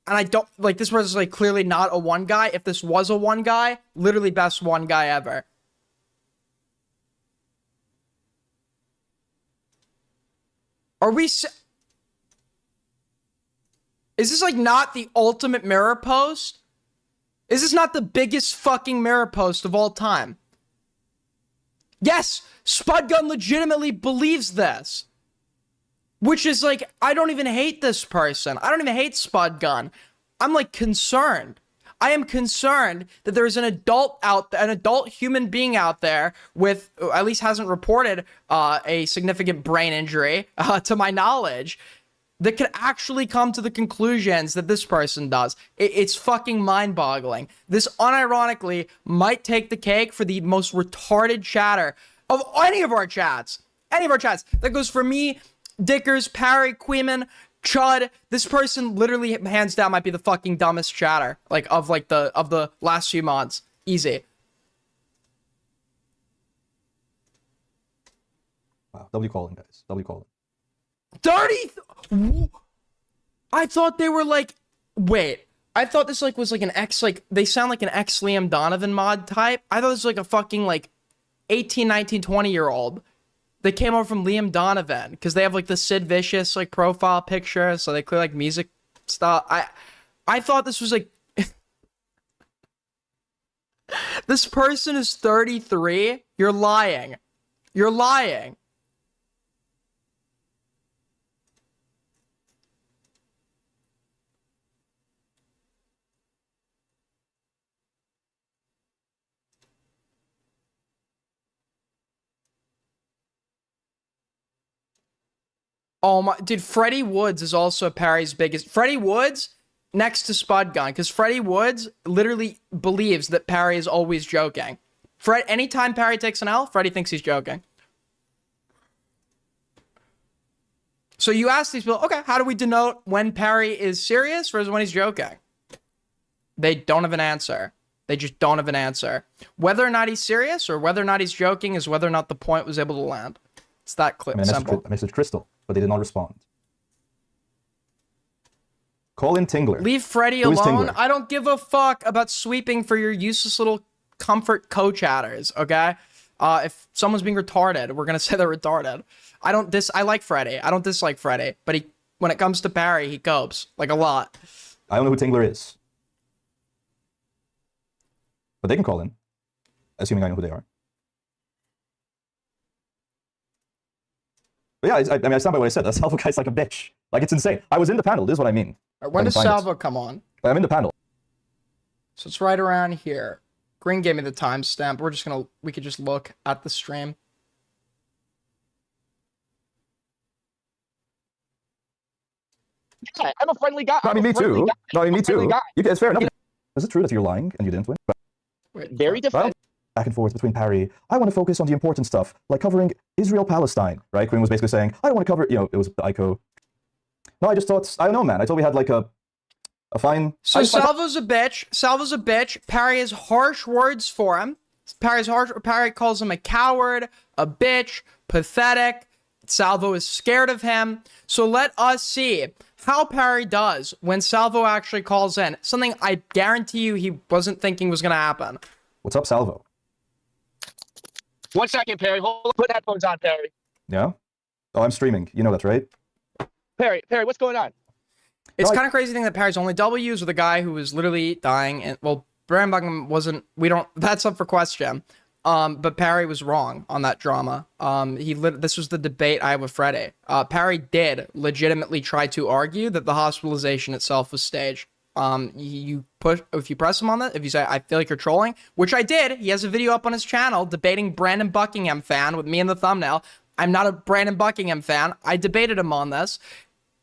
And I don't, like, this person's, like, clearly not a one guy. If this was a one guy, literally best one guy ever. Is this, like, not the ultimate mirror post? Is this not the biggest fucking mirror post of all time? Yes, Spudgun legitimately believes this. Which is like, I don't even hate this person. I don't even hate Spudgun. I'm like concerned. I am concerned that there's an adult human being out there with, at least hasn't reported a significant brain injury to my knowledge, that could actually come to the conclusions that this person does. It's fucking mind-boggling. This unironically might take the cake for the most retarded chatter of any of our chats. Any of our chats. That goes for me, Dickers, Parry, Queeman, Chud. This person literally, hands down, might be the fucking dumbest chatter, of the last few months. Easy. Wow, W calling, guys. W calling. 30. I thought they were like. Wait. I thought this was like an they sound like an ex Liam Donovan mod type. I thought this was like a fucking 18, 19, 20-year-old. They came over from Liam Donovan because they have like the Sid Vicious profile picture, so they clear music stuff. I thought this was this person is 33. You're lying. You're lying. Oh my, dude, Freddie Woods is also Parry's biggest. Freddie Woods next to Spudgun, because Freddie Woods literally believes that Parry is always joking. Anytime Parry takes an L, Freddie thinks he's joking. So you ask these people, okay, how do we denote when Parry is serious versus when he's joking? They don't have an answer. They just don't have an answer. Whether or not he's serious or whether or not he's joking is whether or not the point was able to land. It's that simple. I messaged Crystal, but they did not respond. Call in Tingler. Leave Freddy alone. I don't give a fuck about sweeping for your useless little comfort co-chatters, okay? If someone's being retarded, we're gonna say they're retarded. I like Freddy. I don't dislike Freddy, but when it comes to Parry, he copes a lot. I don't know who Tingler is, but they can call in, assuming I know who they are. But yeah, I stand by what I said. That Salvo guy's like a bitch. It's insane. I was in the panel. This is what I mean. When does Salvo come on? I'm in the panel. So it's right around here. Green gave me the timestamp. We could just look at the stream. Yeah, I'm a friendly guy. No, I mean, me too. It's fair enough. Is it true that you're lying and you didn't win? Very defensive. Back and forth between Parry. I want to focus on the important stuff, like covering Israel-Palestine, right? Queen was basically saying, I don't want to cover, it was the ICO. No, I just thought, I don't know, man. I thought we had a fine... So Salvo's a bitch. Salvo's a bitch. Parry has harsh words for him. Parry calls him a coward, a bitch, pathetic. Salvo is scared of him. So let us see how Perry does when Salvo actually calls in. Something I guarantee you he wasn't thinking was going to happen. What's up, Salvo? 1 second, Perry. Hold on. Put headphones on, Perry. Yeah? Oh, I'm streaming. You know that, right? Perry, what's going on? It's kind of crazy thing that Perry's only W's with a guy who was literally dying. And well, Brian Buckingham wasn't. We don't. That's up for question. But Perry was wrong on that drama. This was the debate I had with Freddie. Perry did legitimately try to argue that the hospitalization itself was staged. If you press him on that, if you say, I feel like you're trolling, which I did, he has a video up on his channel debating Brandon Buckingham fan with me in the thumbnail. I'm not a Brandon Buckingham fan. I debated him on this.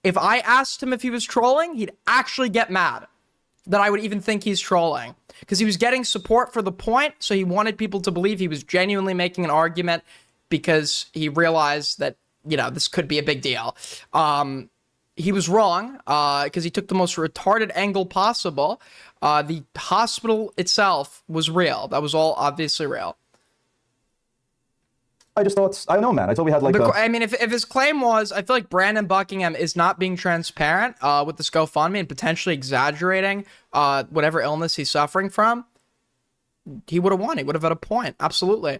If I asked him if he was trolling, he'd actually get mad that I would even think he's trolling. Because he was getting support for the point, so he wanted people to believe he was genuinely making an argument because he realized that, you know, this could be a big deal. He was wrong because he took the most retarded angle possible. The hospital itself was real. That was all obviously real. I just thought, I don't know, man. I thought we had like I mean, if his claim was, I feel like Brandon Buckingham is not being transparent with this GoFundMe and potentially exaggerating whatever illness he's suffering from, he would have won. He would have had a point. Absolutely.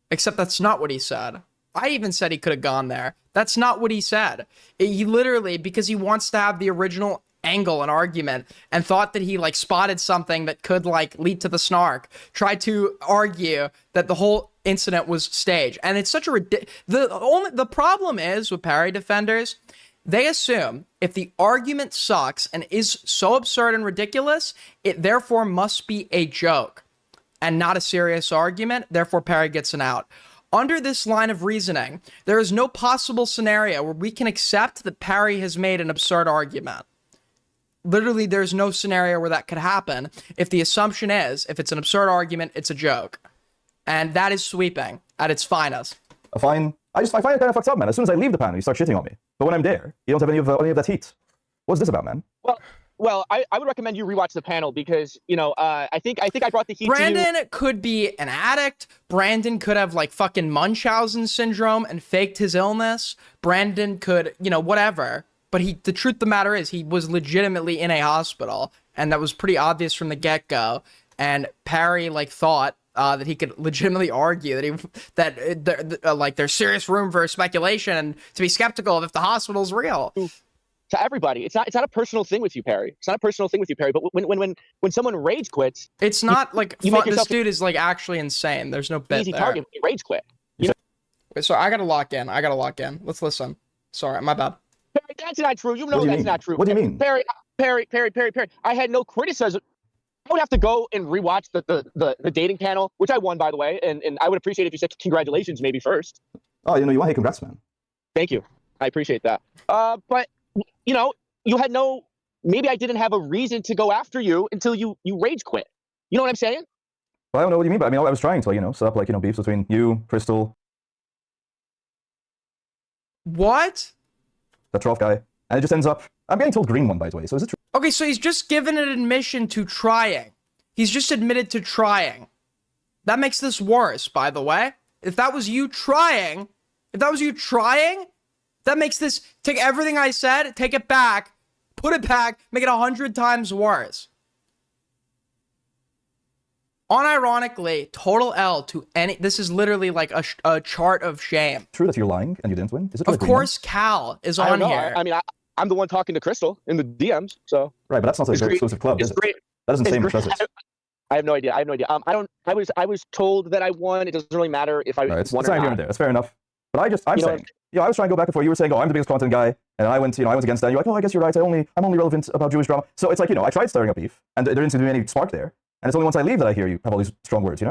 Except that's not what he said. I even said he could have gone there. That's not what he said. He literally, because he wants to have the original angle and argument and thought that he like spotted something that could like lead to the Snark, tried to argue that the whole incident was staged. And it's such a the problem is with Perry defenders, they assume if the argument sucks and is so absurd and ridiculous, it therefore must be a joke and not a serious argument. Therefore, Perry gets an out. Under this line of reasoning, there is no possible scenario where we can accept that Perry has made an absurd argument. Literally, there's no scenario where that could happen if the assumption is, if it's an absurd argument, it's a joke. And that is sweeping at its finest. Fine. I find it kind of fucked up, man. As soon as I leave the panel, you start shitting on me. But when I'm there, you don't have any of that heat. What's this about, man? Well, I would recommend you rewatch the panel because, you know, I think I brought the heat Brandon to you. could be an addict. Brandon could have like fucking Munchausen syndrome and faked his illness. Brandon could, you know, whatever. But the truth of the matter is he was legitimately in a hospital. And that was pretty obvious from the get-go. And Perry like thought that he could legitimately argue that there's serious room for speculation and to be skeptical of if the hospital's real. To everybody, it's not a personal thing with you, Perry. It's not a personal thing with you, Perry. But when someone rage quits, it's not like this dude is like actually insane. There's no bit easy there. target. You rage quit. You know? Wait, so I gotta lock in. Let's listen. Sorry, my bad. Perry, that's not true. You know that's not true. What do you mean? Perry. I had no criticism. I would have to go and rewatch the dating panel, which I won, by the way, and I would appreciate if you said congratulations maybe first. Oh, you want hey, congrats, man. Thank you. I appreciate that. But you know, maybe I didn't have a reason to go after you until you rage quit. You know what I'm saying? Well, I don't know what you mean, but I mean, I was trying to, set up like, beefs between you, Crystal. What? The trough guy. And it just ends up, I'm getting told green one, by the way, so is it true? Okay, so he's just given an admission to trying. He's just admitted to trying. That makes this worse, by the way. If that was you trying, that makes this, take everything I said, take it back, put it back, make it 100 times worse. Unironically, total L to any, this is literally like a chart of shame. True that you're lying and you didn't win? Is it of course Cal is on here. I mean, I'm the one talking to Crystal in the DMs, so. Right, but that's not like a very exclusive club, is it? That doesn't say much, does it? I have no idea. I was told that I won. It doesn't really matter if I won or not. Here and there. That's fair enough. But I'm saying, I was trying to go back and forth. You were saying, oh, I'm the biggest content guy, and I went against that. And you're like, oh, I guess you're right. I'm only relevant about Jewish drama. So it's like, I tried stirring up beef, and there didn't seem to be any spark there. And it's only once I leave that I hear you have all these strong words,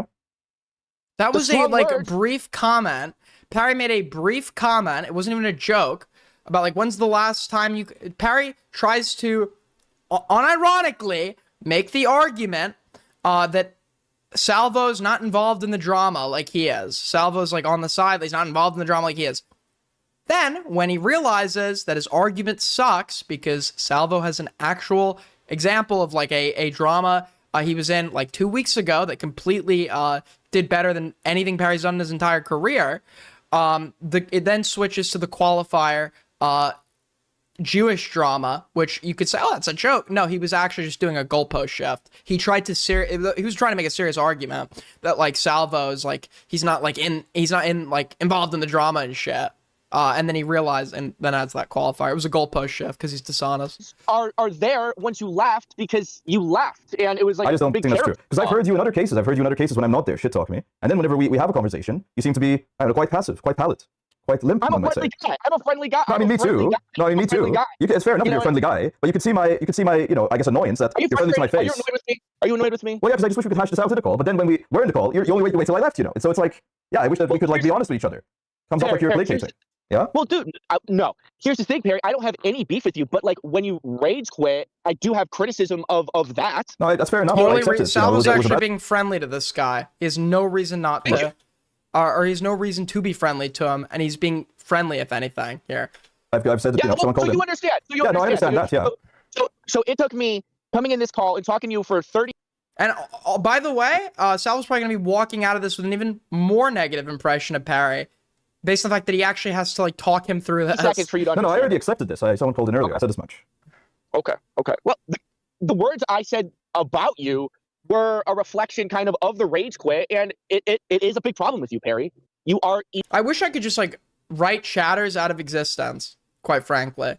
That was a brief comment. Perry made a brief comment. It wasn't even a joke about like, when's the last time Perry tries to unironically make the argument that Salvo's not involved in the drama like he is. Salvo's like on the side. He's not involved in the drama like he is. Then, when he realizes that his argument sucks because Salvo has an actual example of like a drama he was in like 2 weeks ago that completely did better than anything Perry's done in his entire career, It then switches to the qualifier, Jewish drama, which you could say, oh, that's a joke. No, he was actually just doing a goalpost shift. He tried to he was trying to make a serious argument that like Salvo is like he's not involved in the drama and shit. And then he realized, and then adds that qualifier. It was a goalpost shift because he's dishonest. Are there once you left because you left, and it was like I just don't big think that's true. character Because I've flaw. heard you in other cases. I've heard you in other cases when I'm not there, shit talk me. And then whenever we have a conversation, you seem to be, I don't know, quite passive, quite pallid, quite limp. I'm one a might friendly say. guy. I'm a friendly guy. No, I mean, me too. No, I mean, me too. It's fair enough that you're a friendly guy, but you could see my, you know, I guess annoyance that you're friendly to my face. Are you annoyed with me? Are you annoyed with me? Well, yeah, because I just wish we could hash this out in the call. But then when we were in the call, you only wait till I left, you know. And so it's like, yeah, I wish that we could like be honest with each other. Comes off like you're placating. Yeah. Well, dude, no. Here's the thing, Perry. I don't have any beef with you, but like when you rage quit, I do have criticism of that. No, that's fair enough. Salvo's actually being friendly to this guy. He has no reason not to, or he has no reason to be friendly to him, and he's being friendly, if anything. Here. I've said that. Yeah, Someone called so him. you understand. So you yeah, no, I understand that. Yeah. So it took me coming in this call and talking to you for 30. And by the way, Salvo's probably gonna be walking out of this with an even more negative impression of Perry, based on the fact that he actually has to like talk him through this. Seconds for you to No, I already accepted this. Someone called in earlier. I said as much. Okay. Well, the words I said about you were a reflection kind of the rage quit, and it is a big problem with you, Perry. You are. I wish I could just like write chatters out of existence, quite frankly.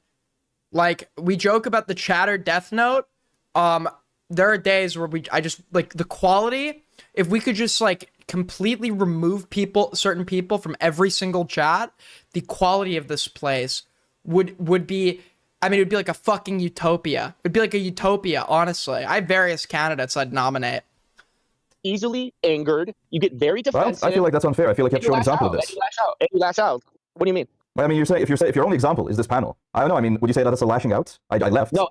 Like, we joke about the chatter death note. There are days where I just like the quality. If we could just like completely remove certain people from every single chat, the quality of this place would be, I mean, it would be like a fucking utopia. It'd be like a utopia, honestly. I have various candidates I'd nominate. Easily angered. You get very defensive. Well, I feel like that's unfair. I feel like you have to show an example of this. And you lash out. What do you mean? I mean, if your only example is this panel, I don't know. I mean, would you say that that's a lashing out? I left. No,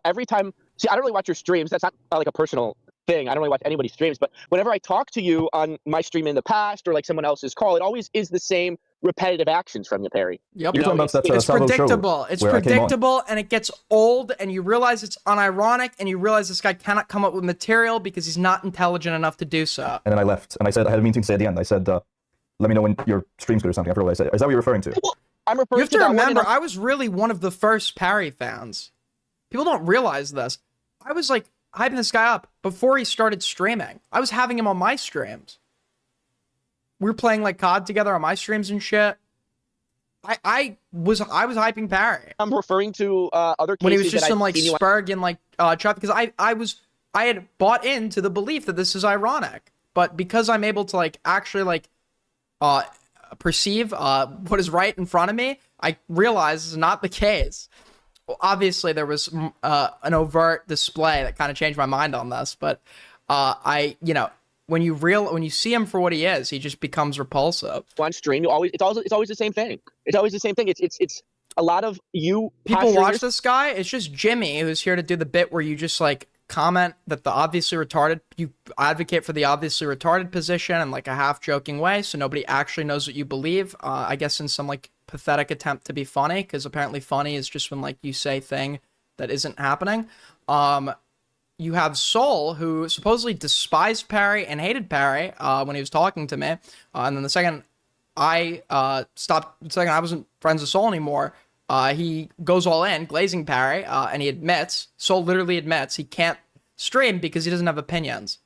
every time. See, I don't really watch your streams. That's not like a personal thing. I don't really watch anybody's streams. But whenever I talk to you on my stream in the past or like someone else's call, it always is the same repetitive actions from you, Perry. Yep. You're talking about that it's Salvo predictable. show It's where I came on. predictable, and it gets old, and you realize it's unironic, and you realize this guy cannot come up with material because he's not intelligent enough to do so. And then I left, and I said I had a meeting to say at the end. I said, "Let me know when your stream's good or something." I forgot what I said. Is that what you're referring to? Well, I'm referring You have to that remember, one I was really one of the first Parry fans. People don't realize this. I was like hyping this guy up before he started streaming. I was having him on my streams. We were playing like COD together on my streams and shit. I was hyping Parry. I'm referring to other cases when he was just that some I've like seen you spurg and like chat, because I had bought into the belief that this is ironic, but because I'm able to like actually like perceive what is right in front of me, I realize this is not the case. Well, obviously there was an overt display that kind of changed my mind on this, but when you see him for what he is, he just becomes repulsive. on stream. It's always the same thing. It's always the same thing. It's a lot of you. People watch this guy. It's just Jimmy who's here to do the bit where you just like comment that the obviously retarded, you advocate for the obviously retarded position in like a half joking way, so nobody actually knows what you believe. I guess in some like pathetic attempt to be funny, because apparently funny is just when like you say thing that isn't happening. You have Soul, who supposedly despised Parry and hated Parry when he was talking to me, and then the second I wasn't friends with Soul anymore, he goes all in, glazing Parry, and he admits, Soul literally admits, he can't stream because he doesn't have opinions.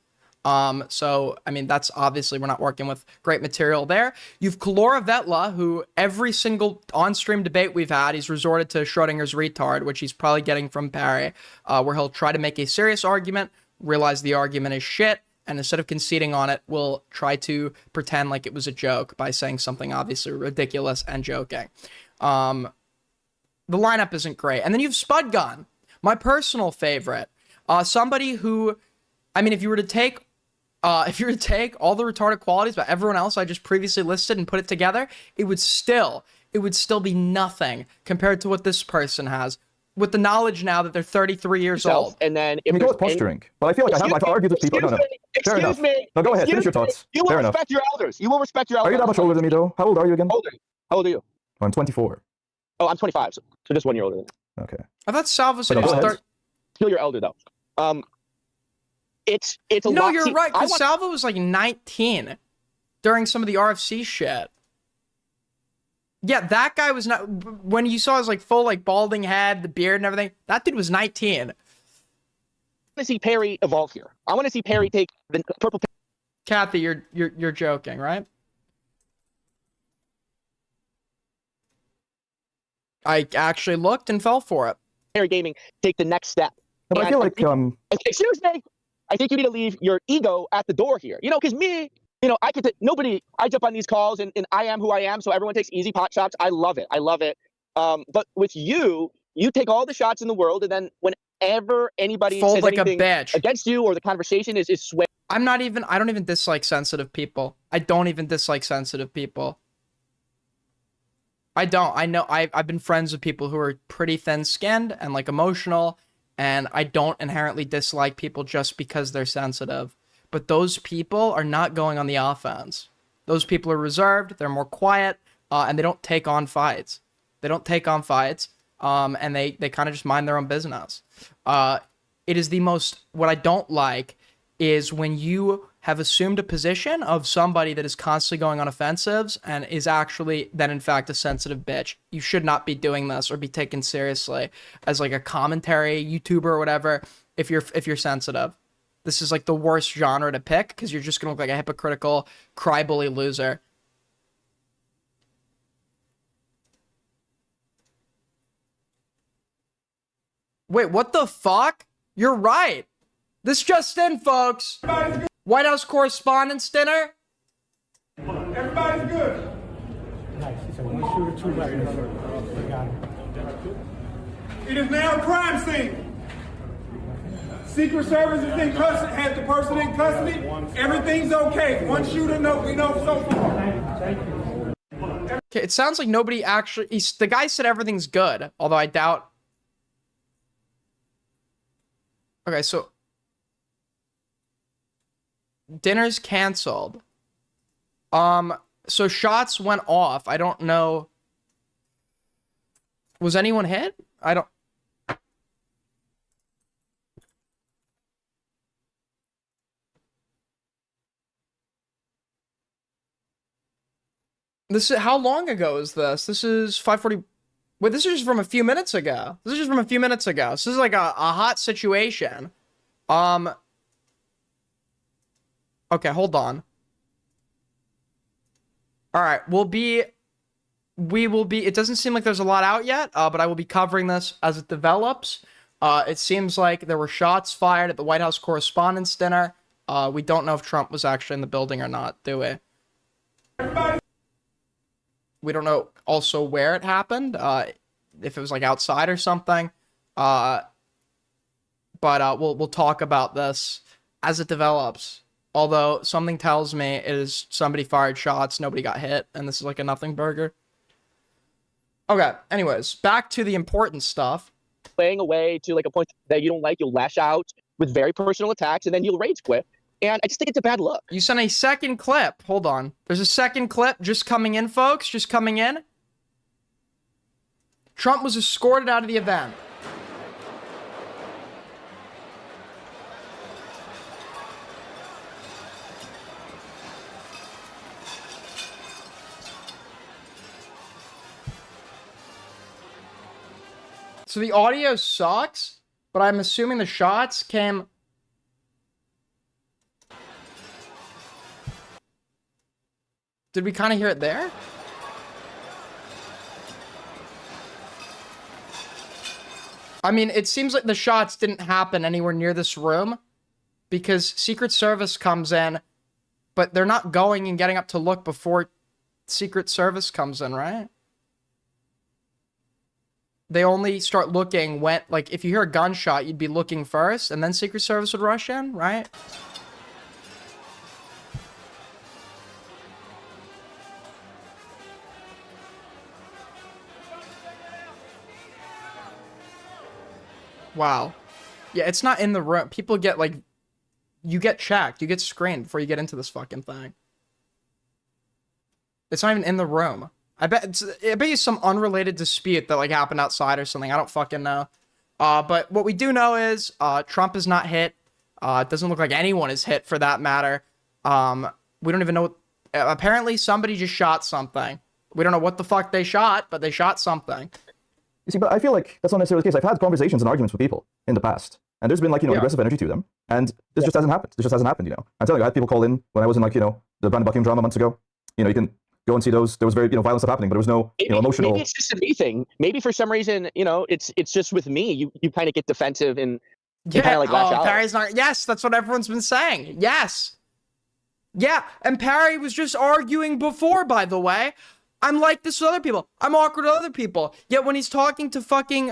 So, I mean, that's obviously, we're not working with great material there. You've Kalora Vetla, who every single on-stream debate we've had, he's resorted to Schrodinger's retard, which he's probably getting from Parry, where he'll try to make a serious argument, realize the argument is shit, and instead of conceding on it, will try to pretend like it was a joke by saying something obviously ridiculous and joking. The lineup isn't great. And then you've Spudgun, my personal favorite. Somebody who, I mean, if you were to take all the retarded qualities about everyone else I just previously listed and put it together, it would still be nothing compared to what this person has, with the knowledge now that they're 33 years old. And then if go with posturing, but I feel like I've argued with people. No. Fair enough. No, go ahead. Finish your thoughts. You will respect your elders. You will respect your elders. Are you that much older than me, though? How old are you again? How old are you? I'm 24. Oh, I'm 25, so just 1 year older than me. Okay. I thought Salvo said he was Still your elder, though. It's a lot. No, you're right, because Salvo was like 19 during some of the RFC shit. Yeah, that guy was not. When you saw his like full like balding head, the beard and everything, that dude was 19. I want to see Perry evolve here. I want to see Perry take the purple. Kathy, you're joking, right? I actually looked and fell for it. Perry Gaming take the next step. But I feel like excuse me. I think you need to leave your ego at the door here. You know, because me, you know, I jump on these calls and I am who I am, so everyone takes easy pot shots. I love it. I love it. But with you take all the shots in the world, and then whenever anybody Fold says like anything a bitch against you or the conversation is sway. I don't even dislike sensitive people. I don't even dislike sensitive people. I don't. I know I've been friends with people who are pretty thin-skinned and like emotional, and I don't inherently dislike people just because they're sensitive. But those people are not going on the offense. Those people are reserved, they're more quiet, and they don't take on fights. They don't take on fights, and they kind of just mind their own business. It is the most, what I don't like is when you have assumed a position of somebody that is constantly going on offensives and is actually then in fact a sensitive bitch. You should not be doing this or be taken seriously as like a commentary YouTuber or whatever if you're sensitive. This is like the worst genre to pick because you're just gonna look like a hypocritical crybaby loser. Wait, what the fuck? You're right. This just in, folks. White House Correspondents' Dinner. Everybody's good. Nice. He said one shooter, two weapons. It is now a crime scene. Secret Service is in custody, has the person in custody. Everything's okay. One shooter, no, we know so far. Okay, it sounds like nobody actually. The guy said everything's good, although I doubt. Okay, so dinner's canceled. So shots went off. I don't know. Was anyone hit? I don't. This is, how long ago is this? This is 5:40. Wait, this is just from a few minutes ago. This is just from a few minutes ago. So this is like a hot situation. Okay, hold on. All right, we will be, it doesn't seem like there's a lot out yet, but I will be covering this as it develops. It seems like there were shots fired at the White House Correspondents' Dinner. We don't know if Trump was actually in the building or not, do we? We don't know also where it happened, if it was like outside or something. But we'll talk about this as it develops. Although something tells me it is somebody fired shots, nobody got hit, and this is like a nothing burger. Okay, anyways, back to the important stuff. Playing away to like a point that you don't like, you'll lash out with very personal attacks, and then you'll rage quit. And I just think it's a bad look. You sent a second clip. Hold on. There's a second clip just coming in, folks. Just coming in. Trump was escorted out of the event. So the audio sucks, but I'm assuming the shots came... Did we kind of hear it there? I mean, it seems like the shots didn't happen anywhere near this room because Secret Service comes in, but they're not going and getting up to look before Secret Service comes in, right? They only start looking when, like, if you hear a gunshot, you'd be looking first, and then Secret Service would rush in, right? Wow. Yeah, it's not in the room. People get, like, you get checked. You get screened before you get into this fucking thing. It's not even in the room. I bet you some unrelated dispute that, like, happened outside or something. I don't fucking know. But what we do know is Trump is not hit. It doesn't look like anyone is hit for that matter. We don't even know what... Apparently, somebody just shot something. We don't know what the fuck they shot, but they shot something. You see, but I feel like that's not necessarily the case. I've had conversations and arguments with people in the past, and there's been like, aggressive energy to them, and this just hasn't happened. This just hasn't happened, I'm telling you, I had people call in when I was in like, the Brandon Buckingham drama months ago. You can go and see those. There was very, violent stuff happening, but there was no, emotional. Maybe it's just a me thing. Maybe for some reason, it's just with me. You kind of get defensive and kind of like lash out. Parry's not. Yes, that's what everyone's been saying. Yes. Yeah, and Parry was just arguing before, by the way. I'm like this with other people. I'm awkward with other people. Yet when he's talking to fucking,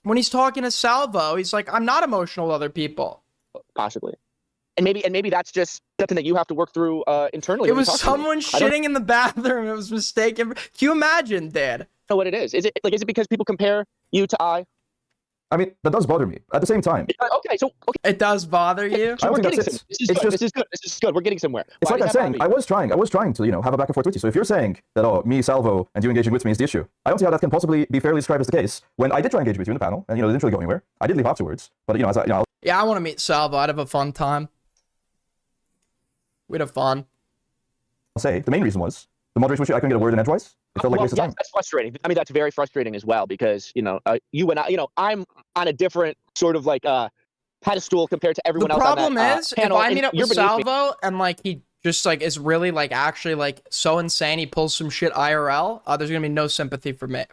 when he's talking to Salvo, he's like, I'm not emotional with other people. Possibly. And maybe that's just something that you have to work through internally. It was someone shitting in the bathroom. It was mistaken. Can you imagine, Dad? Know what it is? Is it because people compare you to I? I mean, that does bother me. At the same time. Okay. It does bother you? So we're getting somewhere. This is good. We're getting somewhere. It's like I'm saying, I was trying to, have a back and forth with you. So if you're saying that, me, Salvo, and you engaging with me is the issue, I don't see how that can possibly be fairly described as the case when I did try engaging with you in the panel, and, it didn't really go anywhere. I did leave afterwards, but, Yeah, I want to meet Salvo. I'd have a fun time. We'd have fun. I'll say, the main reason was, the moderation issue, I couldn't get a word in edgewise. It felt like a waste of time. That's frustrating. I mean, that's very frustrating as well because, you and I, I'm on a different sort of like pedestal compared to everyone else. The problem on that, is, panel, if I meet up with Salvo me. and like he just like is really like actually like so insane he pulls some shit IRL, there's gonna be no sympathy for me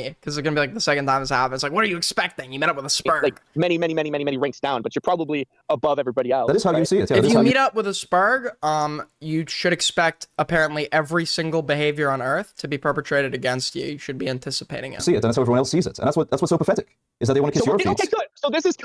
because it's gonna be like the second time this happens. Like, what are you expecting? You met up with a Spurg. Like many ranks down, but you're probably above everybody else. That is how you see it. Yeah, if you meet up with a Spurg, you should expect apparently every single behavior on Earth to be perpetrated against you. You should be anticipating it. See it, and that's how everyone else sees it, and that's what's so pathetic is that they want to kiss your feet. Okay, good. So this is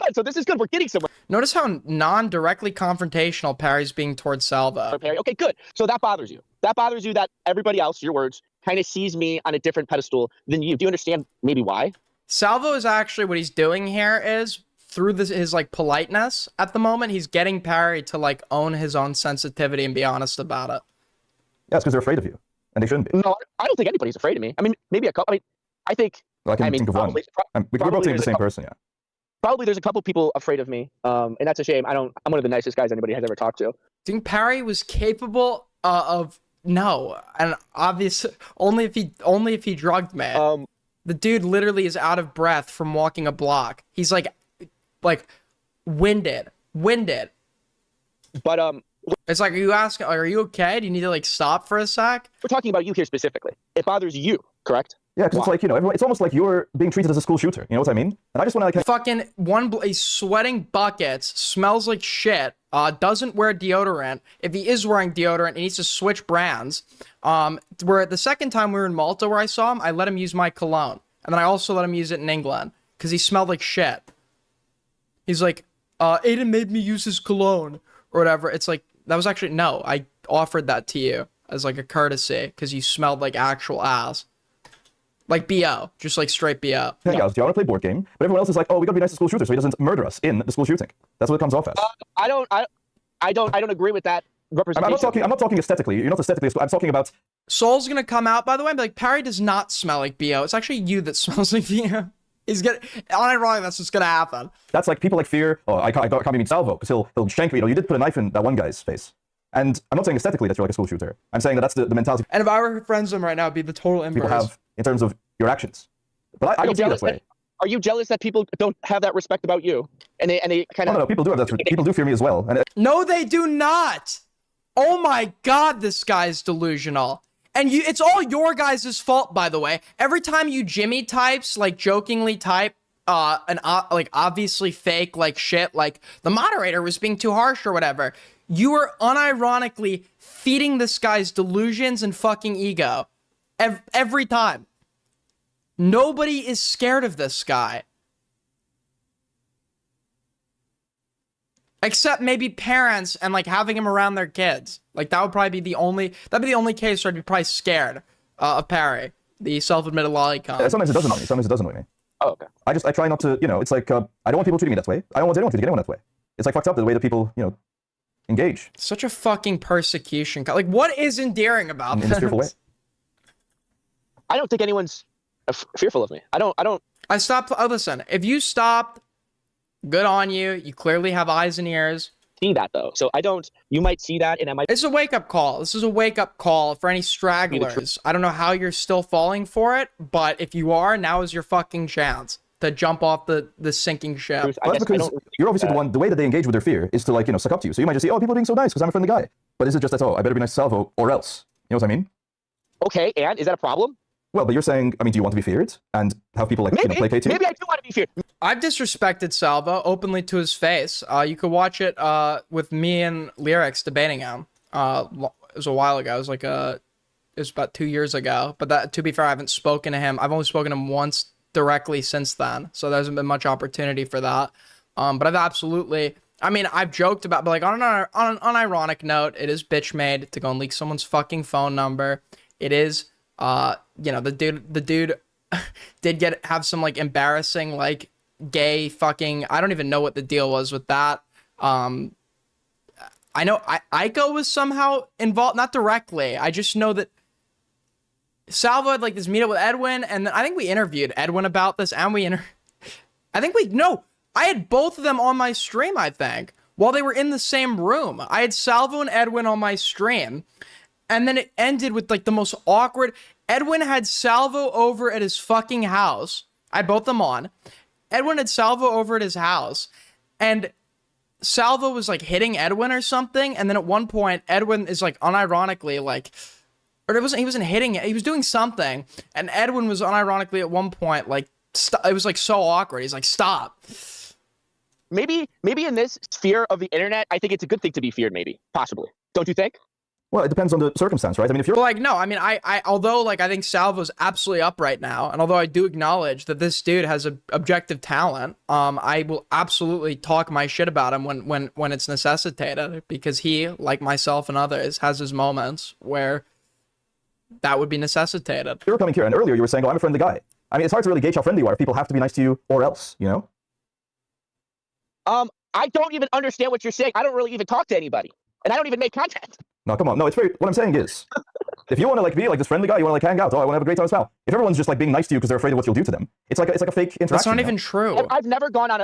good. We're getting somewhere. Notice how non-directly confrontational Parry's being towards Salvo. Okay, good. So that bothers you. That bothers you that everybody else, your words, kind of sees me on a different pedestal than you. Do you understand maybe why? Salvo is actually what he's doing here is through his like politeness at the moment, he's getting Parry to like own his own sensitivity and be honest about it. Yeah, it's because they're afraid of you, and they shouldn't be. No, I don't think anybody's afraid of me. I mean, maybe a couple. I think. Well, I can think of probably, one. We're both saying the same person, yeah. Probably there's a couple people afraid of me, and that's a shame. I'm one of the nicest guys anybody has ever talked to. I think Parry was capable of and obviously only if he drugged me. The dude literally is out of breath from walking a block. He's like winded. But it's like, are you okay? Do you need to like stop for a sec? We're talking about you here specifically. It bothers you, correct? Yeah, because it's like, everyone, it's almost like you're being treated as a school shooter. You know what I mean? And I just want to like... Fucking he's sweating buckets, smells like shit, doesn't wear deodorant. If he is wearing deodorant, he needs to switch brands. Where the second time we were in Malta where I saw him, I let him use my cologne. And then I also let him use it in England, because he smelled like shit. He's like, Aiden made me use his cologne, or whatever. It's like, that was actually, no, I offered that to you as like a courtesy, because you smelled like actual ass. Like BO, just like straight BO. Hey guys, do you want to play board game? But everyone else is like, oh, we gotta be nice to school shooter so he doesn't murder us in the school shooting. That's what it comes off as. I don't agree with that representation. I'm not talking aesthetically. You're not aesthetically. I'm talking about. Soul's gonna come out, by the way, and be like, Parry does not smell like BO. It's actually you that smells like BO. He's gonna, unironically, that's what's gonna happen. That's like people like Fear. Oh, I can't meet Salvo because he'll shank me. You did put a knife in that one guy's face. And I'm not saying aesthetically that you're like a school shooter. I'm saying that's the mentality. And if I were friends with him right now, it'd be the total inverse. People have in terms of your actions. But I don't see it that way. Are you jealous that people don't have that respect about you? And they kind of... No, people do have that. People do fear me as well. No, they do not. Oh my God, this guy's delusional. And it's all your guys' fault, by the way. Every time you Jimmy types, like jokingly type, like obviously fake, like shit, like the moderator was being too harsh or whatever, you are unironically feeding this guy's delusions and fucking ego. Every time. Nobody is scared of this guy. Except maybe parents and like having him around their kids. Like that would probably be the only case where I'd be probably scared of Parry, the self-admitted lolicon. Sometimes it doesn't annoy me. Sometimes it doesn't annoy me. Oh, okay. I try not to, it's like, I don't want people treating me that way. I don't want anyone treating anyone that way. It's like fucked up the way that people, engage. Such a fucking persecution. Like, what is endearing about this? In this fearful way. I don't think anyone's fearful of me. I stopped. Oh, listen, if you stopped, good on you. You clearly have eyes and ears. see that though. So I don't. You might see that, and I might. It's a wake-up call. This is a wake-up call for any stragglers. I don't know how you're still falling for it, but if you are, now is your fucking chance to jump off the sinking ship. Well, that's because you're obviously the way that they engage with their fear is to, like, suck up to you. So you might just say, oh, people are being so nice because I'm a friendly guy. But is it just that, oh, I better be nice to Salvo or else? You know what I mean? Okay, and is that a problem? Well, but you're saying, I mean, do you want to be feared and have people, like, placate you? Maybe I do want to be feared. I've disrespected Salvo openly to his face. You could watch it with me and Lyrics debating him. It was a while ago. It was about 2 years ago. But that, to be fair, I haven't spoken to him. I've only spoken to him once directly since then, so there hasn't been much opportunity for that. But I've absolutely, I mean, I've joked about, but like on an ironic note, it is bitch made to go and leak someone's fucking phone number. It is, the dude did have some like embarrassing like gay fucking, I don't even know what the deal was with that. I know Aiko was somehow involved, not directly. I just know that Salvo had like this meetup with Edwin, and I think we interviewed Edwin about this, and I had both of them on my stream, I think, while they were in the same room. I had Salvo and Edwin on my stream, and then it ended with like the most awkward. Edwin had Salvo over at his fucking house. I had both of them on. Edwin had Salvo over at his house, and Salvo was like hitting Edwin or something, and then at one point, Edwin is like unironically like, or he wasn't hitting it, he was doing something, and Edwin was unironically at one point like, it was like so awkward. He's like, stop. Maybe in this sphere of the internet, I think it's a good thing to be feared. Maybe, possibly. Don't you think? Well, it depends on the circumstance, right? I mean, if you're like, no, I mean, although like I think Salvo's absolutely up right now, and although I do acknowledge that this dude has a objective talent, I will absolutely talk my shit about him when it's necessitated, because he, like myself and others, has his moments where that would be necessitated. You were coming here, and earlier you were saying, oh, I'm a friendly guy. I mean, it's hard to really gauge how friendly you are if people have to be nice to you or else, you know? I don't even understand what you're saying. I don't really even talk to anybody, and I don't even make content. No, come on. No, what I'm saying is, if you want to like be like this friendly guy, you want to like hang out, oh, I want to have a great time as well. If everyone's just like being nice to you because they're afraid of what you'll do to them, it's like a fake interaction. That's not even true. I've never gone on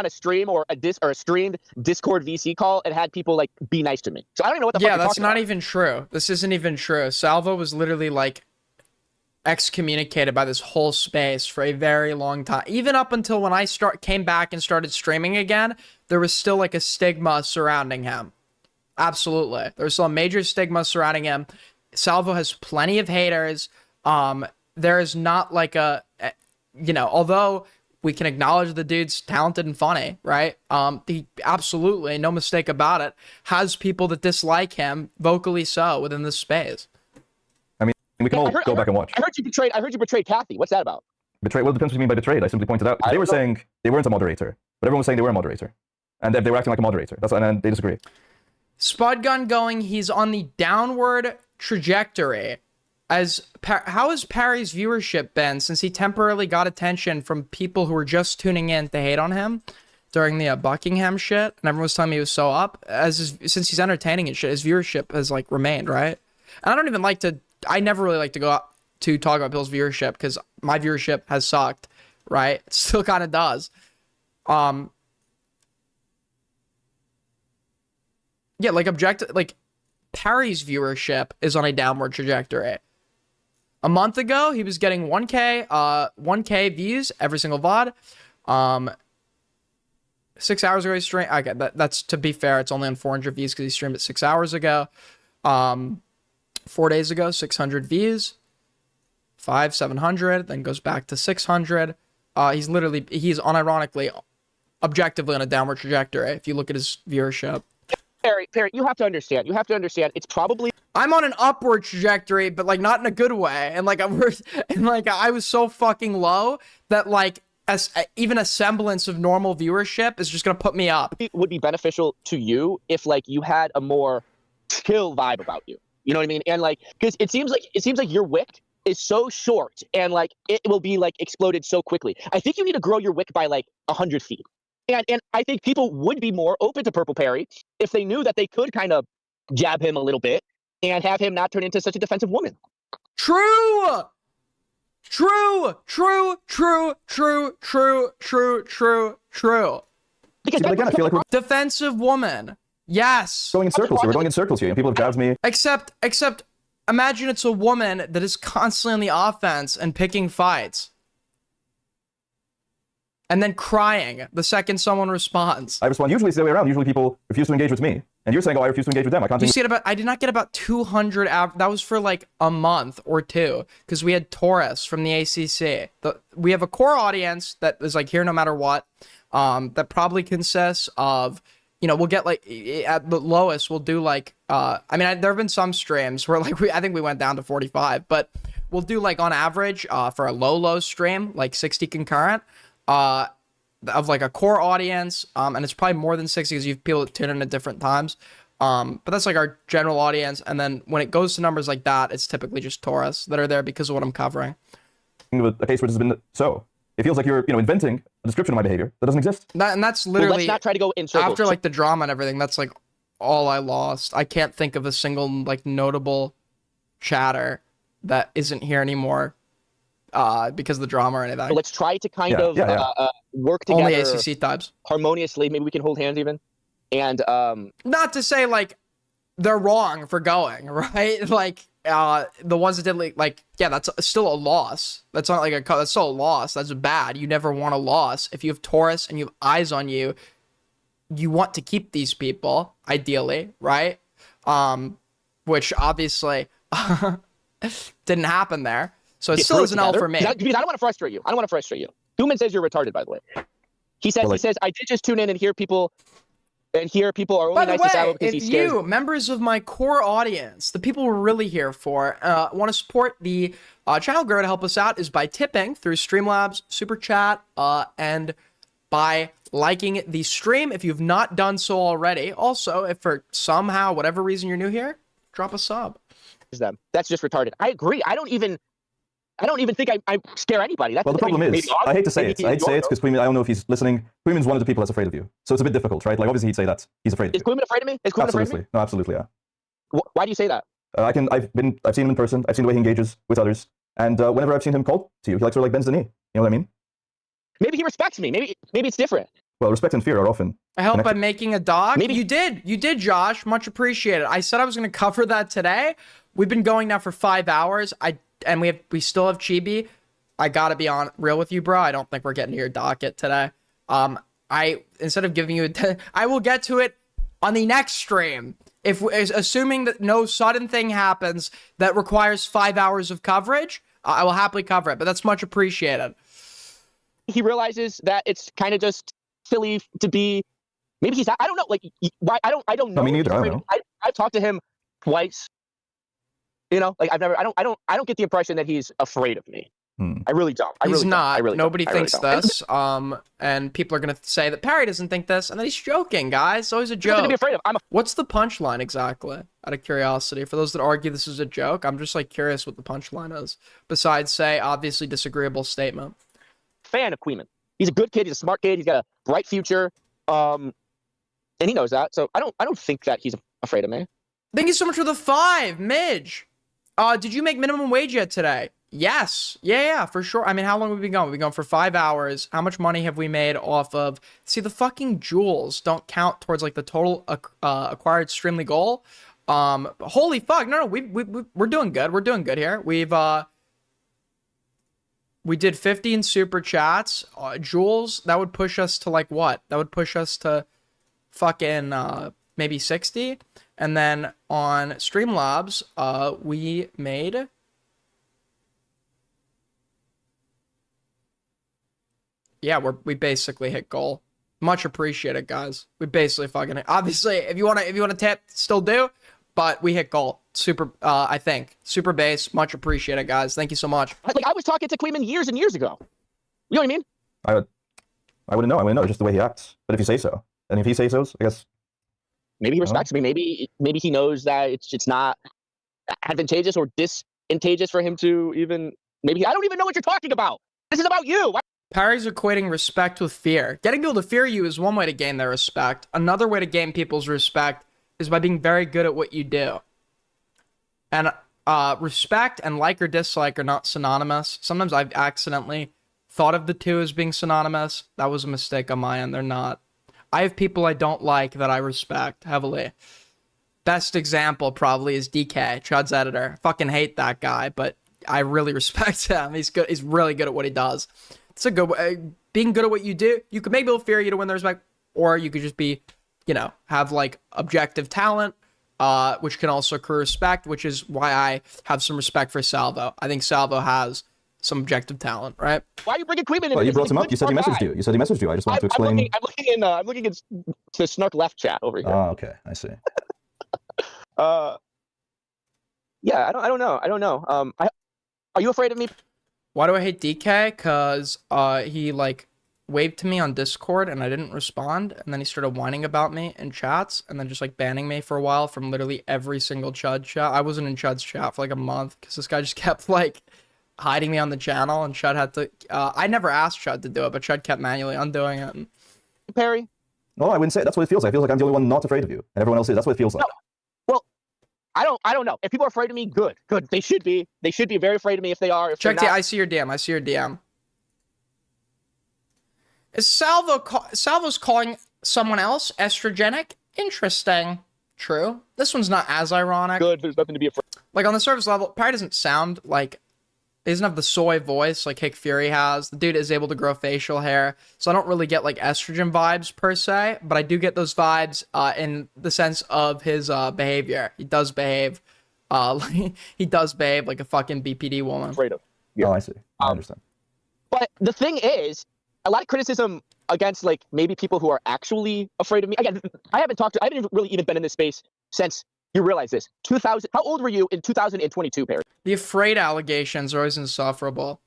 a stream or a streamed Discord VC call and had people like be nice to me. So I don't even know what the fuck you're talking about. Yeah, that's not even true. This isn't even true. Salvo was literally like excommunicated by this whole space for a very long time. Even up until when I came back and started streaming again, there was still like a stigma surrounding him. Absolutely. There's still a major stigma surrounding him. Salvo has plenty of haters. There is not like although we can acknowledge the dude's talented and funny, right? He absolutely, no mistake about it, has people that dislike him, vocally so, within this space. I mean, we can all go back and watch. I heard you betrayed Kathy. What's that about? Betrayed? Well, it depends what you mean by betrayed. I simply pointed out. They were saying they weren't a moderator, but everyone was saying they were a moderator. And they were acting like a moderator. And they disagree. Spud gun going, he's on the downward trajectory. How has Parry's viewership been since he temporarily got attention from people who were just tuning in to hate on him during the Buckingham shit, and everyone was telling me he was so up? Since he's entertaining and shit, his viewership has like remained, right? And I never really like to go out to talk about Bill's viewership because my viewership has sucked, right? It still kind of does. Yeah, like Parry's viewership is on a downward trajectory. A month ago, he was getting 1K views every single VOD. 6 hours ago, he streamed. Okay, that's, to be fair, it's only on 400 views because he streamed it 6 hours ago. 4 days ago, 600 views. 700, then goes back to 600. He's unironically, objectively on a downward trajectory if you look at his viewership. Perry, you have to understand. It's probably. I'm on an upward trajectory, but like not in a good way. And like I was so fucking low that like even a semblance of normal viewership is just gonna put me up. It would be beneficial to you if like you had a more chill vibe about you. You know what I mean? And like, because it seems like your wick is so short and like it will be like exploded so quickly. I think you need to grow your wick by like 100 feet. And I think people would be more open to Purple Perry if they knew that they could kind of jab him a little bit and have him not turn into such a defensive woman. True. See, but again, I feel like we're Defensive woman. Yes. going in circles here. We're going in circles here, and people have jabbed me. Except, imagine it's a woman that is constantly on the offense and picking fights. And then crying the second someone responds. I respond. Usually it's the other way around. Usually people refuse to engage with me. And you're saying, oh, I refuse to engage with them. I can't. You see it about, I did not get about 200, that was for like a month or two, because we had Taurus from the ACC. We have a core audience that is like here no matter what, that probably consists of, you know, we'll get like, at the lowest, we'll do like, I mean, there have been some streams where like, I think we went down to 45, but we'll do like on average, for a low stream, like 60 concurrent, of like a core audience, and it's probably more than 60 because you have people that tune in at different times, but that's like our general audience. And then when it goes to numbers like that, it's typically just Taurus that are there because of what I'm covering. A case which has been so. It feels like you're, you know, inventing a description of my behavior that doesn't exist. And that's literally, let's not try to go in circles. After like the drama and everything, that's like all I lost. I can't think of a single like notable chatter that isn't here anymore. Because of the drama or anything. Let's try to kind of work together. Only ACC types. Harmoniously. Maybe we can hold hands even. And not to say like they're wrong for going, right? Like the ones that did like yeah, that's still a loss. That's not like that's still a loss. That's bad. You never want a loss. If you have Taurus and you have eyes on you, you want to keep these people ideally, right? Which obviously didn't happen there. So it still is an L for me. Because I don't want to frustrate you. I don't want to frustrate you. Human says you're retarded, by the way. He says, I did just tune in and hear people are only nice to Salvo because he's scared. You, members of my core audience, the people we're really here for, want to support the channel grow to help us out is by tipping through Streamlabs, Super Chat, and by liking the stream if you've not done so already. Also, if for somehow, whatever reason you're new here, drop a sub. Them. That's just retarded. I agree. I don't even think I scare anybody. That's well, the problem is, I hate to say it. I hate to say it because Queeman, I don't know if he's listening. Queeman's one of the people that's afraid of you. So it's a bit difficult, right? Like, obviously, he'd say that. He's afraid of you. Is Queeman afraid of me? Is Queeman afraid of me? No, absolutely, yeah. Why do you say that? I've seen him in person. I've seen the way he engages with others. And whenever I've seen him call to you, he like sort of like bends the knee. You know what I mean? Maybe he respects me. Maybe it's different. Well, respect and fear are often. I helped by making a doc. Maybe you did, Josh. Much appreciated. I said I was going to cover that today. We've been going now for 5 hours. We still have Chibi. I gotta be real with you, bro. I don't think we're getting to your docket today. Instead of giving you I will get to it on the next stream. Assuming that no sudden thing happens that requires 5 hours of coverage, I will happily cover it. But that's much appreciated. He realizes that it's kind of just silly to be. Maybe he's. I don't know. Like, why? I don't know. Me neither. I don't know. I've talked to him twice. You know, like I don't get the impression that he's afraid of me. I really don't. He's not. Nobody thinks this. And people are gonna say that Perry doesn't think this, and that he's joking, guys. It's always a joke. To be afraid of. What's the punchline exactly? Out of curiosity, for those that argue this is a joke, I'm just like curious what the punchline is. Besides, say obviously disagreeable statement. Fan of Queeman. He's a good kid. He's a smart kid. He's got a bright future. And he knows that. So I don't think that he's afraid of me. Thank you so much for the 5, Midge. Did you make minimum wage yet today? Yes. Yeah, for sure. I mean, how long have we been going? We've been going for 5 hours. How much money have we made off of... See, the fucking jewels don't count towards, like, the total acquired Streamly goal. Holy fuck. No, we're doing good. We're doing good here. We did 50 in Super Chats. Jewels, that would push us to, like, what? That would push us to fucking maybe 60. And then on Streamlabs, we made... Yeah, we basically hit goal. Much appreciated, guys. We basically fucking hit. Obviously, if you wanna tip, still do. But we hit goal. Super, I think. Super base. Much appreciated, guys. Thank you so much. Like, I was talking to Queeman years and years ago. You know what I mean? I wouldn't know. I wouldn't know. It's just the way he acts. But if you say so, and if he says so, I guess. Maybe he respects me. Maybe he knows that it's not advantageous or disadvantageous for him to even. Maybe I don't even know what you're talking about. This is about you. Parry's equating respect with fear. Getting people to fear you is one way to gain their respect. Another way to gain people's respect is by being very good at what you do. And respect and like or dislike are not synonymous. Sometimes I've accidentally thought of the two as being synonymous. That was a mistake on my end. They're not. I have people I don't like that I respect heavily. Best example probably is DK, Chud's editor. Fucking hate that guy, but I really respect him. He's good. He's really good at what he does. It's a good way. Being good at what you do, you could make people fear you to win their respect, or you could just be, you know, have like objective talent, which can also accrue respect, which is why I have some respect for Salvo. I think Salvo has some objective talent, right? Why are you bringing Queeman in? Well, you brought him up. You said he messaged you. You said he messaged you. I just wanted to explain. I'm looking at the Snark left chat over here. Oh, okay. I see. Yeah, I don't know. Are you afraid of me? Why do I hate DK? Cause he like waved to me on Discord and I didn't respond, and then he started whining about me in chats, and then just like banning me for a while from literally every single Chud chat. I wasn't in Chud's chat for like a month because this guy just kept like hiding me on the channel, and Chud had to. I never asked Chud to do it, but Chud kept manually undoing it. And... Perry? No, I wouldn't say it. That's what it feels like. It feels like I'm the only one not afraid of you, and everyone else is. That's what it feels like. No. Well, I don't know. If people are afraid of me, good. They should be. They should be very afraid of me if they are. If Check they're not... I see your DM. I see your DM. Is Salvo's calling someone else estrogenic? Interesting. True. This one's not as ironic. Good. There's nothing to be afraid. Like on the surface level, Perry doesn't sound like. He doesn't have the soy voice like Hick Fury has. The dude is able to grow facial hair, so I don't really get like estrogen vibes per se, but I do get those vibes in the sense of his behavior. He does behave, he does behave like a fucking BPD woman. Afraid of. Yeah. Oh, I see. I understand. But the thing is, a lot of criticism against like maybe people who are actually afraid of me. Again, I haven't really even been in this space since. You realize this. 2000. How old were you in 2022, Perry? The afraid allegations are always insufferable.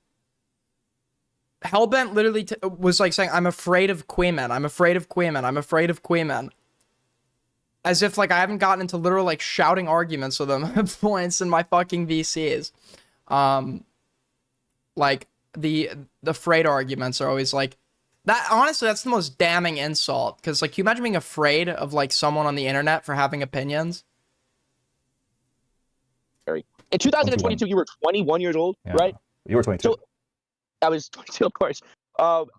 Hellbent literally was like saying, I'm afraid of Queeman. I'm afraid of Queeman. I'm afraid of Queeman. As if like I haven't gotten into literal like shouting arguments with him at points in my fucking VCs. Like the afraid arguments are always like that. Honestly, that's the most damning insult. Because like, you imagine being afraid of like someone on the internet for having opinions. In 2022, you were 21 years old, right? You were 22. So, I was 22, of course.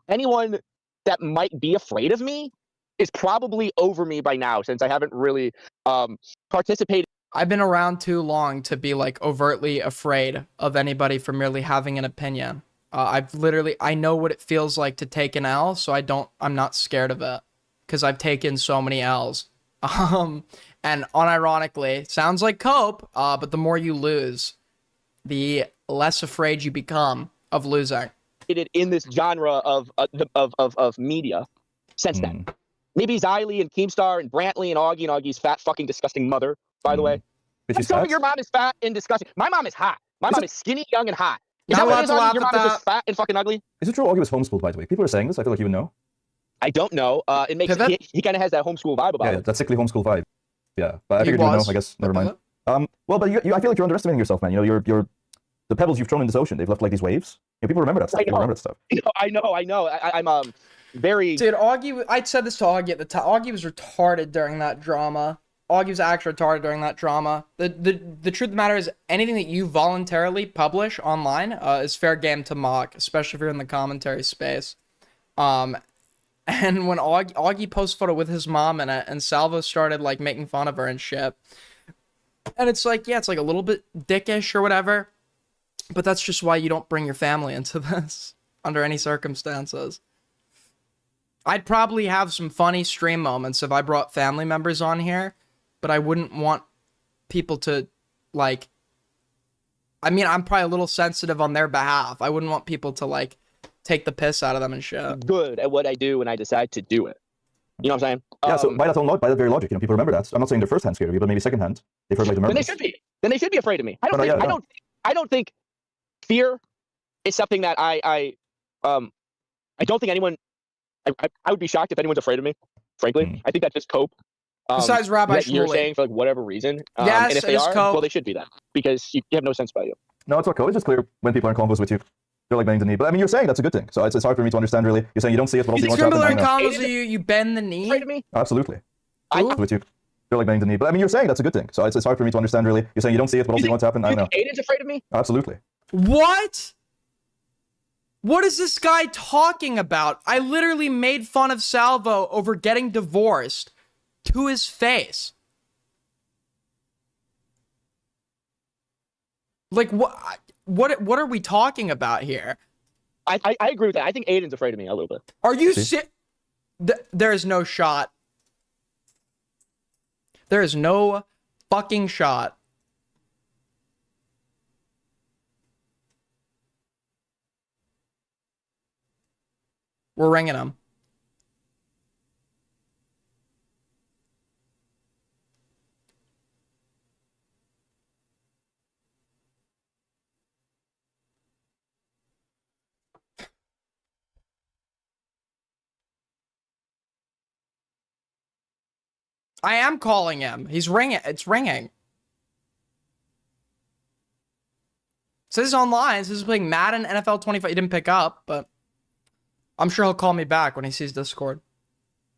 Anyone that might be afraid of me is probably over me by now, since I haven't really participated. I've been around too long to be like overtly afraid of anybody for merely having an opinion. I know what it feels like to take an L, so I'm not scared of it because I've taken so many L's. And unironically, sounds like cope, but the more you lose, the less afraid you become of losing. In this genre of media since then. Maybe Xylee and Keemstar and Brantley and Augie's fat fucking disgusting mother, by the way. I'm sorry your mom is fat and disgusting. My mom is hot. My mom is skinny, young, and hot. Is that what it is, Augie? Your mom is just fat and fucking ugly? Is it true Augie was homeschooled, by the way? People are saying this. I feel like you would know. I don't know. It makes he kind of has that homeschool vibe about it. Yeah, that sickly homeschool vibe. Yeah, but I figured you would know. I guess never mind. Well, but I feel like you're underestimating yourself, man. You know, the pebbles you've thrown in this ocean, they've left like these waves. You know, people remember that stuff. People remember that stuff. I know. I'm very. Dude, Augie. I said this to Augie at the time. Augie was retarded during that drama. Augie was actually retarded during that drama. The truth of the matter is, anything that you voluntarily publish online is fair game to mock, especially if you're in the commentary space. And when Augie posts photo with his mom in it, and Salvo started like making fun of her and shit, and it's like, yeah, it's like a little bit dickish or whatever, but that's just why you don't bring your family into this under any circumstances. I'd probably have some funny stream moments if I brought family members on here, but I wouldn't want people to like. I mean, I'm probably a little sensitive on their behalf. I wouldn't want people to like take the piss out of them and shit. Good at what I do when I decide to do it. You know what I'm saying? Yeah, so by that very logic, you know, people remember that. I'm not saying they're first hand scared of you, but maybe second hand. They've heard like the murmurs. Then they should be afraid of me. I don't think fear is something that I don't think anyone. I would be shocked if anyone's afraid of me. Frankly, I think that's just cope. Besides Rabbi that you're saying for like whatever reason. Yes, and if they are, well, they should be that because you have no sense about you. No, it's not cope. It's just clear when people are in convos with you. They're like bending the knee, but I mean, you're saying that's a good thing. So it's hard for me to understand. Really, you're saying you don't see it, but also you want to happen. Combos, you bend the knee. Afraid of me? Absolutely. With you, they're like bending the knee, but I mean, you're saying that's a good thing. So it's hard for me to understand. Really, you're saying you don't see it, but also you want to happen. I don't know. Aiden's afraid of me? Absolutely. What? What is this guy talking about? I literally made fun of Salvo over getting divorced to his face. Like, what are we talking about here? I agree with that. I think Aiden's afraid of me a little bit. Are you there is no shot. There is no fucking shot. We're ringing him. I am calling him. He's ringing. It's ringing. It says online. It says playing Madden NFL 25. He didn't pick up, but I'm sure he'll call me back when he sees Discord.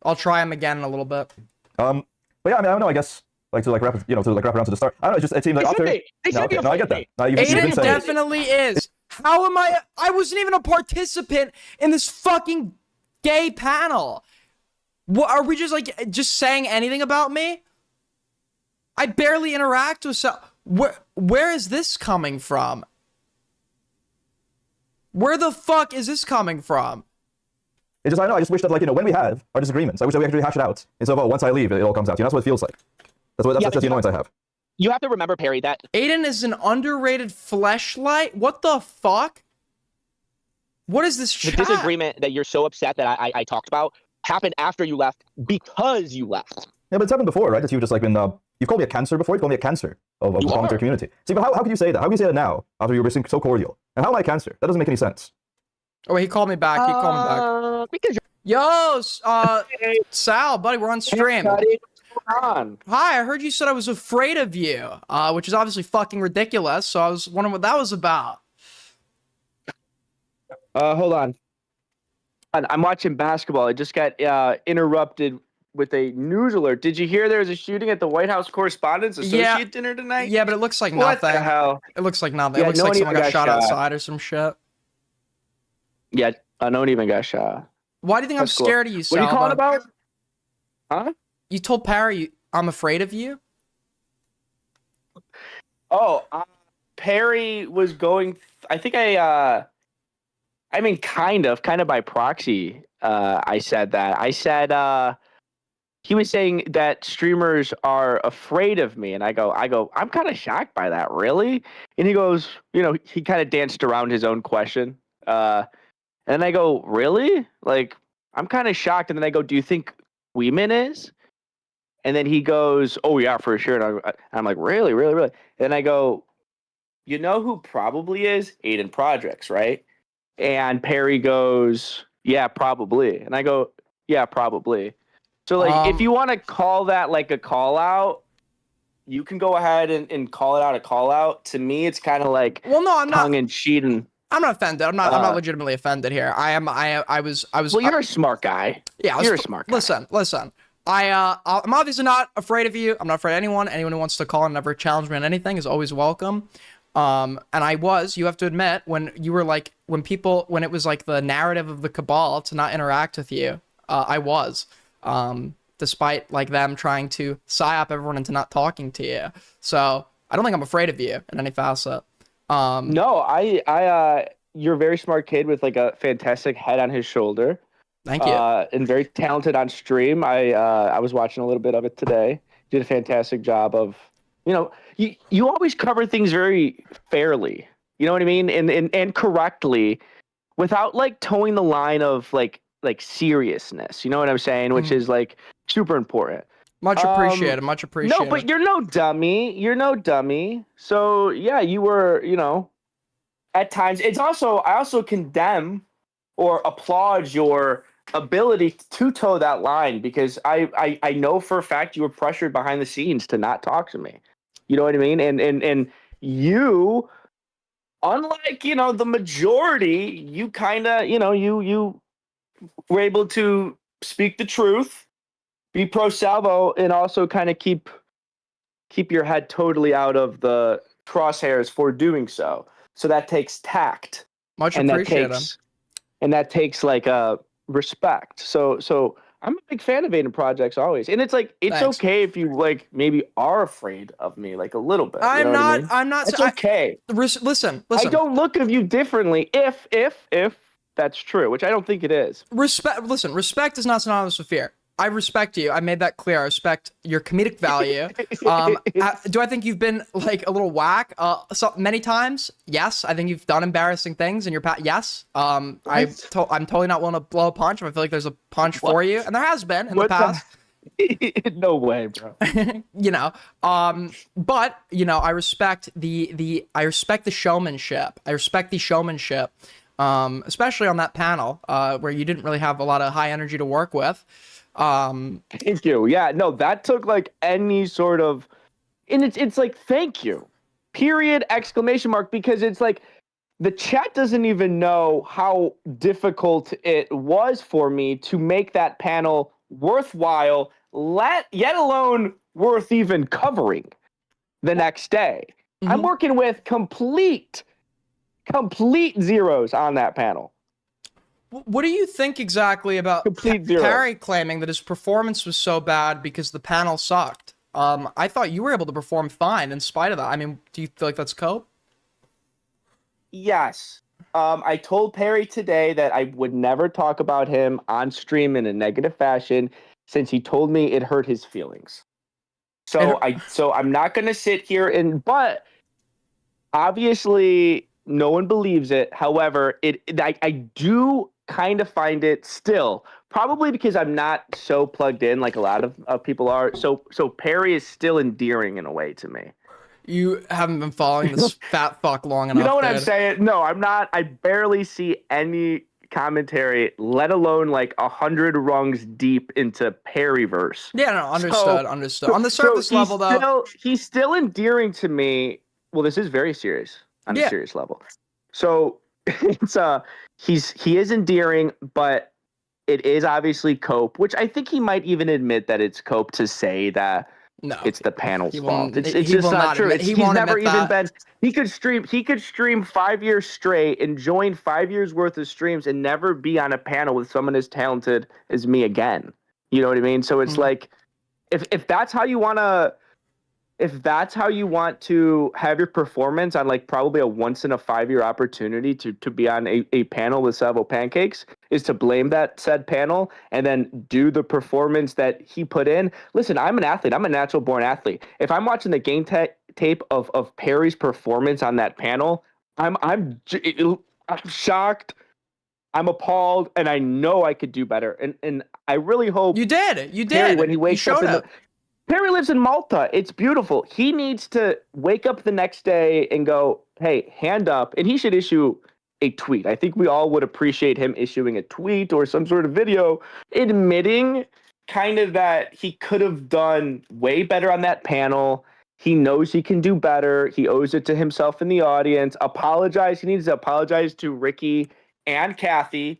I'll try him again in a little bit. But yeah, I mean, I don't know. I guess to wrap around to the start. I don't know. It seems like after. No, I get that. Aiden definitely is. How am I? I wasn't even a participant in this fucking gay panel. What are we just saying anything about me? I barely interact with where is this coming from? Where the fuck is this coming from? It's just I just wish that when we have our disagreements, I wish that we actually hash it out instead of once I leave it all comes out. That's what it feels like. That's the annoyance I have. You have to remember, Perry, that Aiden is an underrated fleshlight. What the fuck? What is this chat? The disagreement that you're so upset that I talked about happened after you left because you left. Yeah, but it's happened before, right? That you've just been you've called me a cancer before. You called me a cancer of the volunteer community. See, but how can you say that? How can you say that now after you were so cordial? And how am I a cancer? That doesn't make any sense. Oh, wait, he called me back. He called me back. Because yo, Sal, buddy, we're on stream. Hey, buddy, what's going on? Hi, I heard you said I was afraid of you, which is obviously fucking ridiculous. So I was wondering what that was about. Hold on. I'm watching basketball. I just got interrupted with a news alert. Did you hear there was a shooting at the White House Correspondents' Associate dinner tonight? Yeah, but it looks like what nothing. The hell? It looks like nothing. Yeah, it looks no like one someone even got shot shot outside or some shit. Yeah, no one even got shot. Why do you think That's I'm scared cool. of you, What are you Salvo? calling about? Huh? You told Perry I'm afraid of you? Oh, Perry was going. I think I mean, kind of by proxy. I said that. I said he was saying that streamers are afraid of me, and I go, I'm kind of shocked by that, really. And he goes, he kind of danced around his own question. And I go, really? Like, I'm kind of shocked. And then I go, do you think Weeman is? And then he goes, oh yeah, for sure. And I'm like, really, really, really? And I go, you know who probably is? Aiden Projects, right? And Perry goes, yeah, probably. And I go, yeah, probably. So, like, if you want to call that, like, a call-out, you can go ahead and call it out a call-out. To me, it's kind of like I'm tongue-in-cheek. I'm not offended. I'm not legitimately offended here. I was. Well, you're a smart guy. Yeah, you're a smart guy. Listen. I'm obviously not afraid of you. I'm not afraid of anyone. Anyone who wants to call and never challenge me on anything is always welcome. And you have to admit, when you were like, when it was like the narrative of the cabal to not interact with you, I was, despite like them trying to psyop everyone into not talking to you. So I don't think I'm afraid of you in any facet. No, you're a very smart kid with like a fantastic head on his shoulder. Thank you. And very talented on stream. I was watching a little bit of it today. Did a fantastic job of, you always cover things very fairly. You know what I mean? And correctly, without like towing the line of like seriousness. You know what I'm saying? Which is like super important. Much appreciated. Much appreciated. No, but you're no dummy. You're no dummy. So yeah, you were, at times. I also condemn or applaud your ability to toe that line, because I know for a fact you were pressured behind the scenes to not talk to me. You know what I mean? And you, unlike, the majority, you kind of, you were able to speak the truth, be pro Salvo, and also kind of keep your head totally out of the crosshairs for doing so. So that takes tact. Much and appreciated. That takes and that takes like respect. So I'm a big fan of Aiden projects always, and it's like it's Thanks. okay if you like maybe are afraid of me like a little bit. I'm you know not. What I mean? I'm not. It's okay. Listen. I don't look of you differently if that's true, which I don't think it is. Respect. Listen. Respect is not synonymous with fear. I respect you. I made that clear. I respect your comedic value. Do I think you've been like a little whack many times? Yes. I think you've done embarrassing things in your past. Yes. I'm totally not willing to blow a punch. I feel like there's a punch for you, and there has been in the past. No way, bro. You know, but you know, I respect the showmanship. I respect the showmanship, especially on that panel where you didn't really have a lot of high energy to work with. Thank you. Yeah, no, that took like any sort of, and it's like thank you, period, exclamation mark, because it's like the chat doesn't even know how difficult it was for me to make that panel worthwhile, yet alone worth even covering the next day. I'm working with complete zeros on that panel. What do you think exactly about Perry claiming that his performance was so bad because the panel sucked? I thought you were able to perform fine in spite of that. I mean, do you feel like that's cope? Yes. I told Perry today that I would never talk about him on stream in a negative fashion since he told me it hurt his feelings. So I'm not going to sit here but obviously no one believes it. However, I do kind of find it still, probably because I'm not so plugged in like a lot of people are. So Perry is still endearing in a way to me. You haven't been following this fat fuck long enough. You know what dude. I'm saying? No, I'm not. I barely see any commentary, let alone like 100 rungs deep into Perryverse. Yeah, no, understood. On the surface level, though, he's still endearing to me. Well, this is very serious on a serious level. So it's he is endearing, but it is obviously cope, which I think he might even admit that it's cope to say that it's the panel's fault. It's just not true. He's never even been. He could stream 5 years straight and join 5 years worth of streams and never be on a panel with someone as talented as me again. You know what I mean? So it's like, if that's how you want to. If that's how you want to have your performance on like probably a once in a 5 year opportunity to be on a panel with Salvo Pancakes is to blame that said panel and then do the performance that he put in. Listen, I'm an athlete. I'm a natural born athlete. If I'm watching the game tape of Perry's performance on that panel, I'm shocked. I'm appalled, and I know I could do better. And I really hope you did. Perry, when he wakes up Perry lives in Malta. It's beautiful. He needs to wake up the next day and go, hey, hand up. And he should issue a tweet. I think we all would appreciate him issuing a tweet or some sort of video admitting kind of that he could have done way better on that panel. He knows he can do better. He owes it to himself and the audience. Apologize. He needs to apologize to Ricky and Kathy.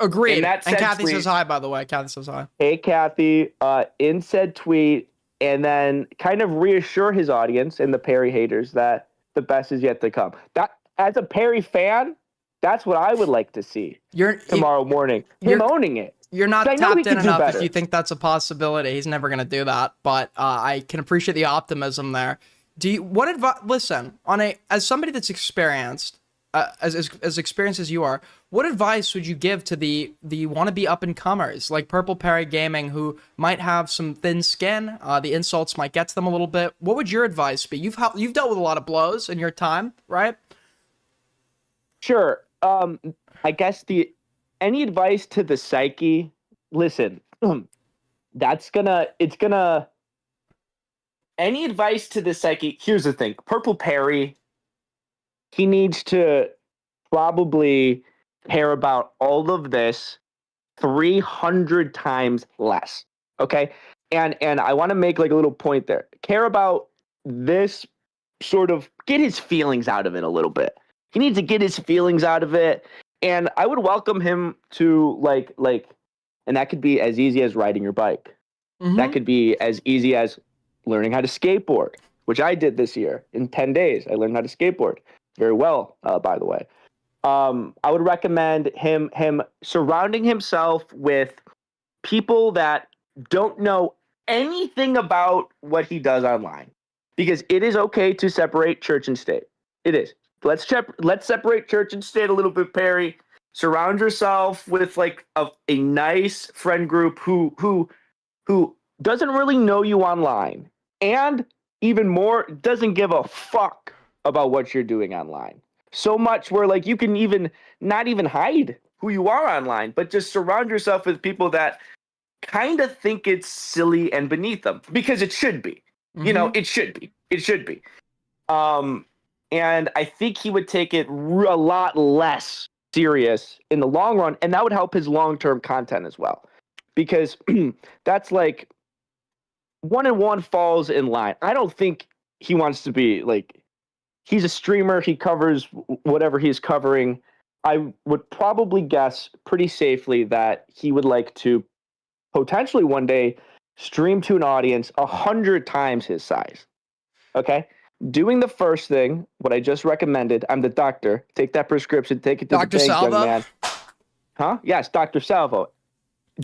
Agreed. And Kathy says hi, by the way. Kathy says hi. Hey, Kathy, in said tweet, and then kind of reassure his audience and the Perry haters that the best is yet to come. That, as a Perry fan, that's what I would like to see tomorrow morning. Him owning it. You're not tapped in enough if you think that's a possibility. He's never going to do that, but I can appreciate the optimism there. Listen, as somebody that's experienced, as experienced as you are, what advice would you give to the wannabe up-and-comers like Purple Perry Gaming who might have some thin skin? The insults might get to them a little bit. What would your advice be? You've dealt with a lot of blows in your time, right? Sure. I guess any advice to the psyche, listen, any advice to the psyche, here's the thing. Purple Perry, he needs to probably care about all of this 300 times less. Okay. And I want to make like a little point there. Care about this, sort of get his feelings out of it a little bit. He needs to get his feelings out of it. And I would welcome him to like, and that could be as easy as riding your bike. Mm-hmm. That could be as easy as learning how to skateboard, which I did this year in 10 days. I learned how to skateboard very well, by the way. I would recommend him surrounding himself with people that don't know anything about what he does online, because it is okay to separate church and state. It is. Let's separate church and state a little bit, Perry. Surround yourself with like a nice friend group who doesn't really know you online, and even more, doesn't give a fuck about what you're doing online. So much where like you can even not even hide who you are online, but just surround yourself with people that kind of think it's silly and beneath them, because it should be. You know, it should be. It should be. And I think he would take it a lot less serious in the long run, and that would help his long-term content as well, because that's like 1-1 falls in line. I don't think he wants to be like, he's a streamer, he covers whatever he's covering. I would probably guess pretty safely that he would like to potentially one day stream to an audience 100 times his size. Okay? Doing the first thing, what I just recommended, I'm the doctor. Take that prescription, take it to Dr. the bank, Salvo? young man. Huh? Yes, Dr. Salvo.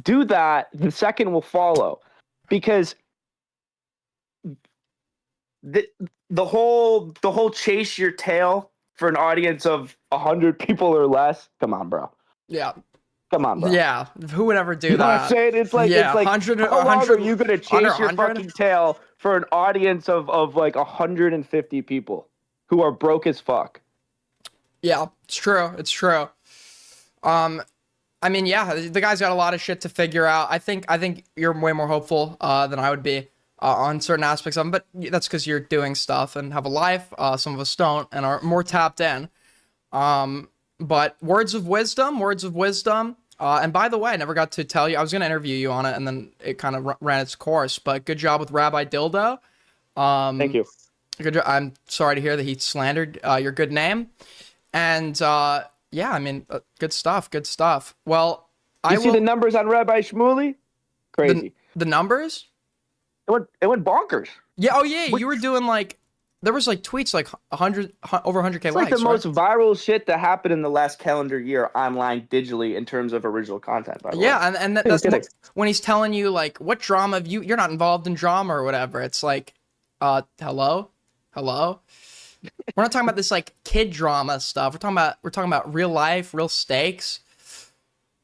Do that, the second will follow. Because the whole chase your tail for an audience of 100 people or less, come on, bro. Yeah. Come on, bro. Yeah, who would ever do You know what that? I'm saying? It's like, yeah, it's like 100, how long are you gonna chase under your 100? fucking tail for an audience of like 150 people who are broke as fuck? Yeah, it's true. It's true. I mean, yeah, the guy's got a lot of shit to figure out. I think you're way more hopeful than I would be on certain aspects of him, but that's because you're doing stuff and have a life. Some of us don't and are more tapped in. But words of wisdom. And by the way, I never got to tell you, I was going to interview you on it, and then it kind of ran its course, but good job with Rabbi Dildo. Thank you. Good job. I'm sorry to hear that he slandered your good name. And yeah, I mean, good stuff. Well, You see the numbers on Rabbi Shmuley? Crazy. The numbers? It went bonkers. Yeah, oh yeah, you were doing like, there was like tweets like 100, over 100K It's likes, like the right? most viral shit that happened in the last calendar year online digitally in terms of original content, by the way. Yeah, and that's when he's telling you like, what drama have you're not involved in drama or whatever. It's like, hello? We're not talking about this like kid drama stuff. We're talking about real life, real stakes.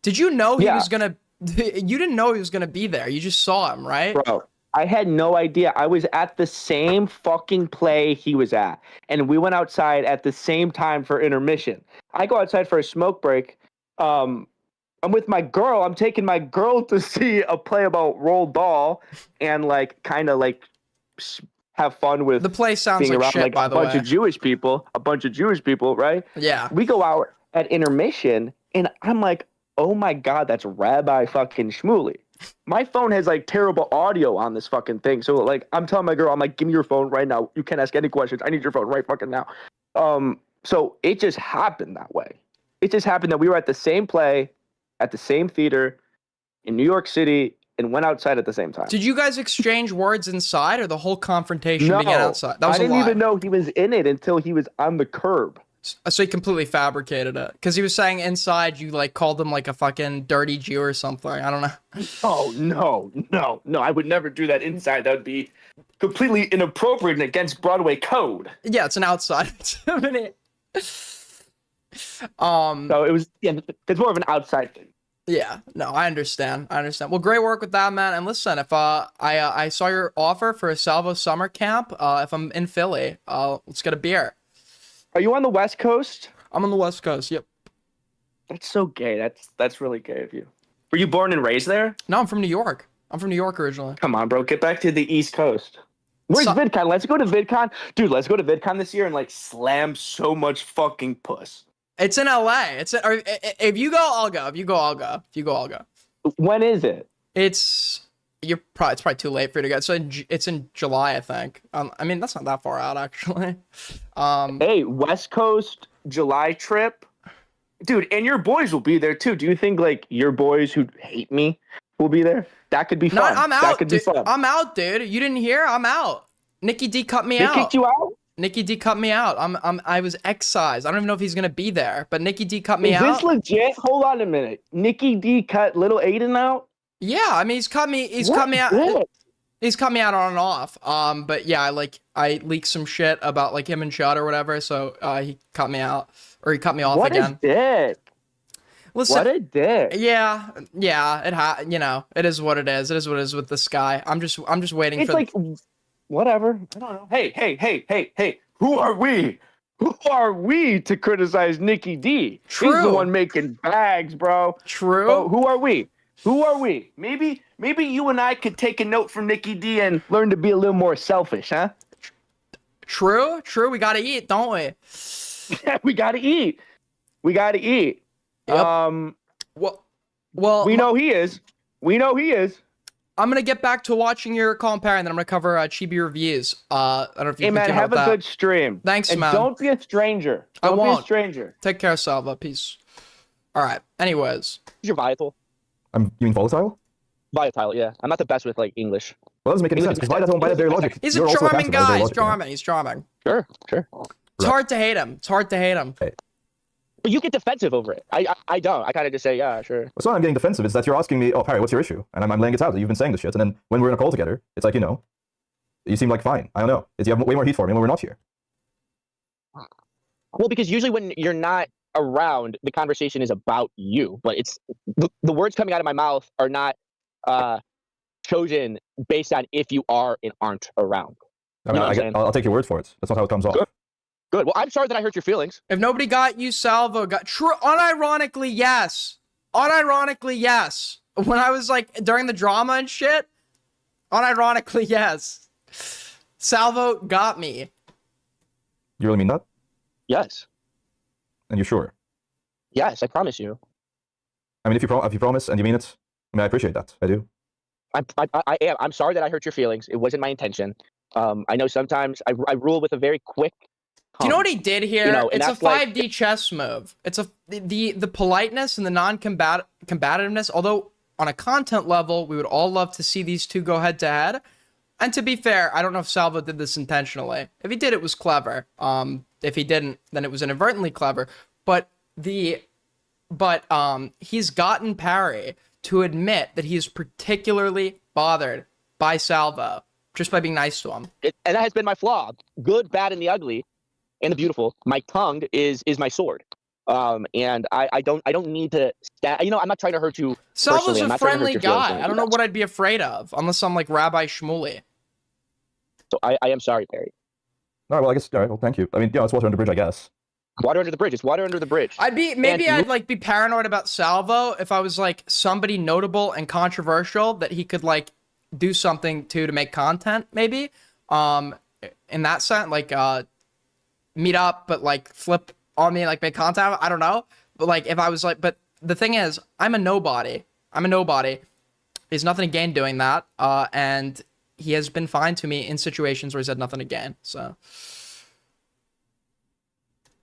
Did you know he was gonna? You didn't know he was gonna be there. You just saw him, right? Bro, I had no idea. I was at the same fucking play he was at, and we went outside at the same time for intermission. I go outside for a smoke break. I'm with my girl. I'm taking my girl to see a play about Roald Dahl, and like kind of like have fun with the play. Sounds being like around shit, like by a the bunch way. of Jewish people, right? Yeah. We go out at intermission, and I'm like, oh my god, that's Rabbi fucking Shmuley. My phone has like terrible audio on this fucking thing, so like I'm telling my girl, I'm like, give me your phone right now. You can't ask any questions. I need your phone right fucking now. So it just happened that way. It just happened that we were at the same play, at the same theater, in New York City, and went outside at the same time. Did you guys exchange words inside, or the whole confrontation No, began outside? That was I didn't a lie. even know he was in it until he was on the curb. So he completely fabricated it, because he was saying inside you like called him like a fucking dirty Jew or something. I don't know. Oh no! I would never do that inside. That would be completely inappropriate and against Broadway code. Yeah, it's an outside activity. So it was. Yeah, it's more of an outside thing. Yeah, no, I understand. Well, great work with that, man. And listen, if I saw your offer for a Salvo summer camp, if I'm in Philly, let's get a beer. Are you on the West Coast? I'm on the West Coast. Yep. That's so gay. That's really gay of you. Were you born and raised there? No, I'm from New York. I'm from New York originally. Come on, bro. Get back to the East Coast. Where's VidCon? Let's go to VidCon. Dude, let's go to VidCon this year and like slam so much fucking puss. It's in LA. If you go, I'll go. If you go, I'll go. If you go, I'll go. When is it? It's probably too late for you to go. So it's in July, I think. I mean, that's not that far out actually. Hey, West Coast July trip, dude, and your boys will be there too. Do you think like your boys who hate me will be there? That could be fun. I'm out. That could be fun. I'm out, dude. You didn't hear? I'm out. Nikki D cut me They out. kicked you out? Nikki D cut me out. I was excised. I don't even know if he's gonna be there, but Nikki D cut me Is out. this legit? Hold on a minute. Nikki D cut little Aiden out? Yeah, I mean he's cut me. He's What cut me out. dick? He's cut me out on and off. But yeah, I leaked some shit about like him and Chud or whatever. So he cut me out, or he cut me off What again. a dick. Listen, What a dick. Yeah, it is what it is. It is what it is with this guy. I'm just waiting It's for. like, whatever. I don't know. Hey. Who are we? Who are we to criticize Nikki D? He's the True. one making bags, bro. True. Oh, who are we? Who are we? Maybe you and I could take a note from Nikki D and learn to be a little more selfish, huh? True. We gotta eat, don't we? We gotta eat. We gotta eat. Yep. Well, we know he is. We know he is. I'm gonna get back to watching your commentary, and then I'm gonna cover Chibireviews. I don't know if you Hey can man, keep have up a with good that. stream. Thanks, and man. Don't be a stranger. I Don't be won't. a stranger. Take care, Salvo. Peace. All right. Anyways. You're volatile. You mean volatile? Volatile, yeah. I'm not the best with like English. Well, that doesn't make any sense. Because volatile by that very logic. He's you're a also charming passive by that very guy. He's logic, you know? charming. He's charming. Sure. It's hard to hate him. It's hard to hate him. Hey. But you get defensive over it. I don't. I kind of just say, yeah, sure. It's not I'm getting defensive. It's that you're asking me, oh, Parry, what's your issue? And I'm laying it out that you've been saying this shit. And then when we're in a call together, it's like, you seem like fine. I don't know. You have way more heat for me when we're not here. Well, because usually when you're not around, the conversation is about you. But it's the words coming out of my mouth are not chosen based on if you are and aren't around. I mean, I'll take your word for it. That's not how it comes off. Good. Well, I'm sorry that I hurt your feelings. If nobody got you, Salvo got true. Unironically, yes. Unironically, yes. When I was like during the drama and shit, unironically, yes. Salvo got me. You really mean that? Yes. And you're sure? Yes, I promise you. I mean, if you promise and you mean it, I mean, I appreciate that. I do. I am. I'm sorry that I hurt your feelings. It wasn't my intention. I know sometimes I rule with a very quick. Do you know what he did here? It's a that's 5D chess move. It's the politeness and the non-combativeness. Although on a content level, we would all love to see these two go head to head. And to be fair, I don't know if Salvo did this intentionally. If he did, it was clever. If he didn't, then it was inadvertently clever. But he's gotten Parry to admit that he is particularly bothered by Salvo just by being nice to him. And that has been my flaw. Good, bad, and the ugly, and the beautiful. My tongue is my sword. And I don't need to. I'm not trying to hurt you. Salvo's I'm a not trying to hurt friendly your feelings guy. I don't know what I'd be afraid of, unless I'm like Rabbi Shmuley. So I am sorry, Perry. All right, well, I guess, all right, well, thank you. I mean, it's water under the bridge, I guess. Water under the bridge. It's water under the bridge. I'd like be paranoid about Salvo if I was like somebody notable and controversial that he could like do something to make content, maybe. In that sense, like meet up, but like flip on me, like make content. I don't know, but like if I was like, but the thing is, I'm a nobody. There's nothing to gain doing that, and he has been fine to me in situations where he's had nothing to gain. So.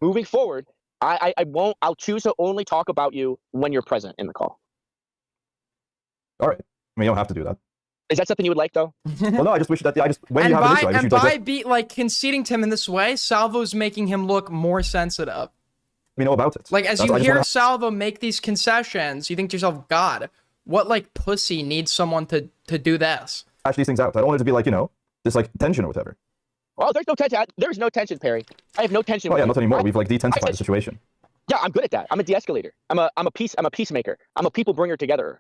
Moving forward, I won't. I'll choose to only talk about you when you're present in the call. All right. I mean, you don't have to do that. Is that something you would like, though? Well, no, I just wish that when you have an issue, I wish you'd by conceding to him in this way, Salvo's making him look more sensitive. We know about it. Like as you hear Salvo make these concessions, you think to yourself, God, what like pussy needs someone to do this? Hash these things out. I don't want it to be like this like tension or whatever. Oh, there's no tension. There's no tension, Perry. I have no tension. Oh yeah, not anymore. We've like detensified the situation. Yeah, I'm good at that. I'm a de-escalator. I'm a peacemaker. I'm a people bringer together.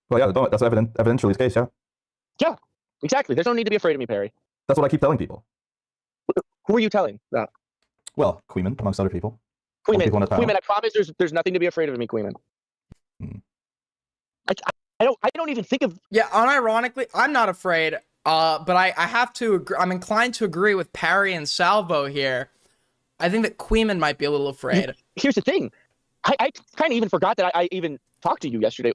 Well, yeah, that's evidentially the case, yeah. Yeah, exactly. There's no need to be afraid of me, Perry. That's what I keep telling people. Who are you telling that? Well, Queeman, amongst other people. Queeman, I promise there's nothing to be afraid of me, Queeman. I don't even think of. Yeah, unironically, I'm not afraid. But I have to agree. I'm inclined to agree with Parry and Salvo here. I think that Queeman might be a little afraid. Here's the thing. I kind of even forgot that I even talked to you yesterday.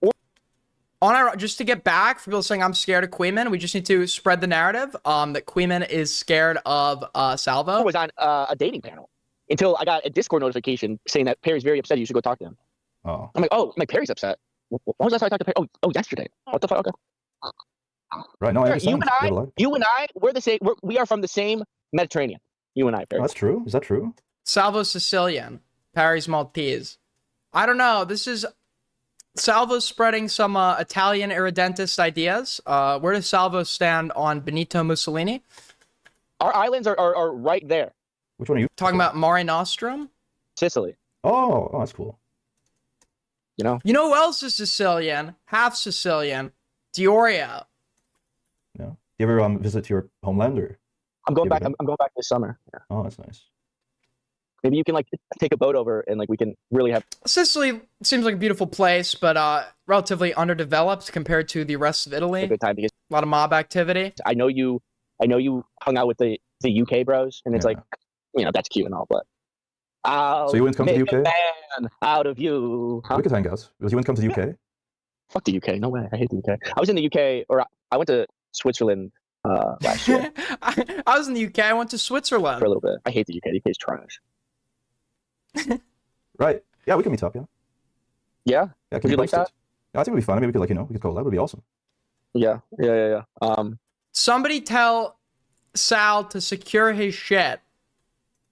Just to get back for people saying I'm scared of Queeman, we just need to spread the narrative that Queeman is scared of Salvo. I was on a dating panel until I got a Discord notification saying that Perry's very upset. You should go talk to him. Oh. I'm like, Perry's upset. When was the last time I talked to Perry? Oh, yesterday. What the fuck? Okay. Right. No, I understand. You and I, we're the same. We are from the same Mediterranean. You and I, Perry. Oh, that's true. Is that true? Salvo's Sicilian. Parry's Maltese. I don't know. This is Salvo's spreading some Italian irredentist ideas. Where does Salvo stand on Benito Mussolini? Our islands are right there. Which one are you talking about? Mare Nostrum? Sicily. Oh, that's cool. You know who else is Sicilian? Half Sicilian. Diorio. Yeah. You ever visit your homeland or? I'm going back. I'm going back this summer. Yeah. Oh, that's nice. Maybe you can like take a boat over and like we can really have. Sicily seems like a beautiful place, but relatively underdeveloped compared to the rest of Italy. A good time because a lot of mob activity. I know you hung out with the UK bros, and it's like, that's cute and all, but. So you wouldn't come to the UK? Man out of you. Huh? We could hang out. You wouldn't come to the UK? Fuck the UK. No way. I hate the UK. I was in the UK, or I went to Switzerland last year. I was in the UK. I went to Switzerland for a little bit. I hate the UK. The UK is trash. Right. Yeah, we can meet up. Yeah. Yeah. Yeah. Would you like that? Yeah, I think it'd be fun. Maybe we could we could call that. Would be awesome. Yeah. Somebody tell Sal to secure his shit.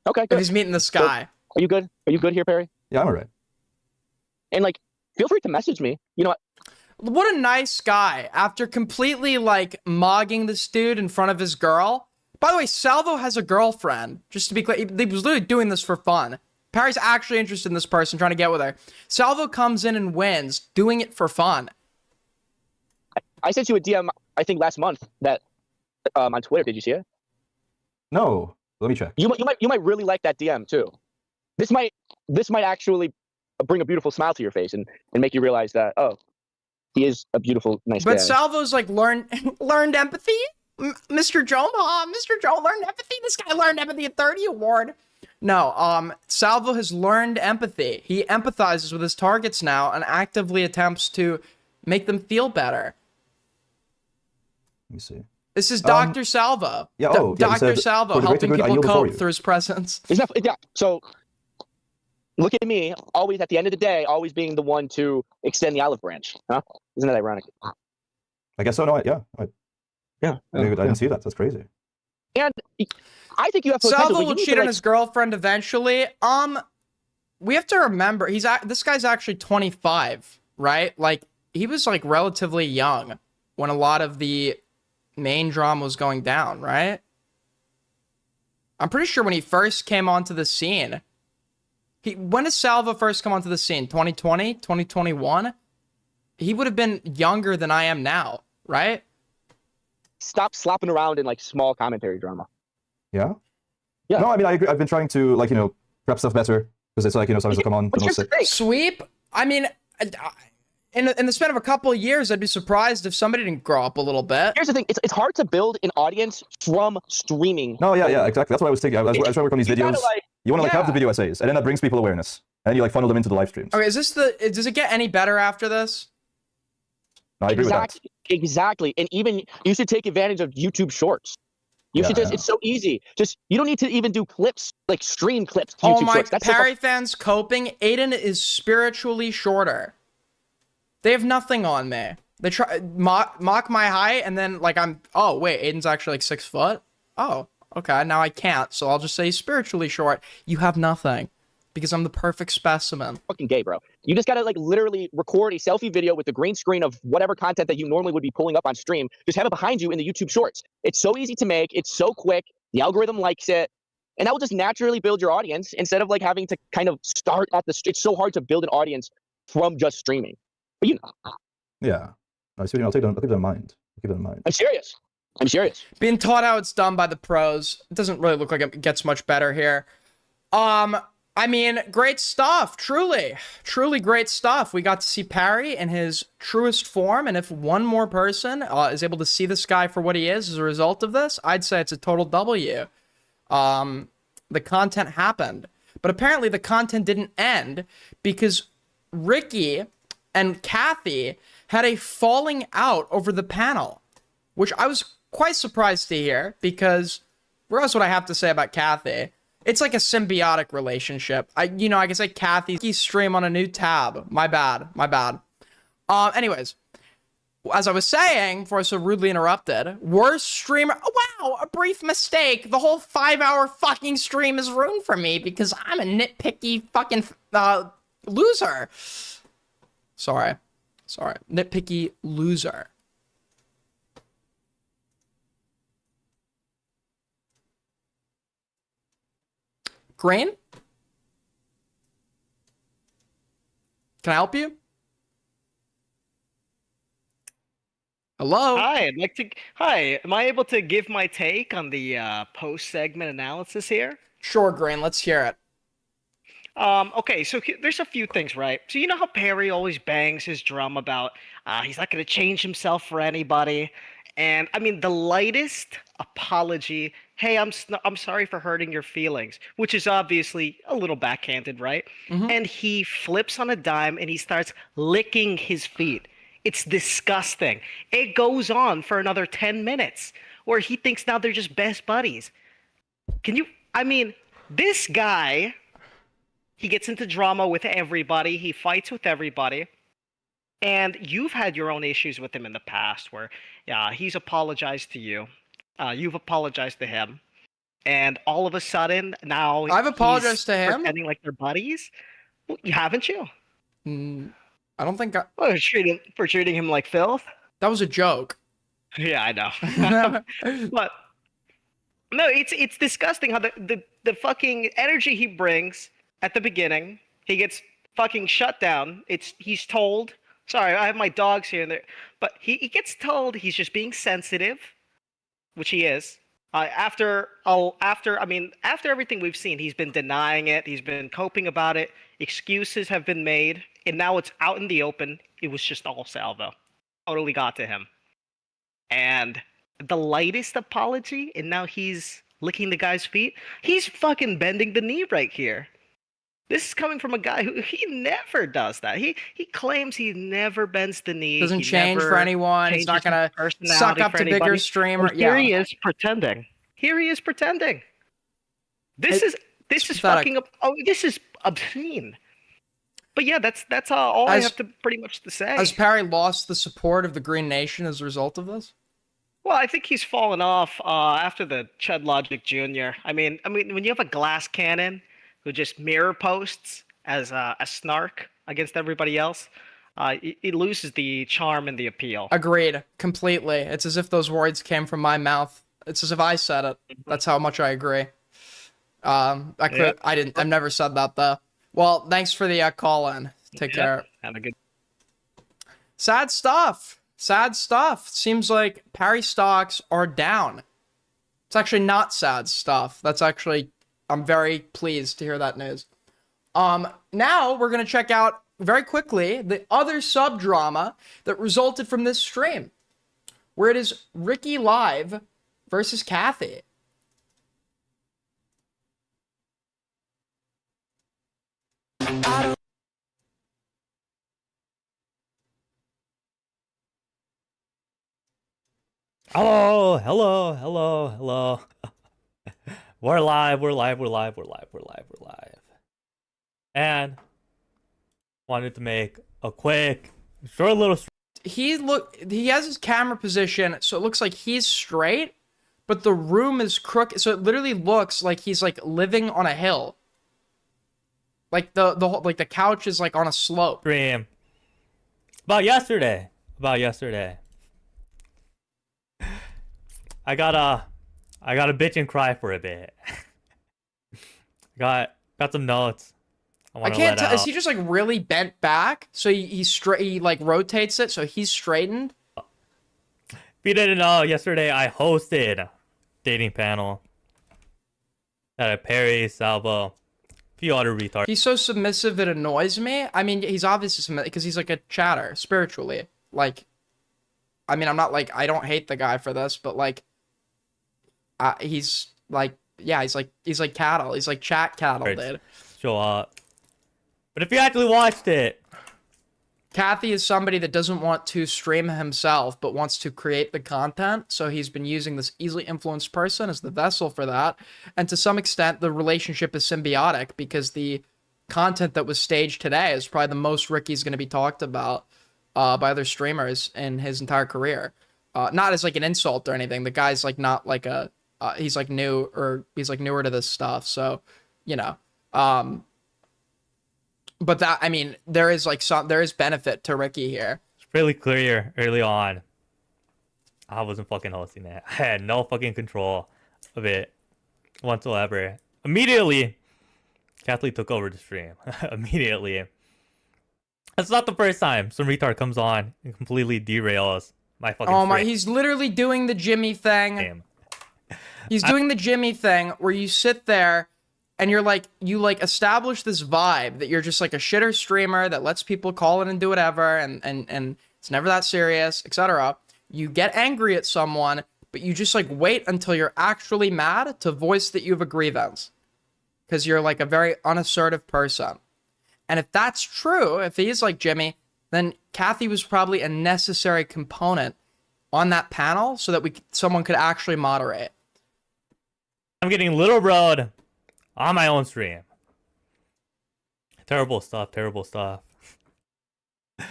Okay. If he's meeting this guy. Are you good? Are you good here, Perry? Yeah, I'm alright. And like, feel free to message me. You know what? What a nice guy. After completely like mogging this dude in front of his girl. By the way, Salvo has a girlfriend. Just to be clear, he was literally doing this for fun. Perry's actually interested in this person, trying to get with her. Salvo comes in and wins, doing it for fun. I sent you a DM, I think last month, that on Twitter. Did you see it? No. Let me check. You might really like that DM too. This might actually bring a beautiful smile to your face and make you realize that he is a beautiful, nice guy. But Salvo's like learned empathy. Mr. Joe learned empathy. This guy learned empathy at 30 award. No, Salvo has learned empathy. He empathizes with his targets now and actively attempts to make them feel better. Let me see. This is Dr. Salvo. Yeah, Dr. Salvo helping people cope through his presence. So look at me, always at the end of the day, always being the one to extend the olive branch. Huh? Isn't that ironic? I guess so. No, I didn't see that. That's crazy. And I think you have potential. Salvo will cheat on his girlfriend eventually. We have to remember this guy's actually 25, right? Like he was like relatively young when a lot of the main drama was going down, right? I'm pretty sure when he first came onto the scene, when did Salvo first come onto the scene? 2020, 2021? He would have been younger than I am now, right? Stop slopping around in like small commentary drama. Yeah? Yeah. No, I mean, I agree. I've been trying to prep stuff better because it's like, sometimes I come on. Sweep? I mean, in the span of a couple of years, I'd be surprised if somebody didn't grow up a little bit. Here's the thing. It's hard to build an audience from streaming. No, yeah, exactly. That's what I was thinking. I was trying to work on these videos. You want to have the video essays, and then that brings people awareness. And then you funnel them into the live streams. Okay, does it get any better after this? No, I agree with that. Exactly. And even you should take advantage of YouTube Shorts. It's so easy. You don't need to even do clips, like stream clips to YouTube Shorts. That's Perry fans coping. Aiden is spiritually shorter. They have nothing on me. They try mock my height, and then oh wait, Aiden's actually like 6 foot. Oh, okay, now I can't, so I'll just say spiritually short. You have nothing, because I'm the perfect specimen. Fucking gay, bro. You just gotta literally record a selfie video with the green screen of whatever content that you normally would be pulling up on stream. Just have it behind you in the YouTube Shorts. It's so easy to make. It's so quick. The algorithm likes it. And that will just naturally build your audience instead of having to kind of start at it's so hard to build an audience from just streaming. But Yeah. I'll keep that in mind. I'm serious. Being taught how it's done by the pros. It doesn't really look like it gets much better here. I mean, great stuff. Truly great stuff. We got to see Parry in his truest form, and if one more person is able to see this guy for what he is as a result of this, I'd say it's a total W. The content happened. But apparently the content didn't end because Ricky and Kathy had a falling out over the panel, which I was quite surprised to hear because what else would I have to say about Kathy? It's like a symbiotic relationship. I can say Kathy's stream on a new tab. My bad. Anyways, as I was saying, before I was so rudely interrupted, worst streamer. Oh, now a brief mistake. The whole 5-hour fucking stream is ruined for me because I'm a nitpicky fucking loser. Sorry. Nitpicky loser. Green? Can I help you? Hello? Hi, Hi, am I able to give my take on the post-segment analysis here? Sure, Green, let's hear it. Okay, so there's a few things, right? So you know how Perry always bangs his drum about he's not going to change himself for anybody, and I mean the lightest apology, hey, I'm sorry for hurting your feelings, which is obviously a little backhanded, right? And he flips on a dime and he starts licking his feet. It's disgusting. It goes on for another 10 minutes where he thinks now they're just best buddies. I mean, this guy, he gets into drama with everybody. He fights with everybody. And you've had your own issues with him in the past where he's apologized to you. You've apologized to him. And all of a sudden, now I've apologized to him? Pretending like they're buddies? Well, haven't you? I don't think I... Oh, for treating him like filth? That was a joke. Yeah, I know. But no, it's disgusting how the fucking energy he brings at the beginning, he gets fucking shut down. He's told, sorry, I have my dogs here and there, but he gets told he's just being sensitive, which he is. After everything we've seen, he's been denying it. He's been coping about it. Excuses have been made, and now it's out in the open. It was just all Salvo. Totally got to him. And the lightest apology, and now he's licking the guy's feet. He's fucking bending the knee right here. This is coming from a guy who he never does that. He claims he never bends the knee. Doesn't change for anyone. He's not gonna suck up to bigger streamer. Here he is pretending. This is fucking. Oh, this is obscene. But yeah, that's all I have to pretty much to say. Has Perry lost the support of the Green Nation as a result of this? Well, I think he's fallen off after the Chud Logic Jr. I mean, when you have a glass cannon who just mirror posts as a Snark against everybody else, it loses the charm and the appeal. Agreed, completely. It's as if those words came from my mouth. It's as if I said it. That's how much I agree. I've never said that though. Well, thanks for the call in. Take care. Have a good. Sad stuff. Seems like Perry stocks are down. It's actually not sad stuff. That's actually, I'm very pleased to hear that news. Now we're gonna check out very quickly the other sub drama that resulted from this stream, where it is Ricky Live versus Kathy. Hello. We're live. And wanted to make a quick, short little. He has his camera position, so it looks like he's straight, but the room is crooked, so it literally looks like he's like living on a hill. Like the couch is like on a slope. Stream. About yesterday. I got a bitch and cry for a bit. got some notes. I can't tell. Is he just like really bent back? So he's straight. He like rotates it, so he's straightened. If you didn't know, yesterday I hosted a dating panel at Perry, Salvo, a few other retards. He's so submissive it annoys me. I mean, he's obviously submissive because he's like a chatter spiritually. Like, I mean, I'm not like, I don't hate the guy for this, but like, he's like, yeah, he's like cattle. He's like chat cattle, dude. Show up. But if you actually watched it, Kathy is somebody that doesn't want to stream himself, but wants to create the content. So he's been using this easily influenced person as the vessel for that. And to some extent, the relationship is symbiotic because the content that was staged today is probably the most Ricky's going to be talked about by other streamers in his entire career. not as like an insult or anything. The guy's like not like a he's like new, or he's like newer to this stuff, so you know. But that, I mean, there is benefit to Ricky here. It's really clear early on. I wasn't fucking hosting it. I had no fucking control of it whatsoever. Immediately, Kathleen took over the stream. Immediately. That's not the first time some retard comes on and completely derails my fucking stream. He's literally doing the Jimmy thing. He's doing the Jimmy thing where you sit there and you establish this vibe that you're just like a shitter streamer that lets people call in and do whatever, and it's never that serious, etc. You get angry at someone, but you just like wait until you're actually mad to voice that you have a grievance, because you're like a very unassertive person. And if that's true, if he is like Jimmy, then Kathy was probably a necessary component on that panel so that someone could actually moderate. I'm getting little broed on my own stream. Terrible stuff, terrible stuff. And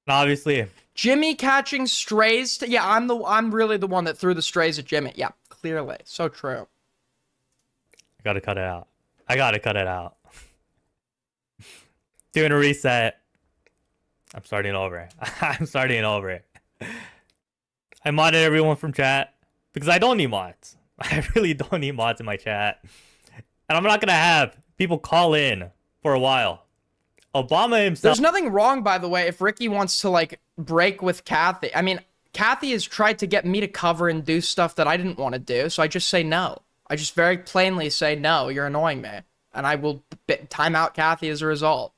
obviously, Jimmy catching strays. Yeah, I'm really the one that threw the strays at Jimmy. Yeah, clearly. So true. I gotta cut it out. I gotta cut it out. Doing a reset. I'm starting over. I'm starting over. I modded everyone from chat because I don't need mods. I really don't need mods in my chat. And I'm not gonna have people call in for a while. Obama himself. There's nothing wrong, by the way, if Ricky wants to like break with Kathy. I mean, Kathy has tried to get me to cover and do stuff that I didn't want to do, so I just say no. I just very plainly say no, you're annoying me. And I will time out Kathy as a result.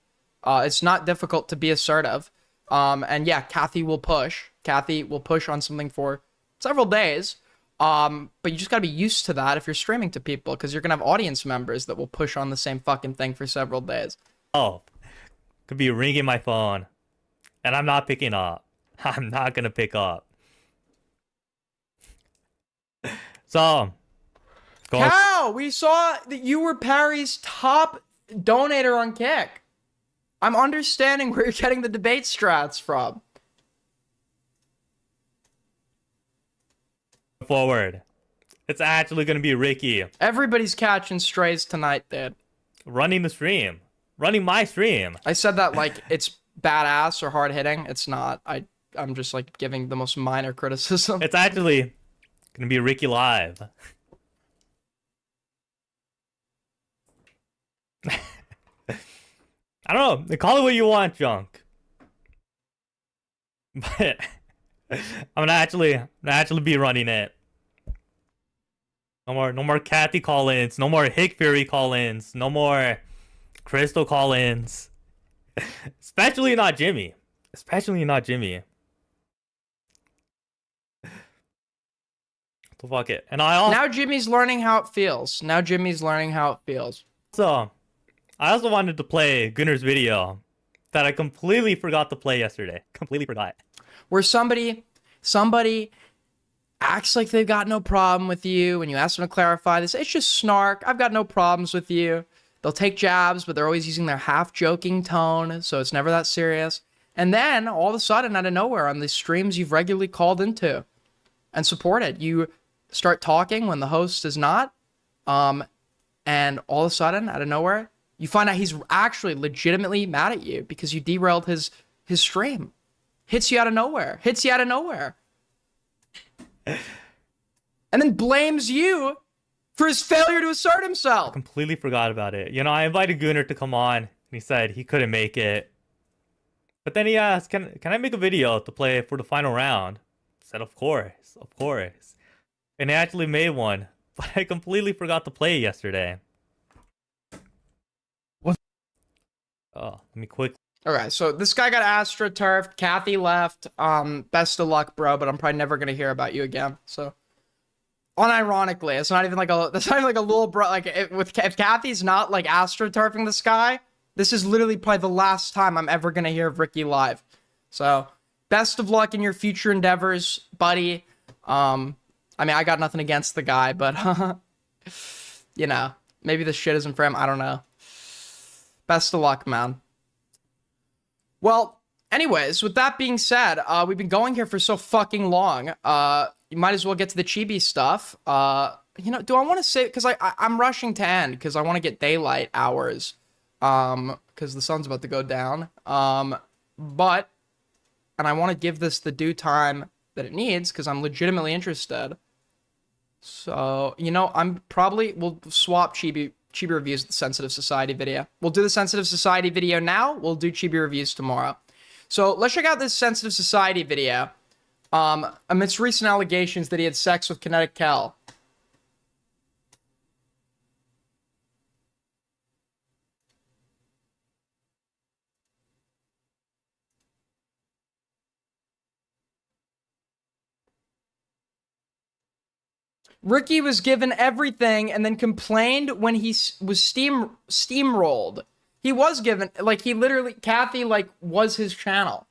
It's not difficult to be assertive. And yeah, Kathy will push. Kathy will push on something for several days. But you just gotta be used to that if you're streaming to people, because you're gonna have audience members that will push on the same fucking thing for several days. Oh, could be ringing my phone, and I'm not picking up. I'm not gonna pick up. So, Cow, we saw that you were Parry's top donator on Kick. I'm understanding where you're getting the debate strats from. Forward. It's actually going to be Ricky. Everybody's catching strays tonight, dude. Running the stream. Running my stream. I said that like it's badass or hard-hitting. It's not. I'm just like giving the most minor criticism. It's actually going to be Ricky live. I don't know. Call it what you want, Junk. But I'm gonna actually be running it. No more Kathy call-ins. No more Hick Fury call-ins. No more Crystal call-ins. Especially not Jimmy. Especially not Jimmy. So fuck it. And now Jimmy's learning how it feels. Now Jimmy's learning how it feels. So, I also wanted to play Gunner's video that I completely forgot to play yesterday. Completely forgot. Where somebody acts like they've got no problem with you when you ask them to clarify this. It's just Snark. I've got no problems with you. They'll take jabs, but they're always using their half-joking tone, so it's never that serious. And then, all of a sudden, out of nowhere, on these streams you've regularly called into and supported, you start talking when the host is not, and all of a sudden, out of nowhere, you find out he's actually legitimately mad at you because you derailed his stream. Hits you out of nowhere. Hits you out of nowhere. And then blames you for his failure to assert himself. Completely forgot about it. You know, I invited Gunner to come on, and he said he couldn't make it. But then he asked, can I make a video to play for the final round? I said, of course, of course. And he actually made one, but I completely forgot to play it yesterday. What? Oh, let me quick. Okay, so this guy got astroturfed. Kathy left. Best of luck, bro. But I'm probably never gonna hear about you again. So, unironically, it's not even like a. That's not even like a little bro. Like if Kathy's not like astroturfing this guy, this is literally probably the last time I'm ever gonna hear of Ricky live. So, best of luck in your future endeavors, buddy. I mean, I got nothing against the guy, but you know, maybe this shit isn't for him. I don't know. Best of luck, man. Well, Anyways, with that being said, we've been going here for so fucking long. You might as well get to the chibi stuff. You know, do I want to say, because I'm rushing to end because I want to get daylight hours, because the sun's about to go down. But, and I want to give this the due time that it needs because I'm legitimately interested. So, you know, we'll swap Chibi Reviews with the Sensitive Society video. We'll do the Sensitive Society video now. We'll do Chibi Reviews tomorrow. So let's check out this Sensitive Society video. Amidst recent allegations that he had sex with Kinetic Kel. Ricky was given everything and then complained when he was steamrolled. He was given, like, he literally, Kathy, like, was his channel.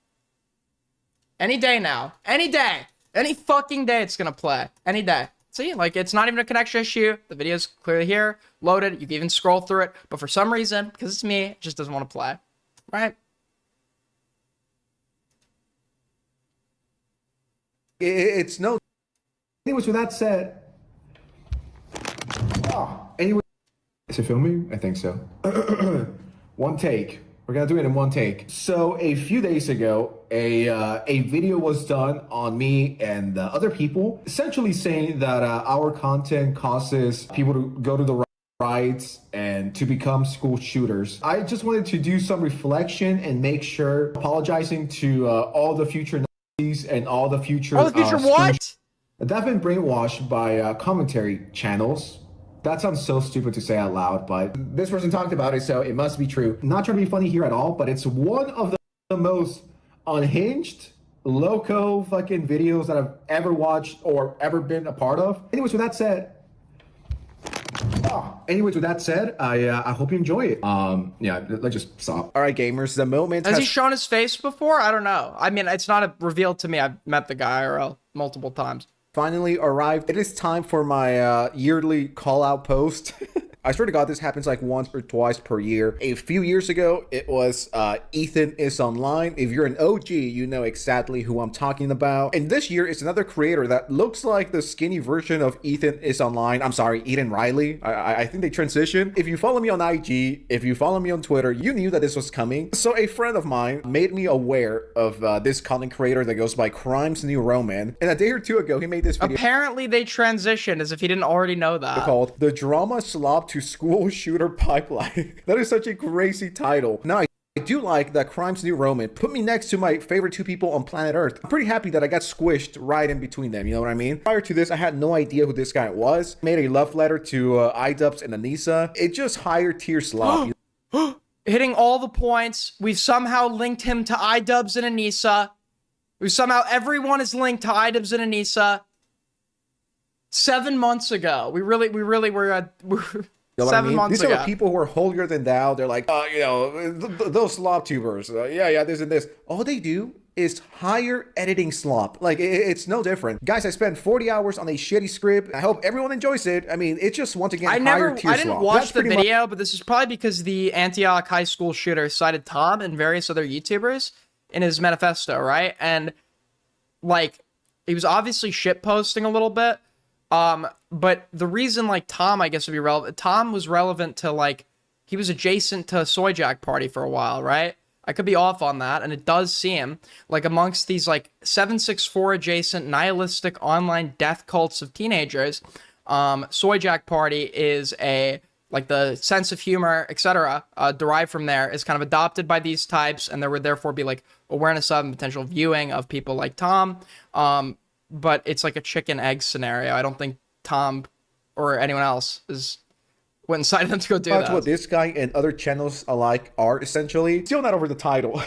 Any day now. Any day. Any fucking day it's gonna play. Any day. See, like, it's not even a connection issue. The video's clearly here, loaded. You can even scroll through it. But for some reason, because it's me, it just doesn't want to play. Right? It's no... Anyways, with that said... Anyway, is it filming? I think so. One take. We're gonna do it in one take. So a few days ago, a video was done on me and other people, essentially saying that our content causes people to go to the rights and to become school shooters. I just wanted to do some reflection and make sure, apologizing to all the future Nazis and all the future what? that have been brainwashed by commentary channels. That sounds so stupid to say out loud, but this person talked about it, so it must be true. Not trying to be funny here at all, but it's one of the most unhinged, loco fucking videos that I've ever watched or ever been a part of. Anyways, with that said, I hope you enjoy it. Yeah, let's just stop. All right, gamers, the moment Has he shown his face before? I don't know. I mean, it's not revealed to me. I've met the guy IRL multiple times. finally arrived. It is time for my yearly call out post. I swear to God, this happens like once or twice per year. A few years ago, it was Ethan is online. If you're an OG, you know exactly who I'm talking about. And this year, it's another creator that looks like the skinny version of Ethan is online. I'm sorry, Ethan Riley. I think they transitioned. If you follow me on IG, if you follow me on Twitter, you knew that this was coming. So a friend of mine made me aware of this content creator that goes by Crimes New Roman. And a day or two ago, he made this video. Apparently, they transitioned as if he didn't already know that. Called The Drama Slob to School Shooter Pipeline. That is such a crazy title. Now, I do like that Crimes New Roman put me next to my favorite two people on planet Earth. I'm pretty happy that I got squished right in between them, you know what I mean? Prior to this, I had no idea who this guy was. Made a love letter to iDubbbz and Anissa. It just higher tier slob. Hitting all the points. We've somehow linked him to iDubbbz and Anissa. Everyone is linked to iDubbbz and Anissa. 7 months ago. We really were... You know 7 months These ago. are people who are holier than thou. They're like, those slop tubers. Yeah, this and this. All they do is hire editing slop. Like, it's no different. Guys, I spent 40 hours on a shitty script. I hope everyone enjoys it. I mean, it's just, once again, higher tier slop. I didn't watch the video, but this is probably because the Antioch high school shooter cited Tom and various other YouTubers in his manifesto, right? And, like, he was obviously shitposting a little bit. But the reason, like, Tom, I guess, would be relevant. Tom was relevant to, like, he was adjacent to Soy Jack Party for a while, right? I could be off on that, and it does seem like amongst these, like, 764 adjacent nihilistic online death cults of teenagers, Soy Jack Party is like, the sense of humor, etc., derived from there is kind of adopted by these types, and there would therefore be, like, awareness of and potential viewing of people like Tom, but it's like a chicken egg scenario. I don't think Tom or anyone else went inside of them to go do that. That's what this guy and other channels alike are, essentially. Still not over the title.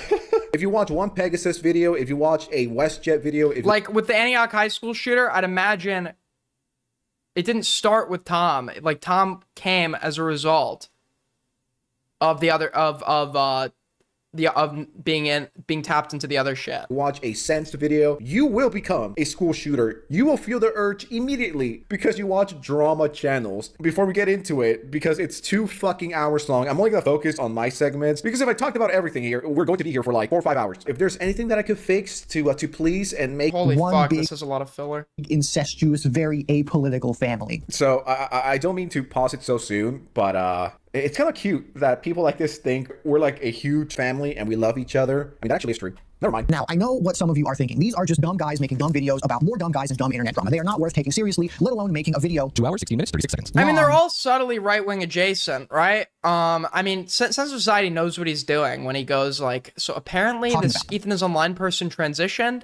If you watch one Pegasus video, if you watch a WestJet video... Like, with the Antioch high school shooter, I'd imagine it didn't start with Tom. Like, Tom came as a result of the being tapped into the other shit. Watch a sensed video, you will become a school shooter. You will feel the urge immediately because you watch drama channels. Before we get into it, because it's 2 fucking hours long, I'm only gonna focus on my segments, because if I talked about everything here, we're going to be here for like 4 or 5 hours. If there's anything that I could fix to please and make Holy one fuck, big this is a lot of filler. incestuous, very apolitical family. So I don't mean to pause it so soon, but it's kind of cute that people like this think we're like a huge family and we love each other. I mean, that actually is true. Never mind. Now, I know what some of you are thinking. These are just dumb guys making dumb videos about more dumb guys and dumb internet drama. They are not worth taking seriously, let alone making a video 2 hours, 16 minutes, 36 seconds. I mean, they're all subtly right-wing adjacent, right? I mean, Sense of Society knows what he's doing when he goes like, so apparently this Ethan is Online person transitioned.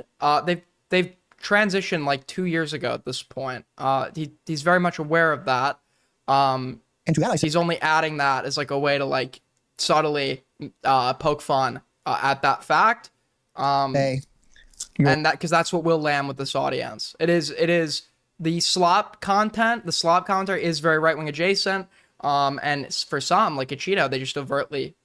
They've transitioned like 2 years ago at this point. He's very much aware of that. And to that, he's only adding that as like a way to like subtly poke fun at that fact. And that because that's what will land with this audience. It is the slop content. The slop counter is very right wing adjacent. And for some, like a Cheeto, they just overtly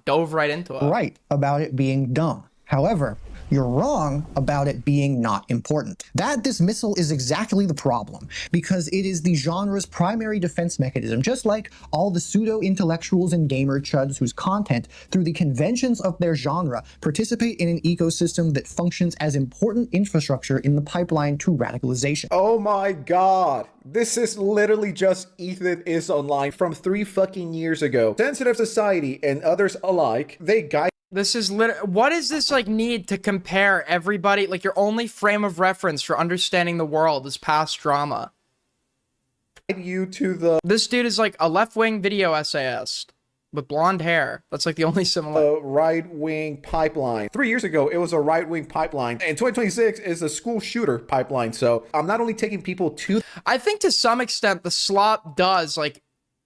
dove right into it. Right about it being dumb. However, you're wrong about it being not important. That dismissal is exactly the problem, because it is the genre's primary defense mechanism, just like all the pseudo-intellectuals and gamer chuds whose content, through the conventions of their genre, participate in an ecosystem that functions as important infrastructure in the pipeline to radicalization. Oh my god. This is literally just Ethan is Online from 3 fucking years ago. Sensitive Society and others alike, they guide. This is what is this like need to compare everybody? Like your only frame of reference for understanding the world is past drama. You to the This dude is like a left-wing video essayist with blonde hair. That's like the only similar. Right-wing pipeline. 3 years ago, it was a right-wing pipeline. And 2026 is a school shooter pipeline. So I'm not only taking people to. I think to some extent the slop does like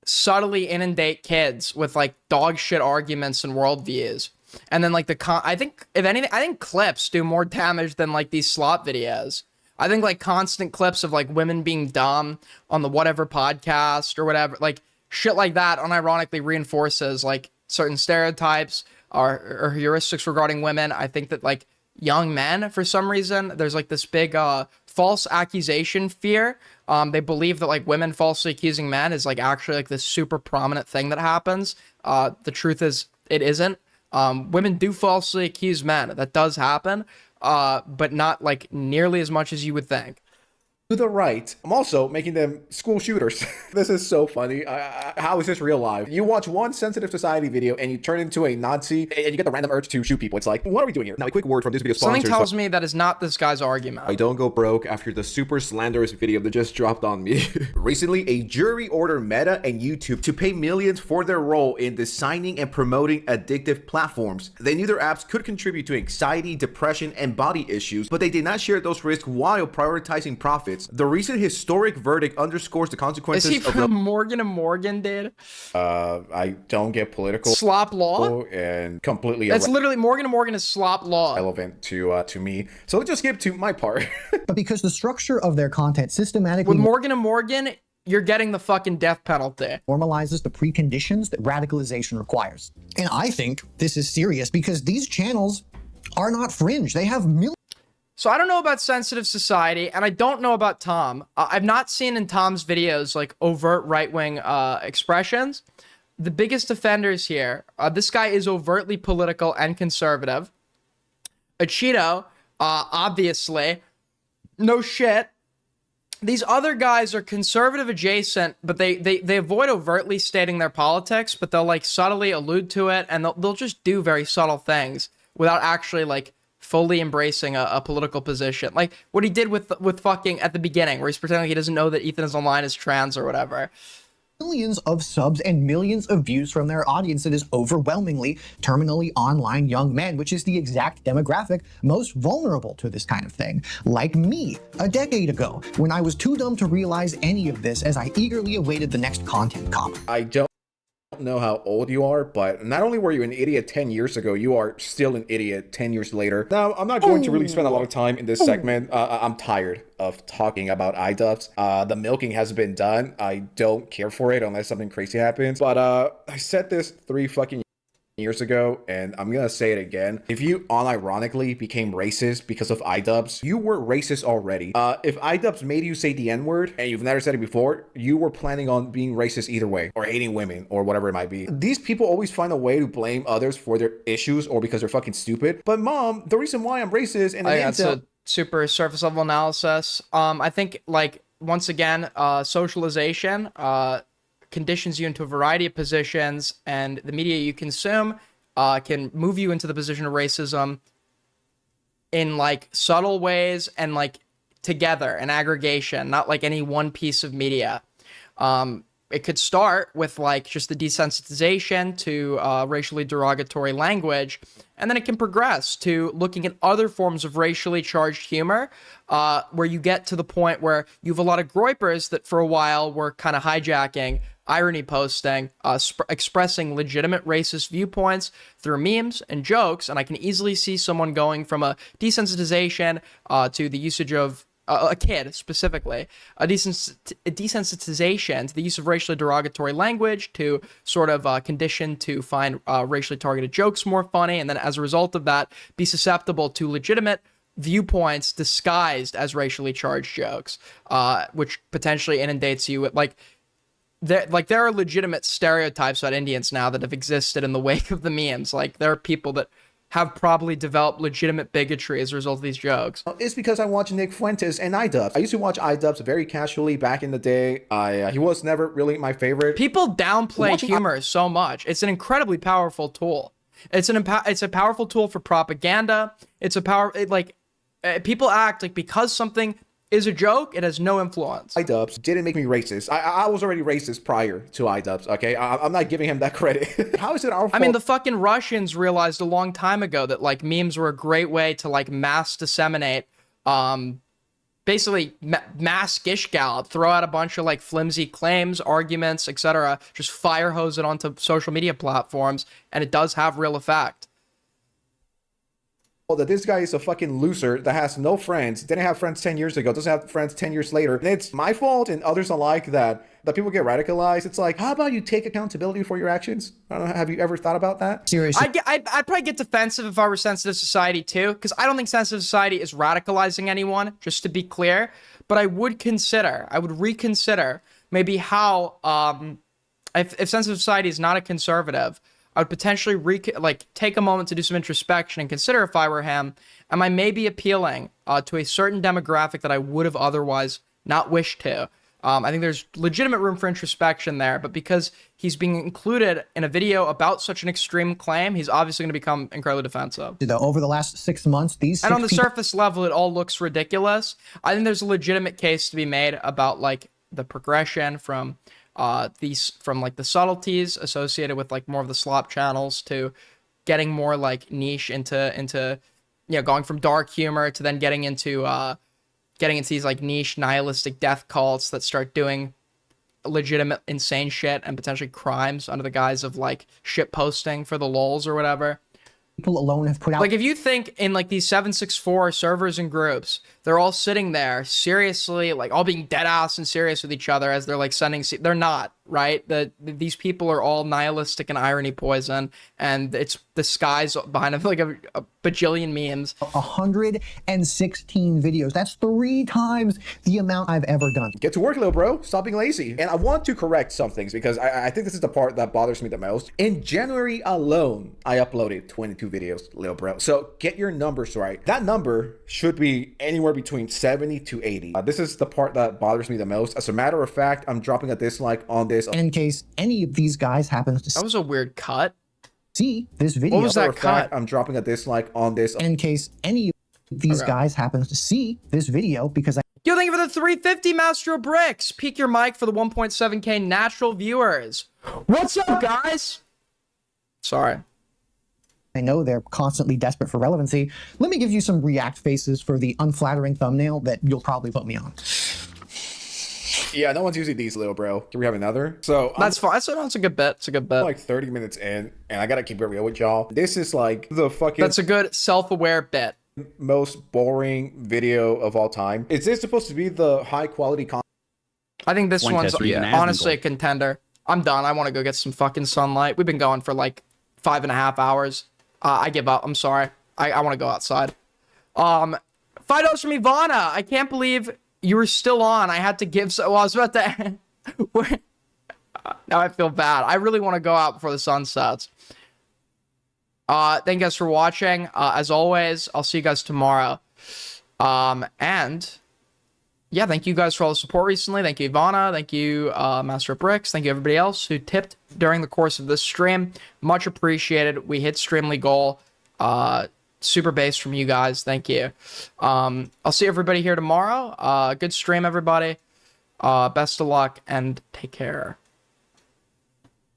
subtly inundate kids with like dog shit arguments and worldviews. And then like I think if anything, I think clips do more damage than like these slop videos. I think like constant clips of like women being dumb on the whatever podcast or whatever, like shit like that unironically reinforces like certain stereotypes or heuristics regarding women. I think that like young men, for some reason, there's like this big false accusation fear. They believe that like women falsely accusing men is like actually like this super prominent thing that happens. The truth is it isn't. Women do falsely accuse men. That does happen, but not like nearly as much as you would think. To the right, I'm also making them school shooters. This is so funny. How is this real life? You watch one Sensitive Society video and you turn into a Nazi and you get the random urge to shoot people. It's like, what are we doing here? Now, a quick word from this video sponsor. Something tells me that is not this guy's argument. I don't go broke after the super slanderous video that just dropped on me. Recently, a jury ordered Meta and YouTube to pay millions for their role in designing and promoting addictive platforms. They knew their apps could contribute to anxiety, depression, and body issues, but they did not share those risks while prioritizing profits. The recent historic verdict underscores the consequences. Is he from Morgan & Morgan, dude? I don't get political. Slop law? And completely. That's literally Morgan & Morgan is slop law. Relevant to me. So let's just skip to my part. But because the structure of their content systematically. With Morgan & Morgan, you're getting the fucking death penalty. Normalizes the preconditions that radicalization requires. And I think this is serious because these channels are not fringe. They have millions. So I don't know about Sensitive Society, and I don't know about Tom. I've not seen in Tom's videos like overt right-wing expressions. The biggest offenders here, this guy is overtly political and conservative. A Cheeto, obviously. No shit. These other guys are conservative adjacent, but they avoid overtly stating their politics, but they'll like subtly allude to it, and they'll just do very subtle things without actually like fully embracing a political position. Like what he did with fucking at the beginning, where he's pretending he doesn't know that Ethan is Online is trans or whatever. Millions of subs and millions of views from their audience that is overwhelmingly terminally online young men, which is the exact demographic most vulnerable to this kind of thing. Like me, a decade ago, when I was too dumb to realize any of this as I eagerly awaited the next content comment. I don't know how old you are, but not only were you an idiot 10 years ago, you are still an idiot 10 years later. Now, I'm not going to really spend a lot of time in this segment. I'm tired of talking about iDubbbz. The milking has been done. I don't care for it unless something crazy happens. But I said this 3 fucking years ago, and I'm gonna say it again. If you unironically became racist because of iDubbbz, you were racist already. If iDubbbz made you say the N-word and you've never said it before, you were planning on being racist either way, or hating women, or whatever it might be. These people always find a way to blame others for their issues or because they're fucking stupid. But mom, the reason why I'm racist and that's a super surface level analysis. I think, like, once again, socialization conditions you into a variety of positions, and the media you consume can move you into the position of racism in like subtle ways and like together, an aggregation, not like any one piece of media. It could start with like just the desensitization to racially derogatory language, and then it can progress to looking at other forms of racially charged humor, where you get to the point where you have a lot of groypers that for a while were kind of hijacking irony posting, expressing legitimate racist viewpoints through memes and jokes, and I can easily see someone going from a desensitization to the usage of a kid specifically, a desensitization to the use of racially derogatory language, to sort of conditioned to find racially targeted jokes more funny, and then as a result of that, be susceptible to legitimate viewpoints disguised as racially charged jokes, which potentially inundates you with there are legitimate stereotypes about Indians now that have existed in the wake of the memes. Like, there are people that have probably developed legitimate bigotry as a result of these jokes. It's because I watch Nick Fuentes and iDubbbz. I used to watch iDubbbz very casually back in the day. He was never really my favorite. People downplay humor so much. It's an incredibly powerful tool. It's a powerful tool for propaganda. People act like because something is a joke, it has no influence. iDubbbz didn't make me racist. I was already racist prior to iDubbbz, okay? I'm not giving him that credit. How is it our fault? I mean, the fucking Russians realized a long time ago that, like, memes were a great way to, like, mass disseminate, basically mass gish gallop, throw out a bunch of, like, flimsy claims, arguments, etc., just fire hose it onto social media platforms, and it does have real effect. That this guy is a fucking loser that has no friends, didn't have friends 10 years ago, doesn't have friends 10 years later, and it's my fault and others alike that people get radicalized. It's like, how about you take accountability for your actions? I don't know, have you ever thought about that? Seriously. I'd probably get defensive if I were sensitive society too, because I don't think sensitive society is radicalizing anyone, just to be clear, but I would reconsider maybe how, if sensitive society is not a conservative, I would potentially take a moment to do some introspection and consider, if I were him, am I maybe appealing to a certain demographic that I would have otherwise not wished to? I think there's legitimate room for introspection there, but because he's being included in a video about such an extreme claim, he's obviously going to become incredibly defensive. Over the last 6 months, and on the surface level, it all looks ridiculous. I think there's a legitimate case to be made about like the progression from like the subtleties associated with like more of the slop channels to getting more like niche into going from dark humor to then getting into these like niche nihilistic death cults that start doing legitimate insane shit and potentially crimes under the guise of like shit posting for the lols or whatever. People alone have put out, like, if you think in like these 764 servers and groups, they're all sitting there seriously, like all being dead ass and serious with each other as they're like they're not, right? These people are all nihilistic and irony poison, and it's disguised behind like a bajillion memes. 116 videos. That's 3 times the amount I've ever done. Get to work, little bro. Stop being lazy. And I want to correct some things because I think this is the part that bothers me the most. In January alone, I uploaded 22 videos, little bro. So get your numbers right. That number should be anywhere between 70 to 80. This is the part that bothers me the most. As a matter of fact, I'm dropping a dislike on this. And in case any of these guys happens to That was a weird cut. See this video. What was that cut? I'm dropping a dislike on this. And in case any of these guys happens to see this video, because Yo, thank you for the 350 Master of Bricks. Peek your mic for the 1.7K natural viewers. What's up, guys? Sorry. I know they're constantly desperate for relevancy. Let me give you some react faces for the unflattering thumbnail that you'll probably put me on. Yeah, no one's using these, little bro. Can we have another? So that's fine. That's a good bet. It's a good bet. I'm like 30 minutes in, and I gotta keep it real with y'all. This is like the fucking. That's a good self-aware bet. Most boring video of all time. Is this supposed to be the high quality content? I think this one's honestly a contender. I'm done. I want to go get some fucking sunlight. We've been going for like 5.5 hours. I give up. I'm sorry. I want to go outside. $5 from Ivana. I can't believe you were still on. I had to give. Well, I was about to. Now I feel bad. I really want to go out before the sun sets. Thank you guys for watching. As always, I'll see you guys tomorrow. And yeah, thank you guys for all the support recently. Thank you, Ivana. Thank you, Master of Bricks. Thank you, everybody else who tipped during the course of this stream. Much appreciated. We hit Streamly goal. Super base from you guys. Thank you. I'll see everybody here tomorrow. Good stream, everybody. Best of luck and take care.